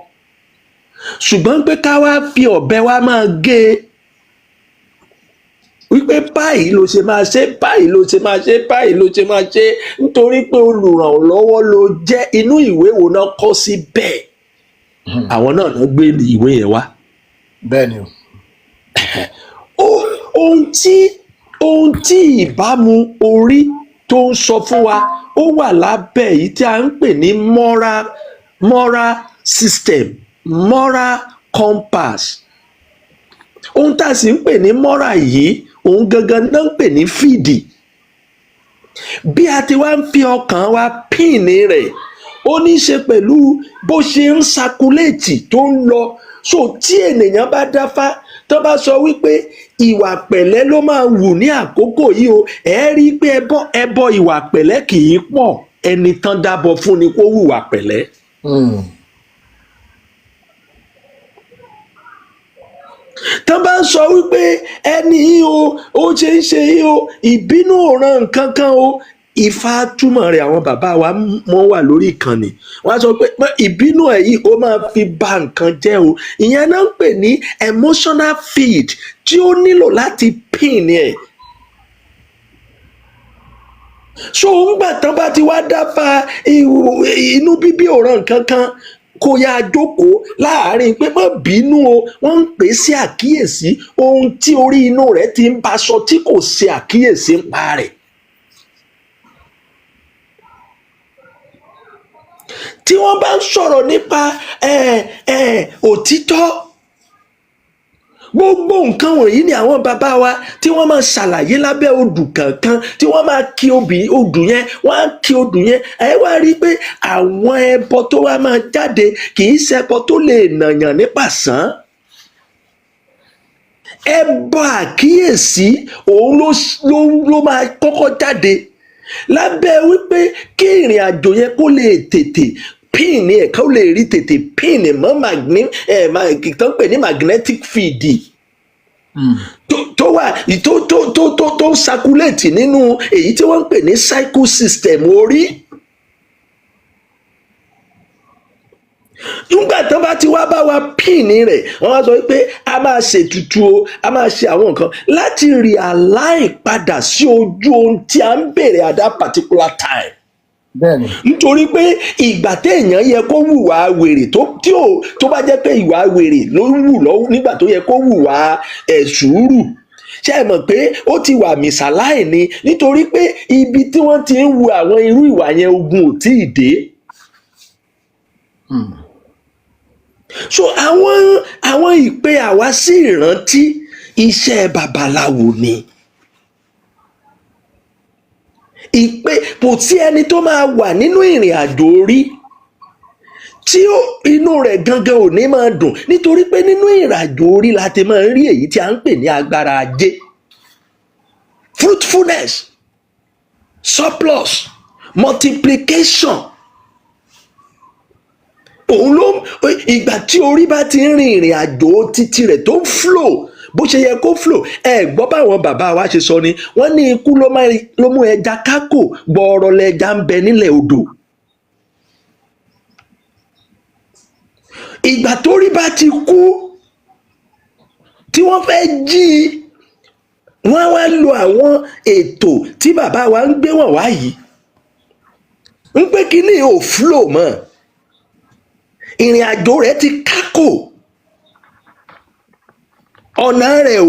ṣùgbọ́n pé ká wá fi ọ̀bẹ wá máa gé e wípé báyìí ló ṣe máa ṣe, báyìí ló ṣe máa ṣe, báyìí ló ṣe máa ṣe, nítorí pé olùrànlọ́wọ́ ló jẹ́. inú ìwé wo náà kọ sí bẹ́ẹ̀? àwọn náà gbé ìwé yẹn wá. bẹ́ẹ̀ ni ohun tí ìbámu orí tó ń sọ fún wa ó wà lábẹ́ èyí tí a ń pè ní moral system, moral compass. ohun tá a sì ń pè ní moral yìí, òun gangan náà ń pè ní fìdí. bí a ti wá ń fi ọkàn wa píìnì rẹ̀, ó ní í ṣe pẹ̀lú bó ṣe ń sakuléètì tó ń lọ. so tí ènìyàn bá dáfá tó bá sọ wípé ìwà pẹ̀lẹ́ ló máa wù ní àkókò yìí o, ẹ rí i pé ẹbọ ìwà pẹ̀lẹ́ kì í pọ̀, ẹni tán dábọ̀ fún ni kó hùwà pẹ̀lẹ́. tán bá ń sọ wípé ẹni yìí o ó ṣe ń ṣe yìí o, ìbínú ò ran nǹkan kan o, Ifá túmọ̀ rẹ̀, àwọn bàbá wa mọ́ wà lórí ìkànnì, wọ́n á sọ pé ìbínú ẹ̀ yìí ó máa fi ba nǹkan jẹ́ o. ìyẹn náà ń pè ní emotional feed tí ó nílò láti pin ẹ̀. so ńgbà tán bá ti wá dáfà inú bíbí ò ran nǹkan kan, kó yá jókòó láàárín pé má bínú o, wọ́n ń pè sí àkíyèsí ohun tí orí inú rẹ̀ ti ń bá sọ tí kò ṣe àkíyèsí ń pa rẹ̀. tí wọ́n bá ń sọ̀rọ̀ nípa òtítọ́, gbogbo nǹkan wọ̀nyí ni àwọn bàbá wa tí wọ́n máa ṣàlàyé lábẹ́ odù kankan, tí wọ́n máa kí odù yẹn, wọ́n á kí odù yẹn. ẹ wá rí i pé àwọn ẹbọ tó wá máa jáde kì í ṣẹbọ tó lè nàyàn ní pàṣán. ẹbọ àkíyèsí òun ló máa kọ́kọ́ jáde lábẹ́ wípé kí ìrìn àjò yẹn kó lè tètè píìnì ẹ̀, kó lè rí tètè píìnì mọ́ tó ń pè ní magnetic field tó wà tó ń circulate nínú èyí tí wọ́n ń pè ní cycle system orí. nígbà tó bá ti wá bá wa píìnì rẹ̀, wọ́n wá sọ pé a máa ṣètùtù o, a máa ṣe àwọn nǹkan láti realign padà sí ojú ohun tí a ń béèrè at that particular time. bẹ́ẹ̀ni. nítorí pé ìgbà téèyàn yẹ kó hùwà wèrè tó bá jẹ́ pé ìwà wèrè ló ń wù lọ́wọ́ nígbà tó yẹ kó hùwà sùúrù, ṣé ẹ mọ̀ pé ó ti wà mìsàláì ni, nítorí pé ibi tí wọ́n ti ń wu àwọn irú ìwà yẹn ogun ò tí ì dé. so àwọn ìpè àwa sí ìrántí iṣẹ́ babaláwo ni. ìpè kò sí ẹni tó máa wà nínú ìrìn àjò orí tí inú rẹ̀ gangan ò ní máa dùn, nítorí pé nínú ìrìn àjò orí la ti máa ń rí èyí tí a ń pè ní agbára ajé, fruitfulness, surplus, multiplication. òun ló ìgbà tí orí bá ti ń rin ìrìn àjò títí rẹ̀ tó ń flow bó ṣe yẹ kó flow. ẹ gbọ́ báwọn bàbá wa ṣe sọ ni, wọ́n ní ikú ló mú ẹja kákò, gbọ́ọ̀rọ̀ lẹja ń bẹ nílẹ̀ odò. ìgbà tó rí bá ti kú tí wọ́n fẹ́ jí wọ́n wá lo àwọn ètò tí bàbá wa ń gbé wọ̀n wá yìí ń pé kíní ò flow mọ́ ìrìn àjò rẹ̀ ti kákò ọ̀nà rẹ̀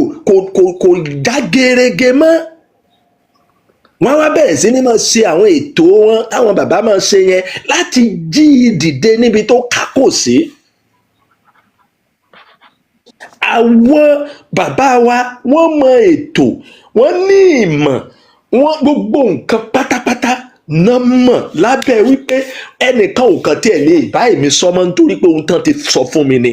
kò já gerege mọ́ wọ́n wá bẹ̀rẹ̀ sí ní máa ṣe àwọn ètò wọn táwọn bàbá máa ṣe yẹn láti jí i dìde níbi tó kákò sí. Àwọn bàbá wa wọ́n mọ ètò wọ́n ní ìmọ̀ wọ́n gbogbo nǹkan pátápátá náà mọ̀ lábẹ́ wípé ẹnìkan ò kàn tiẹ̀ lè bá èmi sọ mọ́ nítorí pé ohun tán ti sọ fún mi ni.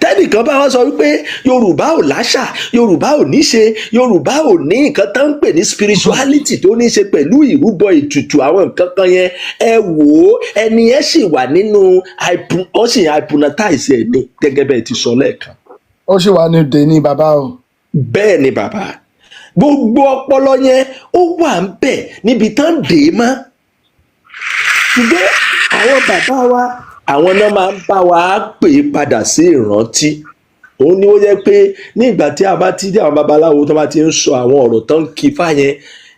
Tẹ́nìkan bá wá sọ wípé Yorùbá ò láṣà Yorùbá ò níṣe Yorùbá ò ní nǹkan tó ń pè ní spirituality tó ní ṣe pẹ̀lú ìrúbọ ètùtù àwọn nǹkan kan yẹn ẹ wò ó ẹni yẹn sì wà nínú ó sì hypnotize ẹ̀ ní gẹ́gẹ́ bẹ́ẹ̀ ti sọ lẹ́ẹ̀kan. Ó sì wà ní òde ní bàbá o. Bẹ́ẹ̀ ni bàbá gbogbo ọpọlọ yẹn ó wà ń bẹ̀ níbi tán dè é mọ́ ṣùgbọ́n àwọn bàbá wa àwọn náà máa ń bá wa pè é padà sí ìrántí òun ni ó jẹ́ pé ní ìgbà tí a bá ti dé àwọn babaláwo tó bá ti ń sọ àwọn ọ̀rọ̀ tó ń kí fáyẹn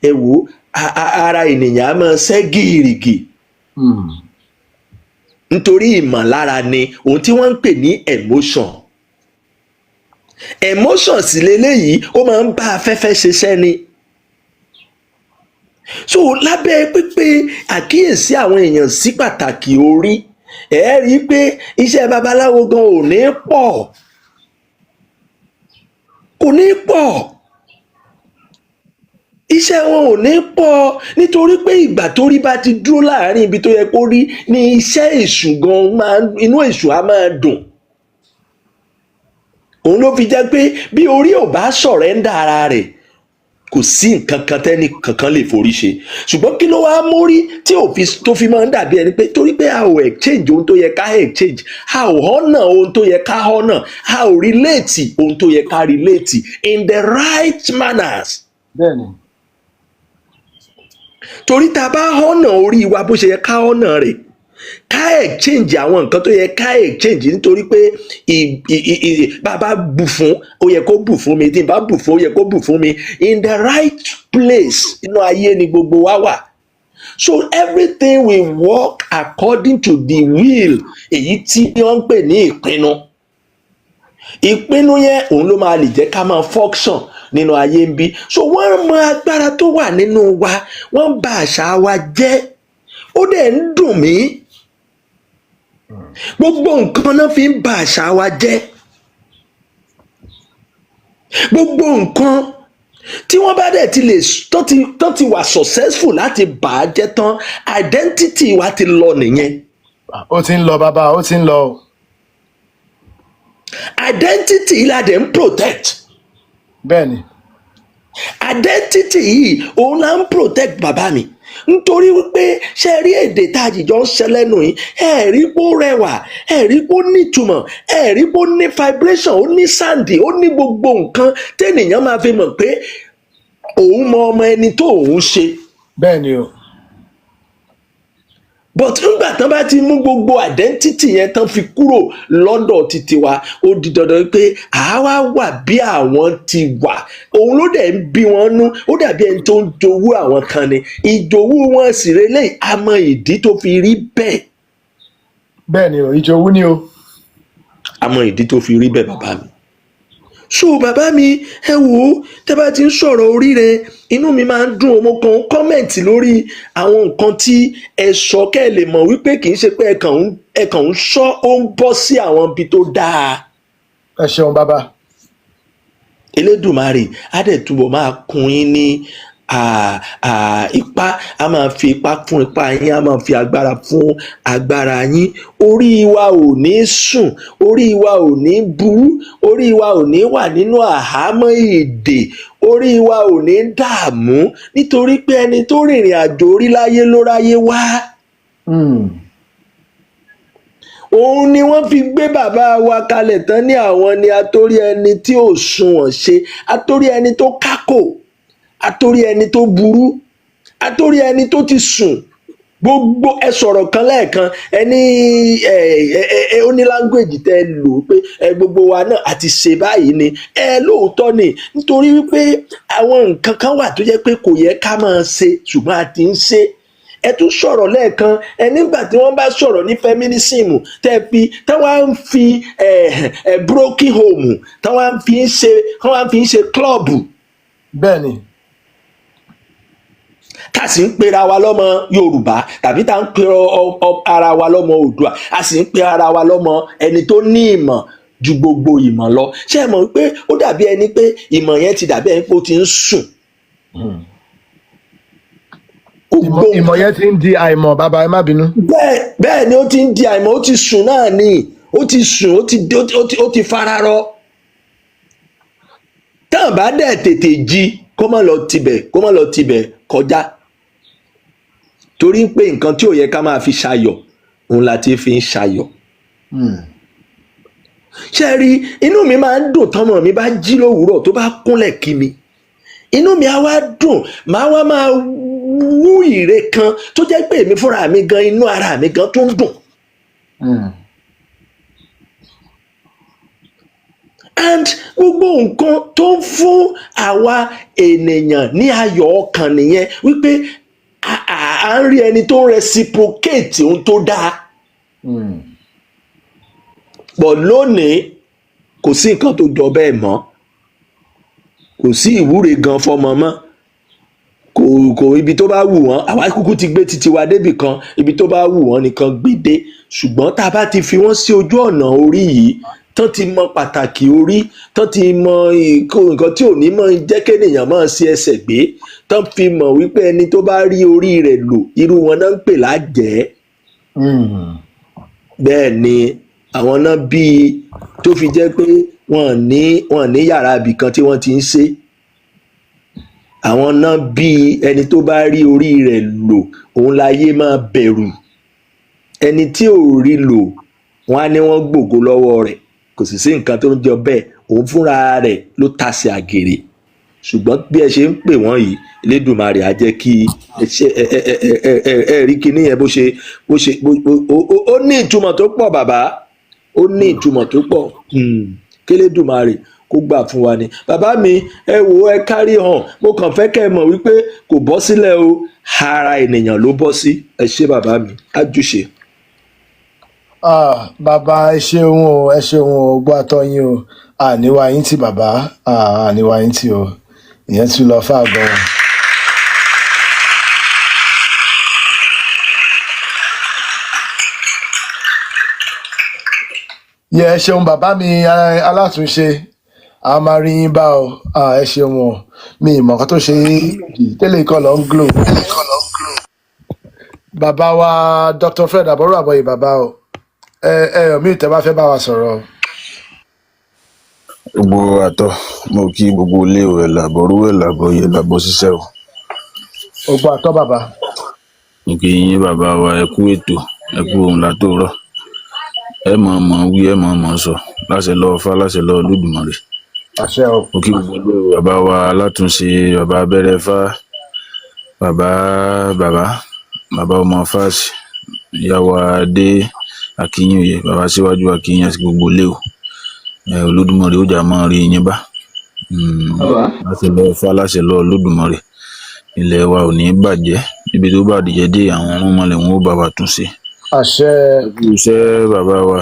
ẹ wò ara ènìyàn á máa ṣẹ́ gìrìgì nítorí ìmọ̀lára ni ohun tí wọ́n ń pè ní emotion sì leléyìí ó máa ń bá afẹ́fẹ́ ṣiṣẹ́ ni so lábẹ́ pípé àkíyèsí àwọn èèyàn sí pàtàkì orí ẹ rí i pé iṣẹ́ babaláwo gan ò ní pọ̀ kò ní pọ̀ iṣẹ́ wọn ò ní pọ̀ nítorí pé ìgbà tó rí bá ti dúró láàrin ibi tó yẹ kó rí ní iṣẹ́ èṣù gan inú èṣù á máa dùn òun ló fi jẹ́ pé bí orí ò bá sọ̀rẹ́ńdà ara rẹ̀ kò sí nǹkan kan tẹ́ni kankan lè forí ṣe ṣùgbọ́n kí ló wáá mórí tí tó fi máa ń dàbí ẹni pé torí pé a ò exchange ohun tó yẹ ká exchange a ò honor ohun tó yẹ ká honor a ò relate ohun tó yẹ ká relate in the right manners. Bẹ́ẹ̀ni. Torí tá a bá honor orí wa bó ṣe yẹ ká honor rẹ̀ ká exchange àwọn nǹkan tó yẹ ká exchange nítorí pé bàbá bù fún ó yẹ kó bù fún mi tí n bá bù fún ó yẹ kó bù fún mi in the right place inú ayé ni gbogbo wa wà so everything will work according to the will èyí tí wọ́n ń pè ní ìpinnu yẹn òun ló máa lè jẹ́ ká máa function nínú ayé ń bí so wọ́n mọ agbára tó wà nínú wa wọ́n bà àṣà wa jẹ́ ó dẹ̀ ń dùn mí gbogbo nǹkan náà fi ń bà àṣà wa jẹ́ gbogbo nǹkan tí wọ́n bá dẹ̀ ti lè tán ti wà successful láti bà á jẹ́ tán identity wa ti lọ nìyẹn. Ó ti ń lọ bàbá ó ti ń lọ. Identity la dẹ̀ ń protect. Bẹ́ẹ̀ni. Identity yìí òun la ń protect bàbá mi nítorí wípé ṣe rí èdè tá a jìjọ ń ṣe lẹ́nu yìí ẹ rí pó rẹwà ẹ rí pó nítumọ̀ ẹ rí pó ní vibration ó ní sáǹdì ó ní gbogbo nǹkan tẹ́nìyàn máa fi mọ̀ pé òun mọ ọmọ ẹni tó òun ṣe. Bẹ́ẹ̀ni o. But nígbà tán bá ti mú gbogbo identity yẹn tán fi kúrò lọ́dọ̀ títí wa ó di dandan pé àwa wà bí àwọn ti wà òun ló dẹ̀ ń bí wọn nú ó dàbí ẹni tó ń jowú àwọn kan ni ìjowú wọn sì relé àmọ́ ìdí tó fi rí bẹ́ẹ̀. Bẹ́ẹ̀ni o ìjowú ni o. Àmọ́ ìdí tó fi rí bẹ́ẹ̀ bàbá mi. So bàbá mi ẹ wò ó tẹ́ bá ti ń sọ̀rọ̀ Oríire inú mi máa ń dùn ọmọ kan kọ́mẹ̀ntì lórí àwọn nǹkan tí ẹ sọ kẹ́ ẹ lè mọ̀ wípé kì í ṣe pé ẹ kàn ń sọ ó ń bọ́ sí àwọn ibi tó dáa. Ẹ ṣeun bàbá. Elédùmarè á dẹ̀ túbọ̀ máa kún yín ní ipá a máa fi ipá fún ipá yín a máa fi agbára fún agbára yín orí wa ò ní sùn orí wa ò ní burú orí wa ò ní wà nínú àhámọ́ èdè orí wa ò ní dààmú nítorí pé ẹni tó rìnrìn àjò orí láyé ló ráyé wá. Òun ni wọ́n fi gbé bàbá wa kalẹ̀ tán ní àwọn ni atórí ẹni tí ò sunwọ̀n ṣe atórí ẹni tó kákò atórí ẹni tó burú atórí ẹni tó ti sùn gbogbo ẹ sọ̀rọ̀ kan lẹ́ẹ̀kan ẹ ní ó ní language tẹ́ ẹ lò pé gbogbo wa náà àti ṣe báyìí ni lóòótọ́ ni nítorí wípé àwọn nǹkan kan wà tó jẹ́ pé kò yẹ ká máa ṣe ṣùgbọ́n a ti ń ṣe ẹ tún sọ̀rọ̀ lẹ́ẹ̀kan nígbà tí wọ́n bá sọ̀rọ̀ ní feminism táwọn ń fi broken home táwọn fi ń ṣe club. bẹ́ẹ̀ ni. tá a sì ń pera wa lọ́mọ Yorùbá tàbí tá a ń pera ara wa lọ́mọ Oòduà a sì ń pera ara wa lọ́mọ ẹni tó ní ìmọ̀ ju gbogbo ìmọ̀ lọ ṣé ẹ mọ̀ pé ó dàbí ẹni pé ìmọ̀ yẹn ti dàbí ẹni pé ó ti ń sùn. ìmọ̀ yẹn ti ń di àìmọ̀ bàbá ẹ má bínú. bẹ́ẹ̀ ni ó ti ń di àìmọ̀ ó ti sùn náà ni ó ti sùn ó ti fara rọ. táwọn bá dẹ̀ tètè jí kó má lọ tibẹ̀ kọjá torí pé nǹkan tí ò yẹ ká máa fi ṣayọ̀ òun la ti fi ń ṣayọ̀. ṣé rí inú mi máa ń dùn tọmọ mi bá jí lówùúrọ̀ tó bá kúnlẹ̀ kí mi inú mi á wá dùn máa wá máa wú ìre kan tó jẹ́ pé èmi fúnra mi gan inú ara mi gan tó ń dùn. and gbogbo nǹkan tó ń fún àwa ènìyàn ní ayọ̀ ọkàn nìyẹn wípé à ń rí ẹni tó ń reciprocate ohun tó dáa. But lónìí kò sí nǹkan tó jọ bẹ́ẹ̀ mọ́ kò sí ìwúre gan fọmọ mọ́ kò ibi tó bá wù wọ́n àwa kúkú ti gbé titi wa débì kan ibi tó bá wù wọ́n nìkan gbé dé ṣùgbọ́n tá a bá ti fi wọ́n sí ojú ọ̀nà orí yìí tán ti mọ pàtàkì orí tán ti mọ nǹkan tí ò ní mọ jẹ́ kéèyàn máa ṣe ẹsẹ̀ gbé tán fi mọ̀ wípé ẹni tó bá rí orí rẹ̀ lò irú wọn náà ń pè lájẹ́. Bẹ́ẹ̀ ni àwọn náà bíi tó fi jẹ́ pé wọ́n ní yàrá ibì kan tí wọ́n ti ń ṣe àwọn náà bíi ẹni tó bá rí orí rẹ̀ lò òun láyé máa bẹ̀rù ẹni tí ò rí lò wọ́n á ní wọ́n gbògo lọ́wọ́ rẹ̀ kò sì sí nǹkan tó ń jọ bẹ́ẹ̀ òun fúnra rẹ̀ ló tasẹ̀ àgèrè ṣùgbọ́n bí ẹ ṣe ń pè wọ́n yìí Elédùmarè á jẹ́ kí ẹ rí kinní yẹn bó ṣe ó ní ìtumọ̀ tó pọ̀ bàbá ó ní ìtumọ̀ tó pọ̀ k'Elédùmarè kó gbà fún wa ni bàbá mi ẹ wò ẹ kárí hàn mo kàn fẹ́ kẹ́ ẹ mọ̀ wípé kò bọ́ sílẹ̀ o ara ènìyàn ló bọ́ sí ẹ ṣé bàbá mi ájúṣe. Bàbá ẹ ṣeun o gbọ́ àtọ́yìn o àníwá yín tì bàbá àníwá yín tì o ìyẹn tún lọ fà gan. ẹ ṣeun bàbá mi alátúnṣe a máa rí yín bá o ẹ ṣeun o mi ìmọ̀ kan tó ṣe tẹ́lẹ̀ ikọ̀ lọ ń glo. bàbá wa Dr. Fred àbọ̀rọ̀ àbọ̀yè bàbá o mi ò tẹ́ bá fẹ́ bá wa sọ̀rọ̀. gbogbo àtọ mo kí gbogbo ilé o ẹ̀ làbọ̀rú ẹ̀ làbọ̀yè làbọ̀ ṣiṣẹ́ o. gbogbo àtọ bàbá. mo kí yín bàbá wa ẹ kú ètò ẹ kú ohun látòrọ ẹ mọ̀ wí ẹ mọ̀ sọ láṣẹ lọ́wọ́ fá láṣẹ lọ́wọ́ Olódùmarè. àṣẹ o. mo kí gbogbo ilé o bàbá wa alátúnṣe bàbá abẹ́rẹ́ fá bàbá ọmọ fáàsì ìyàwó adé akínyìnyẹ bàbá síwájú akínyìn àti gbogbo ilé o Olódùmarè ó jà máa rí yín bá láṣẹ lọ́wọ́ fá láṣẹ lọ́wọ́ Olódùmarè ilẹ̀ wa ò ní bàjẹ́ ibi tó bá dìjẹ́ dé àwọn ọmọlẹ̀ wọn ó bá wa tún ṣe. àṣẹ. ẹ kú iṣẹ́ bàbá wa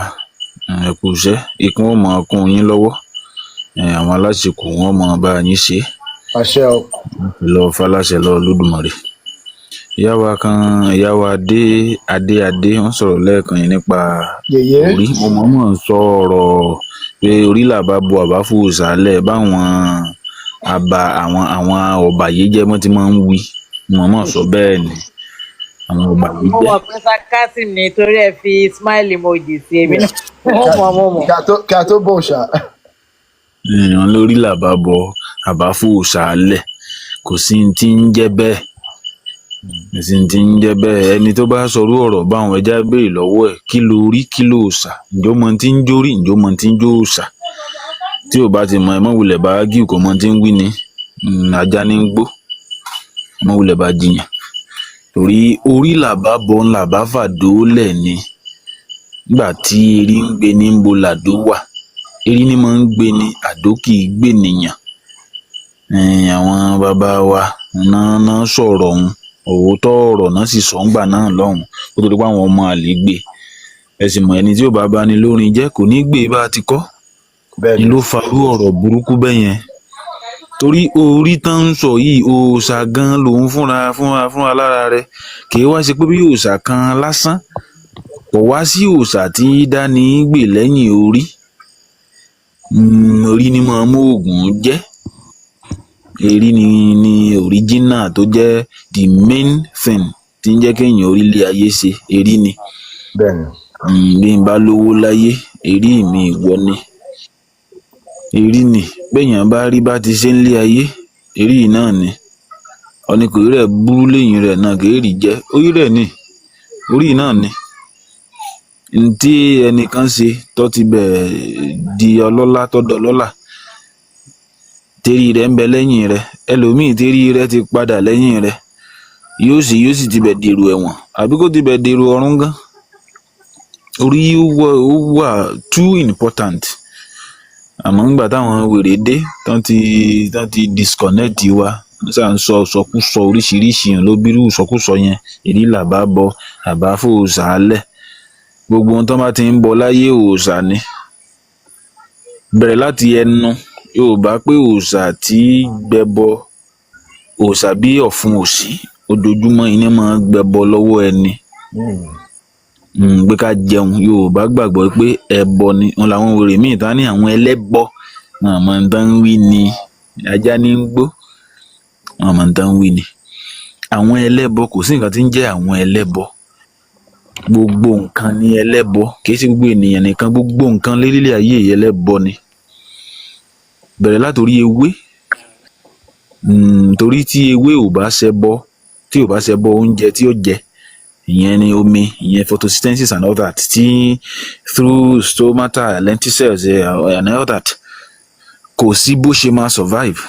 ẹ kú iṣẹ́ ikún ó máa kún yín lọ́wọ́ àwọn aláṣekù wọn máa bá yín ṣe. àṣẹ o. lọ́wọ́ fá láṣẹ lọ́wọ́ Olódùmarè. ìyá wa adé wọ́n sọ̀rọ̀ lẹ́ẹ̀kan yìí nípa orí mo mọ̀ sọ ọ̀rọ̀ pé orí làbá bu àbá fòsàlẹ̀ báwọn àwọn ọ̀bàyéjẹ́ mọ́ ti máa ń wí mo mọ̀ sọ bẹ́ẹ̀ ni àwọn ọ̀bàyéjẹ́. mo mọ̀ pé sarcasm ni torí ẹ fi smile emoji sí èmi náà mo mọ̀. kí a tó bọ̀ ṣá. èèyàn lórí làbá bọ àbá fòsàlẹ̀ kò sí ti ń jẹ́ bẹ́ẹ̀ ti ń jẹ́ bẹ́ẹ̀ ẹni tó bá sọrú ọ̀rọ̀ báwọn ẹja béèrè lọ́wọ́ ẹ̀ kí ló rí kí ló sà ǹjọ́ mọ tí ń jórí ǹjọ́ mọ tí ń jó sà tí ò bá ti mọ ẹ mọ wulẹ̀ bá gíw kò mọ tí ń wí ni ajá ní ń gbó mọ wulẹ̀ bá jiyàn torí orí làbá bọ làbá fàdó lẹ̀ ni nígbà tí erí ń gbé ní bo làdó wà erí ni máa ń gbé ní àdó kì í gbé nìyàn. Àwọn bàbá wa náà sọ̀rọ̀ ọ̀hún òótọ́ ọ̀rọ̀ náà sì sọ ńgbà náà lọ́hùn kó tó di pé àwọn ọmọ àlè gbé ẹ sì mọ̀ ẹni tí ò bá bá ní lórin jẹ́ kò ní gbé bá a ti kọ́ ni ló farú ọ̀rọ̀ burúkú bẹ́ẹ̀ yẹn torí orí tán ń sọ yìí òòṣà gan lòun fúnra lára rẹ̀ kì í wá ṣe pé bí òòṣà kan lásán kò wá sí òòṣà tí dání gbè lẹ́yìn orí. Orí ni máa mú oògùn jẹ́ erí ni original tó jẹ́ the main thing tí ń jẹ́ kéèyàn orílẹ̀ ayé ṣe erí ni. Bí n bá lówó láyé erí mi ìwọ ni erí ni béèyàn bá rí bá ti ṣe ń lé ayé erí náà ni ọ̀nì kò rí rẹ̀ burú lẹ́yìn rẹ̀ náà kì í rí jẹ́ orí rẹ̀ ni orí náà ni ntí ẹnìkan ṣe tó ti bẹ̀ di ọlọ́lá tó dọlọ́lá térí rẹ̀ ń bẹ lẹ́yìn rẹ̀ ẹlòmíì térí rẹ̀ ti padà lẹ́yìn rẹ̀ yóò sì ti bẹ̀ dèrò ẹ̀wọ̀n àbí kó ti bẹ̀ dèrò ọ̀run gan. Orí ó wà too important àmọ́ ńgbà táwọn wèrè dé tán ti disconnect wa ṣáà ń sọ sọkúsọ oríṣiríṣi yẹn ló bírú sọkúsọ yẹn èrí làbá bọ àbá fòòṣà lẹ̀ gbogbo ohun tó bá ti ń bọ láyé òòṣà ni bẹ̀rẹ̀ láti ẹnu Yorùbá pé òòṣà tí gbẹbọ òòṣà bí ọ̀fun òsì ojoojúmọ́ iná máa gbẹbọ lọ́wọ́ ẹni pé ká jẹun Yorùbá gbàgbọ́ pé ẹbọ ni wọn làwọn wèrè míì tá ní àwọn ẹlẹ́bọ wọn àmọ́ ń tán wí ni ajá ní ń gbó wọn àmọ́ ń tán wí ni àwọn ẹlẹ́bọ kò sí nǹkan tí ń jẹ́ àwọn ẹlẹ́bọ gbogbo nǹkan ni ẹlẹ́bọ kìí ṣe gbogbo ènìyàn nìkan gbogbo nǹkan lérílẹ̀ ayé ẹlẹ́bọ ni bẹ̀rẹ̀ látòrí ewé torí tí ewé ò bá ṣẹbọ oúnjẹ tí ó jẹ ìyẹn ni omi ìyẹn photosynthesis and all that tí through stomata lenticels and all that kò sí bó ṣe máa survive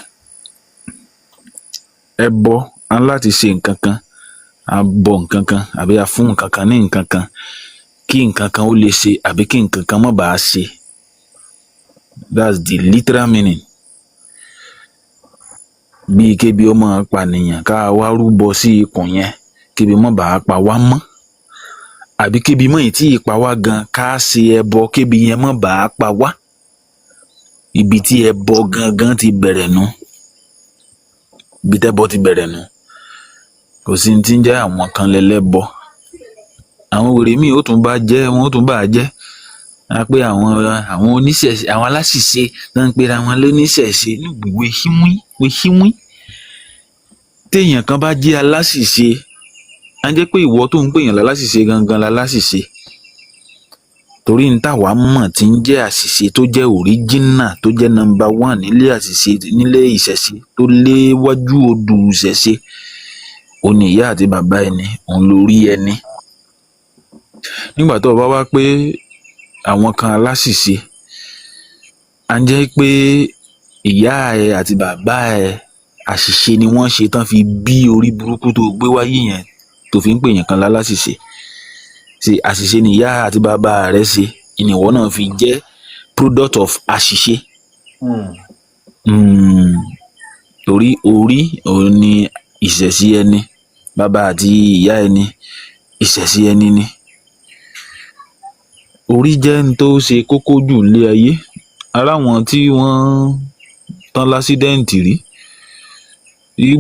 ẹbọ á láti ṣe nǹkan kan a bọ nǹkan kan àbí a fún nǹkan kan ní nǹkan kan kí nǹkan kan ó lè ṣe àbí kí nǹkan kan má bàa ṣe that's the literal meaning. Bíi kébi ó máa pànìyàn ká wá rúbọ sí ikùn yẹn kébi má bàa pa wá mọ́ àbí kébi mọ́ ìtí ìpa wá gan ká ṣe ẹbọ kébi yẹn má bàa pa wá ibi tí ẹbọ gangan ti bẹ̀rẹ̀ nù ibi tẹ́bọ ti bẹ̀rẹ̀ nù kò sí ti ń jẹ́ àwọn kan lẹ́lẹ́bọ àwọn wèrè míì ó tún bá jẹ́ wọn ó tún bá jẹ́ á pé àwọn oníṣẹ̀ṣe àwọn aláṣìṣe náà ń pera wọn lóníṣẹ̀ṣe ní gbogbo ìhíwín téèyàn kan bá jẹ́ aláṣìṣe á jẹ́ pé ìwọ tó ń pèèyàn láláṣìṣe gangan láláṣìṣe torí ń tàwa mọ̀ tí ń jẹ́ àṣìṣe tó jẹ́ original tó jẹ́ number one nílé àṣìṣe nílé ìṣẹ̀ṣe tó léwájú odù ìṣẹ̀ṣe òun ni ìyá àti bàbá ẹni òun lórí ẹni nígbà tó o bá wá pé àwọn kan aláṣìṣe á jẹ́ pé ìyá ẹ àti bàbá ẹ àṣìṣe ni wọ́n ṣe tán fi bí orí burúkú tó gbé wáyé yẹn tó fi ń pè yàn kan láláṣìṣe ṣe àṣìṣe ni ìyá àti bàbá rẹ ṣe ìnìwọ náà fi jẹ́ product of àṣìṣe torí orí òun ni ìṣẹ̀ṣe ẹni bàbá àti ìyá ẹni ìṣẹ̀ṣe ẹni ni orí jẹ́ n tó ṣe kókó jù nílé ayé aráwọn tí wọ́n tán lásídẹ́ǹtì rí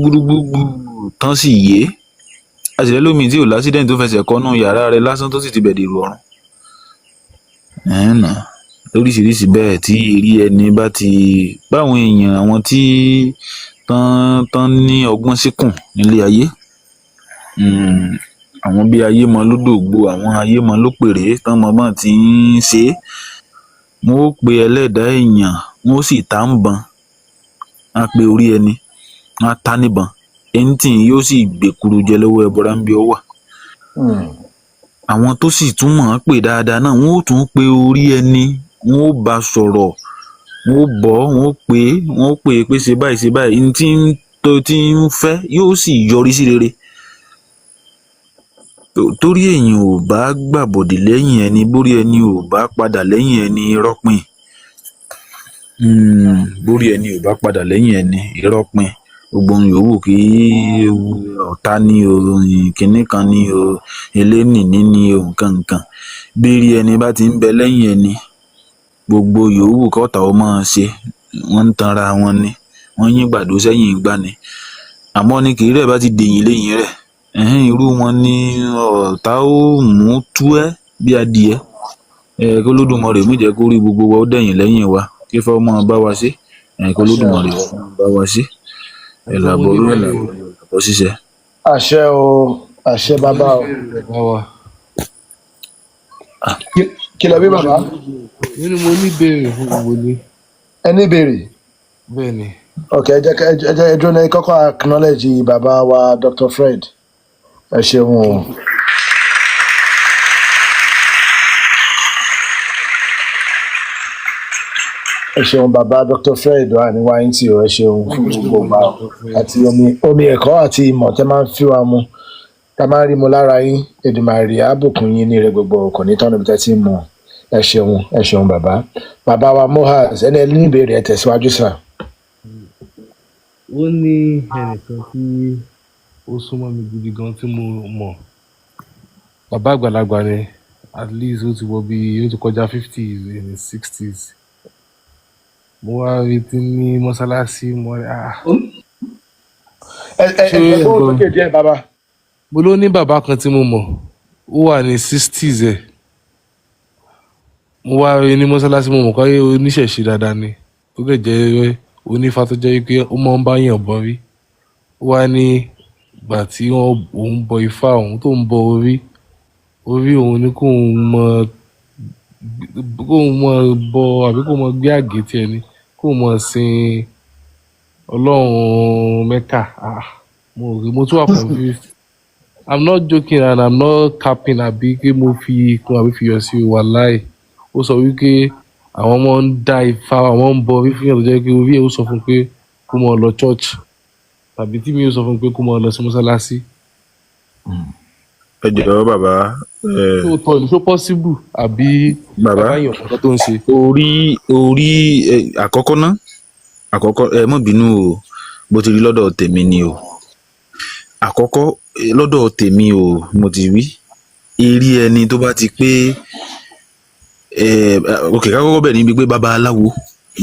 gbúgbúgbú tán sì yé àṣìlẹ́ lómi tí ò lásídẹ́ǹtì tó fẹsẹ̀ kọ́nú yàrá rẹ̀ lásán tó sì ti bẹ̀ dèrò ọ̀run lóríṣiríṣi bẹ́ẹ̀ tí eré ẹni bá ti báwọn èèyàn àwọn tí tán ní ọgbọ́n síkùn nílé ayé àwọn bíi ayé mọ lódògbò àwọn ayé mọ lópèrè tán mọ bọ́n ti ń ṣe é wọn ó pe ẹlẹ́dàá èèyàn wọn ó sì ta ń bọn á pe orí ẹni wọn á ta níbọn ẹni tí yóò sì gbèkuru jẹ lọ́wọ́ ẹbọra ń bí ọ wà àwọn tó sì tún mọ̀ ọ́n pè dáadáa náà wọn ó tún pe orí ẹni wọn ó bá sọ̀rọ̀ wọn ó bọ́ wọn ó pè é pé ṣe báyìí ní tí ń fẹ́ yóò sì yọrí sí rere torí èèyàn ò bá gbàbọ̀dè lẹ́yìn ẹni bórí ẹni ò bá padà lẹ́yìn ẹni irọ́ pin. Bórí ẹni ò bá padà lẹ́yìn ẹni irọ́ pin. Gbogbo ohun yòówù kí ọ̀tá ní o kinní kan ní o elénìní ní o nǹkan béèrè ẹni bá ti ń bẹ lẹ́yìn ẹni gbogbo yòówù kọ́ta ó máa ṣe wọ́n ń tanra wọn ni wọ́n yín gbàdó sẹ́yìn ìgbà ni àmọ́ ní kì í rẹ̀ bá ti dèyìn lẹ́yìn rẹ̀ irú wọn ni ọ̀tá ó mú tú ẹ́ bí adìẹ kí Olódùmarè mú jẹ́ kó rí gbogbo wa ó dẹ̀yìn lẹ́yìn wa kí fẹ́ ọmọ bá wa ṣe kí Olódùmarè bá wa ṣe ẹ̀làbọ̀rú ẹ̀làbọ̀ ṣiṣẹ́. àṣẹ o àṣẹ bàbá o. kí lẹ bí bàbá. nínú mo ní ìbéèrè fún gbogbo ní. ẹ ní ìbéèrè. bẹ́ẹ̀ni. ok ẹ jẹ́ ẹjọ́ náà kọ́kọ́ acknowledge bàbá wa Dr. Fred ẹ ṣeun o. ẹ ṣeun bàbá Dr. Fred wà ní wáyé o ẹ ṣeun fún gbogbo àti omi ẹ̀kọ́ àti ìmọ̀ tẹ́ máa ń fi wa mu tá máa ń rí mu lára yín Èdùmàrè àbùkún yín ní ire gbogbo kò ní tọ́nu bí tẹ́ ti mọ̀ ẹ ṣeun bàbá wa Mohaz ẹni ẹ ní ìbéèrè ẹ tẹ̀síwájú sà. ó ní ẹnìkan tí ó súnmọ́ mi gidi gan tí mo mọ̀ bàbá àgbàlagbà ni at least ó ti wọ bí ó ti kọjá 50s in his 60s mo wá rí tí ní mọ́sálásí mo rí mo ló ní bàbá kan tí mo mọ̀ ó wà ní 60s ẹ̀ mo wá rí ní mọ́sálásí mo mọ̀ káyé oníṣẹ̀ṣe dáadáa ni tó lè jẹ́ onífá tó jẹ́ pé ó máa ń bá yàn bọ rí ó wá ní ìgbà tí òun bọ ifá òun tó ń bọ orí òun ni kóun mọ bọ àbí kóun mọ gbé àgé tiẹ̀ ni kóun mọ sin Ọlọ́run Mẹ́kà mo tún wà confused. I'm not joking and I'm not capping àbí pé mo fi kún àbí fi yọ sí wàláì ó sọ wípé àwọn ọmọ ń dá ifá àwọn ń bọ orí fún yàn tó jẹ́ pé orí ẹ̀ ó sọ fún pé kó mọ lọ church tàbí tí mi ó sọ fún pé kó mọ lọ sí mọ́sálásí. ẹ jọ̀ọ́ bàbá. tó tọ́ ní tó possible àbí bàbá yàn kankan tó ń ṣe. orí àkọ́kọ́ ẹ má bínú o bó ti rí lọ́dọ̀ tèmi ni o àkọ́kọ́ lọ́dọ̀ tèmi o mo ti wí eré ẹni tó bá ti pé òkè kákọ́kọ́ bẹ̀ níbi pé babaláwo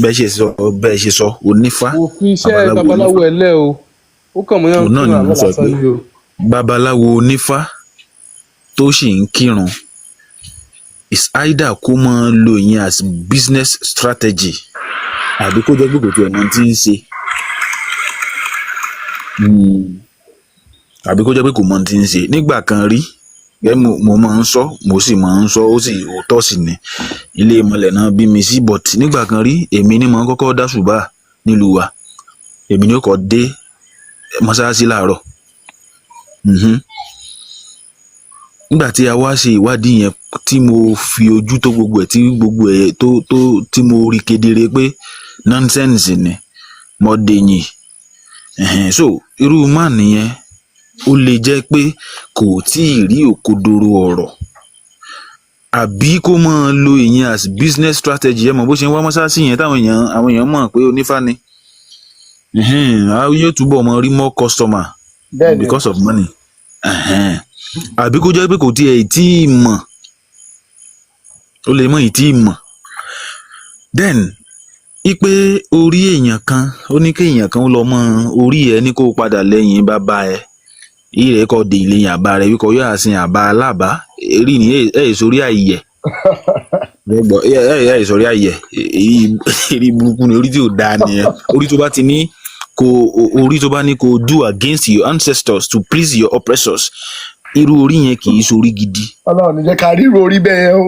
bẹ́ẹ̀ ṣe sọ onífá. mo fi iṣẹ́ babaláwo ẹ̀ lẹ́ o ó kàn mọ́ yàn kí wọ́n lọ́la sọ yìí o. babaláwo onífá tó sì ń kírun is either kó máa lo ìyẹn as business strategy àbí kó jẹ́ gbogbo tí ọ̀nà tí ń ṣe àbí kó jẹ́ pé kò mọ tí ń ṣe nígbà kan rí mo máa ń sọ mo sì máa ń sọ ó sì òótọ́ sì ni ilé ìmọ̀lẹ̀ náà bí mi sí but nígbà kan rí èmi ni mo kọ́kọ́ dá ṣùbà nílùú wa èmi ni ó kọ́ dé mọ́ṣáláṣí láàárọ̀ nígbà tí a wá ṣe ìwádìí yẹn tí mo fi ojú tó gbogbo ẹ̀ tí mo rí kedere pé nonsense ni mo dèyìn so irú máà nìyẹn ó lè jẹ́ pé kò tí ì rí òkodoro ọ̀rọ̀ àbí kó máa lo ìyẹn as business strategy ẹ mọ̀ bó ṣe ń wá mọ́ṣáláṣí yẹn táwọn èèyàn mọ̀ pé onífá ni yóò túbọ̀ mọ rí more customer because of money àbí kó jẹ́ pé kò tiẹ̀ tí ì mọ̀ ó lè mọ̀ ì tí ì mọ̀ then ipe orí èèyàn kan ó ní kí èèyàn kan lọ mọ orí ẹ ní kó padà lẹ́yìn bàbá ẹ ìrẹ kọ dé ilé àbá rẹ wíkọ yóò àsìn àbá alábá èrí ni sórí àyẹ sórí àyẹ èrí burúkú ni orí tí ò dáa nìyẹn orí tó bá ti ní kó do against your ancestors to please your oppressors irú orí yẹn kì í sórí gidi. Ọlọ́run ní jẹ́ ká rí orí bẹ́ẹ̀ o.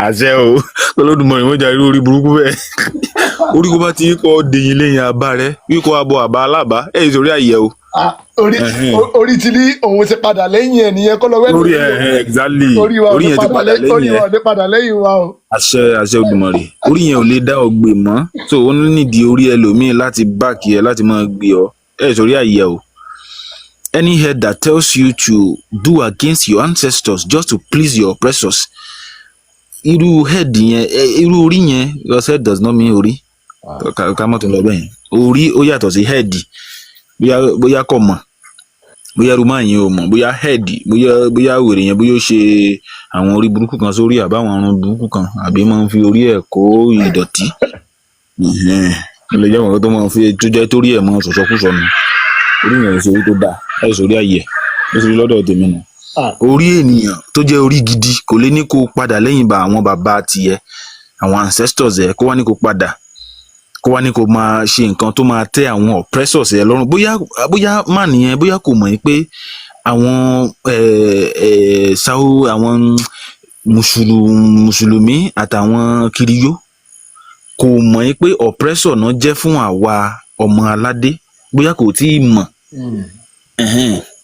àṣẹ o Olódùmarè mọ́jà irú orí burúkú bẹ́ẹ̀ orí kó bá ti kọ́ dèyìn lẹ́yìn àbá rẹ wíkọ́ abọ́ àbá alábá sórí àyẹ̀ o. orí ti ní òun ti padà lẹ́yìn ẹ̀ nìyẹn kọ́ lọ wẹ́ẹ̀lì. orí exactly orí yẹn ti padà lẹ́yìn ẹ̀ orí wa ò ní padà lẹ́yìn wa o. àṣẹ Olódùmarè orí yẹn ò lè dá ọ gbè mọ́ so ó nídìí orí ẹlòmíín láti báàkì ẹ láti máa gbé ọ sórí àyẹ̀ o any head that tells you to do against your ancestors just to please your oppressors, irú head yẹn irú orí yẹn, because head does not mean orí, ká mọ̀ tó lọ bẹ́ẹ̀. Orí ó yàtọ̀ sí head, bóyá kò mọ̀, bóyá rúmọ̀ yẹn ò mọ̀, bóyá head, bóyá wèrè yẹn bóyá ó ṣe àwọn orí burúkú kan sórí àbáwọn ọrùn burúkú kan, àbí máa ń fi orí ẹ̀ kó ìdọ̀tí. Ó lè jẹ́ àwọn tó máa ń fi tó jẹ́ torí ẹ̀ mọ́ sọ̀sọ́kùsọ nù. Orí yẹn ò ṣe orí tó dáa, láì sórí ayẹ ó sì rí lọ́dọ̀ tèmi nù. Orí ènìyàn tó jẹ́ orí gidi kò lè ní kó padà lẹ́yìn bá àwọn bàbá tiẹ̀, àwọn ancestors ẹ̀, kó wá ní kó padà, kó wá ní kó máa ṣe nǹkan tó máa tẹ́ àwọn oppressors ẹ̀ lọ́rùn. Bóyá má nìyẹn, bóyá kò mọ̀ pé àwọn sáwó, àwọn mùsùlùmí àtàwọn kiriyó kò mọ̀ pé oppressor náà jẹ́ fún àwa ọmọ aládé. Bóyá kò tí ì mọ̀,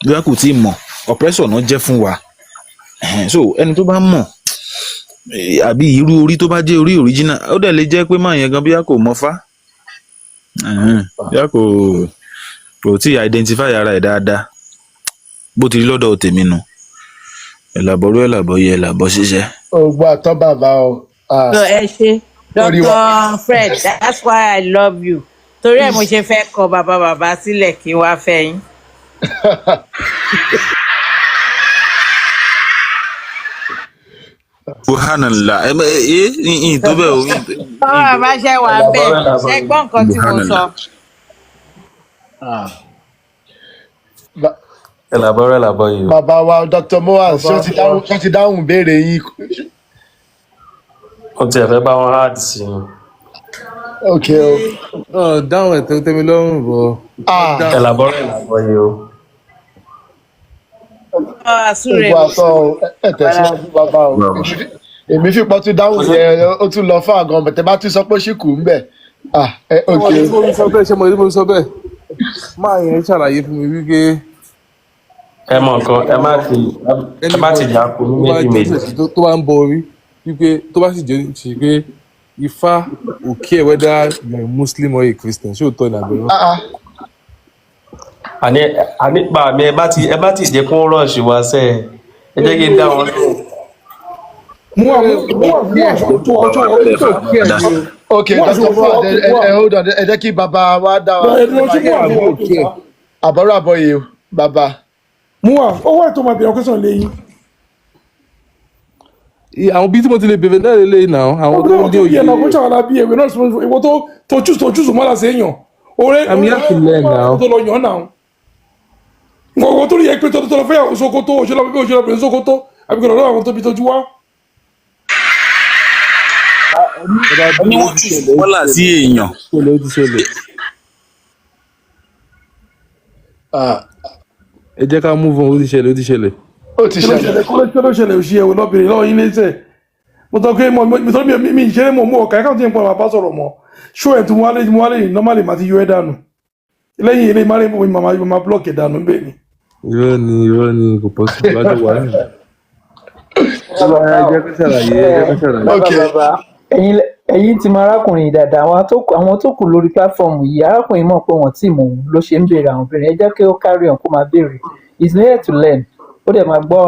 bóyá kò tí ì mọ̀ oppressor náà jẹ́ fún wa. So ẹni tó bá mọ̀, àbí irú orí tó bá jẹ́ orí original, ó dẹ̀ lè jẹ́ pé máa yẹn gan bóyá kò mọ̀ fá, bóyá kò tí ì identify ara ẹ̀ dáadáa. Bó ti rí lọ́dọ̀ tèmi nù. Ẹ̀làbọ̀rú ẹ̀làbọ̀yẹ ẹ̀làbọ̀ ṣiṣẹ́. Ògbó àtọ́ bàbá o. So ẹ ṣe Dr. Fred, that's why I love you. Torí ẹ̀ mo ṣe fẹ́ kọ bàbá sílẹ̀ kí n wá fẹ́ yín. Subhanallah. Tó bẹ́ẹ̀ o. Bàbá ṣe wà bẹ́ẹ̀, ṣe gbọ́ nǹkan tí mo sọ. Ẹ̀làbọ̀rọ̀ yìí. Bàbá wa Dr. Moaz, ṣé ti dáhùn ìbéèrè yín? Ó ti ẹ̀fẹ́ bá wọn hard sí i. Okay o. Dáhùn ẹ̀ tó tẹ́mi lọ́rùn bọ̀. Ẹ̀làbọ̀rọ̀ yìí o. Ògbó àtọ́ ẹ̀tẹ̀síwájú bàbá o. Èmi fi pọ́ tún dáhùn yẹn, ó tún lọ fún àgàn, bẹ̀tẹ̀ bá tún sọ pé ṣì kù ń bẹ̀. Okay. Ṣé mo sọ bẹ́ẹ̀? Máa yẹn ṣàlàyé fún mi wípé ẹ mọ̀ nǹkan, ẹ má ti jà kú ní méjì. tó bá ń bọ orí wípé tó bá sì jẹ́ ṣe pé Ifá ò care whether you're a Muslim or a Christian, ṣé òótọ́ ni àbẹ̀rẹ̀? Àní pa mi, ẹ bá ti jẹ́ kó rọ̀ṣì wá sẹ́ ẹ jẹ́ kí n dá wọn lóhùn. Okay, Dr. Moaz, hold on, ẹ jẹ́ kí bàbá wa dá wa. Àbọ̀rọ̀ àbọ̀yè bàbá. Mua, ó wà tó máa bẹ̀rẹ̀ question lẹ́yìn. Àwọn bí tí mo ti lè bẹ̀rẹ̀ náà lélẹ́yìn náà, àwọn tó ń dé òye. Ọ̀nà ọ̀gbọ́n ṣàwọn alábí ẹ̀wẹ̀ náà sọ ìwọ tó choose mọ́lá sí èèyàn. I'm here to learn now. Tó lọ yàn náà. Ngọ̀ngọ̀ tó rí yẹ pé tó lọ fẹ́ yàwó Sókótó, òṣèlú ọ̀bẹ òṣèlú ọ̀bẹ Sókótó, àbí kò lọ́wọ́ àwọn tó bí tójú wá. Ní wọ́n tún wọ́lá sí èèyàn. Ẹ jẹ́ ká move on, ó ti ṣẹlẹ̀. Ó ti ṣẹlẹ̀. Kí ló ṣẹlẹ̀ òṣì ẹ̀wẹ̀ lọ́bìnrin lọ́wọ́ yín léṣẹ̀. Mo tọ́ pé mi ìṣeré mọ̀ mú ọ̀ka ẹ̀ka tí ń pọ̀ bàbá sọ̀rọ̀ mọ́. Ṣó ẹ̀ tí mo wá lè ní normally màá ti yọ ẹ́ dànù. Lẹ́yìn ilé ìmárè mo máa block ẹ̀ dànù bẹ́ẹ̀ ni. Irọ́ ni kò possible láti wà nínú. Ẹ jẹ́ kó ṣàlàyé. Ẹ̀yin ti mọ arákùnrin dáadáa, àwọn tó kù lórí pláfọ́ọ̀mù yìí, arákùnrin mọ̀ pé wọ́n tí mọ̀ òun ló ṣe ń béèrè àwọn obìnrin. Ẹ jẹ́ kí ó carry on kó máa béèrè. He's here to learn. Ó dẹ̀ máa gbọ́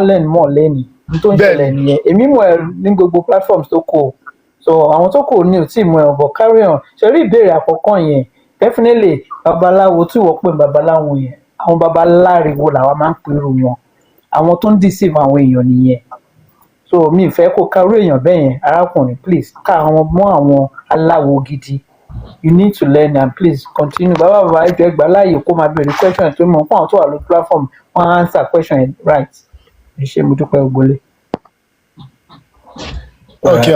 learn more lẹ́nìí. Ní tó ń ṣẹlẹ̀ nìyẹn. Èmi mọ̀ ẹ́ ní gbogbo platforms tó kù. So àwọn tó kù ní ò tí mọ̀ ẹ́, but carry on. Ṣé rí ìbéèrè àkọ́kọ́ yẹn? Definitely babaláwo tí wọ́n pè babaláwo yẹn, àwọn babaláriwo làwa máa ń pèrò wọn. Àwọn tó ń deceive àwọn èèyàn nìyẹn. So mi fẹ́ kó káró èèyàn bẹ́ẹ̀ yẹn, arákùnrin, please ká àwọn mọ́ àwọn aláwo gidi. You need to learn and please continue. Bàbá ẹjọ́ ẹgbàá láàyè kó máa béèrè question tó mọ̀ fún àwọn tó wà lórí platform, wọ́n á answer question yẹn right. Ẹ ṣé mo dúpẹ́ ògbólé. Okay,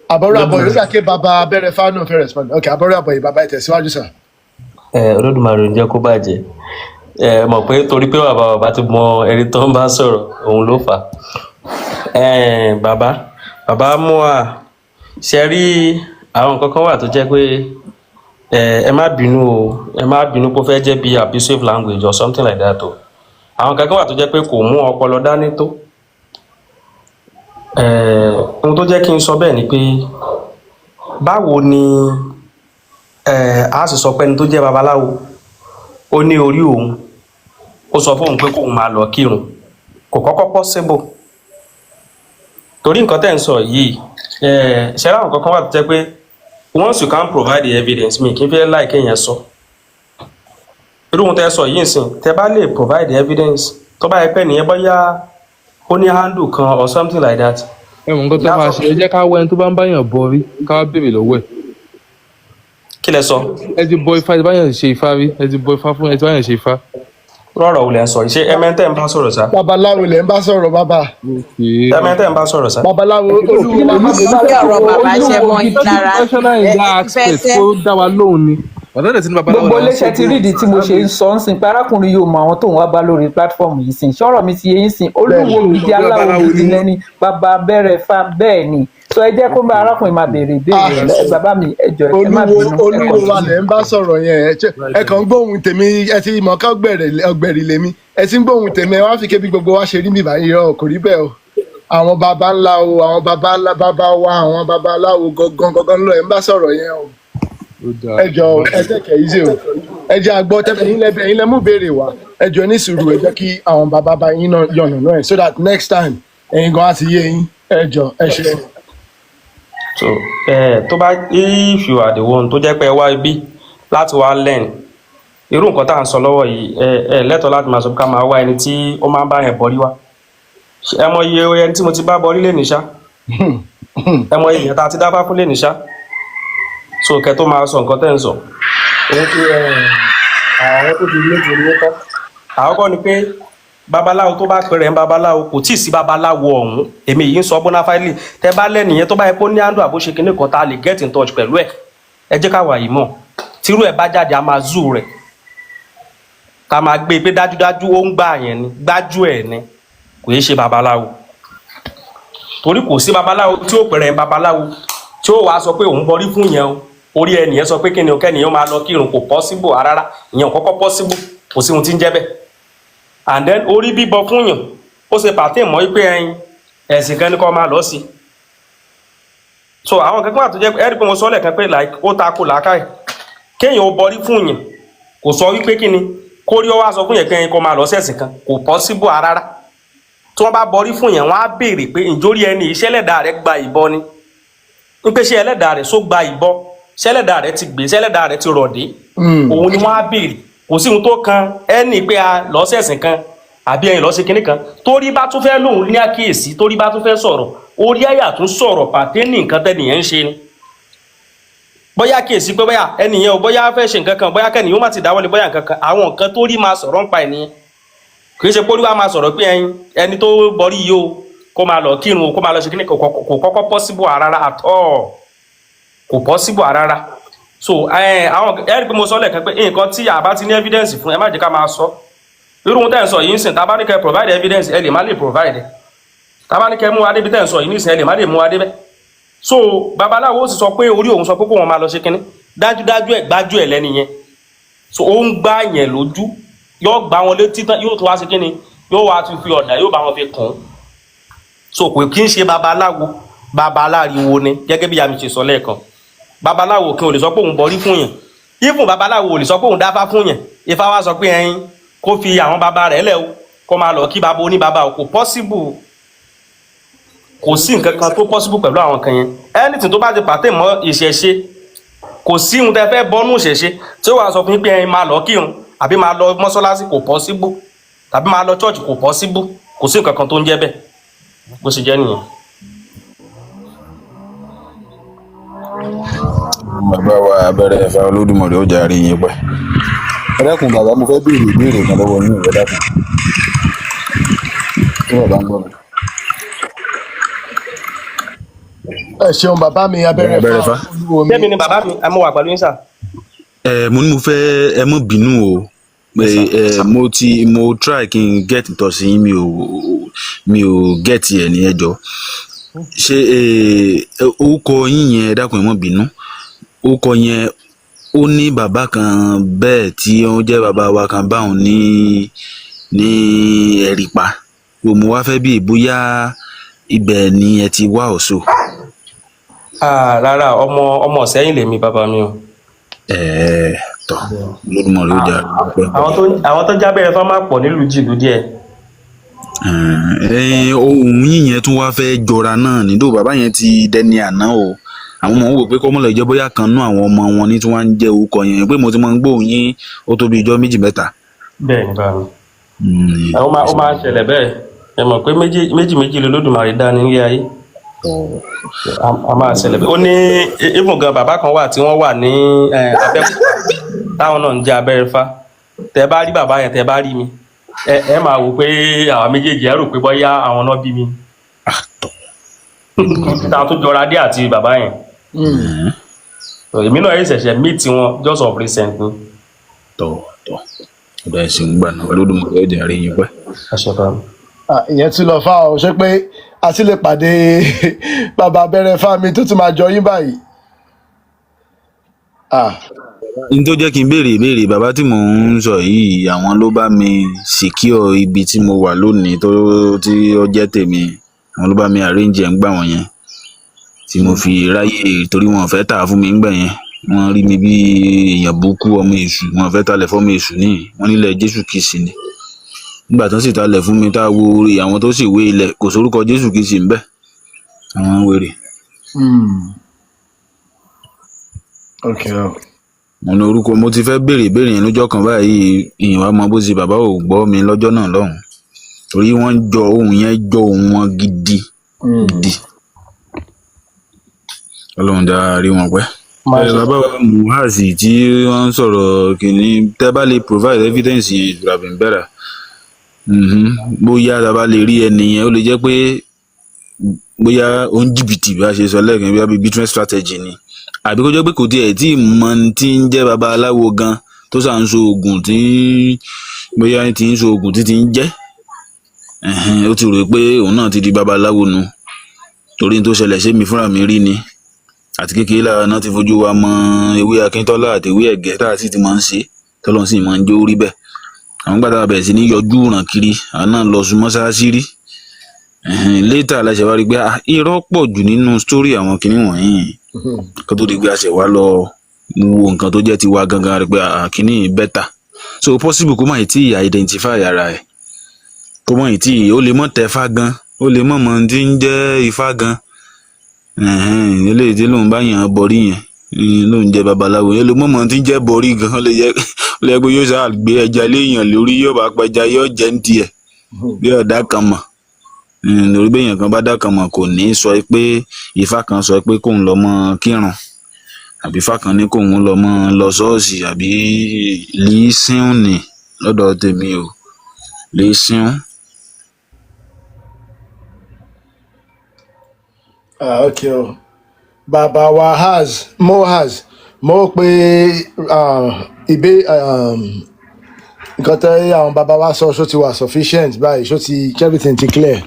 àbọ̀rọ̀ àbọ̀yè, ó gbà pé bàbá abẹ́rẹ́ fáánù fẹ́ respond. Okay, àbọ̀rọ̀ àbọ̀yè bàbá ẹ̀ tẹ̀síwájú sà. Olódùmarè ń jẹ́ kó bàjẹ́. Mọ̀ pé torí pé bàbá ti mọ ẹni tó ń bá sọ̀rọ̀ òun ló fà á. Bàbá Mua, ṣe rí àwọn nǹkan kan wà tó jẹ́ pé ẹ má bínú pé ó fẹ́ jẹ́ bí abusive language or something like that o. Àwọn nǹkan kan wà tó jẹ́ pé kò mú ọpọlọ dání tó. Ohun tó jẹ́ kí n sọ bẹ́ẹ̀ ni pé báwo ni a sì sọ pé ẹni tó jẹ́ babaláwo ó ní orí òun ó sọ fóun pé kóun máa lọ kírun kò kọ́kọ́ possible torí nǹkan tẹ́ ń sọ yìí ṣẹlá àwọn kankan wà tó jẹ́ pé once you can provide the evidence mi kí n fẹ́ láì kéèyàn sọ irú ohun tẹ́ sọ yìí nsìn tẹ́ bá lè provide the evidence tó bá yẹ pé nìyẹn bóyá ó ní handle kan or something like that. ẹ mọ̀ nǹkan tó máa ṣe ẹ jẹ́ ká wá ẹni tó bá ń báyàn bọ rí ká wá béèrè lọ́wọ́ ẹ̀. kí lẹ sọ. ẹ ti bọ ifá ẹ ti báyàn ṣe ifá rí ẹ ti bọ ifá fún ẹ ti báyàn ṣe ifá. rọrọ ò lẹ ń sọ yìí ṣé ẹmẹntẹ ń bá sọ̀rọ̀ sá. babaláwo lẹ ń bá sọ̀rọ̀ bàbá. ẹmẹntẹ ń bá sọ̀rọ̀ sá. babaláwo ọ̀rọ̀ bàbá ṣe mọ́ ìlara tó dá wa lóhùn ni. gbogbo iléeṣẹ́ ti rídìí tí mo ṣe ń sọ ń sìn pé arákùnrin yóò mọ àwọn tóun wá bá lórí platform yìí sìn ṣọ́rọ̀ mi ti yé yín sìn olúwo gidi aláwo gidi lẹ́ni bàbá abẹ́rẹ́ fa bẹ́ẹ̀ ni sọ ẹ jẹ́ kó bá arákùnrin máa béèrè ìbéèrè bàbá mi ẹ jọ̀ọ́ ẹ má bínú. olúwo wa lẹ ń bá sọ̀rọ̀ yẹn ẹ kàn ń gbóhùn tèmi ẹ ti mọ̀ ká ọgbẹ̀rì lèmi ẹ ti ń gbóhùn tèmi ẹ wá fi kébi gbogbo wa ṣe rí mi báyìí kò rí bẹ́ẹ̀ o àwọn baba ńlá o àwọn baba ńlá baba wa àwọn baba aláwo gangan lọ ẹ ń bá sọ̀rọ̀ yẹn o ẹ jọ̀ọ́ ẹ tẹkẹ yìí ṣe o ẹ jẹ́ àgbọ tẹfẹ yín lẹ mú béèrè wá ẹ jọ̀ọ́ ní sùúrù ẹ jẹ́ kí àwọn bàbá bá yín náà yànnà náà so that next time ẹ̀yin gan á ti yé yín ẹ jọ̀ọ́ ẹ ṣe. so tó bá if you are the one tó jẹ́ pé ẹ wá ibi láti wá learn irú nǹkan tá à ń sọ lọ́wọ́ yìí ẹ lẹ́tọ̀ọ́ láti máa sọ pé ká máa wá ẹni tí ó máa ń bá yẹn bọrí wá ẹ mọ iye ẹni tí mo ti bá bọrí lè níṣá ẹ mọ iye tá a ti dá bá fún lè níṣá so kẹ tó máa sọ nǹkan tẹ́ ń sọ. òun ti àwọn tó ti lé torí wọ́n kọ́. àkọ́kọ́ ni pé babaláwo tó bá pẹ̀rẹ̀ ń babaláwo kò tíì sí babaláwo ọ̀hún èmi yìí ń sọ bonafide tẹ bá lẹ́nìyẹn tó bá yẹ kó ní àndó àbóṣe kinní kan tá a lè get in touch pẹ̀lú ẹ̀ ẹ jẹ́ ká wà yìí mọ̀ tírú ẹ̀ bá jáde a máa zoo rẹ̀ ká máa gbé pé dájúdájú ó ń gbà yẹn ni gbájú ẹ̀ ni kò yé ṣe babaláwo torí kò sí babaláwo tí ó pẹ̀rẹ̀ ń babaláwo tí ó wàá sọ pé òun bọrí fún yẹn o orí ẹnìyẹn sọ pé kí ni o kẹ́nìyàn máa lọ kírun kò possible rárá ìyẹn kọ́kọ́ possible kò sí ohun tí ń jẹ́ bẹ́ẹ̀ and then orí bíbọ fún yàn ó ṣe pàtẹ́ mọ́ wípé ẹ̀sìn kan ní kọ́ máa lọ sí so àwọn kankan wà tó jẹ́ ẹ̀rí pé mo sọ lẹ́ẹ̀kan pé like ó ta kò làákàyè kéèyàn ó bọrí fún yàn kò sọ wípé kí ni kórí ó wá sọ fún yàn kẹ́yìn kọ́ máa lọ sí ẹ̀sìn kan kò possible rárá tí wọ́n bá bọrí fún yàn wọ́n á béèrè pé ìjórí ẹni ìṣẹ́lẹ̀dá rẹ̀ gba ìbọ ni ń pé ṣé ẹlẹ́dàá rẹ̀ só gba ìbọ ṣẹlẹ́dàá rẹ̀ ti gbé ṣẹlẹ́dàá rẹ̀ ti rọ̀dé òun ni wọ́n á béèrè kò sí ohun tó kan ẹnì pé a lọ sẹ̀sìn kan àbí ẹ̀yìn lọ sí kinní kan torí bá tún fẹ́ lóun ní àkíyèsí torí bá tún fẹ́ sọ̀rọ̀ orí àyà tún sọ̀rọ̀ pàtẹ́nì nǹkan tẹ́nìyẹn ń ṣe ni bóyá àkíyèsí pé bóyá ẹnìyẹn ò bóyá fẹ́ ṣe nǹkan kan bóyá kẹ́nìyàn ó má ti dáwọ́lé bóyá nǹkan kan àwọn nǹkan tó rí máa sọ̀rọ̀ ń pa ẹnìyẹn kì í ṣe pé orí wa máa sọ̀rọ̀ pé ẹni tó bọrí yìí o kó máa lọ kírun o kó máa lọ ṣe kinní kò kọ́kọ́ possible rárá at all kò possible rárá so àwọn ẹ̀rí pé mo sọ lẹ́ẹ̀kan pé nǹkan tí a bá ti ní evidence fún ẹ má jẹ́ ká máa sọ irú ohun tẹ́ ń sọ yìí ń sìn tá a bá ní kẹ́ provide evidence ẹ lè má lè provide tá a bá ní kẹ́ mú wa débi tẹ́ ń sọ yìí nísìn ẹ lè má lè mú wa débẹ̀ so babaláwo ó sì sọ pé orí òun sọ pé kó wọn máa lọ ṣe kinní dájúdájú ẹ gbájú ẹ lẹ́ni yẹn so ó ń gbá yẹn lójú yóò gbá wọn létí tán yóò tún wá ṣe kinní yóò wá tún fi ọ̀dà yóò bá wọn fi kàn so kò kí ń ṣe babaláwo babaláriwo ni gẹ́gẹ́ bí àmì ṣe sọ lẹ́ẹ̀kan babaláwo kí o lè sọ pé òun bọrí fún yàn even babaláwo ò lè sọ pé òun dáfá fún yàn ifá wa sọ pé kó fi àwọn baba rẹ̀ lẹ̀ o kó máa lọ kí baba oníbaba o kò possible kò sí nǹkan kan tó possible pẹ̀lú àwọn kan yẹn anything tó bá ti pàtẹ́ mọ́ ìṣẹ̀ṣe kò sí ohun tẹ́ fẹ́ bọ́nú ìṣẹ̀ṣe tí ó wàá sọ fún yín pé máa lọ kírun àbí máa lọ mọ́ṣáláṣí kò possible tàbí máa lọ church kò possible kò sí nǹkan kan tó ń jẹ́ bẹ́ẹ̀ bó ṣe jẹ́ nìyẹn. bàbá wa abẹ́rẹ́ ẹ̀fà olódùmarè ó jàre yín pẹ́. ẹ dákun bàbá mo fẹ́ béèrè ìbéèrè kan lọ́wọ́ yín ẹ dákun tí bàbá ń gbọ́ mi. ẹ ṣeun bàbá mi abẹ́rẹ́ ẹ̀fà olúwo mi. bẹ́ẹ̀ ni bàbá mi àmọ́ wà pẹ̀lú yín sà. mo ní mo fẹ́ ẹ mọ́ bínú o mo try kí n get in touch yín mi ò get ẹ̀ ní ẹjọ́ ṣé orúkọ yín yẹn ẹ dákun ẹ mọ́ bínú orúkọ yẹn ó ní bàbá kan bẹ́ẹ̀ tí ó jẹ́ bàbá wa kan báwọn ní ẹ̀rìpá mo wá fẹ́ bí bóyá ibẹ̀ ni ẹ ti wá ọ̀ṣọ́. rárá ọmọ Ìṣẹ́yìn lèmi bàbá mi o. tọ́ Olódùmarè ó jà pẹ́. àwọn tó jábẹ́rẹ́ fá máa pọ̀ nílùú jìlú díẹ̀. Ohun yìnyẹn tún wá fẹ́ jọra náà nílò bàbá yẹn ti dẹni àná o àwọn ọmọ wò pé kọ́mọ́lẹ̀ jẹ́ bóyá kan nú àwọn ọmọ wọn ní tí wọ́n ń jẹ́ orúkọ yẹn pé mo ti máa ń gbóhùn yín ó tó bí ijọ́ méjì mẹ́ta. bẹ́ẹ̀ ni báwo ó máa ṣẹlẹ̀ bẹ́ẹ̀ ẹ mọ̀ pé méjì lolódùmarè dá ní ilé ayé a máa ṣẹlẹ̀ bẹ́ẹ̀. ó ní even gan bàbá kan wà tí wọ́n wà ní Abẹ́òkúta táwọn náà ń jẹ́ abẹ́rẹ́ fá tẹ bá rí bàbá yẹn tẹ bá rí mi ẹ máa wò pé àwọn méjèèjì ẹ rò pé bóyá àwọn náà bí mi ta tó jọra dé àti bàbá yẹn èmi náà yẹ ṣẹ̀ṣẹ̀ meet wọn just of recent ni. tọ́ ọ̀dọ̀ ẹ̀sìn gbà náà Olódùmarè ó jẹ́ rí yín pẹ́. ìyẹn tún lọ fáwọn ò ṣe pé a sì lè pàdé bàbá abẹ́rẹ́ fámi tó tún máa jọ yín báyìí. n tó jẹ́ kí n béèrè ìbéèrè bàbá tí mò ń sọ yìí àwọn ló bá mi secure ibi tí mo wà lónìí tí ó jẹ́ tèmi àwọn ló bá mi arrange ẹ̀ ń gbà wọ́n yẹn tí mo fi ráyè torí wọn fẹ́ tà fún mi ń gbà yẹn wọ́n rí mi bí èèyàn burúkú ọmọ èṣù wọn fẹ́ talẹ̀ fọ́mọ èṣù níyì wọ́n nílẹ̀ Jésù Kristi ni nígbà tán sì talẹ̀ fún mi tá a wo orí àwọn tó sì wé ilẹ̀ kò sórúkọ Jésù Kristi ń bẹ àwọn wèrè. mo ní orúkọ mo ti fẹ́ béèrè ìbéèrè yẹn lọ́jọ́ kan báyìí ìyẹn wàá mọ bó ti bàbá ò gbọ́ mi lọ́jọ́ náà lọ́hùn torí wọ́n jọ ohun yẹn jọ ohun wọn gidi. Ọlọ́run dá rí wọn pẹ́. bàbá wa Muhazi tí wọ́n ń sọ̀rọ̀ kìíní tẹ́ bá lè provide evidence yẹn it would have been better. bóyá tá a bá lè rí ẹni yẹn ó lè jẹ́ pé bóyá ó ń jìbìtì bí a ṣe sọ lẹ́ẹ̀kan bí a bí business strategy ni àbí kó jẹ́ pé kò tiẹ̀ tí mọ tí ń jẹ́ babaláwo gan tó sà ń so oògùn tí bóyá tí ń so oògùn tí ti ń jẹ́ ó ti rò pé òun náà ti di babaláwo nu torí tó ṣẹlẹ̀ sí mi fúnra mi rí ni àti kékeré lára náà ti fojú wa mọ ewé Akíntọ́lá àti ewé Ẹ̀gẹ́ tá a sì ti máa ń ṣe tọ́lọ́n sì máa ń jó rí bẹ́ẹ̀ àwọn gbàdá bẹ̀rẹ̀ sí ní yọjú ràn kiri àwọn náà lọ sún mọ́ṣáláṣí rí létà aláṣẹ wa rí pé irọ́ pọ̀ jù nínú sítórì àwọn kinní wọ̀nyí kó tó di pé a ṣẹ̀ wá lọ wo nǹkan tó jẹ́ tiwa gangan rí pé kinní bẹ́tà so possible kó má ì tí ì identify ara ẹ̀ kó má ì tí ì ó lè mọ̀ tẹ́fá gan ó lè mọ̀ mọ̀ tí ń jẹ́ ifá gan eléyìí tí lòun bá yàn án bọrí yẹn lòun jẹ́ babaláwo yẹn ló mọ̀ mọ̀ tí ń jẹ́ bọrí gan ó lè jẹ́ pé yóò ṣáà gbé ẹja léèyàn lórí yóò bá pẹja yóò jẹ́ ń tiẹ̀ bí ọ̀dà kan mọ̀ lórí béèyàn kan bá dá kan mọ̀ kò ní sọ pé ifá kan sọ pé kóun lọ mọ kírun àbí ifá kan ní kóun lọ mọ lọ ṣọ́ọ̀ṣì àbí lísíùn ní lọ́dọ̀ tèmi o lísíùn. Okay o bàbá wa mo pe nǹkan tẹ́ àwọn bàbá wa sọ ṣó ti wà sufficient báyìí ṣó ti everything ti clear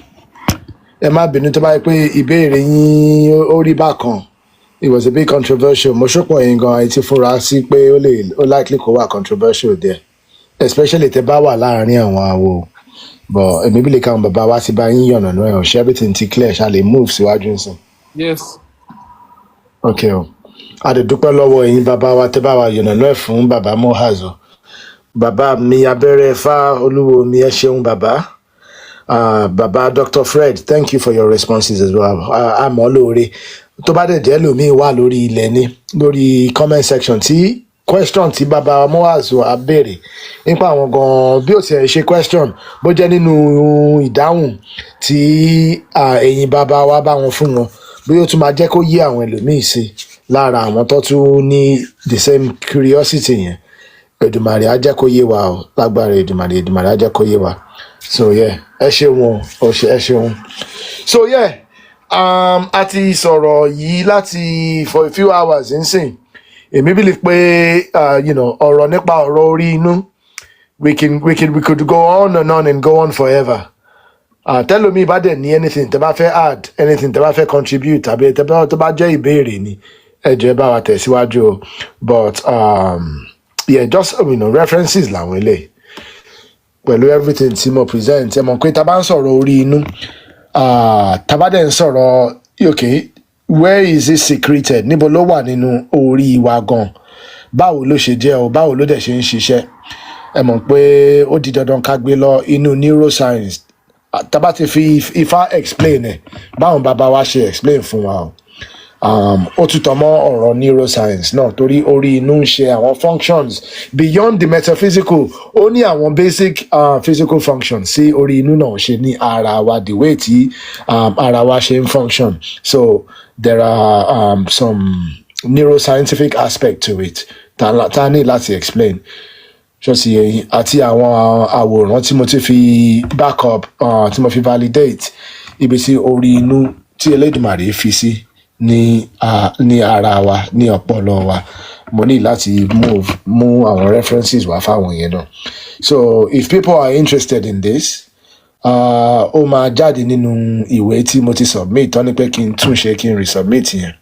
ẹ má bínú tó bá yẹ pé ìbéèrè yín ó rí bákan it was a bit controversial mo ṣọ́pọ̀ yín gan àìtí fúnra sí pé ó likely kó wà controversial there especially tẹ́ bá wà láàárín àwọn àwo but èmi bí lè káwọn bàbá wa ti bá yín yànnà náà ẹ̀ ṣé everything ti clear ṣá lè move síwájú nsìn. Yes. Okay o a lè dúpẹ́ lọ́wọ́ yín bàbá wa tẹ́ bá wa yànnà náà fún bàbá Mohazo bàbá mi abẹ́rẹ́ fá olúwo mi ẹ ṣeun bàbá. Baba Dr. Fred, thank you for your responses as well. I'm all lóore. Tó bá dẹ̀ jẹ́ lómi wà lórí ilẹ̀ ni lórí comment section tí question tí Baba Mohazo á béèrè nípa àwọn gan bí ó ti ṣe question bó jẹ́ nínú ìdáhùn tí ẹ̀yin bàbá wa bá wọn fún wọn bí ó tún máa jẹ́ kó yé àwọn ẹlòmíì sí lára àwọn tó tún ní the same curiosity yẹn. Èdùmàrè á jẹ́ kó yé wa o lágbára Èdùmàrè á jẹ́ kó yé wa. So yeah, ẹ ṣeun ẹ ṣeun. So yeah, a ti sọ̀rọ̀ yìí láti for a few hours nsìn. Èmi bí lè pé ọ̀rọ̀ nípa ọ̀rọ̀ orí inú we could go on and go on forever. Tẹ́lómi bá dẹ̀ ní anything tẹ́ bá fẹ́ add anything tẹ́ bá fẹ́ contribute tàbí tó bá jẹ́ ìbéèrè ni ẹ jọ̀ọ́ bá wa tẹ̀síwájú o but yeah just references làwọn eléyìí. Pẹ̀lú everything tí mo present ẹ mọ̀ pé tá bá ń sọ̀rọ̀ orí inú tá bá dẹ̀ ń sọ̀rọ̀ okay where is it secreted níbo ló wà nínú orí wa gan báwo ló ṣe jẹ́ o báwo ló dẹ̀ ṣe ń ṣiṣẹ́ ẹ mọ̀ pé ó di dandan ká gbé lọ inú neuroscience tá bá ti fi ifá explain ẹ̀ báwọn bàbá wa ṣe explain fún wa o ó tún tọ́ mọ́ ọ̀rọ̀ neuroscience náà torí orí inú ń ṣe àwọn functions beyond the metaphysical ó ní àwọn basic physical functions sí orí inú náà ṣe ní ara wa the way tí ara wa ṣe ń function so there are some neuroscientific aspect to it tá ní láti explain ṣọ́sì ẹ̀yìn àti àwọn àwòrán tí mo ti fi backup tí mo fi validate ibi tí orí inú tí Elédùmarè fi sí ní ara wa ní ọpọlọ wa mo ní láti mú àwọn references wá fáwọn yẹn náà so if people are interested in this ó máa jáde nínú ìwé tí mo ti submit tán ní pé kí n túnṣe kí n resubmit yẹn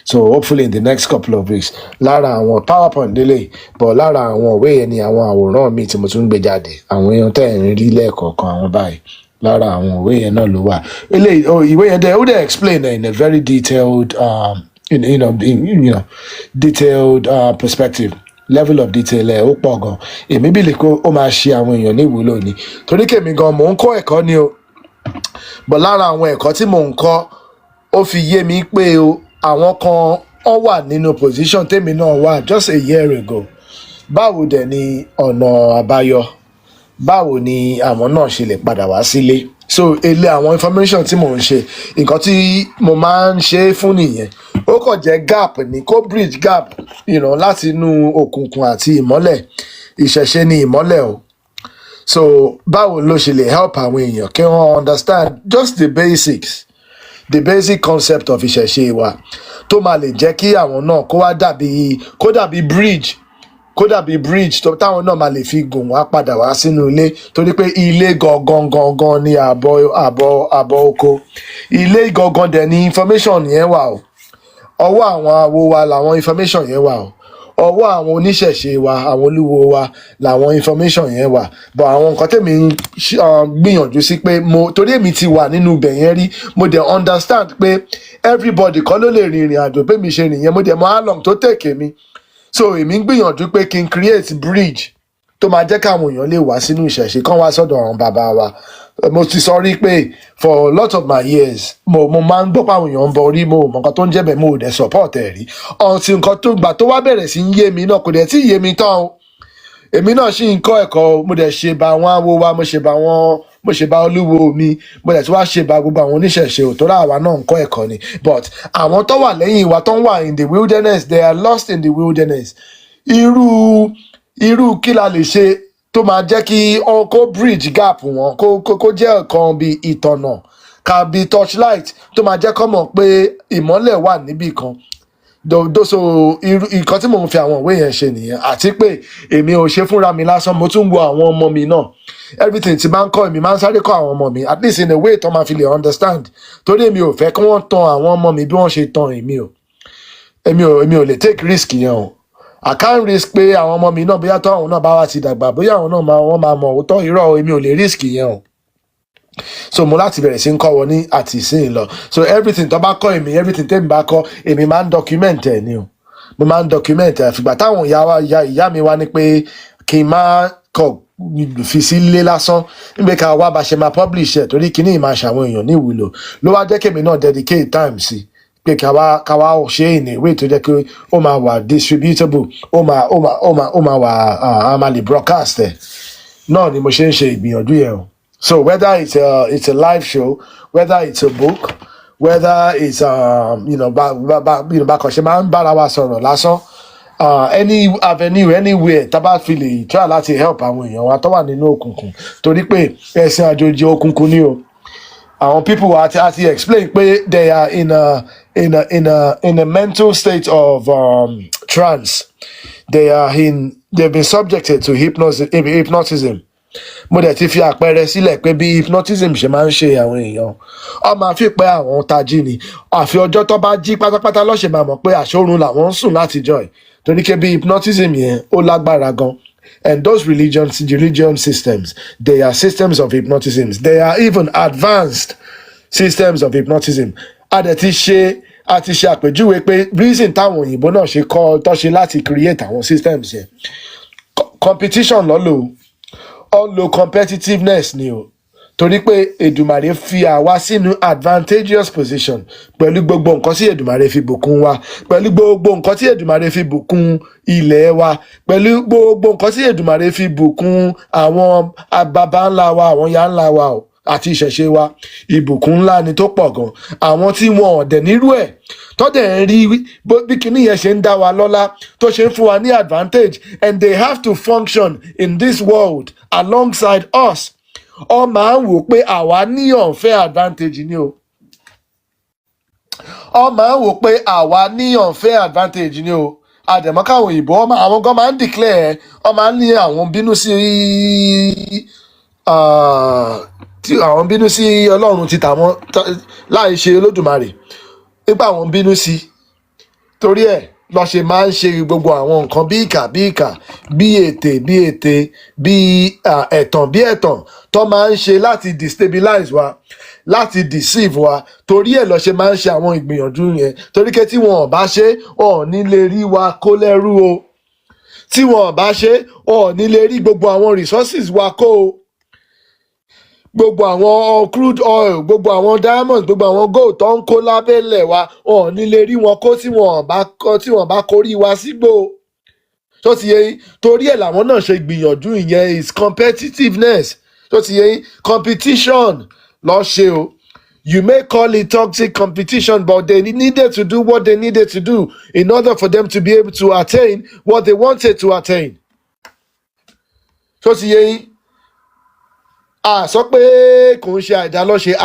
so hopefully in the next couple of weeks lára àwọn powerpoint délé but lára àwọn òwe yẹn ni àwọn àwòrán mi tí mo tún gbé jáde àwọn èèyàn tẹ́ ẹ̀ ń rí lẹ́ẹ̀kọ̀ọ̀kan àwọn báyìí lára àwọn òwe yẹn náà ló wà ìwé yẹn dẹ̀ ó dẹ̀ explain in a very detailed detailed perspective level of detail ẹ̀ ó pọ̀ gan èmi bí lè kó ó máa ṣe àwọn èèyàn ní ìwúlò ni torí kèmi gan mò ń kọ́ ẹ̀kọ́ ni o but lára àwọn ẹ̀kọ́ tí mò ń kọ́ ó fi yé mi pé o àwọn kan ọ wà nínú position tèmi náà wà just a year ago báwo dẹ̀ ni ọ̀nà àbáyọ báwo ni àwọn náà ṣe lè padà wá sílé so ilé àwọn information tí mò ń ṣe nǹkan tí mo máa ń ṣe fún nìyẹn ó kàn jẹ́ gap ní kó bridge gap láti inú òkùnkùn àti ìmọ́lẹ̀ ìṣẹ̀ṣe ni ìmọ́lẹ̀ o so báwo ló ṣe lè help àwọn èèyàn kí wọ́n understand just the basics the basic concept of ìṣẹ̀ṣe wa tó máa lè jẹ́ kí àwọn náà kó dàbí bridge tó táwọn náà máa lè fi gùn wá padà wá sínú ilé torí pé ilé gangan ni àbọ̀ oko ilé gangan dẹ̀ ni information yẹn wà o ọwọ́ àwọn awo wa làwọn information yẹn wà o ọwọ́ àwọn oníṣẹ̀ṣe wa àwọn olúwo wa làwọn information yẹn wà but àwọn nǹkan tèmi gbìyànjú sí pé torí èmi ti wà nínú ibẹ̀ yẹn rí mo dẹ̀ understand pé everybody kọ́ ló lè rìnrìn àjò pé mi ṣe rìn yẹn mo dẹ̀ mọ how long tó take mi so èmi ń gbìyànjú pé kí n create bridge tó máa jẹ́ káwọn èèyàn lè wá sínú ìṣẹ̀ṣe kán wá sọ́dọ̀ àwọn bàbá wa mo ti sọ rí pé for a lot of my years mo máa ń gbọ́ páwọn èèyàn ń bọ orí mo mọ̀ nǹkan tó ń jẹ́ bẹ́ẹ̀ mo ò dẹ̀ support ẹ̀ rí ọ̀sìn nǹkan tó gbà tó wá bẹ̀rẹ̀ sí ń yé mi náà kò dẹ̀ tí ì yé mi tán o èmi náà sì ń kọ́ ẹ̀kọ́ mo dẹ̀ ṣe bá àwọn awo wa mo ṣe bá olúwo mi mo dẹ̀ tí wá ṣe bá gbogbo àwọn oníṣẹ̀ṣe òtórá àwa náà ń kọ́ ẹ̀kọ́ ni but àwọn tó wà lẹ́yìn wa tó ń wà in the wilderness they are lost in the wilderness irú kí la lè ṣe tó máa jẹ́ kí kó bridge gap wọn kó jẹ́ ọ̀kan bíi ìtọ̀nà ká bíi torchlight tó máa jẹ́ kọ́ mọ̀ pé ìmọ́lẹ̀ wà níbì kan so nǹkan tí mò ń fi àwọn ìwé yẹn ṣe nìyẹn àti pé èmi ò ṣe fúnra mi lásán mo tún wo àwọn ọmọ mi náà everything tí máa ń kọ́ èmi máa ń sáré kọ́ àwọn ọmọ mi at least in a way tó máa fi lè understand torí èmi ò fẹ́ kí wọ́n tan àwọn ọmọ mi bí wọ́n ṣe tan èmi ò lè take risk yẹn o I can't risk pé àwọn ọmọ mi náà bóyá tó àwọn náà bá wá ti dàgbà bóyá àwọn náà wọ́n máa mọ̀ òótọ́ irọ́ èmi ò lè risk yẹn o so mo láti bẹ̀rẹ̀ sí ń kọ́ wọn ní àti ìsìn lọ so everything tó bá kọ́ èmi everything tẹ́mi bá kọ́ èmi máa ń document ẹ̀ ni o mo máa ń document ẹ̀ fìgbà táwọn ìyá mi wá ní pé kí n má kọ̀ fi sí ilé lásán nígbà ká wá bá ṣe máa publish ẹ̀ torí kíní ìmáa ṣàwọn èèyàn ní ìwúlò ló wá jẹ́ kémi náà dedicate time sí pé ká wá ṣe in a way tó jẹ́ pé ó máa wà distributable ó máa wà a máa lè broadcast ẹ̀ náà ni mo ṣe ń ṣe ìgbìyànjú yẹn o. So whether it's a live show, whether it's a book, whether it's bákan ṣe máa ń bára wa sọ̀rọ̀ lásán any avenue anywhere tá bá fi lè try láti help àwọn èèyàn wa tó wà nínú òkùnkùn torí pé ẹ̀sìn àjòjì òkùnkùn ni o àwọn people àti explain pé they are in a mental state of trance they've been subjected to hypnotism. Mo dẹ̀ ti fi àpẹẹrẹ sílẹ̀ pé bí hypnotism ṣe máa ń ṣe àwọn èèyàn ọ máa fi pé àwọn tají ni àfi ọjọ́ tó bá jí pátápátá lọ́sẹ̀ máa mọ̀ pé àṣọrun làwọn ń sùn látijọ́ ẹ̀ torí pé bí hypnotism yẹn ó lágbára gan and those religion systems they are systems of hypnotism they are even advanced systems of hypnotism a dẹ̀ ti ṣe a ti ṣe àpèjúwe pé reason táwọn òyìnbó náà ṣe kọ́ tó ṣe láti create àwọn systems yẹn competition lọ́lọ́ ó lo competitiveness ni o torí pé Èdùmàrè fi àwa sínú advantageous position pẹ̀lú gbogbo nǹkan tí Èdùmàrè fi bùkún wa pẹ̀lú gbogbo nǹkan tí Èdùmàrè fi bùkún ilẹ̀ wa pẹ̀lú gbogbo nǹkan tí Èdùmàrè fi bùkún àwọn baba ńlá wa àwọn ìyá ńlá wa o àti ìṣẹ̀ṣe wa ìbùkún ńlá ni tó pọ̀ gan àwọn tí wọn ò dẹ̀ nírú ẹ̀ tọ́dẹ̀ ń rí bí kinní yẹn ṣe ń dá wa lọ́lá tó ṣe ń fún wa ní advantage and they have to function in this world alongside us ọ máa ń wò pé àwa ní unfair advantage ni o ọ máa ń wò pé àwa ní unfair advantage ni o àdèmọ́káwọn òyìnbó àwọn gan máa ń declare ọ máa ń ní àwọn bínú sí àwọn bínú sí Ọlọ́run ti tàwọn láì ṣe Olódùmarè nípa àwọn bínú sí torí ẹ̀ lọ ṣe máa ń ṣe gbogbo àwọn nǹkan bí ìkà bí ètè bí ẹ̀tàn tó máa ń ṣe láti destabilize wa láti deceive wa torí ẹ̀ lọ ṣe máa ń ṣe àwọn ìgbìyànjú yẹn torí pé tí wọn ò bá ṣe ọ̀ ní lè rí wa kó lẹ́rú o tí wọn ò bá ṣe ọ̀ ní lè rí gbogbo àwọn resources wa kó o gbogbo àwọn crude oil gbogbo àwọn diamond gbogbo àwọn gold tó ń kó lábẹ́lẹ̀ wa ọ̀ ní lè rí wọn kó tí wọn bá kórí wa sígbó tó ti yẹ yín torí ẹ̀ làwọn náà ṣe gbìyànjú ìyẹn is competitiveness tó ti yẹ yín competition lọ ṣe o you may call it toxic competition but they needed to do what they needed to do in order for them to be able to attain what they wanted to attain tó ti yẹ yín a sọ pé kò ń ṣe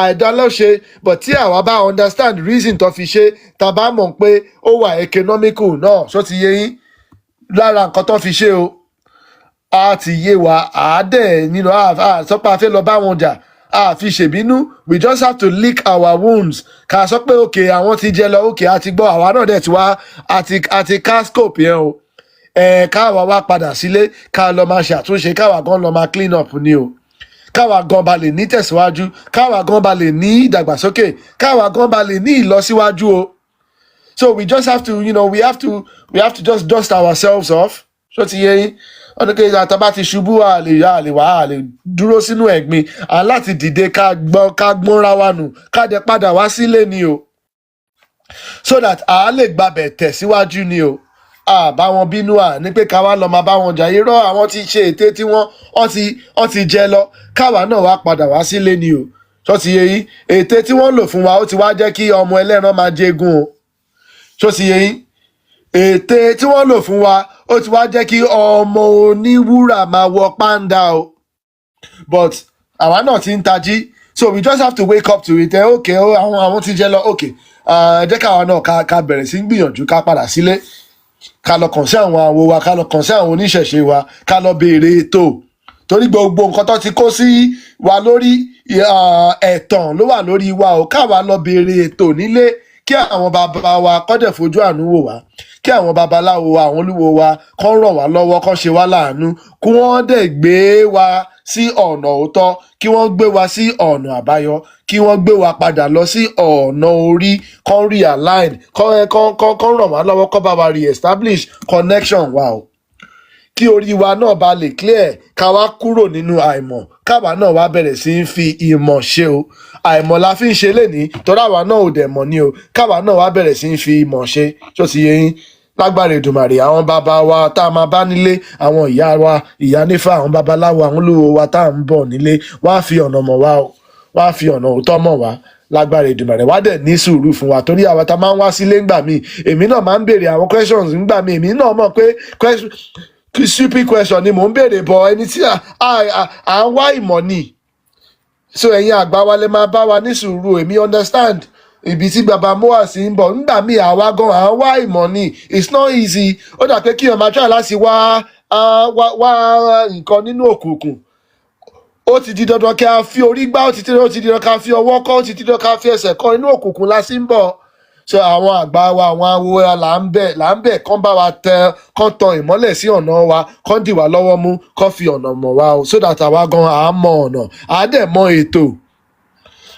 àìdá lọ́ṣe but tí àwa bá understand reason tó fi ṣe tá bá mọ̀ pé ó wà economical náà ṣó ti yé yín lára nǹkan tó fi ṣe o a ti yé wa àádẹ́ nínú sọ pé a fẹ́ lọ bá wọn jà a fi ṣèbínú we just have to lick our wounds ká sọ pé òkè àwọn ti jẹ lọ òkè a ti gbọ́ àwa náà dẹ̀ ti wá àti cascope yẹn o káwa wá padà sílé ká lọ máa ṣàtúnṣe káwa gan lọ máa clean up ni o káwa gan ba lè ní tẹ̀síwájú káwa gan ba lè ní ìdàgbàsókè káwa gan ba lè ní ìlọsíwájú o so we just have to we have to just dust ourselves off so ti yẹ yín ọdún kejì àtàbá ti ṣubú a lè dúró sínú ẹ̀gbin láti dìde ká gbọ́nra wa nù ká dẹ̀ padà wá sílé ni o so that a lè gbàbẹ̀ tẹ̀síwájú ni o bá wọn bínú ní pé ká wá lọ máa bá wọn jà irọ́ àwọn ti ṣe ète tí wọ́n ti jẹ lọ káwa náà wá padà wá sílé ni o ṣó ti yé yín ète tí wọ́n lò fún wa ó ti wá jẹ́ kí ọmọ ẹlẹ́ran máa jẹgun o ṣó ti yé yín ète tí wọ́n lò fún wa ó ti wá jẹ́ kí ọmọ oníwúrà máa wọ pàǹdà o but àwa náà ti ń tají so we just have to wake up to it okay àwọn ti jẹ lọ okay jẹ́ káwa náà ká bẹ̀rẹ̀ sí gbìyànjú ká padà sílé ká lọ kàn sí àwọn àwo wa ká lọ kàn sí àwọn oníṣẹ̀ṣe wa ká lọ béèrè ètò torí gbogbo nǹkan tó ti kó sí wa lórí ẹ̀tàn ló wà lórí wa ò káwa lọ béèrè ètò nílé kí àwọn bàbá wa kọ́dẹ̀ fojú àánú wò wá kí àwọn babaláwo àwọn olúwo wa kán ràn wá lọ́wọ́ kán ṣe wá láàánú kí wọ́n dẹ̀ gbé wa sí ọ̀nà òótọ́ kí wọ́n gbé wa sí ọ̀nà àbáyọ kí wọ́n gbé wa padà lọ sí ọ̀nà orí kán realign kán ràn wá lọ́wọ́ kán bá wa re-establish connection wa o kí orí wa náà bá lè clear ká wá kúrò nínú àìmọ̀ káwa náà wá bẹ̀rẹ̀ sí í fi ìmọ̀ ṣe o àìmọ̀ la fi ń ṣe lénìí torí àwa náà ò dẹ̀ mọ̀ ni o káwa náà wá bẹ̀rẹ̀ sí í fi ìmọ̀ ṣe tó ti yé yín lágbára Èdùmàrè àwọn bàbá wa tá a máa bá nílé àwọn ìyá wa ìyá nífà àwọn babaláwo àwọn olúwo wa tá à ń bọ̀ nílé wọ́n á fi ọ̀nà mọ̀ wá o wọ́n á fi ọ̀nà òótọ́ mọ̀ wá lágbára Èdùmàrè wá dẹ̀ ní sùúrù fún wa torí àwa tá máa ń wá sílé ńgbà míì èmi náà máa ń béèrè àwọn questions ńgbà míì èmi náà mọ̀ pé stupid question ni mò ń béèrè bọ̀ ẹni tí à ń wá ìmọ̀ ni so ẹ̀yin àgbà wa lè máa bá wa ní sùúrù èmi understand ibi tí baba moa sí ń bọ̀ nígbà míì àwa gan à ń wá ìmọ̀ ni it's not easy ó dà pé kí ọmọ try láti wá nǹkan nínú òkùnkùn ó ti di dandan kí a fi orí gbá ó ti di dandan ká fi ọwọ́ kọ́ ó ti di dandan ká fi ẹsẹ̀ kọ́ inú òkùnkùn la sí ń bọ̀ so àwọn àgbà wa àwọn awo là ń bẹ̀ kán bá wa kán tan ìmọ́lẹ̀ sí ọ̀nà wa kán dì wá lọ́wọ́ mú kán fi ọ̀nà mọ̀ wá o so that àwa gan à á mọ ọ̀nà à á dẹ̀ mọ ètò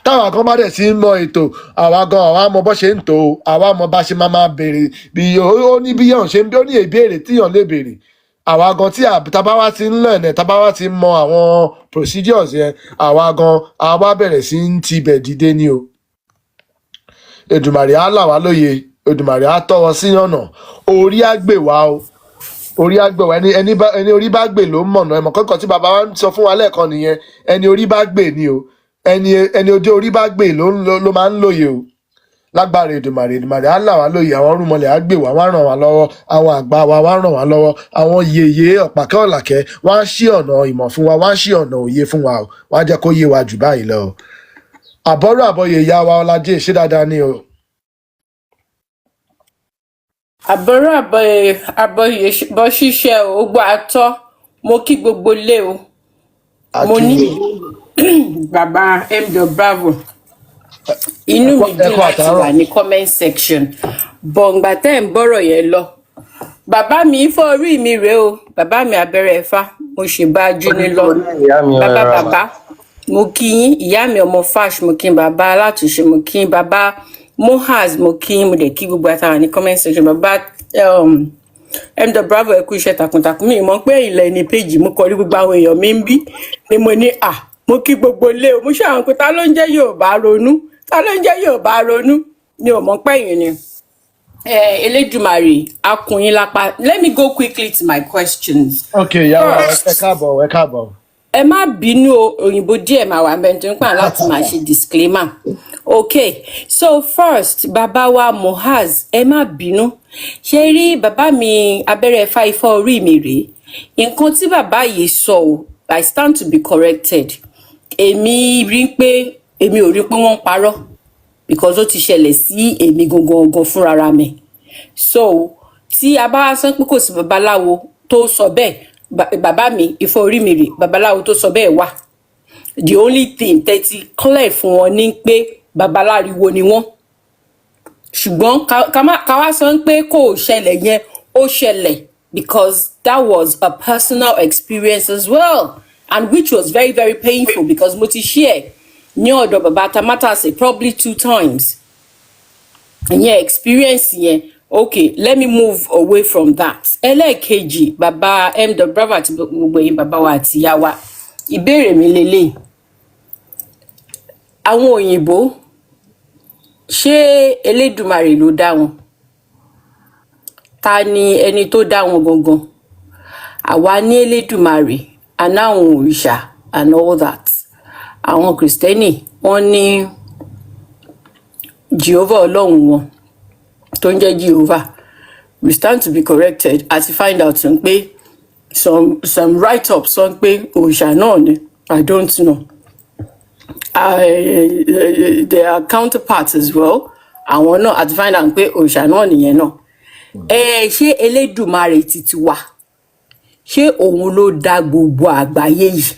táwa kan bá dẹ̀ sí ń mọ ètò àwa mọ bó ṣe ń tò ó àwa mọ bá ṣe máa béèrè bí ó ní bí yàn ṣe ń bí ó ní ìbéèrè tíyàn lè béèrè àwa gan tí tábà wá ti ń lẹ̀nẹ̀ tábà wá ti ń mọ àwọn procedures yẹn àwa gan àwa bẹ̀rẹ̀ sí ń tibẹ̀ dìde ni o. Èdùmàrè á là wá lóye Èdùmàrè á tọ́ wọn sí ọ̀nà orí á gbè wá o orí á gbè wá ẹni orí bá gbè ló ń mọ̀nà ẹ̀mọ̀ kọ́kọ́ tí bàbá wa ń sọ fún wa lẹ́ẹ̀kan nìyẹn ẹni orí bá gbè ni o ẹni orí bá gbè ló máa ń lóye o lágbára Èdùmàrè á là wá lóye àwọn rúmọlẹ̀ á gbè wá wá ràn wá lọ́wọ́ àwọn àgbà wa wá ràn wá lọ́wọ́ àwọn yèyé ọ̀pàkẹ́ ọ̀làkẹ́ wá ń ṣí ọ̀nà ìmọ̀ fún wa wá ń ṣí ọ̀nà òye fún wa o wá jẹ́ kó yé wa jù báyìí lọ o àbọ̀rọ̀ àbọ̀yè ìyá wa Ọlájé ṣé dáadáa ni o. àbọ̀rọ̀ àbọ̀yè bọ́ ṣíṣe o gbọ́ àtọ́ mo kí gbogbo lé o mo ní bàbá MDotBravo inú mi dùn láti wà ní comment section bọ̀ǹgbà tẹ́ ń bọ̀rọ̀ yẹn lọ bàbá mi fọ́ orí mi rèé o bàbá mi abẹ́rẹ́ ẹ̀fà mo ṣe bá a jú ní lọ bàbá mo kí yín ìyá mi ọmọ fash mo kí bàbá alátúnṣe mo kí bàbá mohaz mo kí mo dẹ̀ kí gbogbo àtàwọn ní comment section bàbá MDotBravo ẹ kú iṣẹ́ takuntakun mi mọ̀ pé ilẹ̀ ní péjì mo kọ rí gbogbo àwọn èèyàn mi ń bí ni mo ní mo kí gbogbo lé o mo ṣe àwọn pé ta ló ń jẹ́ Yorùbá Ronú ta ló ń jẹ́ Yorùbá Ronú ni ò mọ̀ pé yìí ni Elédùmarè akùnyin lápá. Let me go quickly to my questions. Okay, yàrá ẹ káàbọ̀. Ẹ má bínú òyìnbó díẹ̀ máa wà bẹ́ẹ̀ tó ń pàn láti máa ṣe disclaimer. Okay, so first bàbá wa Mohaz ẹ má bínú ṣe rí bàbá mi abẹ́rẹ́ ifá orí mi rèé nǹkan tí bàbá yìí sọ o I stand to be corrected èmi rí pé èmi ò rí pé wọ́n ń parọ́ because ó ti ṣẹlẹ̀ sí èmi gangan fúnra mi so tí a bá sọ pé kò sí babaláwo tó sọ bẹ́ẹ̀ bàbá mi ifá orí mi rèé babaláwo tó sọ bẹ́ẹ̀ wà the only thing tẹ́tí clear fún wọn ní pé babaláriwo ni wọ́n ṣùgbọ́n ká wá sọ pé kò ṣẹlẹ̀ yẹn ó ṣẹlẹ̀ because that was a personal experience as well and which was very very painful because mo ti share ní ọ̀dọ̀ bàbá Tamatase probably 2 times ìyẹn experience yẹn okay let me move away from that ẹlẹ́ẹ̀kejì bàbá MDotBravo àti gbogbo yín bàbá wa àti ìyá wa ìbéèrè mi lélẹ̀ àwọn òyìnbó ṣé Elédùmarè ló dá wọn ta ni ẹni tó dá wọn gangan àwa ní Elédùmarè anáwọn òrìṣà and all that àwọn Kristẹni wọ́n ní Jehovah Ọlọ́run wọn tó ń jẹ́ Jehovah we stand to be corrected àti find out pé some write-up sọ pé òrìṣà náà ni I don't know their counterparts as well àwọn náà àti find out pé òrìṣà náà nìyẹn náà ṣé Elédùmarè títí wà ṣé òun ló dá gbogbo àgbáyé yìí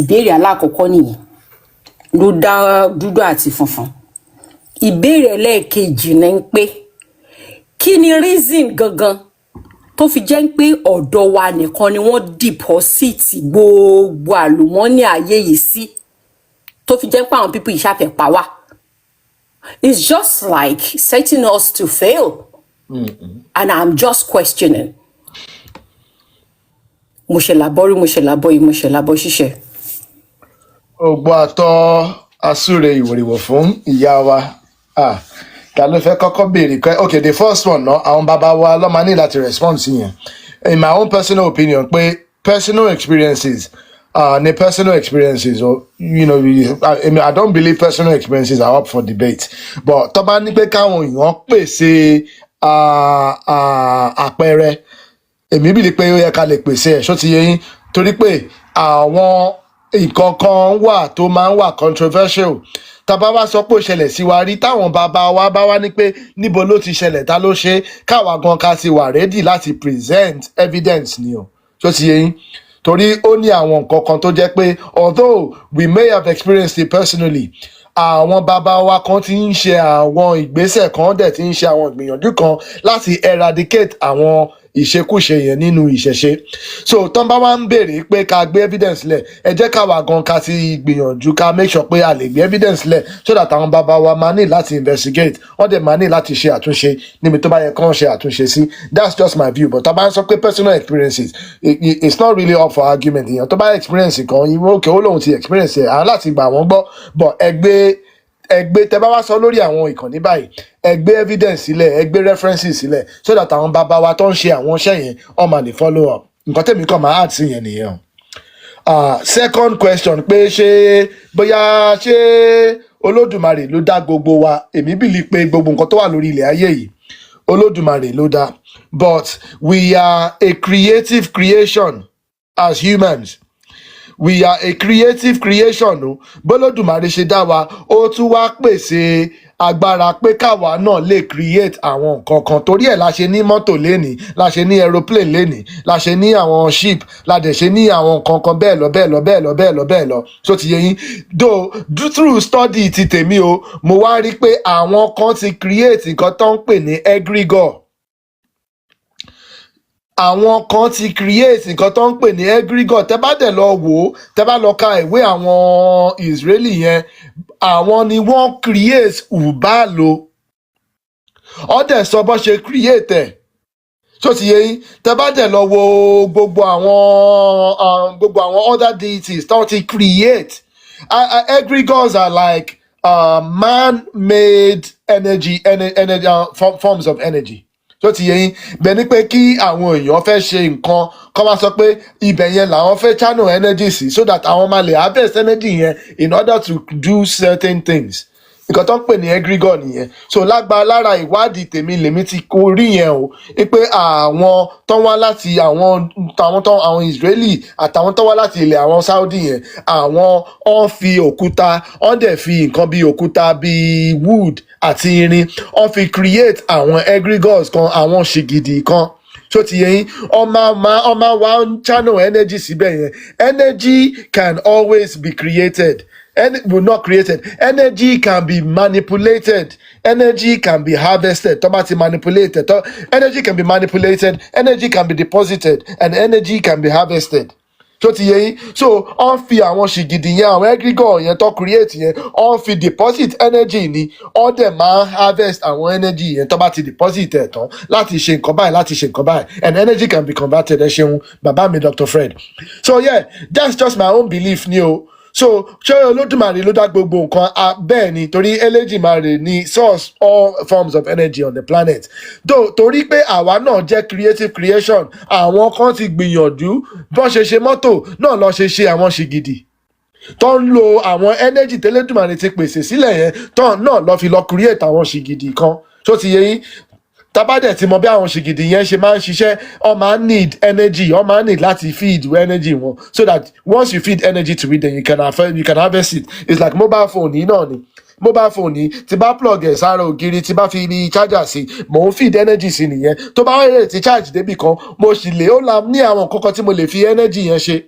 ìbéèrè alákọ̀ọ́kọ́ nìyẹn ló dá dúdú àti funfun ìbéèrè ẹlẹ́ẹ̀kejì ní pé kí ni reason gangan tó fi jẹ́ pé ọ̀dọ̀ wa nìkan ni wọ́n deposit gbogbo àlùmọ́ọ́nì ayé yìí sí tó fi jẹ́ pé àwọn people yìí ṣàfẹ́ pa wá it's just like setting us to fail and I'm just questioning mo ṣe làbọ́rí mo ṣe làbọ́yì mo ṣe làbọ́ ṣíṣe. ògbó àtọ asúre ìwòrìwò fún ìyá wa ta ló fẹ́ kọ́kọ́ béèrè okay the first one náà àwọn bàbá wa ló máa ní láti respond sí yẹn in my own personal opinion pé personal experiences the personal experiences or you know I don't believe personal experiences are up for debate but tó bá ní pé káwọn èèyàn pèsè àpẹẹrẹ èmi bìlí pé ó yẹ ká lè pèsè ẹ̀ ṣó ti yé yín torí pé àwọn nǹkan kan wà tó máa ń wà controversial tàbá wá sọ pé ó ṣẹlẹ̀ sí wa rí táwọn bàbá wa bá wá ní pé níbo ló ti ṣẹlẹ̀ ta ló ṣe káwa gan ká sì wà ready láti present evidence ni o ṣó ti yé yín torí ó ní àwọn nǹkan kan tó jẹ́ pé although we may have experienced it personally àwọn bàbá wa kan ti ń ṣe àwọn ìgbésẹ̀ kan dẹ̀ ti ń ṣe àwọn ìgbìyànjú kan láti eradicate àwọn ìṣekúṣe yẹn nínú ìṣẹ̀ṣe. So tán bá wá ń béèrè pé ká gbé evidence lẹ̀, ẹ jẹ́ káwa gan ká ti gbìyànjú ká make sure pé a lè gbé evidence lẹ̀ so that àwọn bàbá wa máa ní láti investigate, wọ́n dẹ̀ máa ní láti ṣe àtúnṣe níbi tó bá yẹ kán ṣe àtúnṣe sí. That's just my view. But tá bá ń sọ pé personal experiences, it's not really up for argument. Èèyàn tó bá experience kan, okay, ó lóun ti experience ẹ̀, àwọn láti gbà wọ́n gbọ́, but ẹgbẹ́ tẹ bá wá sọ lórí àwọn ìkànnì báyìí, ẹgbẹ́ evidence sílẹ̀, ẹgbẹ́ references sílẹ̀ so that àwọn bàbá wa tó ń ṣe àwọn iṣẹ́ yẹn wọ́n máa lè follow up. Nǹkan tèmi kàn máa add sí yẹn nìyẹn. Second question pé bóyá Olódùmarè ló dá gbogbo wa. Èmi believe pé gbogbo nǹkan tó wà lórí ilẹ̀ ayé yìí Olódùmarè ló dá, but we are a creative creation as humans. We are a creative creation o. Bólódùmarè ṣe dá wa, ó tún wá pèsè agbára pé káwa náà lè create àwọn nǹkan kan. Torí ẹ̀ la ṣe ní mọ́tò lénìí, la ṣe ní aeroplane lénìí, la ṣe ní àwọn ship, la dẹ̀ ṣe ní àwọn nǹkan kan bẹ́ẹ̀ lọ. So ti yé yín. Through study ti tèmi o, mo wá rí pé àwọn kan ti create nǹkan tó ń pè ní egregore. Àwọn kan ti create nǹkan tó ń pè ní egregore. Tẹ́ bá dẹ̀ lọ wò ó, tẹ́ bá lọ ka ìwé àwọn Israeli yẹn, àwọn ni wọ́n create ubalo. Ó dẹ̀ sọ bó ṣe create ẹ̀. So ti yé yín. Tẹ́ bá dẹ̀ lọ wo gbogbo àwọn other deities tó ti create. Egregores are like man-made energy forms of energy. So ti yé yín. Bẹ́ẹ̀ ni pé kí àwọn èèyàn fẹ́ ṣe nǹkan kọ́ máa sọ pé ibẹ̀ yẹn làwọn fẹ́ channel energy sí so that àwọn máa lè harvest energy yẹn in order to do certain things. Nǹkan tó ń pè ní egregore nìyẹn. So lára ìwádìí tèmi lèmi ti rí yẹn o, pé àwọn tó wá láti àwọn Israeli àtàwọn tó wá láti ilẹ̀ àwọn Saudi yẹn, àwọn wọ́n fi òkúta, wọ́n dẹ̀ fi nǹkan bí òkúta bí wood àti irin, wọ́n fi create àwọn egregores kan, àwọn ṣìgìdì kan. So ti yé yín. Ọmọ wa ń channel energy síbẹ̀ yẹn. Energy can always be created. Not created. Energy can be manipulated. Energy can be harvested. Tó bá ti manipulated. Energy can be manipulated. Energy can be deposited. And energy can be harvested. So ti yé yín. So wọ́n fi àwọn ṣìgìdì yẹn, àwọn egregore yẹn tó create yẹn, wọ́n fi deposit energy ni. Wọ́n dẹ̀ máa harvest àwọn energy yẹn tó bá ti deposit ẹ̀ tán láti ṣe nǹkan báyìí, láti ṣe nǹkan báyìí. And energy can be converted. Ẹ ṣeun bàbá mi Dr. Fred. So yeah, that's just my own belief ni o. So ṣé Olódùmarè ló dá gbogbo nǹkan? Bẹ́ẹ̀ ni, torí Elédùmarè ni source all forms of energy on the planet. Torí pé àwa náà jẹ́ creative creation, àwọn kan ti gbìyànjú bọ́n ṣe mọ́tò náà lọ ṣe àwọn ṣìgìdì tó ń lo àwọn energy tẹ́lẹ̀dùmarè ti pèsè sílẹ̀ yẹn tó náà lọ fi lọ create àwọn ṣìgìdì kan. So ti yé yín. Tabadẹ̀ ti mọ bí àwọn ṣìgìdì yẹn ṣe máa ń ṣiṣẹ́, wọ́n máa ń need energy, wọ́n máa ń need láti feed energy wọn, so that once you feed energy to it, then you can harvest it. It's like mobile phone yìí náà ni. Mobile phone yìí tí bá plug ẹ̀ sára ògiri, tí bá fi charger sí, mò ń feed energy sí nìyẹn. Tó bá rẹ̀ ti charge débì kan, mo sì lè ní àwọn nǹkan kan tí mo lè fi energy yẹn ṣe.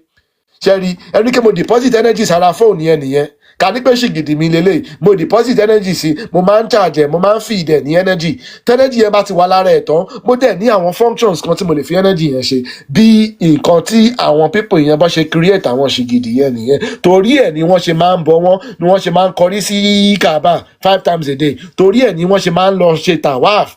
Ṣẹ́rí, ẹni kí mo deposit energy sára phone yẹn nìyẹn. Ká ní pé ṣìgìdì mi lélẹ̀, mo deposit energy sí, mo máa ń charge ẹ̀, mo máa ń feed ẹ̀ ní energy. Energy yẹn bá ti wà lára ẹ̀ tán, mo dẹ̀ ní àwọn functions kan tí mo lè fi energy yẹn ṣe. Bí nǹkan tí àwọn people yẹn bá ṣe create àwọn ṣìgìdì yẹn nìyẹn. Torí ẹ̀ ni wọ́n ṣe máa ń bọ wọ́n, ni wọ́n ṣe máa ń kọrí sí Kaaba 5 times a day. Torí ẹ̀ ni wọ́n ṣe máa ń lọ ṣe tawaf.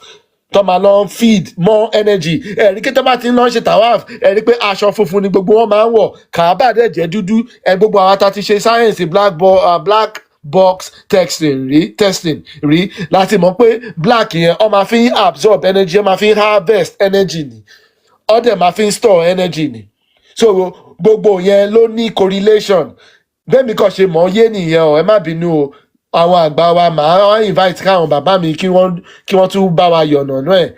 Tó máa lọ feed more energy. Ẹ̀rí kí tó bá ti ń lọ ṣe tawaf, ẹ̀rí pé aṣọ funfun ni gbogbo wọn máa ń wọ̀. Kaaba dẹ̀ jẹ́ dúdú. Gbogbo àwọn tá ti ṣe science black box testing rí láti mọ̀ pé black yẹn ó máa fi ń absorb energy, ó máa fi ń harvest energy ni. Ó dẹ̀ máa fi ń store energy ni. So gbogbo yẹn ló ní correlation. Bẹ́ẹ̀mi kàn ṣe mọ̀ yé nìyẹn o, ẹ má bínú o. Àwọn àgbà wa máa invite káwọn bàbá mi kí wọ́n tún bá wa yọ̀nà ẹ̀.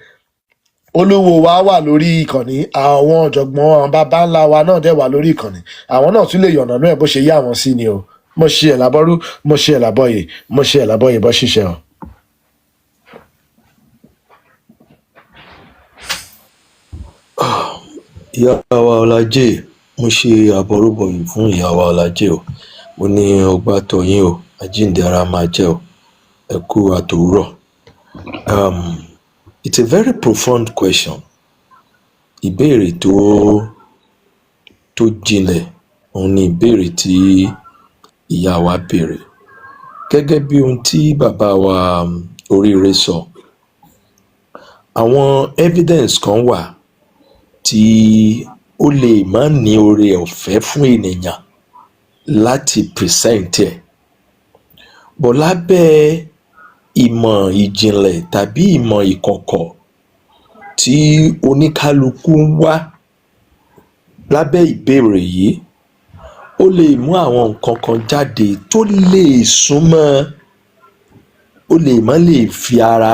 Olúwo wa wà lórí ìkànnì, àwọn ọ̀jọ̀gbọ́n àwọn bàbá ńlá wa náà dẹ̀ wà lórí ìkànnì. Àwọn náà tún lè yọ̀nà ẹ̀ bó ṣe yá wọn sí ni o. Mo ṣe ẹ̀ lábọ́rú, mo ṣe ẹ̀ lábọ́yè bọ́ ṣiṣẹ́ o. Ìyá wa Ọlájẹ́, mo ṣe àbọrúbọyìn fún ìyá wa Ọlájẹ́ o. Mo ní ọgbà tọyín o, àjíǹde ara máa jẹ́ o. Ẹ kú àtòwúrọ̀. It's a very profound question. ìbéèrè tó jinlẹ̀ òun ni ìbéèrè tí ìyá wa béèrè gẹ́gẹ́ bí ohun tí bàbá wa Ori Rere sọ. Àwọn evidence kan wà tí ó lè má ní oore ọ̀fẹ́ fún ènìyàn láti present ẹ̀, bọ̀ lábẹ́ ìmọ̀ ìjìnlẹ̀ tàbí ìmọ̀ ìkọ̀kọ̀ tí oníkálukú ń wá lábẹ́ ìbéèrè yìí, ó lè mú àwọn nǹkan kan jáde tó lè súnmọ́, ó lè má lè fi ara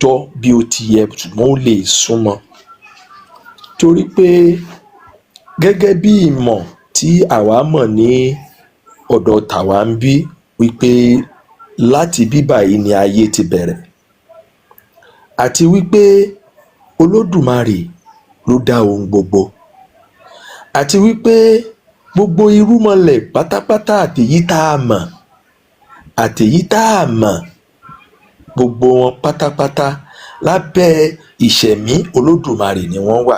jọ bí ó ti yẹ, ṣùgbọ́n ó lè súnmọ́. Torí pé gẹ́gẹ́ bí ìmọ̀ tí àwa mọ̀ ní ọ̀dọ̀ tàwa ń bí, wípé láti bíbà yìí ni ayé ti bẹ̀rẹ̀, àti wípé Olódùmarè ló dá ohun gbogbo, àti wípé gbogbo irúmọlẹ̀ pátápátá àtèyí tá a mọ̀ àtèyí tá a mọ̀, gbogbo wọn pátápátá lábẹ́ ìṣẹ̀mí Olódùmarè ni wọ́n wà.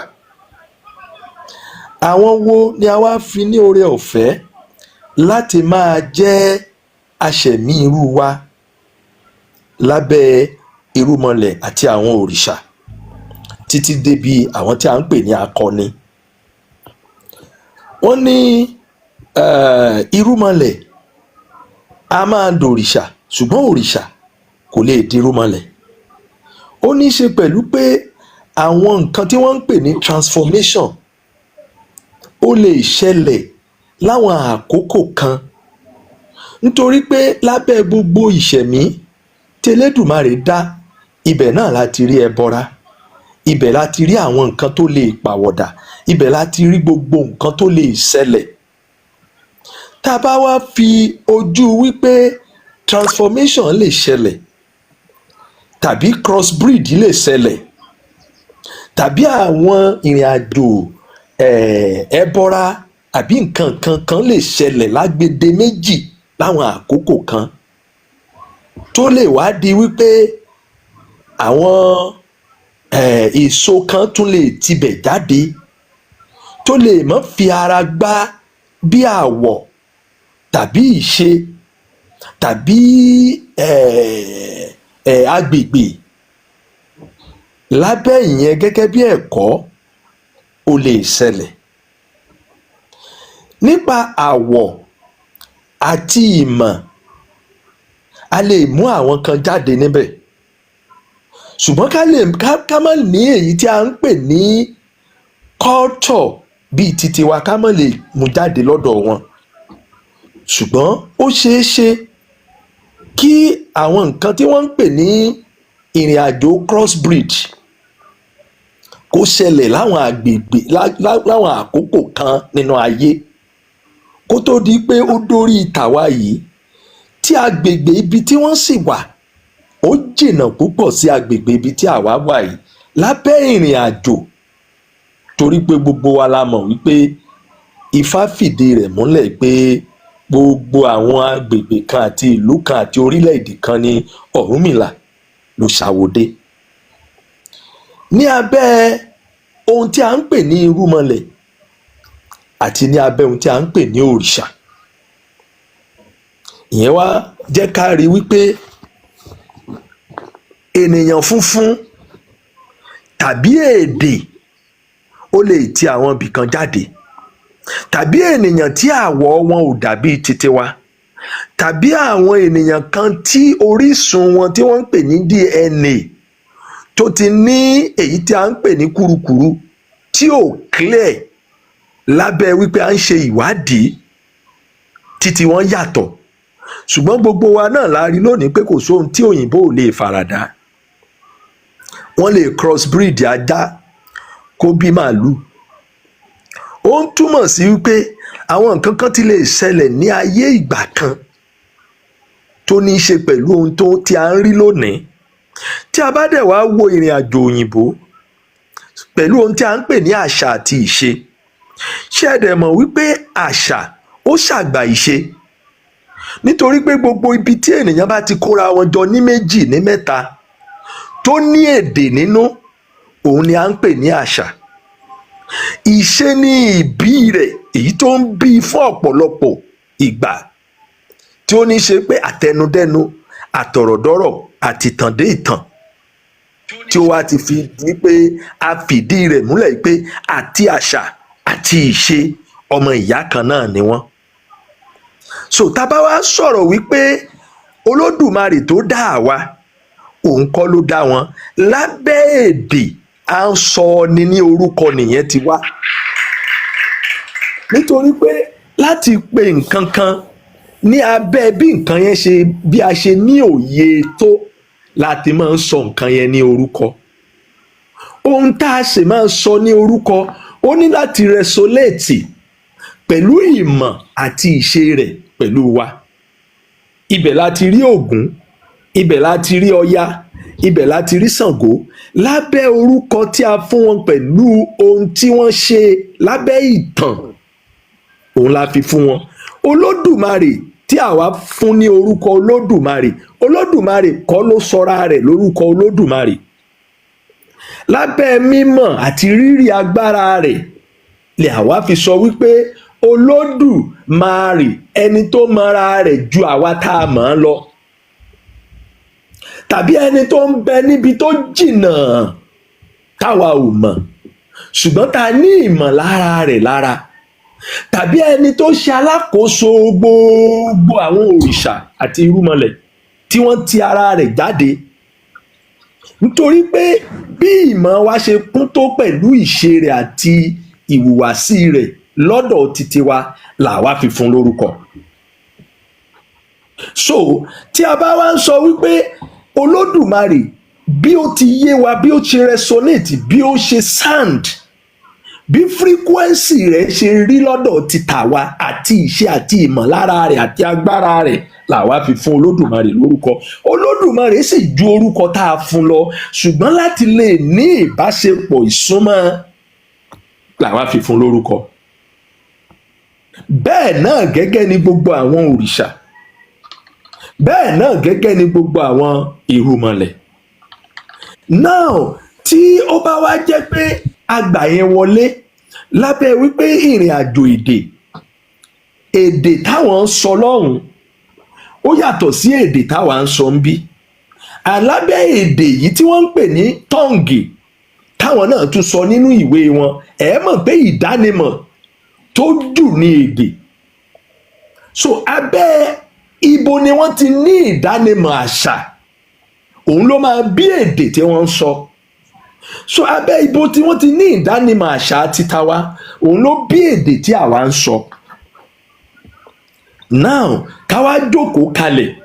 Àwọn wo ni a wá fi ní oore ọ̀fẹ́ láti máa jẹ́ aṣẹ̀mí irú wa lábẹ́ irúmọlẹ̀ àti àwọn òrìṣà títí débi àwọn tí a ń pè ní akọni. Wọ́n ní irúmọlẹ̀ a máa dòrìṣà, ṣùgbọ́n òrìṣà kò lè dirúmọlẹ̀. Ó ní í ṣe pẹ̀lú pé àwọn nǹkan tí wọ́n ń pè ní transformation ó lè ṣẹlẹ̀ láwọn àkókò kan, nítorí pé lábẹ́ gbogbo ìṣẹ̀mí tí Elédùmarè dá, ibẹ̀ náà láti rí ẹbọra, ibẹ̀ láti rí àwọn nǹkan tó lè pàwọ̀dà, ibẹ̀ láti rí gbogbo nǹkan tó lè ṣẹlẹ̀. Tá a bá wá fi ojú wípé transformation lè ṣẹlẹ̀ tàbí crossbreed lè ṣẹlẹ̀ tàbí àwọn ìrìn àjò ẹbọra àbí nǹkan kan lè ṣẹlẹ̀ lágbede méjì láwọn àkókò kan, tó lè wá di wípé àwọn èso kan tún lè tibẹ̀ jáde tó lè má fi ara gbá bí àwọ̀ tàbí ìṣe tàbí agbègbè. Lábẹ́ ìyẹn gẹ́gẹ́ bí ẹ̀kọ́ ó lè ṣẹlẹ̀. Nípa àwọ̀ àti ìmọ̀ a lè mú àwọn kan jáde níbẹ̀, ṣùgbọ́n ká má ní èyí tí a ń pè ní culture bíi titi wa, ká má lè mú jáde lọ́dọ̀ wọn. Ṣùgbọ́n ó ṣeé ṣe kí àwọn nǹkan tí wọ́n ń pè ní ìrìn àjò crossbreed kó ṣẹlẹ̀ láwọn àgbègbè láwọn àkókò kan nínú ayé, kó tó di pé ó dórí tàwa yìí, tí agbègbè ibi tí wọ́n sì wà ó jìnnà púpọ̀ sí agbègbè ibi tí àwa wà yìí lábẹ́ ìrìn àjò. Torí pé gbogbo wa la mọ̀ wípé Ifá fìdí rẹ̀ múlẹ̀ pé gbogbo àwọn agbègbè kan àti ìlú kan àti orílẹ̀-èdè kan ní Ọ̀rúnmìlà ló ṣàwòdé. Ní abẹ́ ohun tí a ń pè ní irúmọlẹ̀ àti ní abẹ́ ohun tí a ń pè ní òrìṣà, ìyẹn wá jẹ́ ká rí wípé ènìyàn funfun tàbí èdè ó lè ti àwọn ibìkan jáde, tàbí ènìyàn tí àwọ̀ wọn ò dàbí titi wa, tàbí àwọn ènìyàn kan tí orísun wọn tí wọ́n ń pè ní DNA tó ti ní èyí tí a ń pè ní kúrukùru tí ò clear lábẹ́ wípé à ń ṣe ìwádìí, títí wọn yàtọ̀. Ṣùgbọ́n gbogbo wa náà la rí lónìí pé kò sóhun tí òyìnbó ò lè faradà. Wọ́n lè crossbreed ajá kó bí màálù. Ó ń túmọ̀ sí wípé àwọn nǹkan kan ti lè ṣẹlẹ̀ ní ayé ìgbà kan tó ní í ṣe pẹ̀lú ohun tí a ń rí lónìí. Tí a bá dẹ̀ wá wo ìrìn àjò òyìnbó pẹ̀lú ohun tí a ń pè ní àṣà àti ìṣe, ṣé ẹ dẹ̀ mọ̀ wípé àṣà ó ṣàgbà ìṣe? Nítorí pé gbogbo ibi tí ènìyàn bá ti kóra wọn jọ ní méjì ní mẹ́ta tó ní èdè nínú, òun ni a ń pè ní àṣà. ìṣe ni ìbí rẹ̀ èyí tó ń bí fún ọ̀pọ̀lọpọ̀ ìgbà tí ó ní ṣe pé àtẹnudẹ́nu àtọ̀rọ̀dọ́rọ̀ àtìtàndé ìtàn tí ó wá ti fi di pé a fìdí rẹ̀ múlẹ̀ pé àti àṣà àti ìṣe ọmọ ìyá kan náà ni wọ́n. So tá a bá wá sọ̀rọ̀ wípé olódùmarè tó dá àwa òun kọ́ ló dá wọn, lábẹ́ èdè à ń sọ ni ní orúkọ nìyẹn ti wá, nítorí pé láti pe nǹkan kan ní abẹ́ bí nǹkan yẹn ṣe bí a ṣe ní òye tó láti máa ń sọ nǹkan yẹn ní orúkọ. Ohun tá a sì máa ń sọ ní orúkọ ó ní láti rẹsoléètì pẹ̀lú ìmọ̀ àti ìṣe rẹ̀ pẹ̀lú wa. Ibẹ̀ láti rí Ògún, ibẹ̀ láti rí Ọya, ibẹ̀ láti rí Ṣàngó, lábẹ́ orúkọ tí a fún wọn pẹ̀lú ohun tí wọ́n ṣe lábẹ́ ìtàn òun la fi fún wọn. Olódùmarè tí àwa fún ní orúkọ Olódùmarè, Olódùmarè kọ́ ló sọra rẹ̀ lórúkọ Olódùmarè. Lábẹ́ mímọ̀ àti rírí agbára rẹ̀ lè àwa fi sọ wípé Olódùmarè ẹni tó mọra rẹ̀ ju àwa tá a mọ̀ ọ́n lọ, tàbí ẹni tó ń bẹ níbi tó jìnnà táwa ò mọ̀ ṣùgbọ́n tá a ní ìmọ̀lára rẹ̀ lára, tàbí ẹni tó ṣe alákòóso gbogbo àwọn òrìṣà àti irúnmọlẹ̀ tí wọ́n ti ara rẹ̀ jáde. Nítorí pé bí ìmọ̀ wa ṣe kún tó pẹ̀lú ìṣe rẹ̀ àti ìhùwàsí rẹ̀ lọ́dọ̀ títí wa làwa fi fún lórúkọ. So tí a bá wá ń sọ wípé Olódùmarè bí ó ti yé wa, bí ó ṣe resonate, bí ó ṣe sound, bí frequency rẹ̀ ṣe rí lọ́dọ̀ títà wa àti ìṣe àti ìmọ̀lára rẹ̀ àti agbára rẹ̀ làwa fi fún Olódùmarè lórúkọ. Olódùmarè sì ju orúkọ tá a fún lọ, ṣùgbọ́n láti lè ní ìbáṣepọ̀ ìsúnmọ́ làwa fi fún lórúkọ. Bẹ́ẹ̀ náà gẹ́gẹ́ ni gbogbo àwọn òrìṣà, bẹ́ẹ̀ náà gẹ́gẹ́ ni gbogbo àwọn irúnmọlẹ̀. Now tí ó bá wá jẹ́ pé àgbà yẹn wọlé lábẹ́ wípé ìrìn àjò èdè táwọn ń sọ lọ́hùn ó yàtọ̀ sí èdè táwa ń sọ ń bí. Àlábẹ́ èdè yìí tí wọ́n ń pè ní tọ́ǹgì táwọn náà tún sọ nínú ìwé wọn, ẹ mọ̀ pé ìdánimọ̀ tó jù ní èdè. So abẹ́ ibo ni wọ́n ti ní ìdánimọ̀ àṣà, òun ló máa bí èdè tí wọ́n ń sọ. So abẹ́ ibo tí wọ́n ti ní ìdánimọ̀ àṣà títa wa, òun ló bí èdè tí àwa ń sọ. Now káwá jókòó kalẹ̀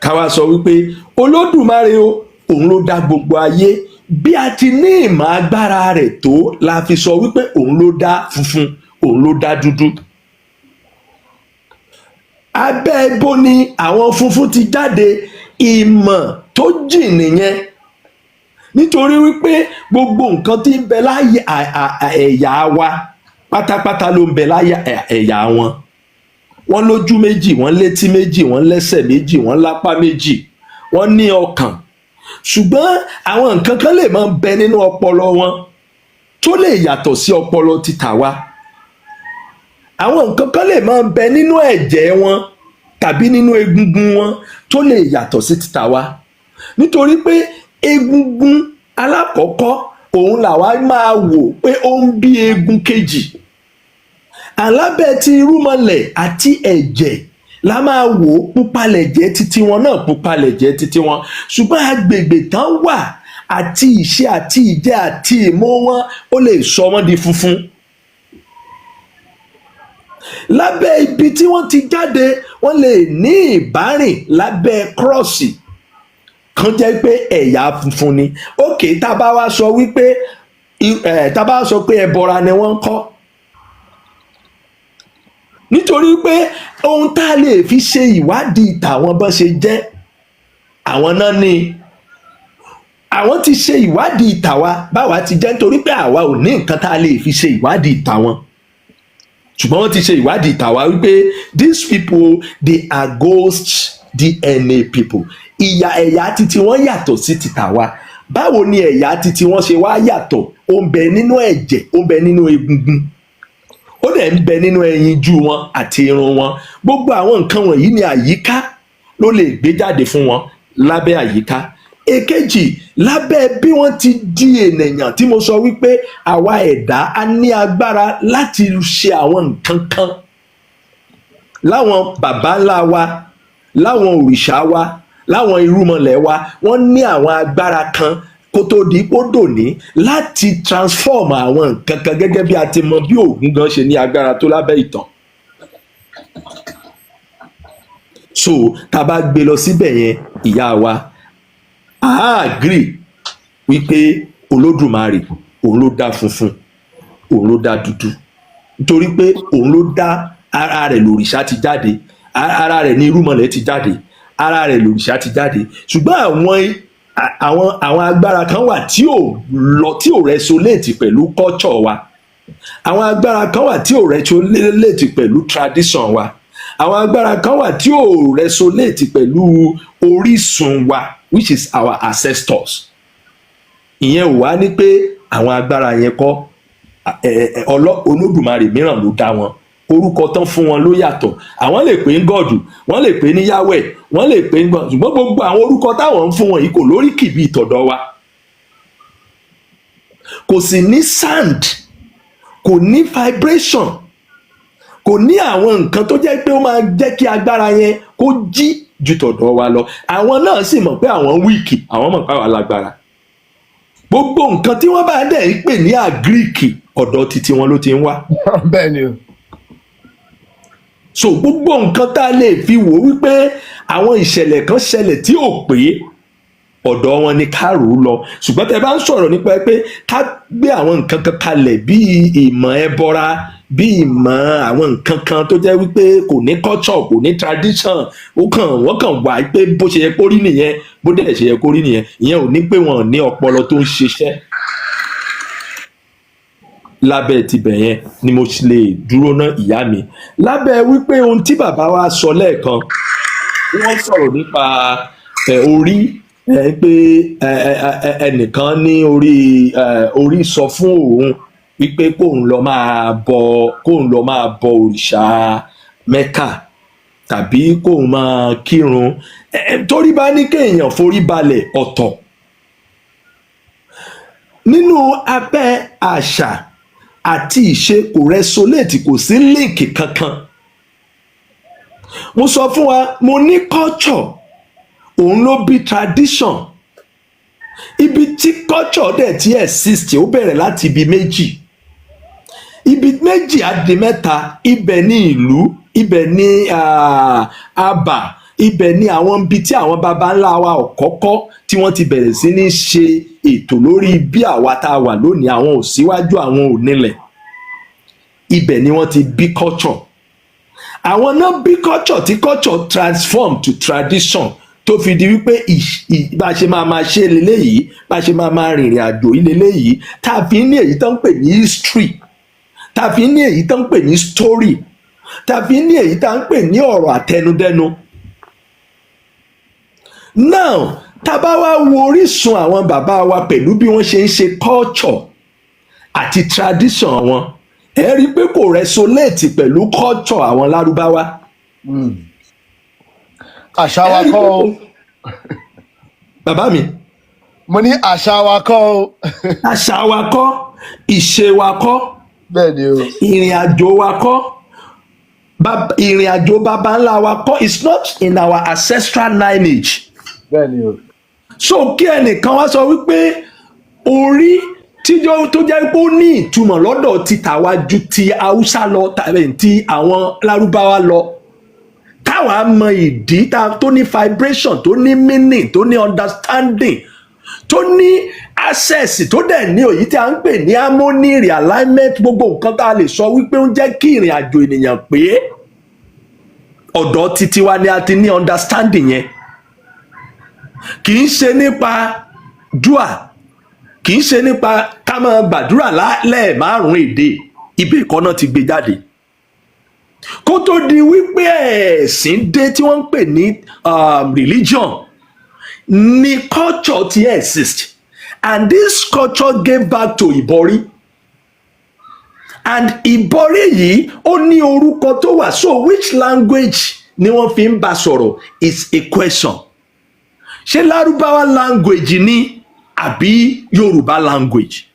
káwá sọ wípé Olódùmarè o òun ló dá gbogbo ayé, bí a ti ní ìmọ̀ agbára rẹ̀ tó la fi sọ wípé òun ló dá funfun, òun ló dá dúdú. Abẹ́ ibo ni àwọn funfun ti jáde, ìmọ̀ tó jìn nìyẹn, nítorí wípé gbogbo nǹkan tí ń bẹ láyé ẹ̀yà wa pátápátá ló ń bẹ láyé ẹ̀yà wọn. Wọ́n lójú méjì, wọ́n létí méjì, wọ́n lẹ́sẹ̀ méjì, wọ́n lápá méjì, wọ́n ní ọkàn. Ṣùgbọ́n àwọn nǹkan kan lè máa bẹ nínú ọpọlọ wọn tó lè yàtọ̀ sí ọpọlọ títà wa. Àwọn nǹkan kan lè máa bẹ nínú ẹ̀jẹ̀ wọn tàbí nínú egungun wọn tó lè yàtọ̀ sí títà wa. Nítorí pé egungun alákọ̀ọ́kọ́ òun làwa máa wò pé ó ń bí egun kejì. Alábẹ́ ti irúnmọlẹ̀ àti ẹ̀jẹ̀ la máa wò ó púpalẹ̀jẹ́ títí wọn náà púpalẹ̀jẹ́ títí wọn, ṣùgbọ́n agbègbè tán wà àti ìṣe àti ìjẹ àti ìmọ̀ wọn ó lè sọ wọ́n di funfun. Lábẹ́ ibi tí wọ́n ti jáde wọ́n lè ní ìbárìn lábẹ́ kírọ́ọ̀sì kan jẹ́ pé ẹ̀yà funfun ni. Ókè tá a bá wá sọ wípé tá a bá sọ pé ẹbọra ni wọ́n ń kọ́, nítorí pé ohun tá a lè fi ṣe ìwádìí tàwọn bọ́n ṣe jẹ́ àwọn náà ni àwọn ti ṣe ìwádìí tàwa báwa ti jẹ́, nítorí pé àwa ò ní nǹkan tá a lè fi ṣe ìwádìí tàwọn, ṣùgbọ́n wọ́n ti ṣe ìwádìí tàwa wípé these people they are ghost DNA people. Ẹ̀yà títí wọ́n yàtọ̀ sí ti tàwa. Báwo ni ẹ̀yà títí wọ́n ṣe wá yàtọ̀? ó ń bẹ nínú ẹ̀jẹ̀ ó ń bẹ nínú egungun ó dẹ̀ ń bẹ nínú ẹyinjú wọn àti irun wọn gbogbo àwọn nǹkan wọ̀nyí ni àyíká ló lè gbé jáde fún wọn lábẹ́ àyíká èkejì lábẹ́ bí wọ́n ti di ènìyàn tí mo sọ wípé àwa ẹ̀dá a ní agbára láti ṣe àwọn nǹkan kan láwọn baba ńlá wa láwọn òrìṣà wa láwọn irúnmọlẹ̀ wa wọ́n ní àwọn agbára kan kó tó di pódò ní láti transform àwọn nǹkan kan gẹ́gẹ́ bí a ti mọ bí Ògún gan ṣe ní agbára tó lábẹ́ ìtàn so tá a bá gbé lọ síbẹ̀ yẹn ìyá wa a agree wípé Olódùmarè òun ló dá funfun òun ló dá dúdú nítorí pé òun ló dá ara rẹ̀ lòrìṣà ti jáde ara rẹ̀ ní irúnmọlẹ̀ ti jáde ara rẹ̀ lòrìṣà ti jáde ṣùgbọ́n àwọn agbára kan wà tí ò resonate pẹ̀lú culture wa àwọn agbára kan wà tí ò resonate pẹ̀lú tradition wa àwọn agbára kan wà tí ò resonate pẹ̀lú orísun wa which is our ancestors ìyẹn ò wá ní pé àwọn agbára yẹn kọ́ Olódùmarè mìíràn ló dá wọn orúkọ tán fún wọn ló yàtọ̀ àwọn lè pè ń gọ̀dù wọ́n lè pè ní yáwẹ̀ wọ́n lè pè ń gbọ̀n ṣùgbọ́n gbogbo àwọn orúkọ táwọn ń fún wọn yìí kò lóríkì bí ìtọ̀dọ̀ wa kò sì ní sound kò ní vibration kò ní àwọn nǹkan tó jẹ́ pé ó máa jẹ́ kí agbára yẹn kó jí ju tọ̀dọ̀ wa lọ àwọn náà sì mọ̀ pé àwọn wíìkì àwọn mọ̀ pé àwọn alágbára gbogbo nǹkan tí wọ́n bá dẹ̀ ń pè ní àgíríkì ọ̀dọ̀ títí wọn ló ti ń wá. bẹ́ẹ̀ ni o. so gbogbo nǹkan tá a lè fi wò wípé àwọn ìṣẹ̀lẹ̀ kan ṣẹlẹ̀ tí ò pé ọ̀dọ̀ wọn ni ká rò ó lọ ṣùgbọ́n tẹ́ bá ń sọ̀rọ̀ nípa pé ká gbé àwọn nǹkan kan kalẹ̀ bíi ìmọ̀ ẹbọra bíi ìmọ̀ àwọn nǹkan kan tó jẹ́ wípé kò ní culture kò ní tradition wọ́n kàn wá pé bó ṣe yẹ kó rí nìyẹn bó dẹ̀ ṣe yẹ kó rí nìyẹn ìyẹn ò ní pé wọn ò ní ọpọlọ tó ń ṣiṣẹ́ lábẹ́ tibẹ̀ yẹn ni mo lè dúró ná ìyá mi lábẹ́ wípé ohun tí bàbá wa sọ lẹ́ẹ̀kan wọ́n sọ̀rọ̀ nípa orí pé ẹnìkan ní orí sọ fún òun wípé kóun lọ máa bọ òrìṣà Mẹ́kà tàbí kóun máa kírun torí bá ní kéèyàn forí balẹ̀ ọ̀tọ̀ nínú abẹ́ àṣà àti ìṣe kò resonate kò sí líǹkì kankan mo sọ fún wa mo ní culture òun ló bí tradition ibi tí culture dẹ̀ ti exist ó bẹ̀rẹ̀ láti ibi méjì á di mẹ́ta ibẹ̀ ní ìlú ibẹ̀ ní àbà ibẹ̀ ní àwọn ibi tí àwọn baba ńlá wa ọ̀kọ́kọ́ tí wọ́n ti bẹ̀rẹ̀ sí ní ṣe ètò lórí bí àwa tá a wà lónìí àwọn ò síwájú àwọn ò nílẹ̀ ibẹ̀ ni wọ́n ti bí culture àwọn náà bí culture tí culture transform to tradition tó fi di wípé bá a ṣe máa ṣe leléyìí bá a ṣe máa rìnrìn àjò leléyìí tá a fi ní èyí tó ń pè ní history tá a fi ní èyí tó ń pè ní story tá a fi ní èyí tá a ń pè ní ọ̀rọ̀ àtẹnudẹ́nu now tá a bá wá wo orísun àwọn bàbá wa pẹ̀lú bí wọ́n ṣe ń ṣe culture àti tradition wọn ẹ rí i pé kò resonate pẹ̀lú culture àwọn lárúbáwá. àṣà wa kọ́ o. bàbá mi. mo ní àṣà wa kọ́ o. àṣà wa kọ́ ìṣe wa kọ́. bẹ́ẹ̀ ni o. ìrìn àjò wa kọ́ ìrìn àjò baba ńlá wa kọ́ it's not in our ancestral lineage. bẹ́ẹ̀ ni o. so kí ẹnìkan wá sọ wípé orí tó jẹ́ pé ó ní ìtumọ̀ lọ́dọ̀ ti tàwa ju ti haúsá lọ tàbí ti àwọn lárúbáwá lọ táwa mọ ìdí tó ní vibration tó ní meaning tó ní understanding tó ní access tó dẹ̀ ní òyí tí a ń pè ní harmony realignment gbogbo nǹkan tá a lè sọ wípé ó ń jẹ́ kí ìrìn àjò ènìyàn pé ọ̀dọ̀ titi wa ni a ti ní understanding yẹn kì í ṣe nípa dua kì í ṣe nípa ká máa gbàdúrà lẹ́ẹ̀márùn-ún èdè ibẹ̀ kan náà ti gbé jáde kó tó di wípé ẹ̀sìn dé tí wọ́n ń pè ní religion ní culture ti exist and this culture gave back to Ìbọ̀rí, and Ìbọ̀rí yìí ó ní orúkọ tó wà, so which language ni wọ́n fi ń bá sọ̀rọ̀ is a question. Ṣé Lárúbáwá language ni àbí Yorùbá language?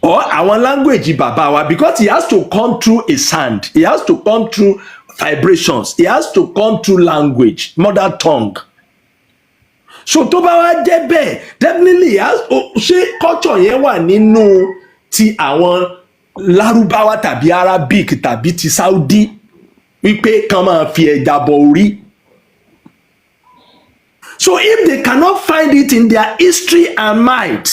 Or àwọn language bàbá wa, because he has to come through a sound, he has to come through vibrations, he has to come through language, mother tongue. So tó bá wá jẹ́ bẹ́ẹ̀, definitely ṣé culture yẹn wà nínú ti àwọn Lárúbáwá tàbí Arabic tàbí ti Saudi wípé kàn máa fi ẹja bọ orí? So if they cannot find it in their history and might,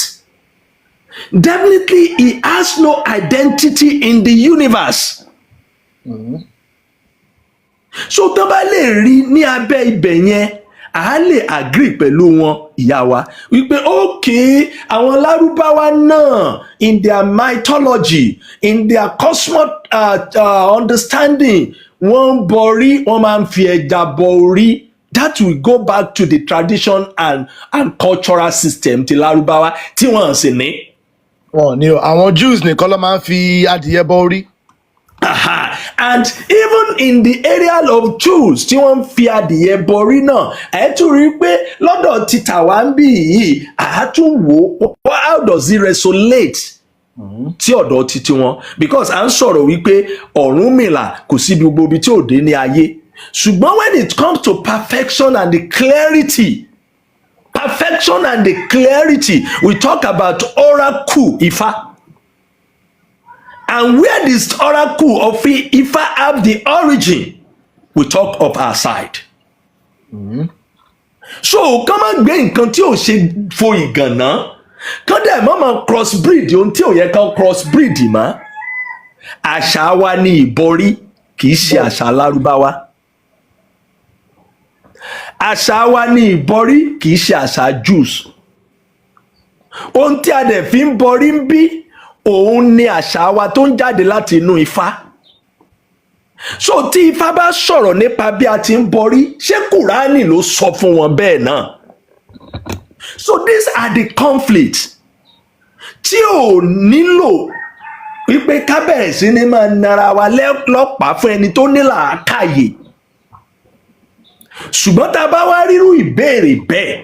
definitely he has no identity in the universe. So tó bá lè rí ní abẹ́ ibẹ̀ yẹn, a lè agree pẹ̀lú wọn ìyá wa wípé okay, àwọn Lárúbáwá náà in their mythology, in their understanding, wọ́n borí, wọ́n máa ń fi ẹja bọ orí. That will go back to the tradition and cultural system ti Lárúbáwá tí wọ́n sì ní. Wọ́n ní àwọn Jews nìkan ló máa ń fi adìyẹ bọ orí. And even in the area of Jews tí wọ́n ń fi adìyẹ bọ orí náà, ẹ tún rí i pé lọ́dọ̀ ti tàwa ń bì yìí, àá tún wò ó, how does it resonate tí ọ̀dọ̀ titi wọn? Because à ń sọ̀rọ̀ wípé Ọ̀rúnmìlà kò sí gbogbo ibi tí ò dé ní ayé, ṣùgbọ́n when it comes to perfection and the clarity, we talk about oracle Ifá. And where this oracle of Ifá have the origin, we talk of our side. So kàn má gbé nǹkan tí ò ṣe fo ìgànná, kàn dẹ̀ má máa crossbreed ohun tí ò yẹ kàn crossbreed mọ́. Àṣà wa ni Ìbọ̀rí, kì í ṣe àṣà Lárúbáwá. Àṣà wa ni Ìbọ̀rí, kì í ṣe àṣà Jews. Ohun tí a dẹ̀ fi ń bọrí ń bí, òun ni àṣà wa tó ń jáde láti inú Ifá. So tí Ifá bá sọ̀rọ̀ nípa bí a ti ń bọrí, ṣé Kùránì ló sọ fún wọn bẹ́ẹ̀ náà? So these are the conflicts tí ò nílò wípé ká bẹ̀rẹ̀ sí ní máa nara wa lọ́pàá fún ẹni tó ní làákàyè. Ṣùgbọ́n tá a bá wá rírú ìbéèrè bẹ́ẹ̀,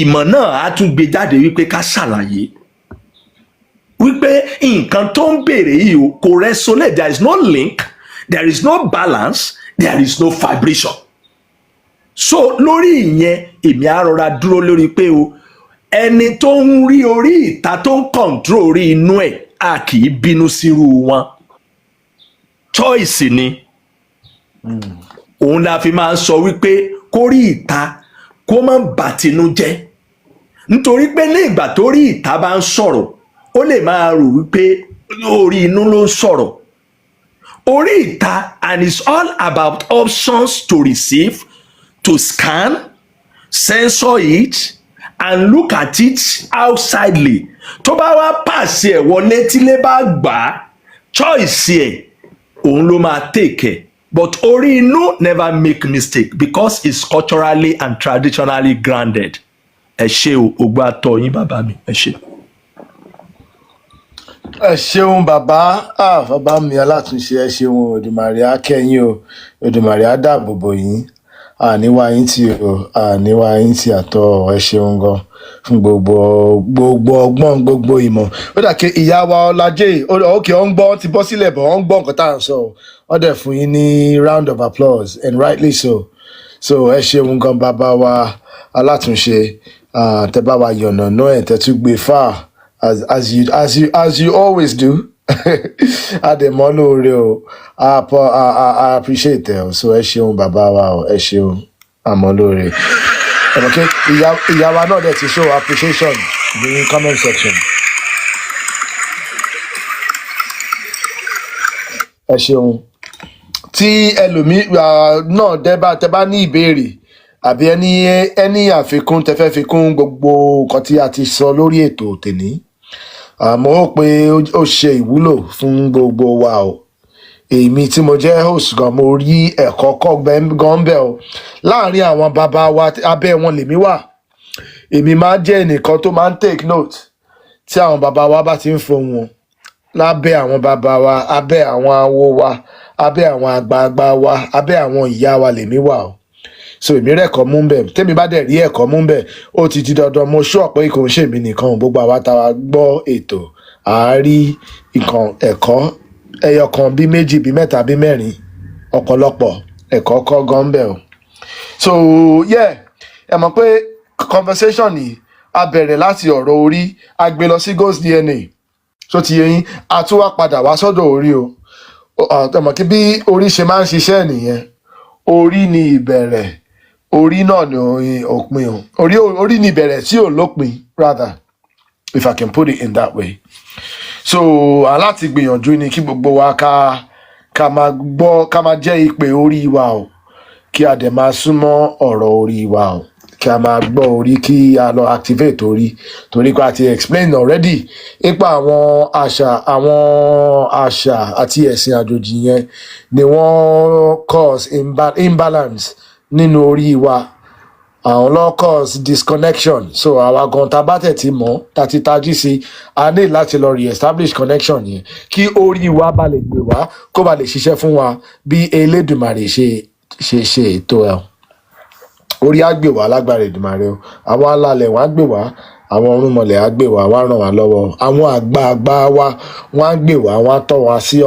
ìmọ̀ náà á tún gbé jáde wípé ká ṣàlàyé wípé nǹkan tó ń béèrè yìí kò resonate, there is no link, there is no balance, there is no vibration. So lórí ìyẹn èmi á rọra dúró lórí pé o, ẹni tó ń rí orí ìta tó ń control orí inú ẹ̀, a kì í bínú sírú wọn. Choice ni. Òun la fi máa ń sọ wípé kó rí ìta kó má bàtínú jẹ́, nítorí pé ní ìgbà tó rí ìta bá ń sọ̀rọ̀, ó lè máa rò wípé orí inú ló ń sọ̀rọ̀. Orí ìta, and it's all about options to receive, to scan, censor it, and look at it outsidely. Tó bá wá pàṣẹ ẹ̀ wọlé tílé bá gbà á, choice ẹ̀ òun ló máa take ẹ̀. But Orí-Inú never make mistake because it's culturally and traditionally grounded. Ẹ ṣé o, ògbà tọ́ yín bàbá mi, ẹ ṣé. Ẹ ṣeun bàbá, bàbá mi alátúnṣe, ẹ ṣeun, Òdùmarè á kẹ́yìn o, Òdùmarè á dáàbò bò yín, àníwá yín tí o, àníwá yín tí àtọ, ẹ ṣeun gan fún gbogbo ọgbọ́n, gbogbo ìmọ̀. Ó dà kí ìyá wa Ọlájẹ́, òkè ó ń gbọ́, ti bọ́ sílẹ̀ bọ̀, ó ń gbọ́ nǹkan tá à ń sọ, ó dẹ̀ fún yín ní round of applause, and rightly so. So ẹ ṣeun gan bàbá wa alátúnṣe, tẹ́ bá wa yànnàná ẹ̀, tẹ́ tún gbé fà. As you always do. Ademolore o, I appreciate it. So ẹ ṣeun bàbá wa o, ẹ ṣeun Amolore. Okay, ìyá wa náà dẹ̀ ti show appreciation in the comment section. Ẹ ṣeun. Tí ẹlòmí náà tẹ́ bá ní ìbéèrè àbí ẹni àfikún tẹ́ fẹ́ fikún gbogbo nǹkan tí a ti sọ lórí ètò tèní. Mo rò pé ó ṣe ìwúlò fún gbogbo wa o. Èmi tí mo jẹ́ host gan, mo rí ẹ̀kọ́ kọ́ gan bẹ́ẹ̀ o. Láàárín àwọn bàbá wa abẹ́ wọn lèmi wà. èmi máa jẹ́ ẹnìkan tó máa ń take note tí àwọn bàbá wa bá ti ń fohùn lábẹ́ àwọn bàbá wa, abẹ́ àwọn awo wa, abẹ́ àwọn àgbààgbà wa, abẹ́ àwọn ìyá wa lèmi wà o. So èmi rẹ̀kọ́ mú bẹ̀, tèmi bá dẹ̀ rí ẹ̀kọ́ mú bẹ̀, ó ti di dandan mo sure pé kò ń ṣèmi nìkan, gbogbo àwa tá a gbọ́ ètò àárí nǹkan ẹ̀kọ́ ẹyọ kan bí méjì bí mẹ́ta bí mẹ́rin ọ̀pọ̀lọpọ̀ ẹ̀kọ́ kọ́ gan bẹ̀ o. So yeah, ẹ mọ̀ pé conversation yìí a bẹ̀rẹ̀ láti ọ̀rọ̀ orí, a gbé lọ sí ghost DNA. So ti yẹ yín, a tún wá padà wá sọ́dọ̀ orí o. Ẹ mọ̀ kí bí orí ṣe máa ń ṣiṣẹ́ nìyẹn. Orí ni ìbẹ̀rẹ̀, orí náà ni òpin o. Orí ni ìbẹ̀rẹ̀ tí ò lópin, rather, if I can put it in that way. So aláti gbìyànjú ni kí gbogbo wa ká máa gbọ́, ká máa jẹ́ ìpè orí wa o, kí a dẹ̀ máa súnmọ́ ọ̀rọ̀ orí wa o, kí a máa gbọ́ orí, kí a lọ activate orí, torí pé a ti explain already nípa àwọn àṣà àti ẹ̀sìn àjòjì yẹn ni wọ́n cause imbalance nínú orí wa, àwọn ló cause disconnection. So àwa gan tá bá tẹ̀ tí mọ̀ tá ti tají sí, a ní láti lọ re-establish connection yẹn kí orí wa bá lè gbé wá, kó bá lè ṣiṣẹ́ fún wa bí Elédùmarè ṣe ètò ẹ̀. Orí á gbé wá lágbára Èdùmàrè o, àwọn alálẹ̀ wọ́n á gbé wá, àwọn ọ̀rúnmọlẹ̀ á gbé wá, wọ́n á ràn wá lọ́wọ́, àwọn àgbààgbà wa wọ́n á gbé wá, wọ́n á tọ́ wa sí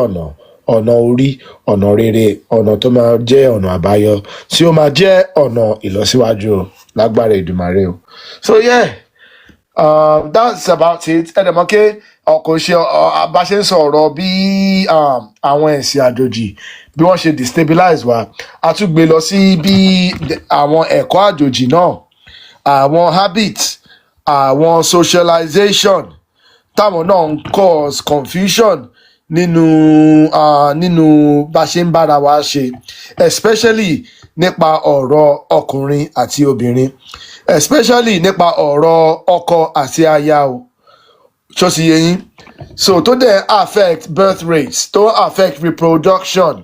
ọ̀nà orí, ọ̀nà rere, ọ̀nà tó máa jẹ́ ọ̀nà àbáyọ, tí ó máa jẹ́ ọ̀nà ìlọsíwájú o lágbára Èdùmàrè o. So yeah, that's about it. Ẹ dẹ̀ mọ̀ pé ọkọ̀ ṣe bá ṣe ń sọ̀rọ̀ bí àwọn ẹ̀sìn àjòjì bí wọ́n ṣe destabilize wa, a tún gbé lọ sí bí àwọn ẹ̀kọ́ àjòjì náà, àwọn habits, àwọn socialization táwọn náà ń cause confusion nínú bá ṣe ń bára wa ṣe, especially nípa ọ̀rọ̀ ọkùnrin àti obìnrin, especially nípa ọ̀rọ̀ ọkọ àti aya o. Ṣó ti yé yín? So tó dẹ̀ affect birth rates, tó affect reproduction,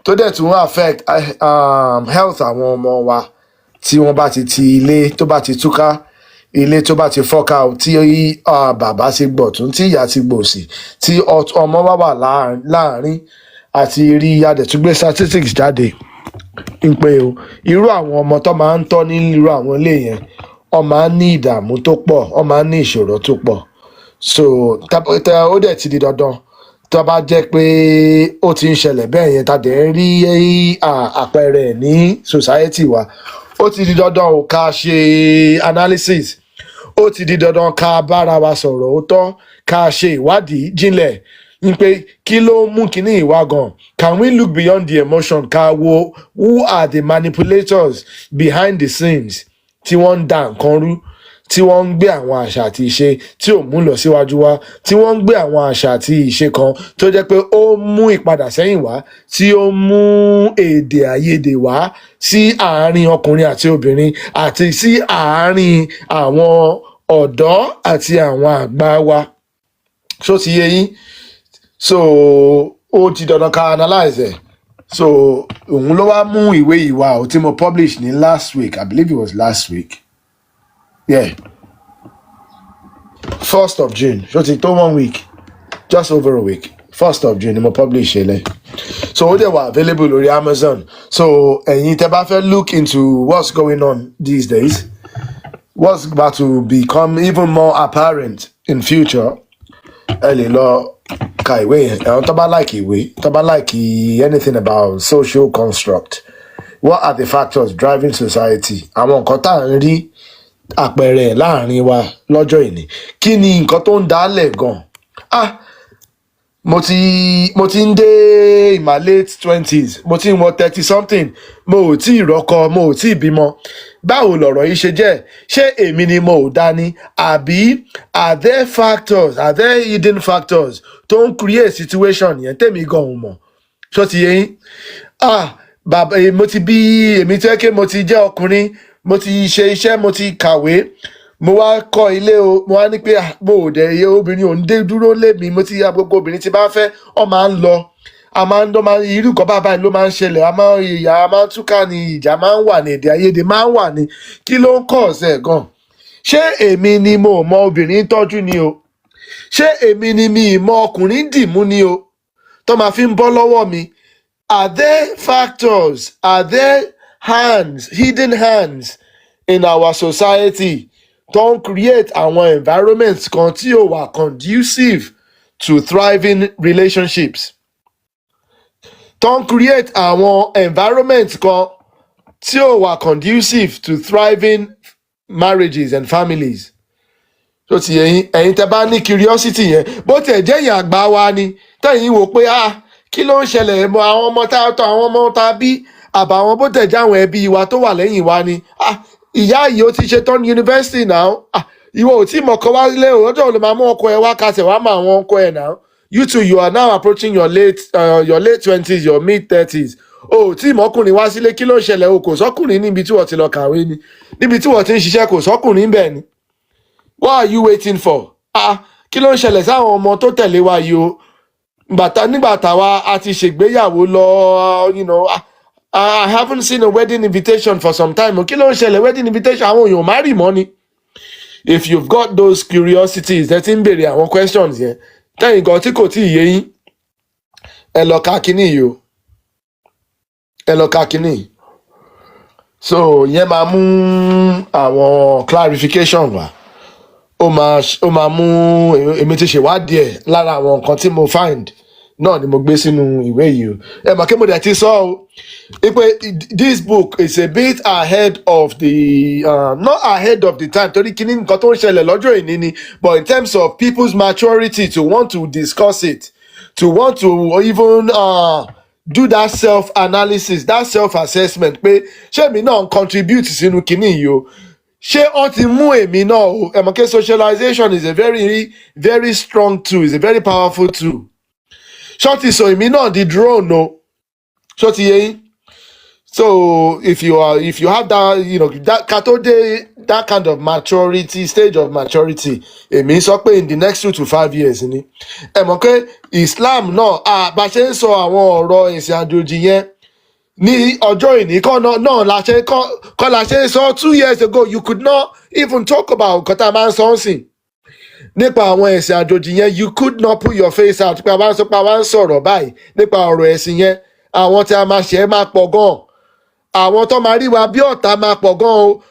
tó dẹ̀ tún affect health àwọn ọmọ wa tí wọ́n bá ti ilé tó bá ti túká, ilé tó bá ti fọ́ká o, tí bàbá ti gbọ̀tún tí ìyá ti gbòsì, tí ọmọ bá wà láàrin, àti rí adẹ̀túgbé statistics jáde ń pé o irú àwọn ọmọ tó máa ń tọ́ ní irú àwọn ilé yẹn, wọ́n máa ń ní ìdààmú tó pọ̀, wọ́n máa ń ní ìṣòro tó pọ̀. So ó dẹ̀ ti di dandan tó bá jẹ́ pé ó ti ń ṣẹlẹ̀ bẹ́ẹ̀ yẹn, tàdé ń rí àpẹẹrẹ ní society wa, ó ti di dandan ò ká ṣe analysis, ó ti di dandan ká bára wa sọ̀rọ̀ òótọ́, ká ṣe ìwádìí jinlẹ̀ ní pé kí ló mú kíní ìwà gan. Can we look beyond the emotion, ká wo who are the manipulators behind the scenes tí wọ́n ń da nǹkan rú, tí wọ́n ń gbé àwọn àṣà àti ìṣe tí ò mú lọ síwájú wá, tí wọ́n ń gbé àwọn àṣà àti ìṣe kan tó jẹ́ pé ó mú ìpadà sẹ́yìn wá, tí ó mú èdè àìyedè wá sí àárín ọkùnrin àti obìnrin, àti sí àárín àwọn ọ̀dọ́ àti àwọn àgbà wa. Ṣó ti yé yín? So ó ti dandan ká analyze ẹ̀. So òun ló wá mú ìwé ìwà ò tí mo publish ní last week, I believe it was last week. Yeah, 1st of June. So it's 1 week, just over a week. 1st of June, I'm publish it. So they were available on Amazon. So you can look into what's going on these days, what's about to become even more apparent in future. Anything about social construct. What are the factors driving society? Àwọn nǹkan tá à ń rí àpẹẹrẹ láàrin wa lọ́jọ́ ìní, kí ni nǹkan tó ń dálẹ̀ gan? Mo ti ń dé in my late 20s, mo ti ń wọ 30 something, mo ò tí ì rọ́kọ, mo ò tí ì bímọ. Báwo lọ̀rọ̀ yìí ṣe jẹ́? Ṣé èmi ni mo ò dání? Àbí are there hidden factors tó ń create situation yẹn tèmi gan ò mọ̀? Ṣó ti yé yín? Bàbá mo ti bí, èmi tẹ́ kí mo ti jẹ́ ọkùnrin, mo ti ṣe iṣẹ́, mo ti kàwé, mo wá kọ́ ilé o, mo wá ní pé mo ò dẹ̀ yẹ obìnrin ò ń dé dúró lé mi, mo ti ya gbogbo obìnrin tí bá fẹ́ ọ máa ń lọ, irú nǹkan bàbá ló máa ń ṣẹlẹ̀, a máa ń túká ni, ìjà máa ń wà ní, èdè àìyedè máa ń wà ní, kí ló ń kọ̀ ọ̀sẹ̀ gan? ṣé èmi ni mo mọ obìnrin tọ́jú ni o ṣé èmi ni mi mọ ọkùnrin dìmú ni o tó máa fi ń bọ́ lọ́wọ́ mi. Are there factors, are there hidden hands in our society tó ń create àwọn environments kan tí ó wà conducive to thriving relationships? Tó ń create àwọn environments kan tí ó wà conducive to thriving marriages and families. Tó ti ẹ̀yin tẹ́ bá ní curiosity yẹn bó tiẹ̀ jẹ́ ìyàn àgbà wa ni tẹ́yìn wò pé kí ló ń ṣẹlẹ̀ mọ́ àwọn ọmọ tá a tọ́ àwọn ọmọ tá a bí àbàwọn bó tẹ̀ jẹ́ àwọn ẹbí wa tó wà lẹ́yìn wa ni ìyá yìí ó ti ṣe tán yunifásitì náà ìwọ ò tí mọ̀kọ́ wá lé o lọ́jọ́ ló máa mú ọkọ ẹ wá kásẹ̀ wá mọ àwọn ọkọ ẹ náà. You too, you are now approaching your late 20s, your mid 30s. O tí mọ́kùnrin wá sílé kí ló ń ṣẹlẹ̀ o kò sọ́kùnrin níbi tí wọ́n ti lọ kàwé ni níbi tí wọ́n ti ń ṣiṣẹ́ kò sọ́kùnrin bẹ́ẹ̀ ni. What are you waiting for? Kí ló ń ṣẹlẹ̀ sáwọn ọmọ tó tẹ̀lé wa yìí o nígbà táwa a ti ṣègbéyàwó lọ I haven't seen a wedding invitation for some time. Kí ló ń ṣẹlẹ̀ wedding invitation àwọn èèyàn má rì mọ́ ni. If you've got those curiosities ẹ ti ń béèrè àwọn questions yẹn tẹ́yìn kan tí kò tí ì yé yín ẹ lọ ka kíní yìí o ẹ lọ ka kíní yìí. So yẹn máa mú àwọn clarification wá ó máa mú èmi ti ṣèwádìí ẹ̀ lára àwọn nǹkan tí mo find náà ni mo gbé sínú ìwé yìí o. Ẹ mọ̀ kí mo dẹ̀ ti sọ o pé this book is a bit ahead of the not ahead of the time torí kíní nǹkan tó ń ṣẹlẹ̀ lọ́jọ́ ìní ni but in terms of people's maturity to want to discuss it to want to even do that self-analysis that self-assessment pé ṣé èmi náà ń contribute sínú kíní yìí o ṣé wọ́n ti mú èmi náà o ẹ mọ̀ pé socialization is a very very strong tool is a very powerful tool ṣọ́ ti sọ èmi náà di drone o ṣọ́ ti yé yín. So if you have that that kato de that kind of maturity stage of maturity èmi sọ pé in the next 2 to 5 years ni ẹ mọ̀ pé Islam náà bá ṣe ń sọ àwọn ọ̀rọ̀ ẹ̀sìn àjòjì yẹn ní ọjọ́ ìní náà la ṣe ń sọ 2 years ago you could not even talk about nǹkan tá a máa ń sọ ń sìn nípa àwọn ẹ̀sìn àjòjì yẹn you could not put your face out pé a bá ń sọ̀rọ̀ báyìí nípa ọ̀rọ̀ ẹ̀sìn yẹn àwọn tí a máa ṣe é máa pọ̀ gan-an àwọn tó máa rí wa bí ọ̀tá máa pọ̀ gan-an o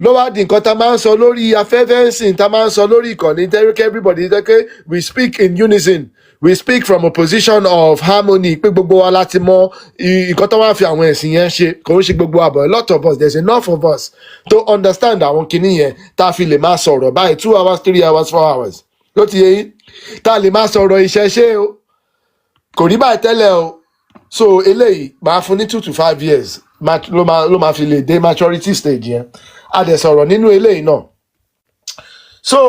ló wá di nǹkan tá a máa ń sọ lórí afẹ́fẹ́ ẹ̀sìn tá a máa ń sọ lórí ìkànnì tẹ́rẹ́kẹ́ everybody tẹ́kẹ́ we speak in unison we speak from a position of harmony pé gbogbo wa láti mọ nǹkan tó máa fi àwọn ẹ̀sìn yẹn ṣe kò ń ṣe gbogbo àbọ̀ a lot of us there's enough of us to understand àwọn kinní yẹn tá a fi lè máa sọ̀rọ̀ báyìí 2 hours 3 hours 4 hours ló ti yé yín tá a lè máa sọ̀rọ̀ ìṣẹ̀ṣe o kò rí báyìí tẹ́lẹ̀ o so eléyìí máa fún ní 2 to 5 years ló máa fi lè dé maturity stage yẹn a dẹ̀ sọ̀rọ̀ nínú eléyìí náà. So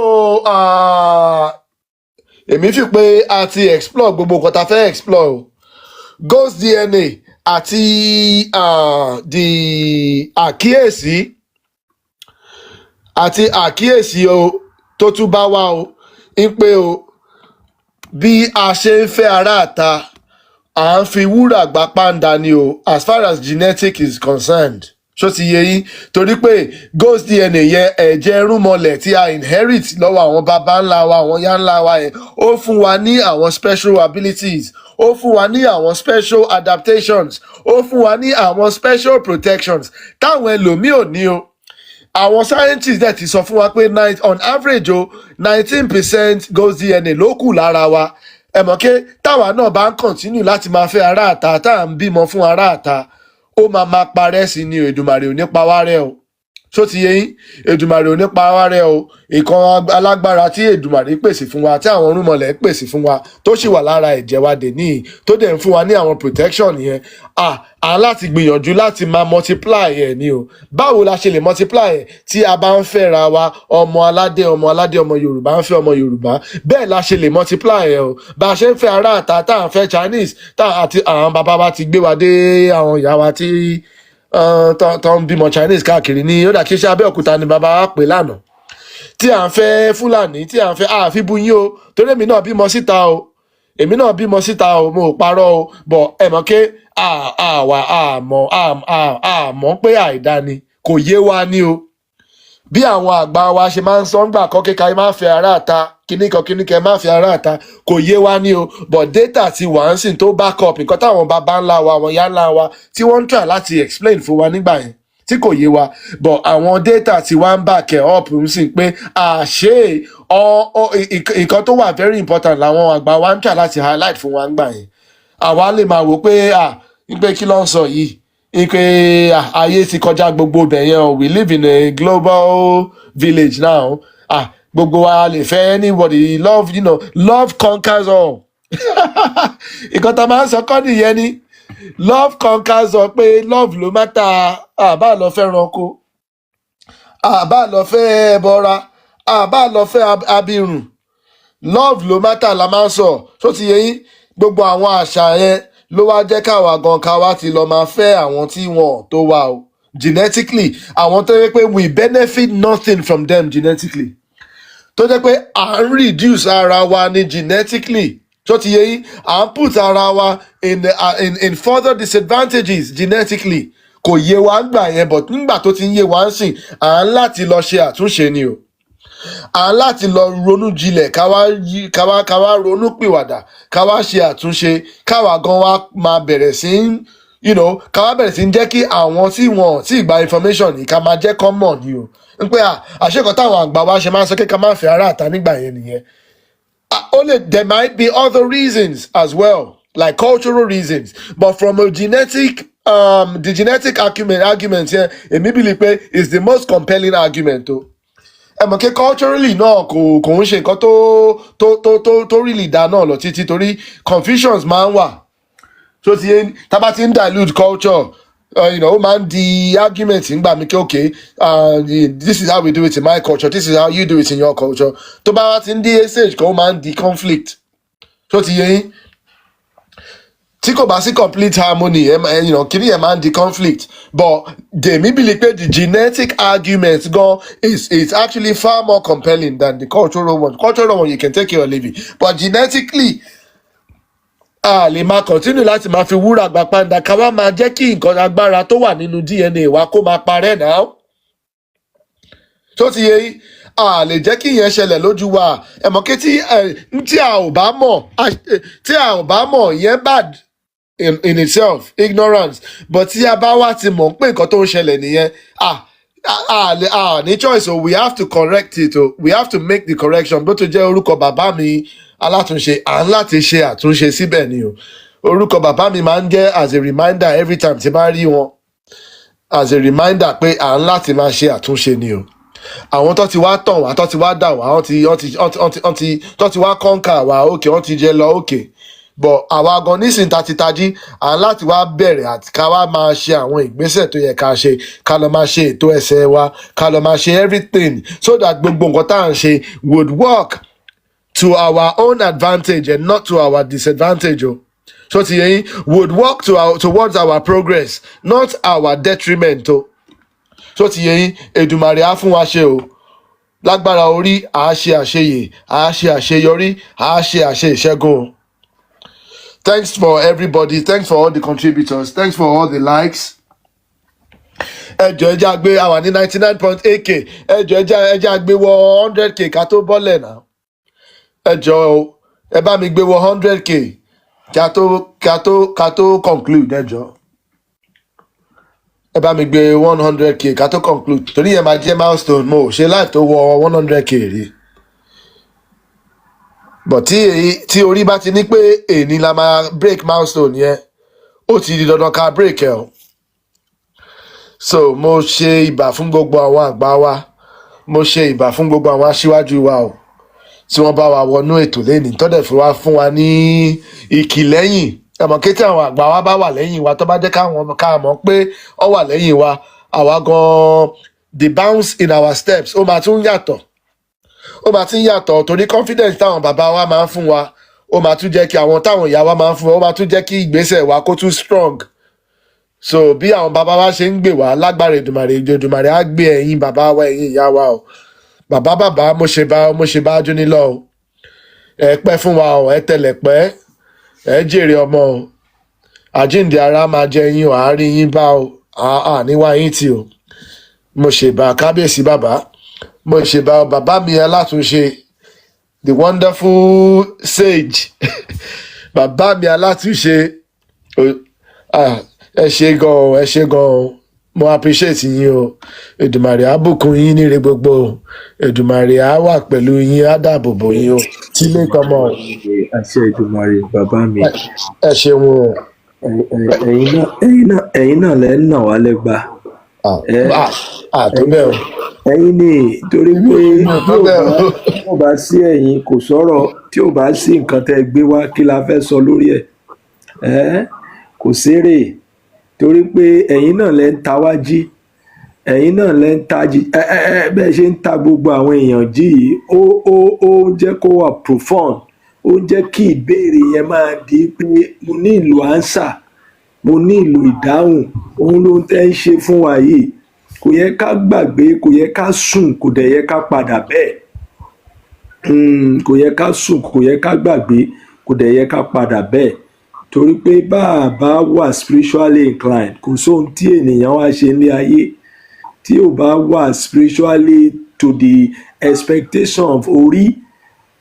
èmi fi pé a ti explore gbogbo nǹkan tá a fẹ́ explore o ghost DNA àti the àkíyèsí o tó tún bá wá o ń pé o bí a ṣe ń fẹ́ aráàta à ń fi wúrà gba pàǹdà ni o as far as genetic is concerned ṣó ti yé yín torí pé ghost DNA yẹn ẹ̀jẹ̀ rúmọlẹ̀ tí a inherit lọ́wọ́ àwọn baba ńlá wa àwọn ìyá ńlá wa yẹn ó fún wa ní àwọn special abilities ó fún wa ní àwọn special adaptations ó fún wa ní àwọn special protections táwọn ẹlòmíì ò ní o àwọn scientists dẹ̀ ti sọ fún wa pé on average o 19% ghost DNA ló kù lára wa ẹ mọ̀ pé táwa náà bá ń continue láti máa fẹ́ aráàta tá à ń bímọ fún aráàta ó máa parẹ́ sí ni Èdùmàrè ò ní pa wá rẹ́ o ṣó ti yé yín Èdùmàrè ò ní pa wá rẹ́ o ìkan alágbára tí Èdùmàrè pèsè fún wa tí àwọn orúnmọlẹ̀ pèsè fún wa tó sì wà lára ẹ̀jẹ̀ wa dè níyì tó dẹ̀ ń fún wa ní àwọn protection yẹn à láti gbìyànjú láti máa multiply ẹ̀ ni o báwo la ṣe lè multiply ẹ̀ tí a bá ń fẹ́ra wa ọmọ aládé ọmọ Yorùbá ń fẹ́ ọmọ Yorùbá bẹ́ẹ̀ la ṣe lè multiply ẹ̀ o bá a ṣe ń fẹ́ aráàta tá à ń fẹ́ Chinese àti àwọn bàbá wa ti gbé wa dé àwọn ìyá wa tí tó ń bímọ Chinese káàkiri ní ó dà kí iṣẹ́ Abẹ́òkúta ni bàbá wa pè lánàá tí à ń fẹ́ Fúlàní tí à ń fẹ́ àfibú yín o torí èmi náà bímọ síta o mo ò parọ́ o bọ̀ ẹ mọ̀ pé àmọ́ pé àìdá ni kò yé wa ní o bí àwọn àgbà wa ṣe máa ń sọ ńgbà kan kíkà má fẹ́ aráàta kíníkan má fẹ́ aráàta kò yé wa ní o but data ti wà ń sìn tó back up nǹkan táwọn baba ńlá wa àwọn ìyá ńlá wa tí wọ́n ń try láti explain fún wa nígbà yẹn tí kò yé wa but àwọn data ti wá ń back up ń sìn pé àṣé nǹkan tó wà very important làwọn àgbà wa ń try láti highlight fún wa nígbà yẹn àwa lè máa wò pé kí ló ń sọ yìí ipe ayé ti kọjá gbogbo ibẹ̀ yẹn o we live in a global village now gbogbo wa lè fẹ́ anybody love conquers all nǹkan tá a máa ń sọ kọ́ nìyẹn ni love conquers all pé love ló má ta àbá lọ fẹ́ ranko àbá lọ fẹ́ ẹbọra àbá lọ fẹ́ abirùn love ló má ta la máa ń sọ tó ti yẹ yín gbogbo àwọn àṣà yẹn ló wá jẹ́ káwa gan káwa ti lọ máa fẹ́ àwọn tí wọn tó wà o genetically àwọn tó yẹ pé we benefit nothing from them genetically tó jẹ́ pé à ń reduce ara wa ní genetically tó ti yẹ yín à ń put ara wa in further disadvantages genetically kò yé wa ń gbà yẹn but nígbà tó ti ń yé wa ń sìn à ń láti lọ ṣe àtúnṣe ni o à ń láti lọ ronú jinlẹ̀ káwá ronú pìwàdà káwá ṣe àtúnṣe káwá gan wa máa bẹ̀rẹ̀ sí káwá bẹ̀rẹ̀ sí ń jẹ́ kí àwọn tí wọn tí gba information yìí ká máa jẹ́ kán mọ̀ ni o ń pé àṣekọ̀ táwọn àgbà wa ṣe máa ń sọ pé ká máa fẹ́ ara àta nígbà yẹn nìyẹn there might be other reasons as well like cultural reasons but from a the genetic argument yẹn èmi believe pé is the most compelling argument o. ẹ mọ̀ kí culturally náà kò ń ṣe nǹkan tó really dá náà lọ títí torí confusions máa ń wà so ti yẹn tábà ti ń dilute culture ó máa ń di argument ńgbà mi kí okay this is how we do it in my culture this is how you do it in your culture tó bá ti ń di stage kan ó máa ń di conflict so ti yẹn tí kò bá sí complete harmony kìíní yẹn máa ń di conflict but dèmí believe pé the genetic argument gan is actually far more compelling than the cultural one you can take your living but genetically a lè máa continue láti máa fi wúrà gba pàǹdà ká wá máa jẹ́ kí nǹkan agbára tó wà nínú DNA wa kó máa parẹ́ náà tó ti yẹ a lè jẹ́ kí ìyẹn ṣẹlẹ̀ lójú wa ẹ mọ̀ kí tí a ò bá mọ̀ ìyẹn bad in itself ignorance but tí a bá wá ti mọ̀ pé nǹkan tó ń ṣẹlẹ̀ nìyẹn ní choice o we have to correct it o we have to make the correction bó tó jẹ́ orúkọ bàbá mi alátúnṣe à ń láti ṣe àtúnṣe síbẹ̀ ni o orúkọ bàbá mi máa ń jẹ́ as a reminder every time tí bá rí wọn as a reminder pé à ń láti máa ṣe àtúnṣe ni o àwọn tó ti wá tàn wá tó ti wá dà wá tó ti wá kọ́ńkà wá òkè wọ́n ti jẹ lọ òkè but àwa gan nísìnyí ta ti tají à ń láti wá bẹ̀rẹ̀ àti ká wá máa ṣe àwọn ìgbésẹ̀ tó yẹ ká ṣe ká lọ máa ṣe ètò ẹsẹ̀ wa ká lọ máa ṣe everything so that gbogbo nǹkan tá à ń ṣe would work to our own advantage and not to our disadvantage o so ti yẹn would work towards our progress not our detriment o so ti yẹn Èdùmàrè á fún wa ṣe o lágbára orí àá ṣe àṣeyè àá ṣe àṣeyọrí àá ṣe àṣe ìṣẹ́gun o. Thanks for everybody. Thanks for all the contributors. Thanks for all the likes. Ẹjọ́ ẹjẹ́ àgbé àwa ní 99.8k. Ẹjọ́ ẹjẹ́ àgbé wọ 100k ká tó bọ́lẹ̀ náà. Ẹjọ́ ẹ bá mi gbé wọ 100k ká tó conclude ẹjọ́. Ẹ bá mi gbé 100k ká tó conclude. Torí ẹ máa jẹ́ milestone mo ṣe láì tó wọ 100k rí. But tí orí bá ti ní pé èní la máa break milestone yẹn ó ti di dandan ká break ẹ o so mo ṣe ìbà fún gbogbo àwọn àgbà wa mo ṣe ìbà fún gbogbo àwọn aṣíwájú wa o tí wọ́n bá wa wọnú ètò lẹ́nìí tọ́dẹ̀ fún wa ní ìkìlẹ́yìn ẹ̀mọ̀ kété àwọn àgbà wa bá wà lẹ́yìn wa tó bá jẹ́ ká mọ̀ pé ó wà lẹ́yìn wa àwa gan the bounce in our steps ó máa tún yàtọ̀ torí confidence táwọn bàbá wa máa ń fún wa ó máa tún jẹ́ kí àwọn táwọn ìyá wa máa ń fún wa ó máa tún jẹ́ kí ìgbésẹ̀ wa kó tún strong so bí àwọn bàbá wa ṣe ń gbè wá lágbára Èdùmàrè á gbé ẹ̀yin bàbá wa ẹ̀yin ìyá wa o bàbá mo ṣe bá jú nílọ o ẹ pẹ́ fún wa o ẹ tẹ̀lẹ̀ pẹ́ ẹ jèrè ọmọ o àjíǹde ara máa jẹ yín o àárín yín bá o níwá yín tì o mo ṣe bá kábíyèsí bàbá mo ṣe bá bàbá mi alátúnṣe the wonderful sage bàbá mi alátúnṣe ẹ ṣe gan ẹ ṣe gan mo appreciate yín o Èdùmàrè á bùkún yín níre gbogbo o Èdùmàrè á wà pẹ̀lú yín á dáàbò bò yín o tílé tọmọ o. àṣẹ Èdùmàrè bàbá mi. ẹ ṣeun o. ẹ̀yin náà lẹ ń nà wá lẹ́gba. tó bẹ́ẹ̀ o. ẹ̀yin ni torí pé tí ò bá sí ẹ̀yin kò sọ̀rọ̀, tí ò bá sí nǹkan tẹ́ gbé wá kí la fẹ́ sọ lórí ẹ̀ kò sérè, torí pé ẹ̀yin náà lẹ ń ta wá jí, ẹ̀yin náà lẹ ń ta jí bẹ́ẹ̀ ṣe ń ta gbogbo àwọn èèyàn jí yìí ó jẹ́ kó wà profound, ó jẹ́ kí ìbéèrè yẹn máa di pé mo ní ìlò answer, mo ní ìlò ìdáhùn, òun ló ń tẹ́ ń ṣe fún wa yìí. Kò yẹ ká gbàgbé, kò yẹ ká sùn, kò dẹ̀ yẹ ká padà bẹ́ẹ̀. Kò yẹ ká sùn, kò yẹ ká gbàgbé, kò dẹ̀ yẹ ká padà bẹ́ẹ̀. Torí pé bá a bá wà spiritually inclined, kò sóhun tí ènìyàn wá ṣe ní ayé tí ò bá wà spiritually to the expectation of orí.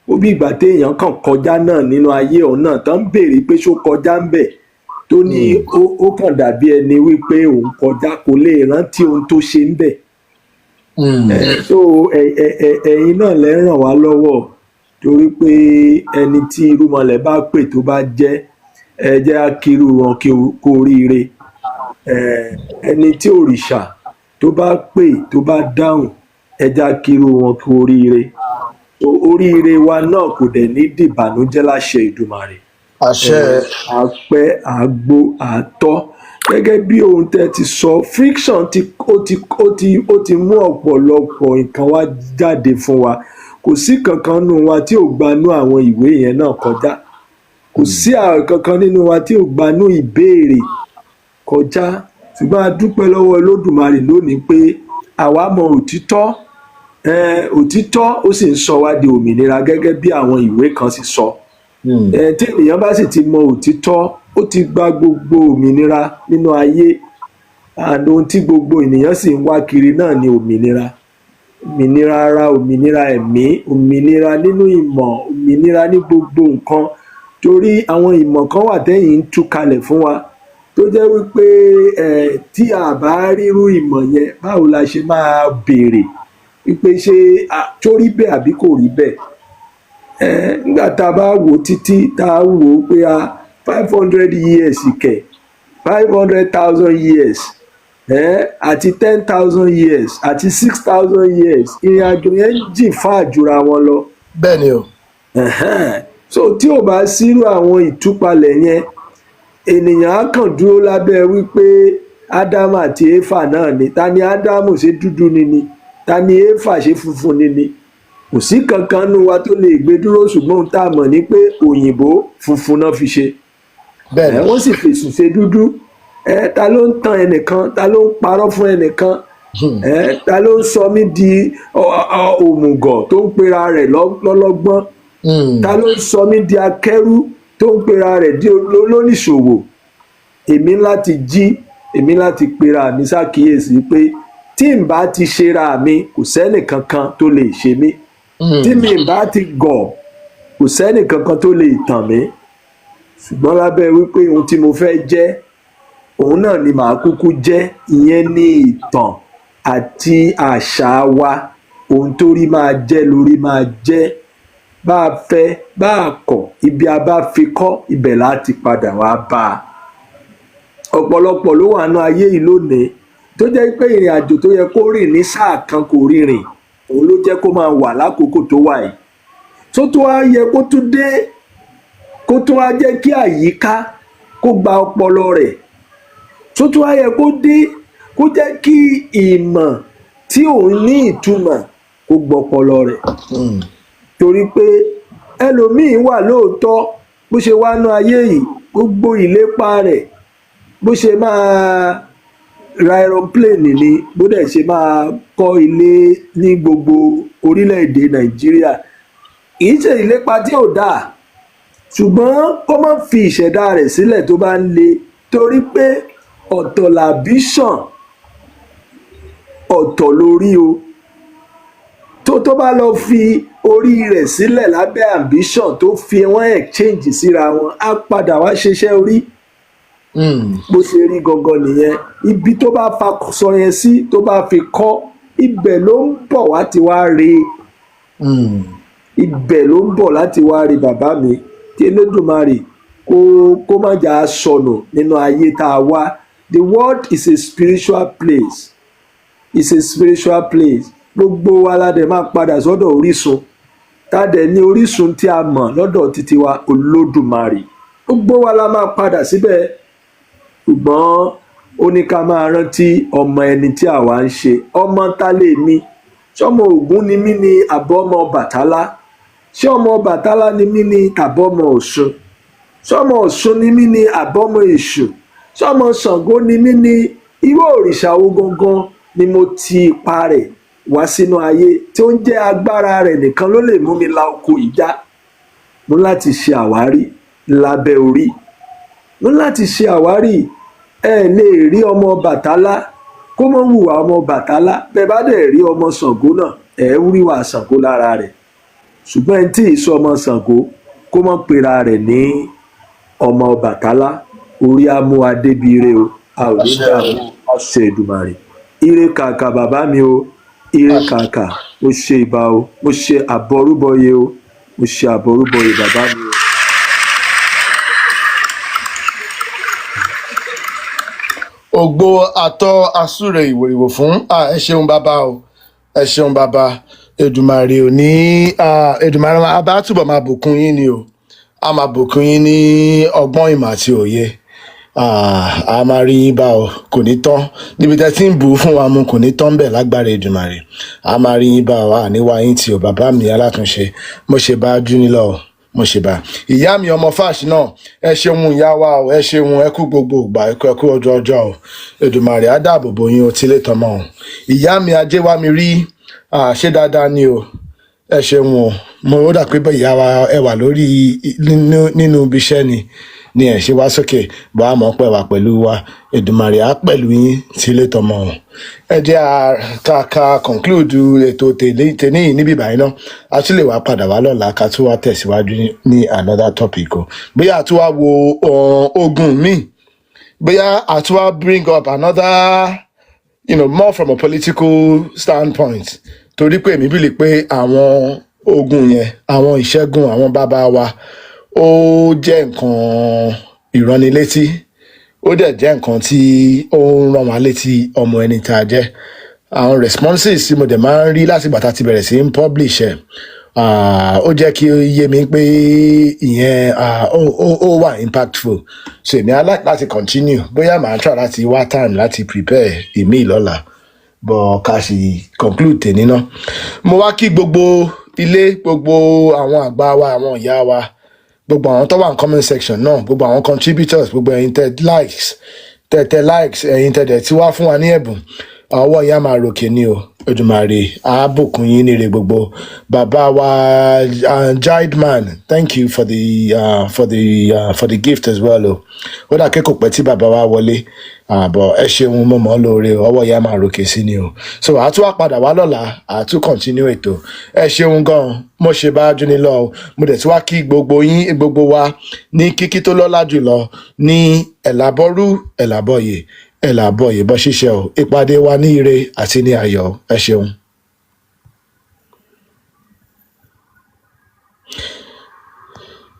Ó bí ìgbà téèyàn kàn kọjá náà nínú ayé ọ̀hún náà tán ń béèrè pé ṣó kọjá ń bẹ̀, tó ní ó kàn dàbí ẹni wípé òun kọjá, kò lè rántí ohun tó ṣe ń bẹ̀. So ẹ̀yin náà lẹ ràn wá lọ́wọ́, torí pé ẹni tí irúmọlẹ̀ bá pè tó bá jẹ́ ẹ jẹ́ á kírú wọn kú oríire. Ẹni tí òrìṣà tó bá pè tó bá dáhùn ẹ jẹ́ á kírú wọn kú oríire. Oríire wa náà kò dẹ̀ ní dìbànújẹ́ láṣẹ Ìdùmarè. àṣẹ. Àpẹ́ àgbo àtọ́ gẹ́gẹ́ bí ohun tẹ́ ti sọ, friction ó ti mú ọ̀pọ̀lọpọ̀ nǹkan wá jáde fún wa. Kò sí kankan nínú wa tí ò gbanú àwọn ìwé yẹn náà kọjá, kò sí kankan nínú wa tí ò gbanú ìbéèrè kọjá, ṣùgbọ́n a dúpẹ́ lọ́wọ́ Olódùmarè lónìí pé àwa mọ òtítọ́, òtítọ́ ó sì ń sọ wá di òmìnira gẹ́gẹ́ bí àwọn ìwé kan sì sọ. Tí ènìyàn bá sì ti mọ òtítọ́, ó ti gba gbogbo òmìnira nínú ayé, àti ohun tí gbogbo ènìyàn sì ń wá kiri náà ni òmìnira. Òmìnira ara, òmìnira ẹ̀mí, òmìnira nínú ìmọ̀, òmìnira ní gbogbo nǹkan. Torí àwọn ìmọ̀ kan wà tẹ́yìn ń tú kalẹ̀ fún wa tó jẹ́ wípé tí a bá rírú ìmọ̀ yẹn, báwo la ṣe máa béèrè wípé ṣé tó rí bẹ́ẹ̀ àbí kò rí bẹ́ẹ̀. Nígbà tá a bá wò títí tá a wò pé 500 years kẹ̀, 500,000 years àti 10,000 years àti 6,000 years, ìrìn àjò yẹn jìn fáà jura wọn lọ. bẹ́ẹ̀ ni o. So tí ò bá sírú àwọn ìtúpalẹ̀ yẹn, ènìyàn á kàn dúró lábẹ́ wípé Ádámù àti Éfà náà ni. Ta ni Ádámù ṣe dúdú ni, ta ni Éfà ṣe funfun ni. Kò sí kankan nínú wa tó lè gbé dúró, ṣùgbọ́n ohun tá a mọ̀ ni pé òyìnbó funfun náà fi ṣe, wọ́n sì fèsì ṣe dúdú. Ta ló ń tan ẹnìkan, ta ló ń parọ́ fún ẹnìkan, ta ló ń sọ mí di òmùgọ̀ tó ń pera rẹ̀ lọ́lọ́gbọ́n, ta ló ń sọ mí di akẹ́rù tó ń pera rẹ̀ di olóníṣòwò. Èmi láti jí, èmi láti pera mi ṣàkíyèsí pé tí n bá ti ṣera mi kò sẹ́nì kankan tó lè ṣe mí, tí mi bá ti gọ̀ kò sẹ́nì kankan tó lè tàn mí. Ṣùgbọ́n lábẹ́ wípé ohun tí mo fẹ́ jẹ́ òun náà ni màá kúkú jẹ́, ìyẹn ní ìtàn àti àṣà wa. Ohun tó rí máa jẹ́ lórí máa jẹ́, bá a fẹ́ bá a kọ̀, ibi a bá fi kọ́ ibẹ̀ láti padà wá bá a. Ọ̀pọ̀lọpọ̀ ló wà nínú ayé yìí lónìí tó jẹ́ pé ìrìn àjò tó yẹ kó rìn ní sáà kan kò rí rìn, òun ló jẹ́ kó máa wà lákòókò tó wà yìí. Tó tún wá yẹ kó tún dé, kó tún wá jẹ́ kí àyíká kó gba ọpọlọ rẹ̀, tó tún wá yẹ kó dé kó jẹ́ kí ìmọ̀ tí òun ní ìtumọ̀ kó gbọ́ ọpọlọ rẹ̀. Torí pé ẹlòmíín wà lóòótọ́ bó ṣe wá ná ayé yìí, gbogbo ìlépa rẹ̀ bó ṣe máa ra aeroplane ni, bó dẹ̀ ṣe máa kọ́ ilé ní gbogbo orílẹ̀-èdè Nàìjíríà, kì í ṣe ìlépa tí ò dáa, ṣùgbọ́n kó má fi ìṣẹ̀dá rẹ̀ sílẹ̀ tó bá ń le. Torí pé ọ̀tọ̀ làbíṣàn, ọ̀tọ̀ lórí o. tó bá lọ fi orí rẹ̀ sílẹ̀ lábẹ́ ambition tó fi wọ́n exchange síra wọn á padà wá ṣiṣẹ́ orí bó ṣe rí gangan nìyẹn ibi tó bá fa sọ yẹn sí tó bá fi kọ́ ibẹ̀ ló ń bọ̀ wá ti wá rí ibẹ̀ ló ń bọ̀ láti wá rí bàbá mi kí Elédùmarè kó má jà á sọnù nínú ayé tá a wá. The world is a spiritual place. It's a spiritual place. Gbogbo wa la dẹ̀ máa padà sọ́dọ̀ orísun tá a dẹ̀ ní orísun tí a mọ̀ lọ́dọ̀ títí wa Olódùmarè gbogbo wa la máa padà síbẹ̀ ṣùgbọ́n ó ní ká máa rántí ọmọ ẹni tí àwa ń ṣe ọmọ ta lè mi ṣọmọ Ògún ni mí ni àbọ̀mọ Bàtálá ṣé ọmọ Bàtálá ni mí ni tàbọ̀mọ Ọ̀ṣun ṣọmọ Ọ̀ṣun ni mí ni àbọ̀mọ Èṣù ṣọmọ Ṣàngó ni mí ni irú òrìṣà wo gangan ni mo ti ipa rẹ̀ wá sínú ayé tí ó ń jẹ́ agbára rẹ̀ nìkan ló lè mú mi la oko ìjà mo láti ṣe àwárí lábẹ́ orí mo láti ṣe àwárí ẹ lè rí ọmọ Bàtálá kó mọ́ hùwà ọmọ Bàtálá bẹ́ẹ̀ bá dẹ̀ rí ọmọ Ṣàngó náà ẹ̀ wíwà Ṣàngó lára rẹ̀ ṣùgbọ́n ẹni tí ì sọ ọmọ Ṣàngó kó mọ́ pera rẹ̀ ní ọmọ Bàtálá orí amú adébíire o a ò ní dààmú ṣe Èdùmàrè ire kàkà bàbá mi o ire kàkà mo ṣe ìbà o mo ṣe àbọrúbọyè o mo ṣe àbọrúbọyè bàbá mi o. ògbó àtọ àsúre ìwòrìwò fún ẹ ṣeun bàbá o ẹ ṣeun bàbá Èdùmàrè ò ní Èdùmàrè abá túbọ̀ máa bùkún yín ni o a máa bùkún yín ní ọgbọ́n ìmọ̀ àti òye a máa rí yín bá o kò ní tán níbi tẹ́ tí ń bù ú fún wa mu kò ní tán bẹ́ẹ̀ lágbára Èdùmàrè a máa rí yín bá o àníwá yín tí o bàbá mi alátúnṣe mo ṣe bá jú nílọ o mo ṣe bá ìyá mi ọmọ fáàṣì náà ẹ ṣeun ìyá wa o ẹ ṣeun ẹ kú gbogbo ìgbà ẹ kú ọjọ́ ọjọ́ o Èdùmàrè á dáàbò bò yín o tílé tọmọ o ìyá mi ajé wa mi rí ṣé dáadáa ni o ẹ ṣeun o mo ó dà pé ìyá wa ẹ wà lórí nínú ibi iṣẹ́ ni ẹ ṣe wá sókè bá a mọ̀ pé wà pẹ̀lú wa Èdùmàrè á pẹ̀lú yín tílé tọmọ o ẹ jẹ́ ká conclude ètò tèní yìí níbí báyìí náà a tún lè wá padà wá lọ́la ká tún wá tẹ̀síwájú ní another topic o bóyá a tún wá wo ogun míì bóyá a tún wá bring up another more from a political standpoint torí pé èmi bìlì pé àwọn ogun yẹn àwọn ìṣẹ́gun àwọn bàbá wa ó jẹ́ nǹkan ìránnilétí ó dẹ̀ jẹ́ nǹkan tí ó ń rán wa létí ọmọ ẹni tá a jẹ́ àwọn responses tí mo dẹ̀ máa ń rí láti ìgbà tá a ti bẹ̀rẹ̀ sí ń publish ẹ̀ ó jẹ́ kí ó yé mi pé ìyẹn ó wà impactful so èmi á láti continue bóyá màá try láti wá time láti prepare èmi lọ́la bọ̀ ká sì conclude tèmi náà mo wá kí gbogbo ilé gbogbo àwọn àgbà wa àwọn ìyá wa gbogbo àwọn tó wà ní comment section náà gbogbo àwọn contributors gbogbo ẹ̀yin tẹ likes ẹ̀yin tẹ dẹ̀ tí wá fún wa ní ẹ̀bùn ọwọ́ ìyá máa ròkè ní o Èdùmàrè á bùkún yín níre gbogbo bàbá wa Jaidman thank you for the gift as well o ó dà kẹ́kọ̀ọ́ pẹ́ tí bàbá wa wọlé àbọ̀ ẹ ṣeun mo mọ̀ ọ́ lóore ọwọ́ ìyá máa ròkè sí ni o so àtún wá padà wá lọ́la àtún continue ètò ẹ ṣeun gan mo ṣe bá júni lọ o mo dẹ̀ tí wá kí gbogbo yín gbogbo wa ní kíkí tó lọ́lá jùlọ ní ẹ̀làbọ́rú ẹ̀làbọ̀yè bọ́ ṣíṣe o ìpàdé wa ní ire àti ní ayọ̀ ẹ ṣeun.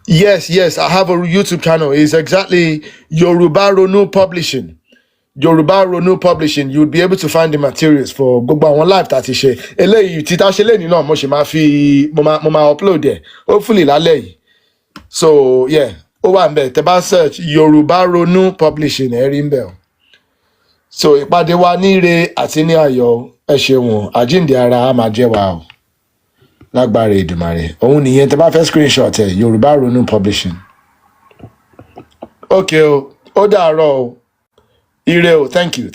Yes, I have a YouTube channel. It's exactly Yoruba Ronú Publishing. Yoruba Ronú Publishing. You'll be able to find the materials for gbogbo àwọn live tá a ti ṣe. Eléyìí títa ṣe lẹ́yìn náà mo ṣe máa fi mo máa upload ẹ̀ hopefully lálẹ́ yìí. So yeah, ó wà ńbẹ̀ tẹ́ bá search Yoruba Ronú Publishing ẹ rí ńbẹ̀ o. So ìpàdé wa ní ire àti ní ayọ̀ ẹ ṣeun àjíǹde ara á máa jẹ́ wa o. Lágbára Èdùmàrè òun nìyẹn tẹ́ bá fẹ́ screenshot ẹ̀ Yoruba Ronú Publishing. Okay o ó dàárọ̀ o ire o thank you.